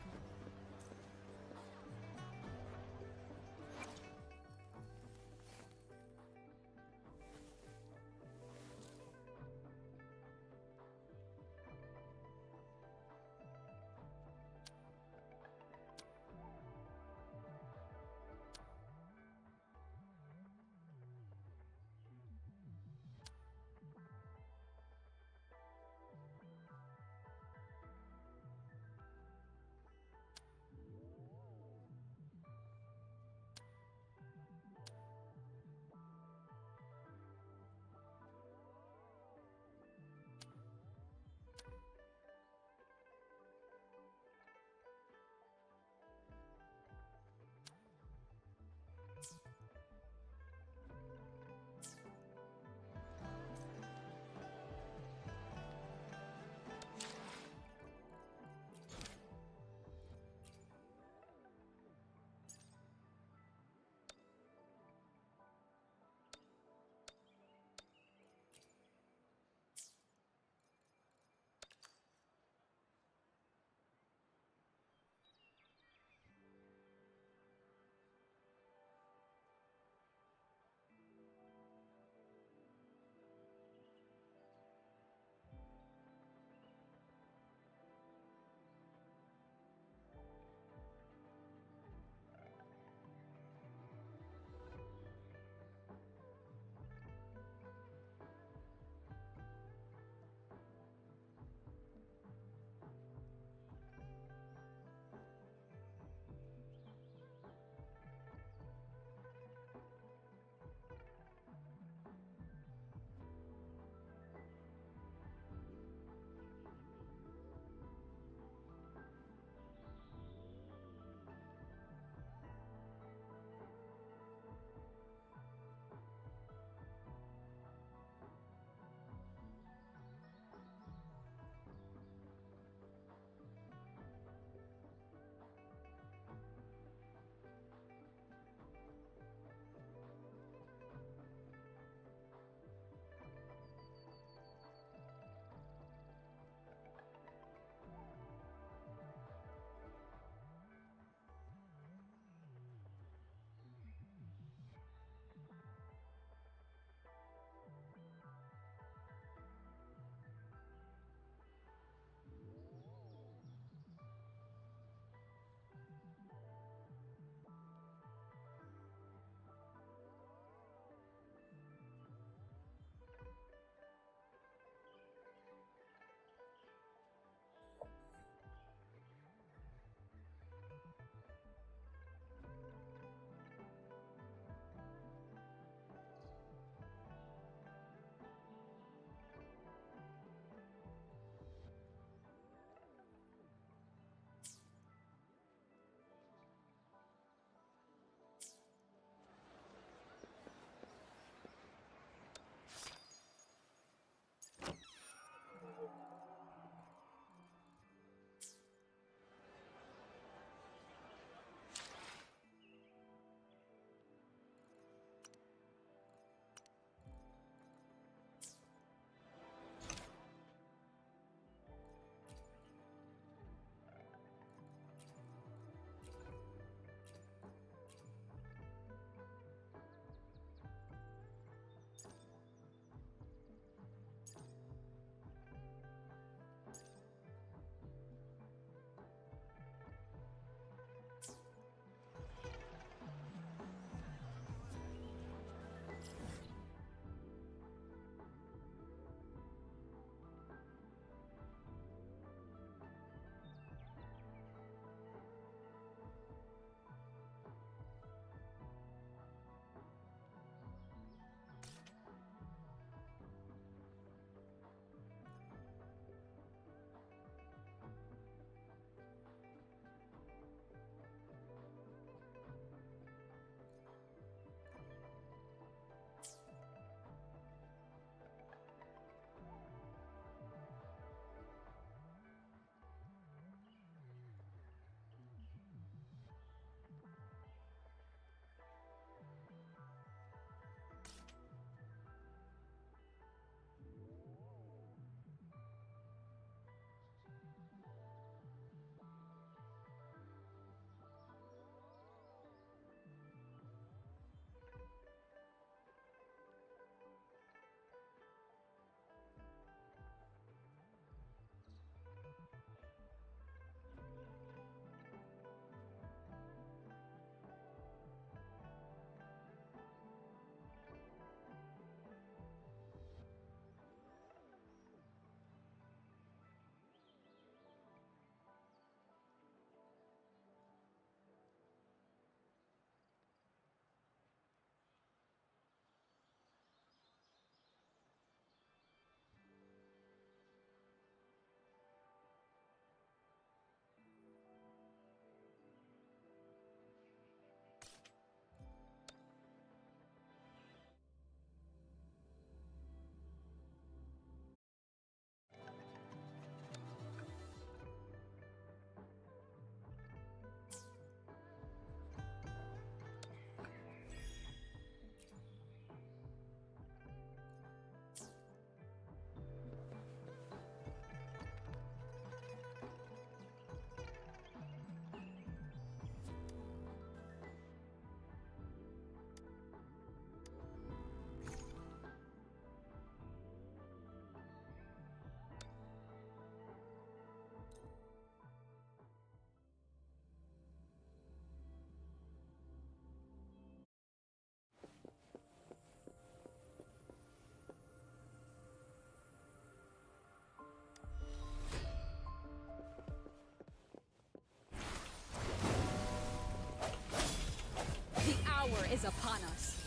upon us.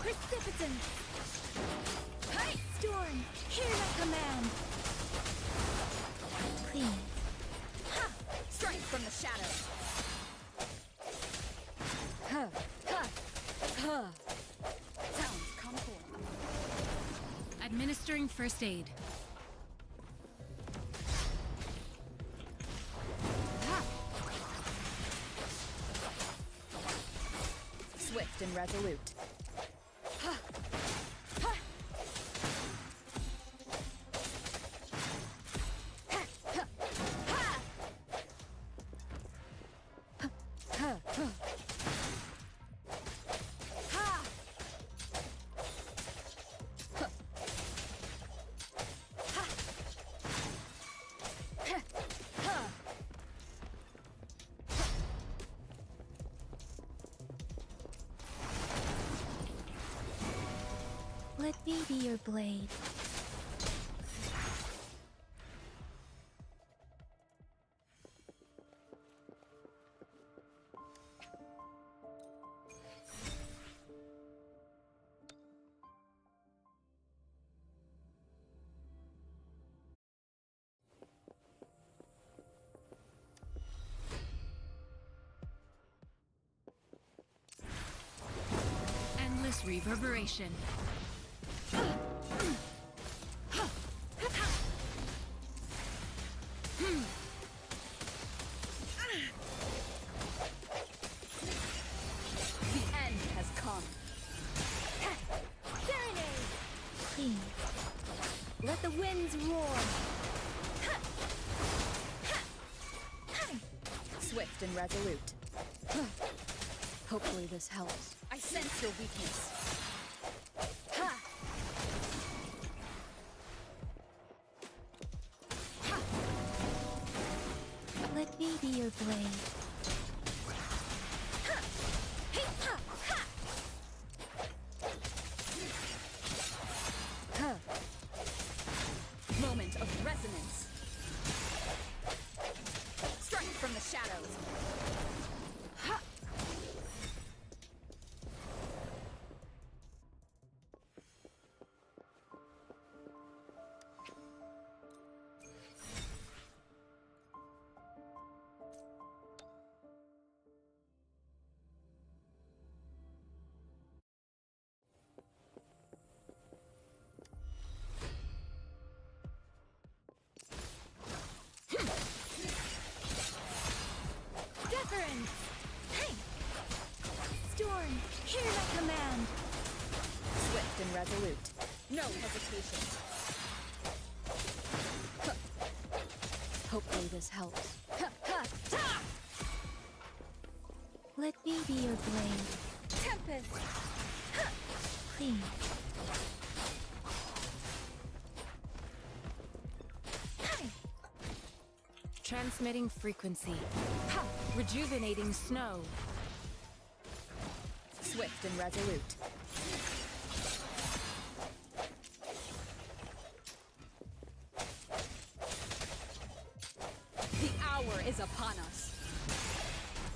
Precipitant! Storm, hear my command! Please. Ha! Strike from the shadows. Sounds come forth. Administering first aid. Swift and resolute. Let me be your blade. Endless reverberation. The end has come. Serenade! Please. Let the winds roar. Swift and resolute. Hopefully this helps. I sense your weakness. Let me be your blade. Moment of resonance. Strike from the shadows. Deference! Hey! Storm, hear my command! Swift and resolute. No hesitation. Hopefully this helps. Let me be your blade. Tempest! Please. Transmitting frequency. Rejuvenating snow. Swift and resolute. The hour is upon us.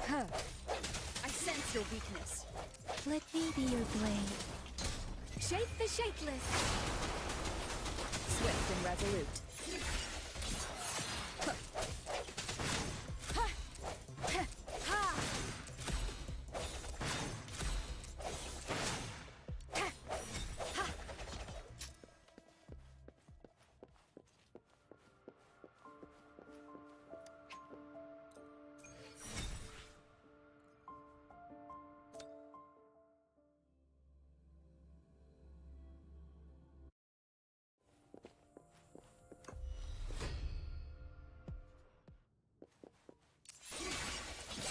I sense your weakness. Let me be your blade. Shake the shakeless. Swift and resolute.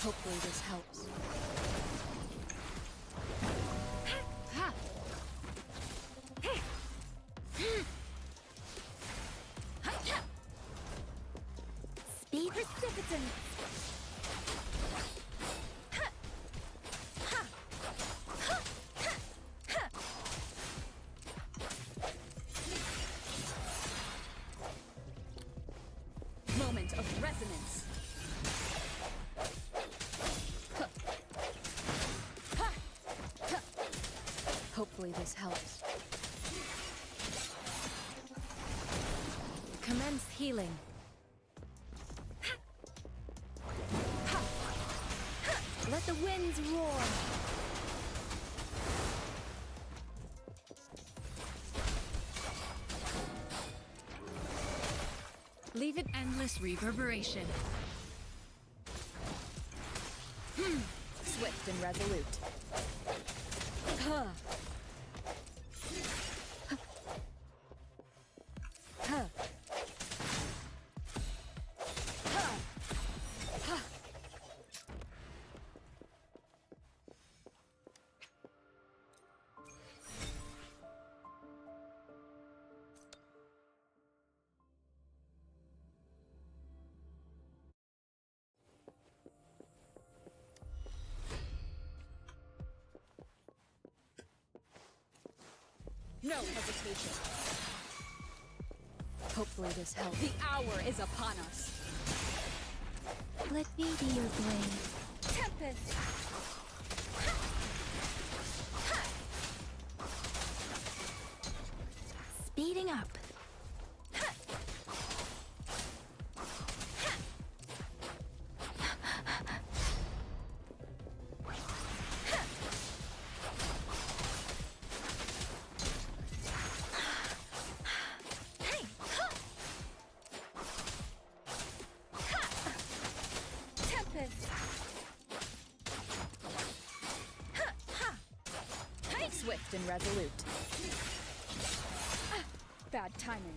Hopefully this helps. Speed precipitant. Moment of resonance. Hopefully this helps. Commence healing. Let the winds roar. Leave it endless reverberation. Swift and resolute. Huh. Huh. No hesitation. Hopefully this helps. The hour is upon us. Let me be your blade. Tempest! Speeding up. Swift and resolute. Bad timing.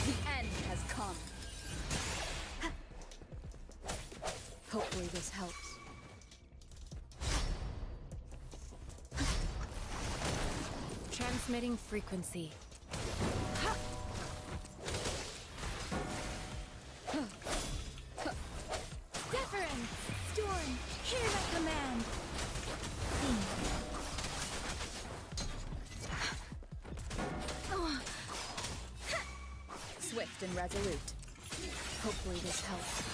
The end has come. Hopefully this helps. Transmitting frequency. Deference! Storm! Hear my command! Swift and resolute. Hopefully this helps.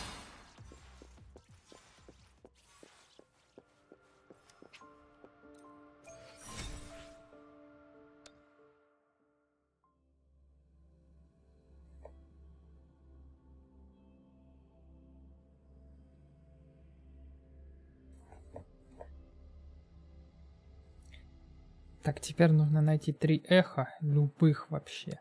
Так, теперь нужно найти 3 эха, любых вообще.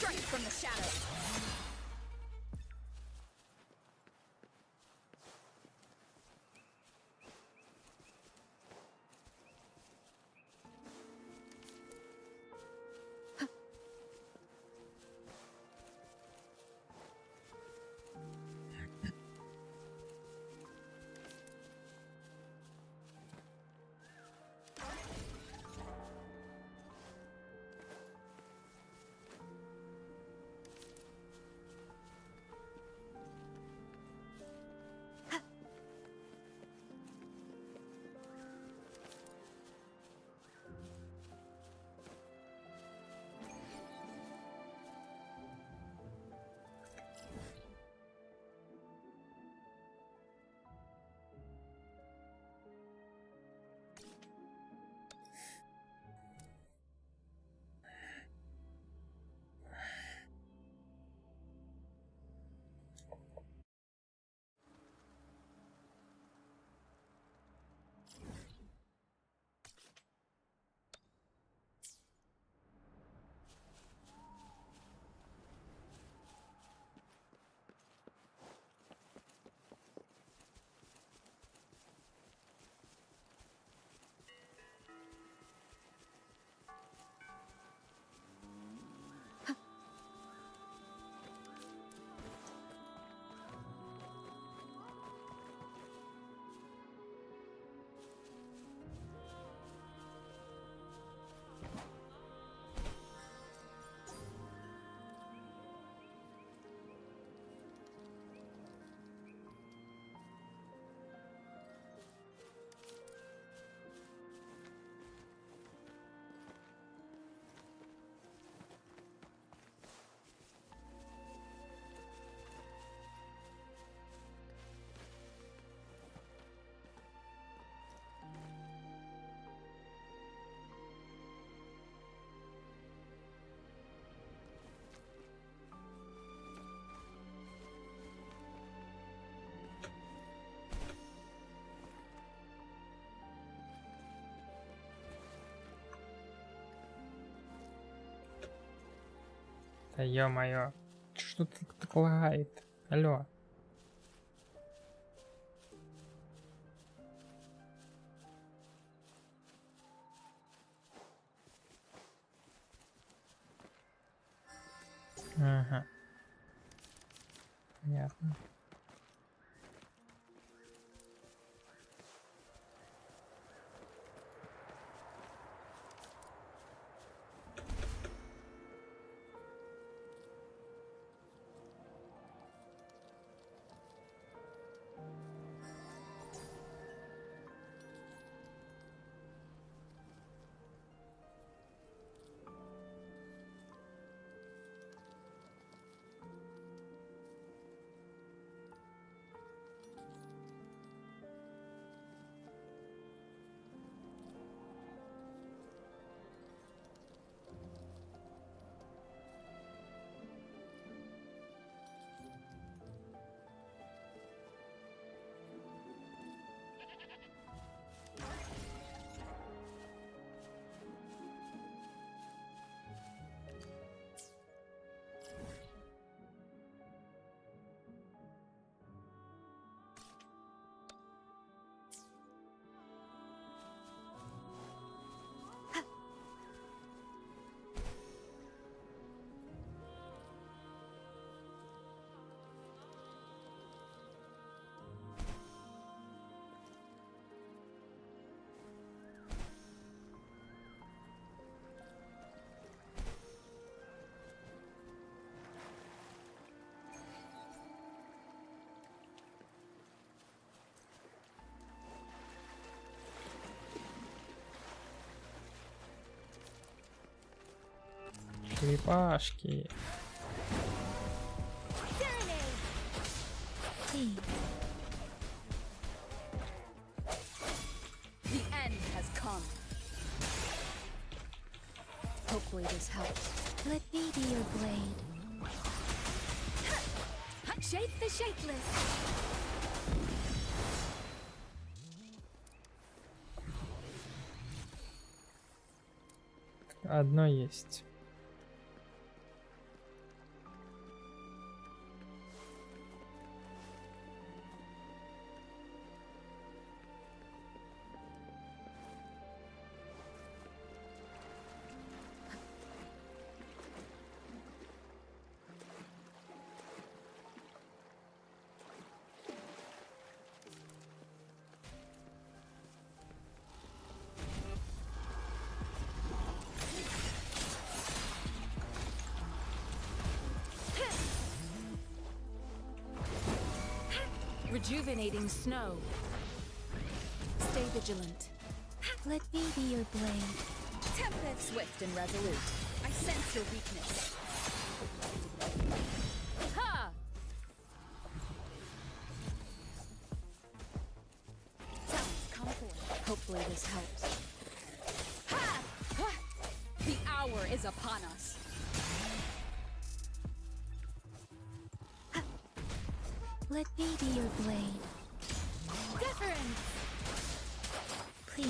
Strike from the shadows. Да ё-моё. Что так лагает? Алло. Ага. Понятно. Черепашки. The end has come. Hopefully this helps. Let me be your blade. Shape the shapeless. Одно есть. Rejuvenating snow. Stay vigilant. Let me be your blade. Tempest, swift and resolute. I sense your weakness. Ha! Sounds come forth. Hopefully this helps. Ha! Ha! The hour is upon us. Let me be your blade. Deference! Please.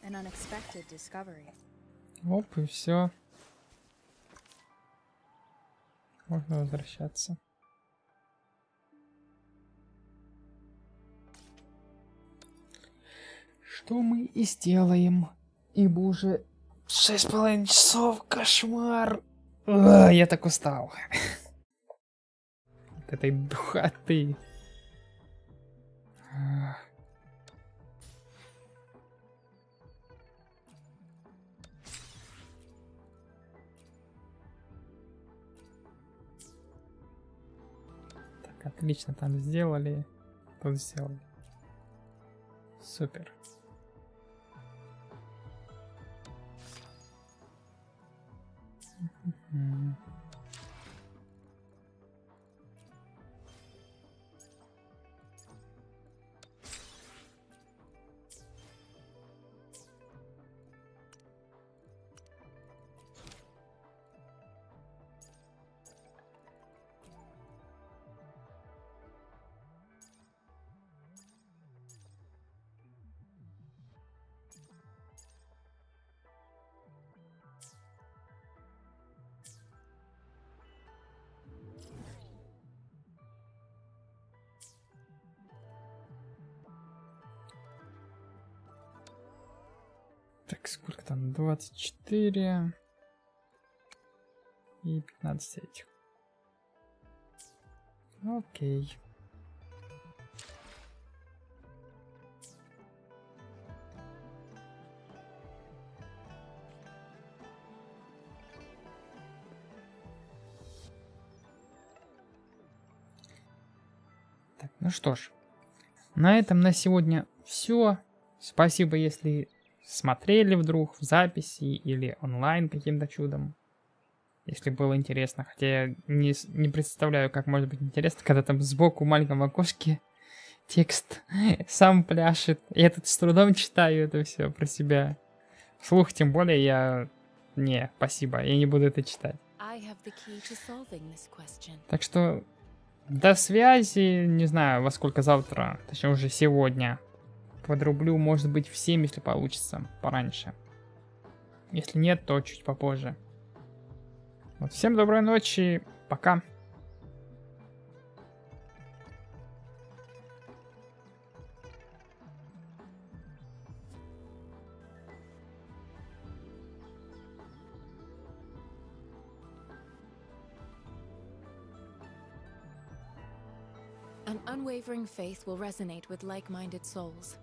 An unexpected discovery. Оп, и все. Можно возвращаться. Что мы и сделаем. Ибо уже 6,5 часов. Кошмар. Я так устал. От этой духоты. Так, отлично там сделали. Тут сделали. Супер. Так, сколько там? 24 и 15 этих. Окей. Так, ну что ж. На этом на сегодня все. Спасибо, если смотрели вдруг в записи или онлайн каким-то чудом. Если было интересно. Хотя я не представляю, как может быть интересно, когда там сбоку в маленьком окошке текст сам пляшет. Я тут с трудом читаю это все про себя. Вслух тем более я... Не, спасибо, я не буду это читать. Так что до связи. Не знаю, во сколько завтра, точнее уже сегодня. Подрублю, может быть, в 7, если получится, пораньше. Если нет, то чуть попозже. Вот, всем доброй ночи, пока. An unwavering faith will resonate with like-minded souls.